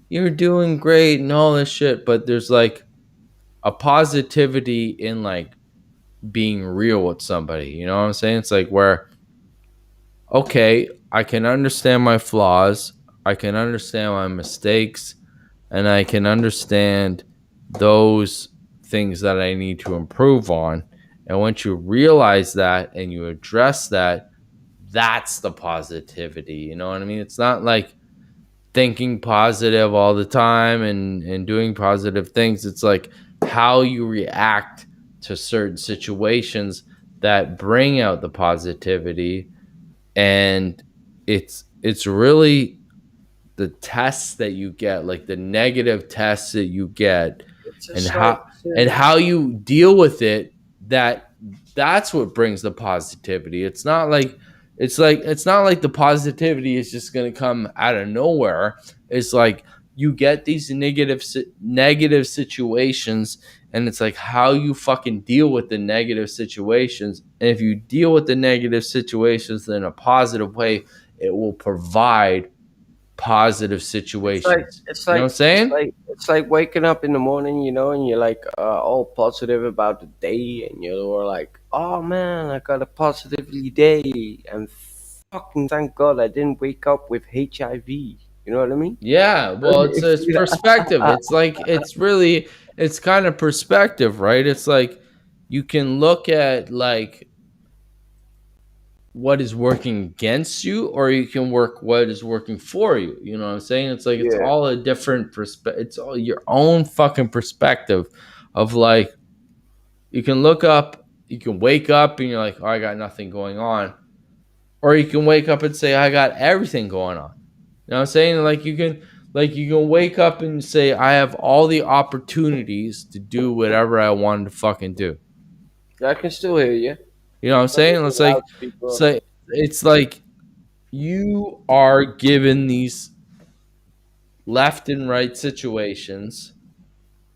you're doing great and all this shit, but there's like a positivity in like being real with somebody, you know what I'm saying? It's like where, okay, I can understand my flaws, I can understand my mistakes, and I can understand those things that I need to improve on. And once you realize that and you address that, that's the positivity. You know what I mean? It's not like thinking positive all the time and doing positive things. It's like how you react to certain situations that bring out the positivity. And it's really the tests that you get, like the negative tests that you get and how you deal with it, that's what brings the positivity. It's not like the positivity is just going to come out of nowhere. It's like you get these negative situations, and it's like how you fucking deal with the negative situations. And if you deal with the negative situations in a positive way, it will provide positive situations. It's you know what I'm saying? It's like waking up in the morning, you know, and you're like all positive about the day, and you're like, oh man, I got a positively day, and fucking thank God I didn't wake up with HIV. You know what I mean? Yeah, well, it's perspective. It's like it's kind of perspective, right? It's like you can look at like what is working against you, or you can work what is working for you. You know what I'm saying? It's like it's all a different perspective. It's all your own fucking perspective of like you can look up, you can wake up and you're like, oh, I got nothing going on. Or you can wake up and say, I got everything going on. You know what I'm saying? Like you can wake up and say, I have all the opportunities to do whatever I wanted to fucking do. I can still hear you. You know what I'm saying? It's like you are given these left and right situations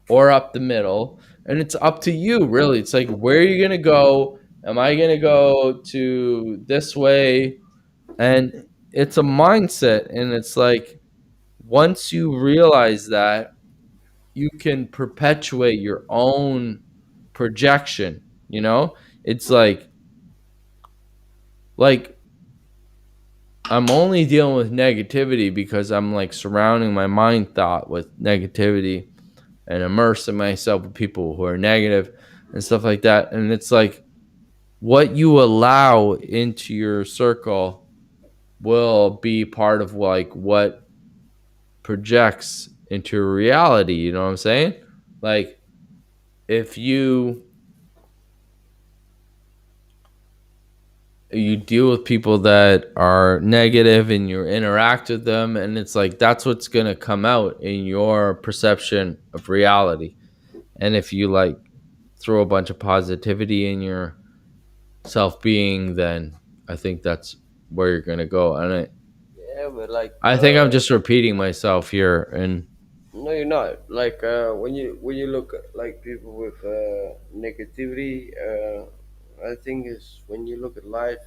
or up the middle, and it's up to you, really. It's like, where are you going to go? Am I going to go to this way? And it's a mindset, and it's like once you realize that, you can perpetuate your own projection, you know? It's like I'm only dealing with negativity because I'm like surrounding my mind thought with negativity and immersing myself with people who are negative and stuff like that. And it's like what you allow into your circle will be part of like what projects into reality. You know what I'm saying? Like if you deal with people that are negative and you interact with them, and it's like that's what's going to come out in your perception of reality. And if you like throw a bunch of positivity in your self-being, then I think that's where you're going to go. And I think I'm just repeating myself here. And no, you're not. Like when you look at like people with negativity, I think is when you look at life,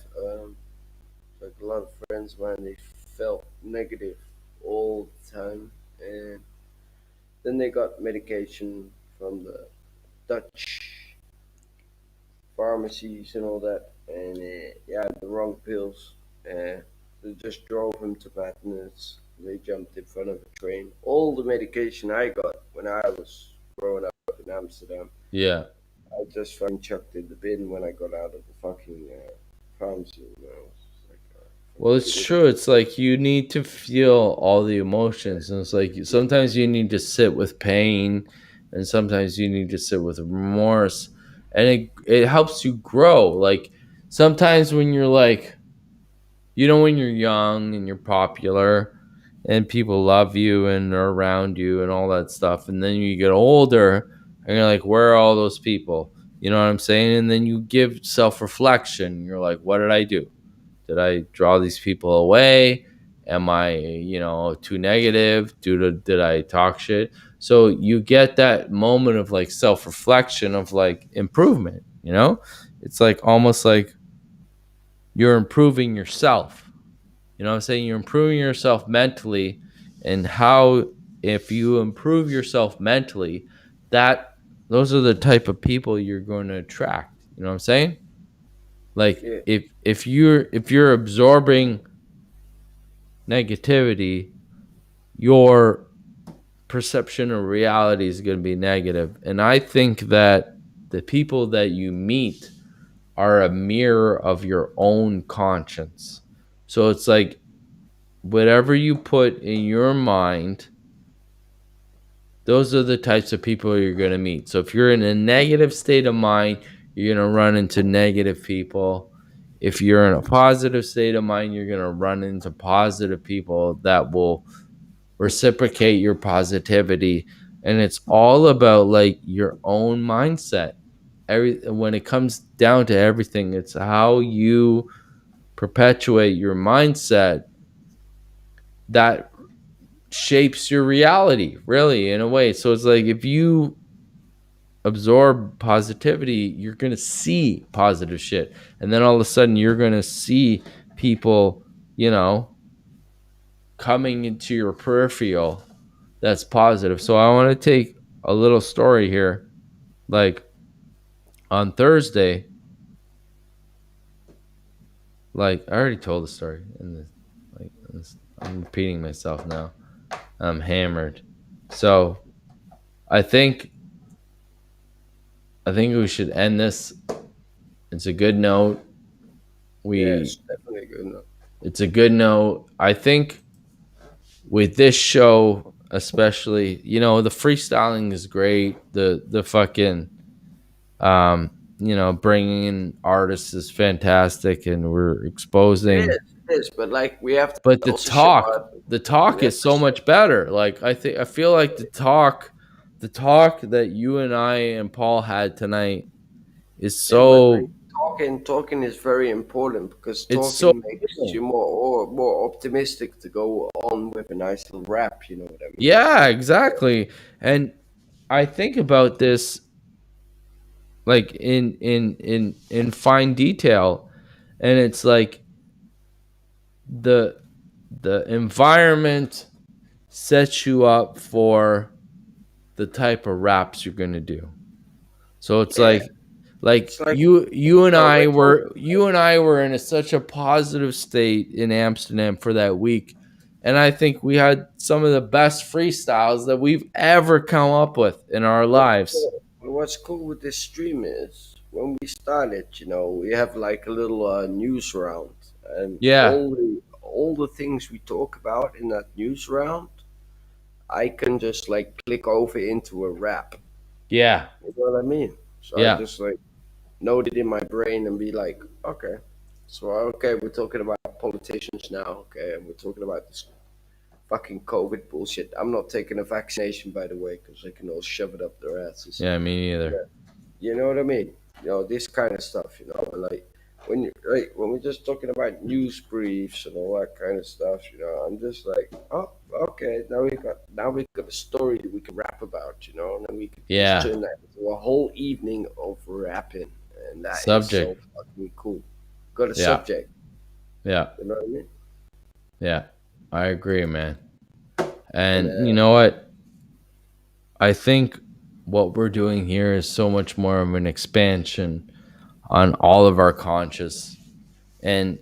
like a lot of friends, man, they felt negative all the time, and then they got medication from the Dutch pharmacies and all that, and the wrong pills, and they just drove him to madness. They jumped in front of a train. All the medication I got when I was growing up in Amsterdam, I just fucking chucked in the bin when I got out of the fucking pharmacy. You know? Well, it's true. It's like you need to feel all the emotions. And it's like sometimes you need to sit with pain, and sometimes you need to sit with remorse. And it helps you grow. Like sometimes when you're like, when you're young and you're popular and people love you and are around you and all that stuff, and then you get older and you're like, where are all those people? You know what I'm saying? And then you give self-reflection. You're like, what did I do? Did I draw these people away? Am I, too negative? Did I talk shit? So you get that moment of like self-reflection of like improvement, It's like almost like you're improving yourself. You know what I'm saying? You're improving yourself mentally, and how if you improve yourself mentally, those are the type of people you're going to attract. You know what I'm saying? Like if you're absorbing negativity, your perception of reality is going to be negative. And I think that the people that you meet are a mirror of your own conscience. So it's like whatever you put in your mind, those are the types of people you're going to meet. So if you're in a negative state of mind, you're going to run into negative people. If you're in a positive state of mind, you're going to run into positive people that will reciprocate your positivity. And it's all about like your own mindset. When it comes down to everything, it's how you perpetuate your mindset that shapes your reality, really, in a way. So it's like if you absorb positivity, you're going to see positive shit. And then all of a sudden you're going to see people, coming into your peripheral that's positive. So I want to take a little story here. Like on Thursday, like I already told the story, and I'm repeating myself now. I'm hammered. So I think we should end this. It's a good note. It's definitely a good note. It's a good note. I think with this show, especially, the freestyling is great. The fucking, bringing in artists is fantastic, and we're exposing. It is, but like we have to. But the talk is so much better. Like I feel like the talk that you and I and Paul had tonight is so. Talking is very important because talking makes you more optimistic to go on with a nice little rap. You know what I mean? Yeah, exactly. And I think about this like in fine detail, and it's like the environment sets you up for the type of raps you're gonna do. So it's like you and I were in such a positive state in Amsterdam for that week, and I think we had some of the best freestyles that we've ever come up with in our lives. What's cool with this stream is when we started, we have like a little news round, and all the things we talk about in that news round, I can just like click over into a rap. Yeah, you know what I mean. So I just like note it in my brain and be like, okay, we're talking about politicians now, okay, and we're talking about this fucking COVID bullshit. I'm not taking a vaccination, by the way, because they can all shove it up their asses. Yeah, me neither. You know what I mean? This kind of stuff, like when we're just talking about news briefs and all that kind of stuff, I'm just like, oh, okay, now we got a story that we can rap about, and then we can just turn that into a whole evening of rapping, and that is so fucking cool. Got a subject. Yeah. You know what I mean? Yeah, I agree, man. And you know what? I think what we're doing here is so much more of an expansion on all of our conscious. And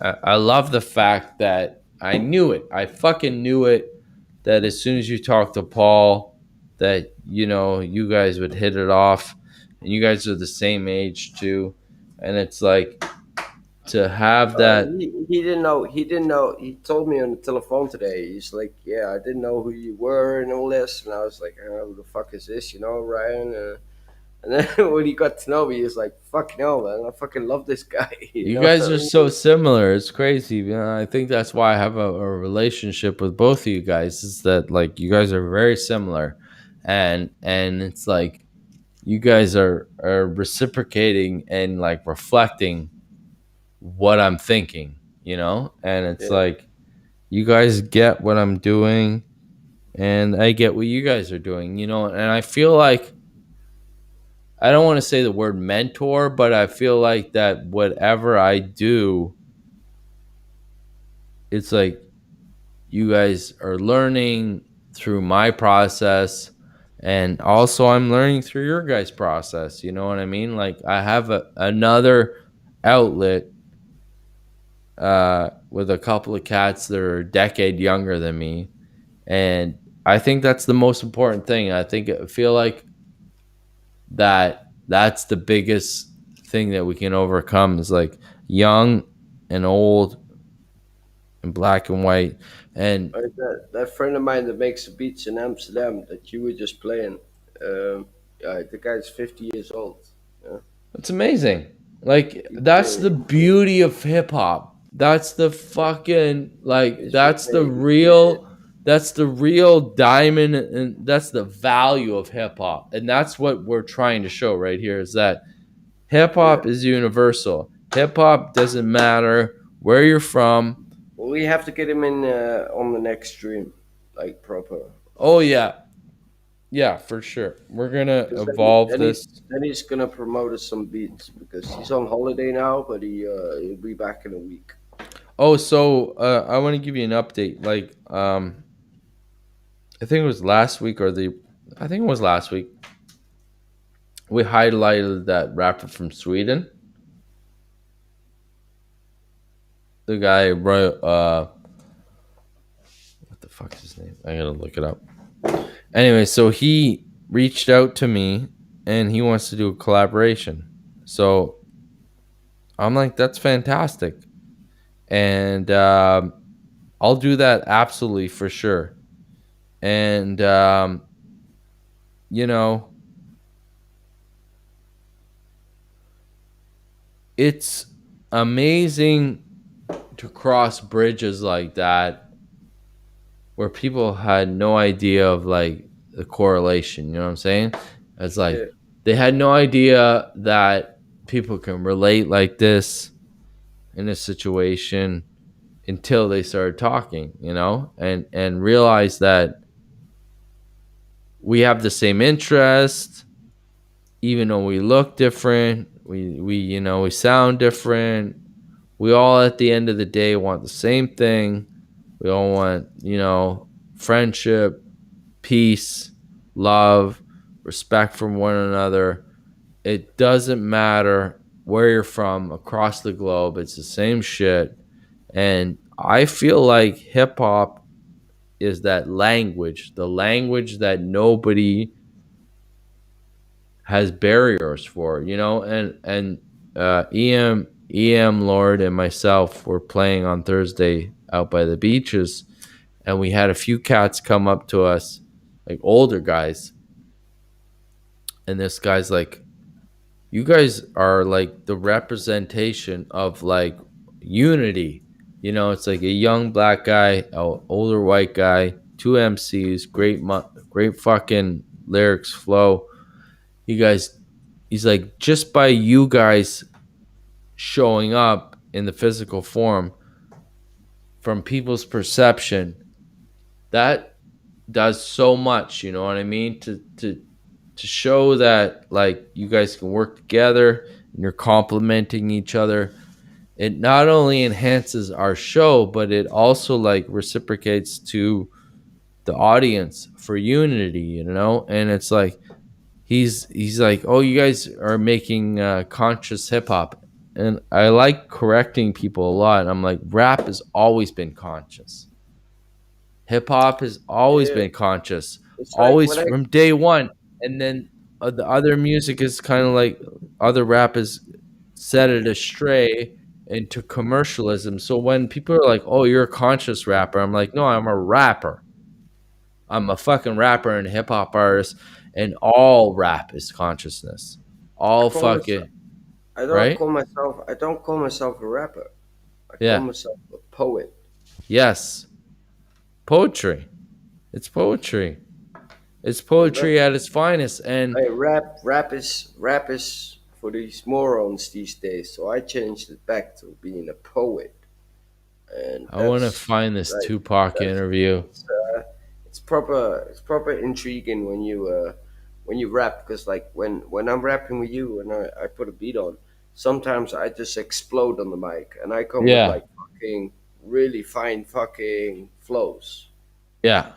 I love the fact that I knew it. I fucking knew it, that as soon as you talk to Paul, that, you guys would hit it off. And you guys are the same age too. And it's like to have that. He didn't know. He told me on the telephone today. He's like, yeah, I didn't know who you were and all this. And I was like, who the fuck is this? Ryan. And then when he got to know me, he was like, "Fuck no, man! I fucking love this guy." You know guys what I are mean? so similar. It's crazy. You know, I think that's why I have a relationship with both of you guys. Is that like you guys are very similar, and it's like you guys are reciprocating and like reflecting what I'm thinking. You know, and it's Yeah. like you guys get what I'm doing, and I get what you guys are doing. You know, and I feel like I don't want to say the word mentor, but I feel like that whatever I do, it's like you guys are learning through my process, and also I'm learning through your guys' process. You know what I mean? Like I have another outlet with a couple of cats that are a decade younger than me, and I think that's the most important thing. I feel like that's the biggest thing that we can overcome is like young and old and black and white. And Like that friend of mine that makes the beats in Amsterdam that you were just playing, the guy's 50 years old. Yeah. it's amazing. Like that's the beauty of hip hop. That's the fucking like that's the real diamond, and that's the value of hip hop. And that's what we're trying to show right here is that hip hop is universal. Hip hop doesn't matter where you're from. Well, we have to get him in on the next stream, like proper. Oh yeah, for sure. We're gonna evolve this. Then he's gonna promote us some beats because he's on holiday now, but he'll be back in a week. Oh, so I want to give you an update. Like, I think it was last week I think it was last week. We highlighted that rapper from Sweden. The guy, what the fuck is his name? I gotta look it up. Anyway, so he reached out to me and he wants to do a collaboration. So I'm like, that's fantastic. And I'll do that absolutely for sure. And, you know, it's amazing to cross bridges like that where people had no idea of like the correlation. You know what I'm saying? It's like they had no idea that people can relate like this in a situation until they started talking, you know, and realize that we have the same interest, even though we look different, we sound different. We all at the end of the day want the same thing. We all want, friendship, peace, love, respect from one another. It doesn't matter where you're from across the globe. It's the same shit. And I feel like hip hop is that language, the language that nobody has barriers for, and EM Lord and myself were playing on Thursday out by the beaches, and we had a few cats come up to us, like older guys, and this guy's like, you guys are like the representation of like unity. It's like a young black guy, an older white guy, two MCs, great fucking lyrics flow. He's like, just by you guys showing up in the physical form, from people's perception, that does so much, you know what I mean? To show that like you guys can work together and you're complementing each other. It not only enhances our show, but it also like reciprocates to the audience for unity, and it's like he's like, oh, you guys are making conscious hip hop. And I like correcting people a lot. I'm like, rap has always been conscious. Hip hop has always been conscious, always from day one. And then the other music is kind of like other rappers set it astray into commercialism. So when people are like, oh, you're a conscious rapper, I'm like, no, I'm a rapper. I'm a fucking rapper and hip hop artist. and all rap is consciousness. All call fucking I don't right? call myself. I don't call myself a rapper. I call Yeah. myself a poet. Yes. Poetry. It's poetry. It's poetry at its finest. And Hey, rap is for these morons these days. So I changed it back to being a poet. And I want to find this like, Tupac interview. It's proper intriguing when you rap, because like when I'm rapping with you and I put a beat on, sometimes I just explode on the mic and I come with Yeah. like fucking really fine fucking flows. Yeah.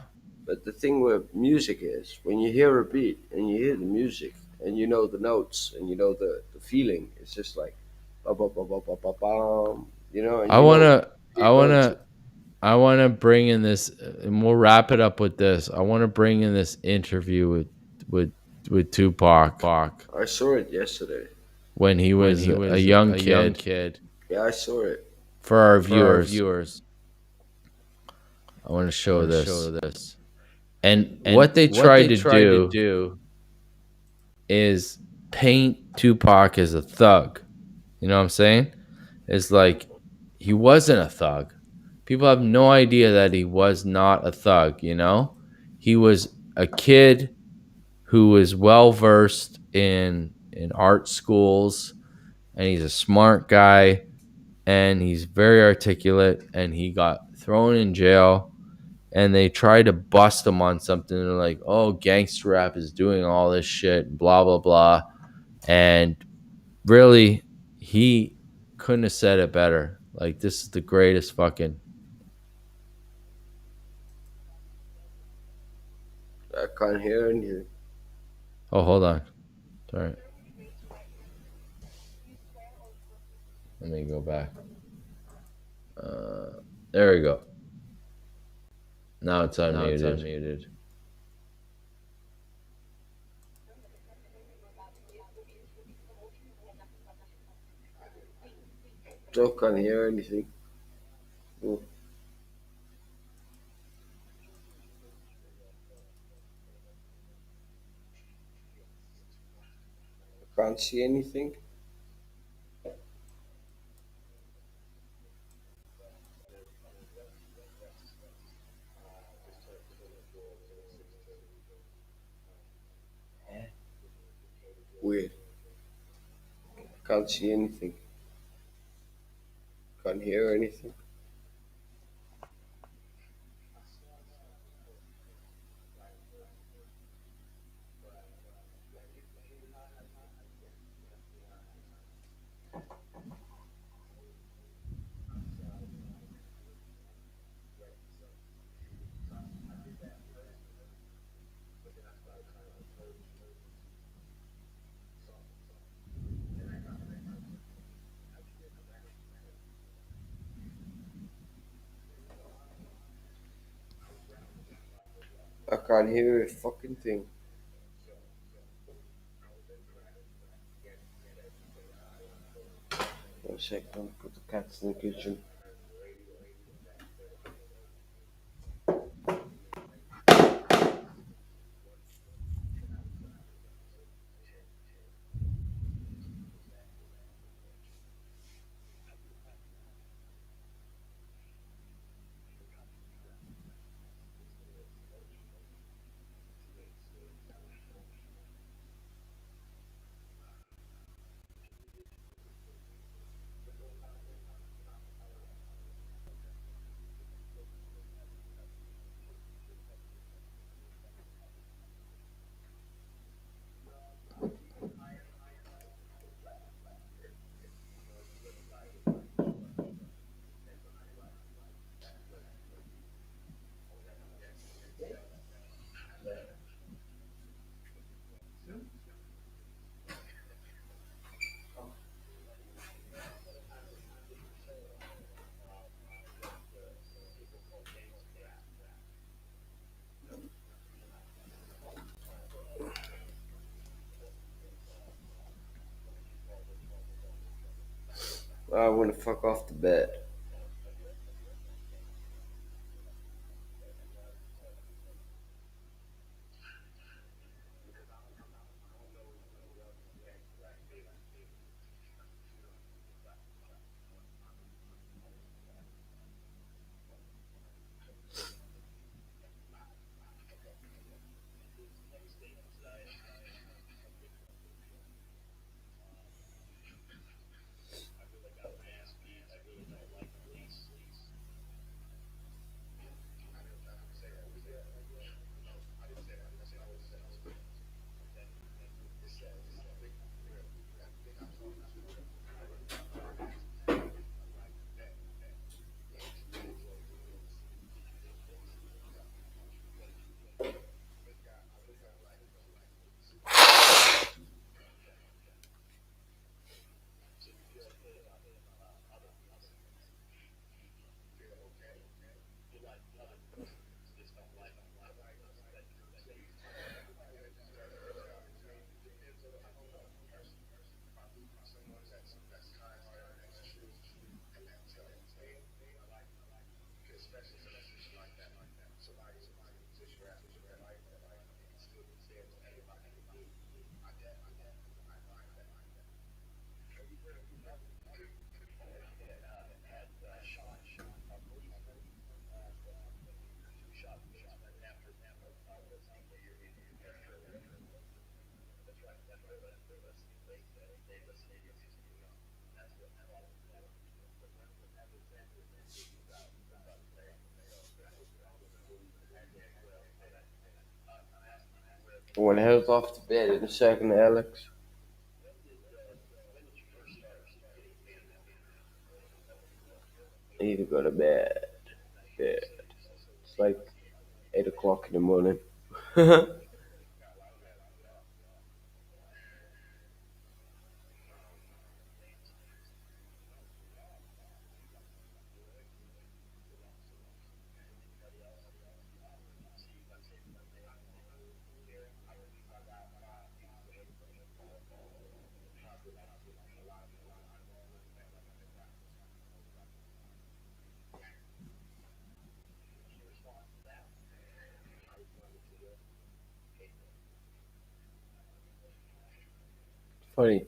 But the thing with music is when you hear a beat and you hear the music and you know the notes and you know the feeling, it's just like ba ba ba ba ba ba bum, you know. And I you want know to I want to bring in this, and we'll wrap it up with this. I want to bring in this interview with Tupac. I saw it yesterday. When he was a young kid. Yeah, I saw it. For our viewers, I want to show this. And what they tried to do is paint Tupac as a thug. You know what I'm saying? It's like he wasn't a thug. People have no idea that he was not a thug, you know? He was a kid who was well versed in art schools, and he's a smart guy, and he's very articulate, and he got thrown in jail, and they tried to bust him on something. They're like, oh, gangster rap is doing all this shit, blah, blah, blah. And really, he couldn't have said it better. Like, this is the greatest fucking... I can't hear anything. Oh, hold on. Sorry. Let me go back. There we go. Now it's unmuted. Still can't hear anything. Oh. I can't see anything. Weird. Can't see anything. Can't hear anything. I can't hear a fucking thing. One second, put the cats in the kitchen. I want to fuck off the bed. I want to head off to bed in a second, Alex. I need to go to bed. It's like 8 o'clock in the morning. Funny.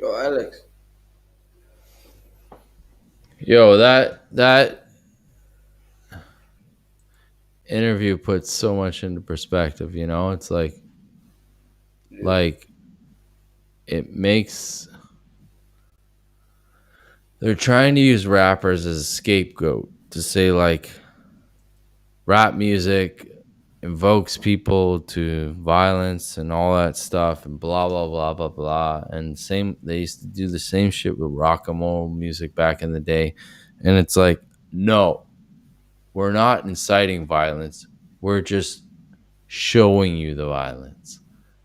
Yo, Alex. Yo, that interview puts so much into perspective, you know? It's like it makes they're trying to use rappers as a scapegoat to say like rap music invokes people to violence and all that stuff and blah blah blah blah blah. And they used to do the same shit with rock and roll music back in the day. And it's like, no, we're not inciting violence. We're just showing you the violence.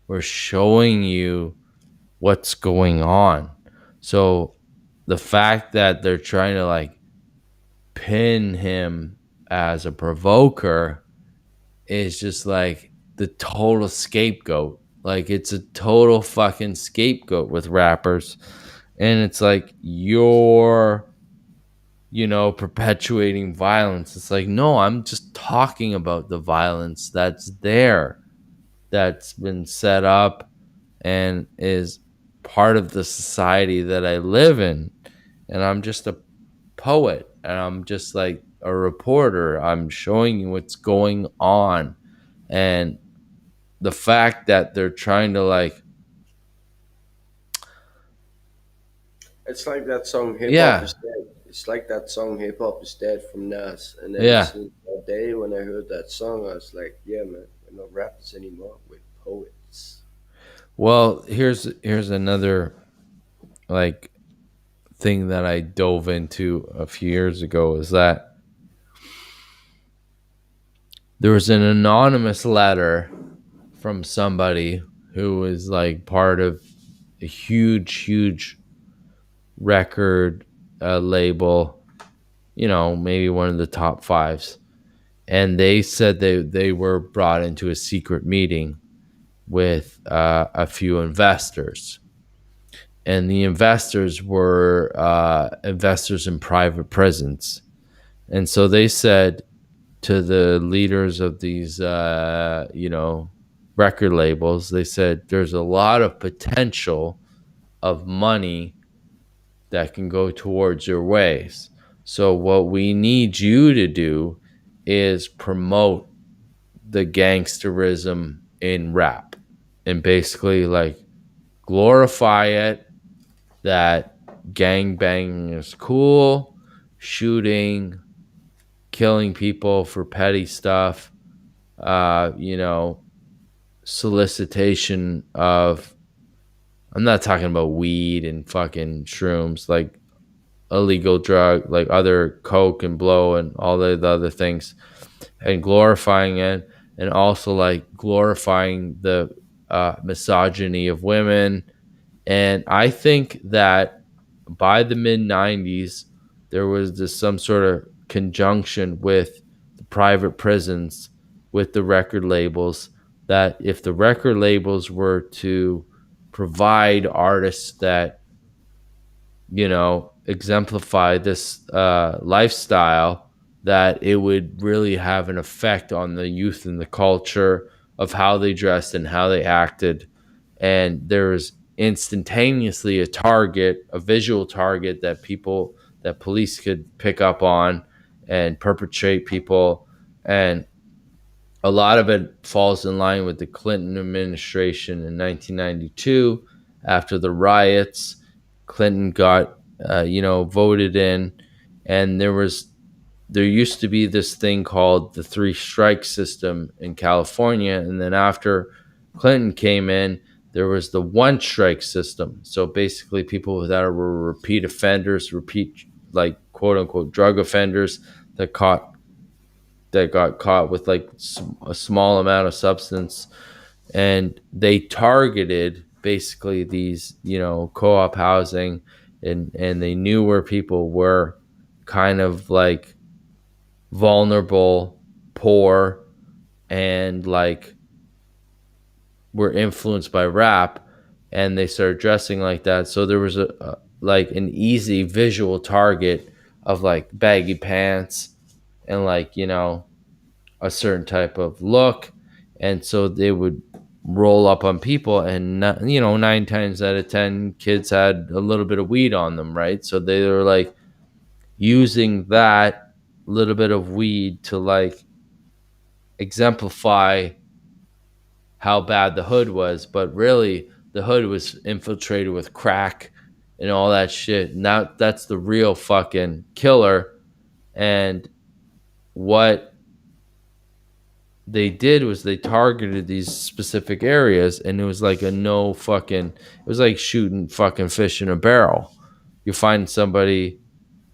We're showing you what's going on. So the fact that they're trying to like pin him as a provoker is just like the total scapegoat. Like it's a total fucking scapegoat with rappers. And it's like you're, perpetuating violence. It's like, no, I'm just talking about the violence that's there, that's been set up and is part of the society that I live in. And I'm just a poet and I'm just like a reporter. I'm showing you what's going on. And the fact that they're trying to like, it's like that song Hip Hop is Dead. It's like that song Hip Hop is Dead from Nas. And then since that day when I heard that song, I was like, yeah, man, we're not rappers anymore. We're poets. Well, here's another like thing that I dove into a few years ago is that there was an anonymous letter from somebody who was like part of a huge record label, maybe one of the top fives. And they said they were brought into a secret meeting with a few investors. And the investors were investors in private prisons. And so they said to the leaders of these, record labels. They said there's a lot of potential of money that can go towards your ways. So what we need you to do is promote the gangsterism in rap and basically like glorify it, that gang banging is cool, shooting, killing people for petty stuff, solicitation of, I'm not talking about weed and fucking shrooms, like illegal drug, like other coke and blow and all the other things, and glorifying it, and also like glorifying the misogyny of women. And I think that by the mid 90s, there was some sort of conjunction with the private prisons, with the record labels, that if the record labels were to provide artists that, exemplify this lifestyle, that it would really have an effect on the youth and the culture of how they dressed and how they acted. And there was instantaneously a visual target that police could pick up on and perpetrate people. And a lot of it falls in line with the Clinton administration in 1992. After the riots, Clinton got voted in, and there used to be this thing called the 3 strike system in California, and then after Clinton came in, there was the 1 strike system. So basically people that were repeat offenders, like quote unquote drug offenders that got caught with like a small amount of substance, and they targeted basically these co-op housing, and they knew where people were kind of like vulnerable, poor, and like were influenced by rap, and they started dressing like that. So there was an easy visual target of like baggy pants and like a certain type of look, and so they would roll up on people, and 9 times out of 10 kids had a little bit of weed on them, right? So they were like using that little bit of weed to like exemplify how bad the hood was, but really the hood was infiltrated with crack and all that shit. And that's the real fucking killer. And what they did was they targeted these specific areas, and it was like it was like shooting fucking fish in a barrel. You find somebody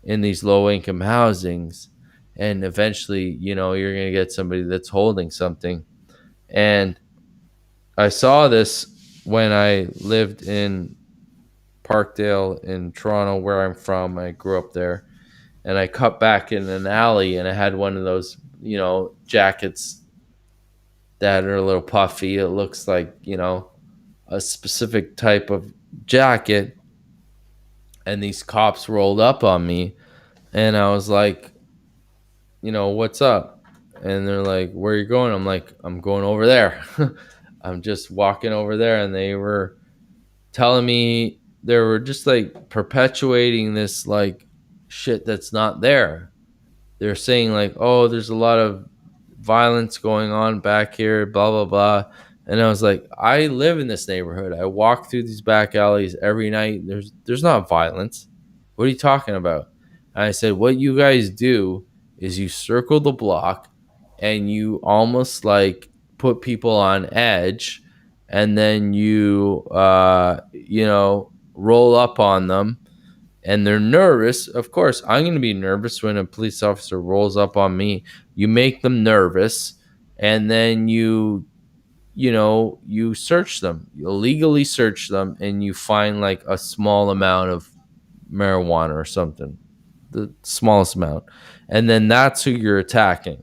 in these low income housings, and eventually, you're going to get somebody that's holding something. And I saw this when I lived in Parkdale in Toronto, where I'm from. I grew up there, and I cut back in an alley, and I had one of those, jackets that are a little puffy. It looks like, a specific type of jacket. And these cops rolled up on me, and I was like, what's up? And they're like, where are you going? I'm like, I'm going over there. I'm just walking over there. And they were telling me, they were just like perpetuating this like shit that's not there. They're saying like, oh, there's a lot of violence going on back here, blah, blah, blah. And I was like, I live in this neighborhood. I walk through these back alleys every night. There's not violence. What are you talking about? And I said, what you guys do is you circle the block and you almost like put people on edge, and then you, roll up on them, and they're nervous. Of course, I'm going to be nervous when a police officer rolls up on me. You make them nervous, and then you search them. You illegally search them, and you find like a small amount of marijuana or something, the smallest amount. And then that's who you're attacking.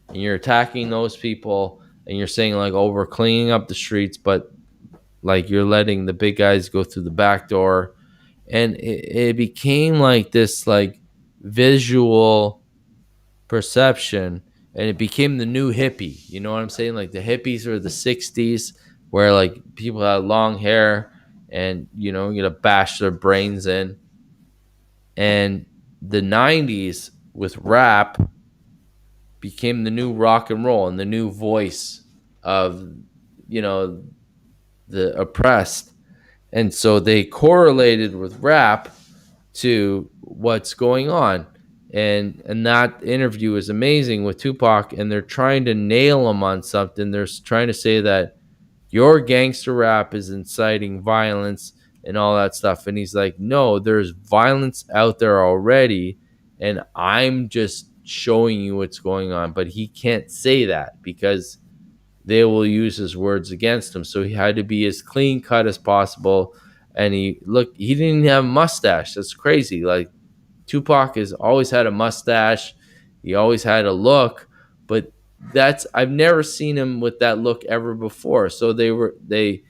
And you're attacking those people, and you're saying like, oh, we're cleaning up the streets, but like you're letting the big guys go through the back door. And it became like this like visual perception. and it became the new hippie. You know what I'm saying? Like the hippies were the 60s, where like people had long hair and, you know, you gotta bash their brains in. And the 90s with rap became the new rock and roll and the new voice of, you know, the oppressed. And so they correlated with rap to what's going on. And that interview is amazing with Tupac, and they're trying to nail him on something. They're trying to say that your gangster rap is inciting violence and all that stuff. And he's like, no, there's violence out there already, and I'm just showing you what's going on. But he can't say that because they will use his words against him. So he had to be as clean cut as possible. And he didn't have a mustache. That's crazy. Like, Tupac has always had a mustache. He always had a look, but I've never seen him with that look ever before. So they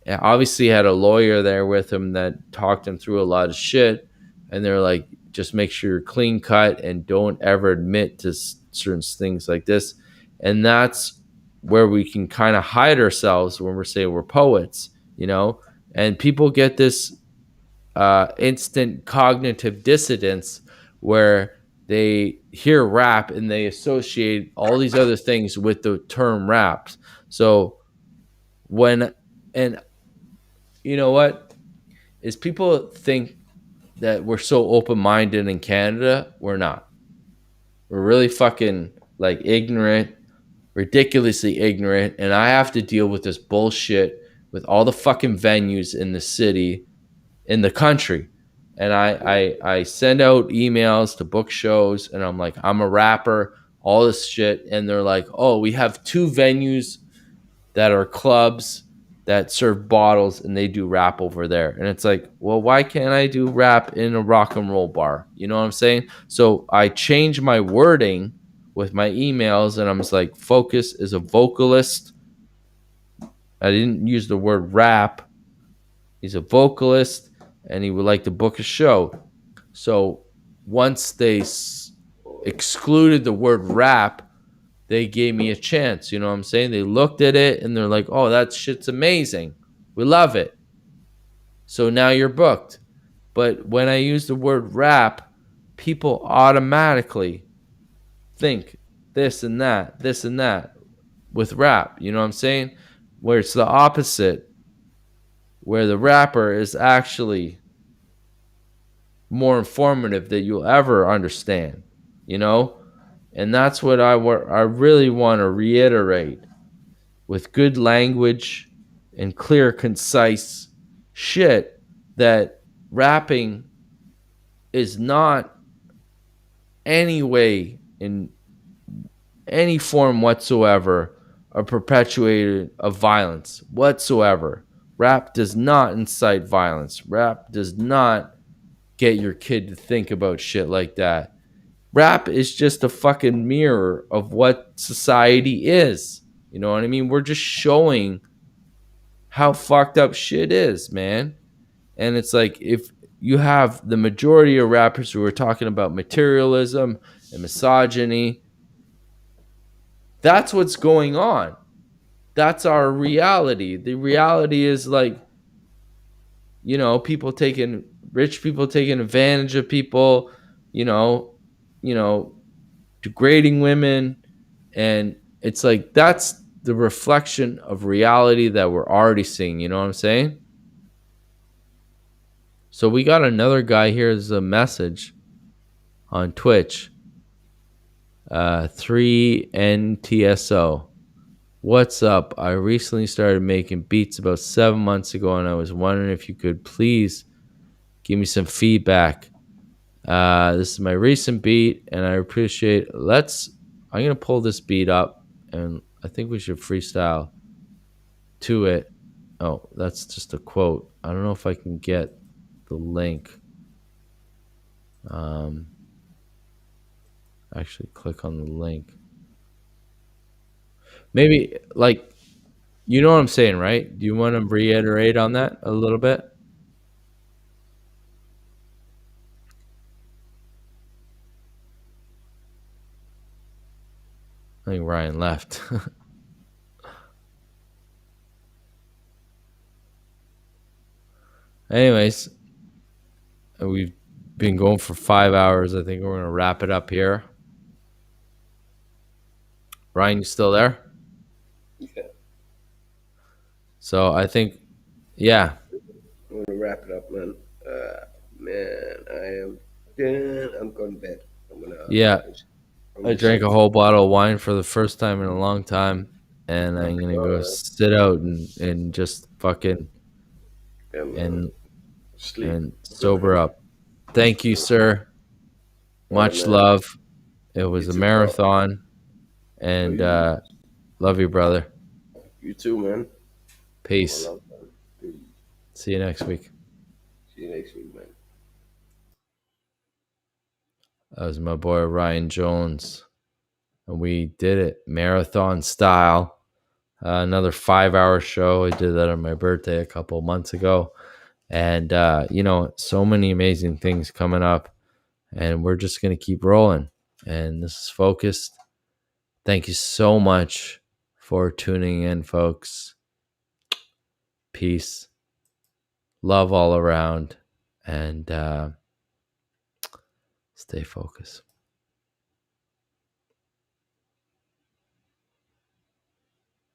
obviously had a lawyer there with him that talked him through a lot of shit. And they're like, just make sure you're clean cut and don't ever admit to certain things like this. And that's where we can kind of hide ourselves when we're saying we're poets, you know, and people get this instant cognitive dissonance where they hear rap and they associate all these other things with the term raps. So and you know what is, people think that we're so open-minded in Canada. We're not. We're really fucking like ignorant, ridiculously ignorant, and I have to deal with this bullshit with all the fucking venues in the city, in the country. And I send out emails to book shows, and I'm like, I'm a rapper, all this shit. And they're like, oh, we have 2 venues that are clubs that serve bottles, and they do rap over there. And it's like, well, why can't I do rap in a rock and roll bar? You know what I'm saying? So I change my wording with my emails, and I'm just like, Focus is a vocalist. I didn't use the word rap. He's a vocalist, and he would like to book a show. So once they excluded the word rap, they gave me a chance. You know what I'm saying? They looked at it and they're like, oh, that shit's amazing. We love it. So now you're booked. But when I use the word rap, people automatically think this and that with rap. You know what I'm saying? Where it's the opposite, where the rapper is actually more informative that you'll ever understand, you know? And that's what I really want to reiterate with good language and clear, concise shit, that rapping is not any way, in any form whatsoever, a perpetuator of violence whatsoever. Rap does not incite violence. Rap does not get your kid to think about shit like that. Rap is just a fucking mirror of what society is. You know what I mean? We're just showing how fucked up shit is, man. And it's like, if you have the majority of rappers who are talking about materialism and misogyny, that's what's going on. That's our reality. The reality is like, you know, rich people taking advantage of people, you know, degrading women. And it's like, that's the reflection of reality that we're already seeing. You know what I'm saying? So we got another guy here as a message on Twitch. 3NTSO. What's up? I recently started making beats about 7 months ago, and I was wondering if you could please give me some feedback. This is my recent beat, and I appreciate. I'm gonna pull this beat up, and I think we should freestyle to it. Oh, that's just a quote. I don't know if I can get the link. Actually click on the link. Maybe, like, you know what I'm saying, right? Do you want to reiterate on that a little bit? I think Ryan left. Anyways, we've been going for 5 hours. I think we're going to wrap it up here. Ryan, you still there? Yeah. So I think, yeah. I'm gonna wrap it up, man. Man, I am done. I'm going to bed. Yeah. I drank a whole bottle of wine for the first time in a long time, and I'm gonna go sit out and just fucking and sleep and sober up. Thank you, sir. Much man. love. It was a marathon, and love you, brother. You too, man. Peace. I love that. See you next week. See you next week, man. That was my boy Ryan Jones. And we did it marathon style. Another 5-hour show. I did that on my birthday a couple months ago. And, so many amazing things coming up. And we're just going to keep rolling. And this is Focused. Thank you so much for tuning in, folks. Peace. Love all around. And stay focused.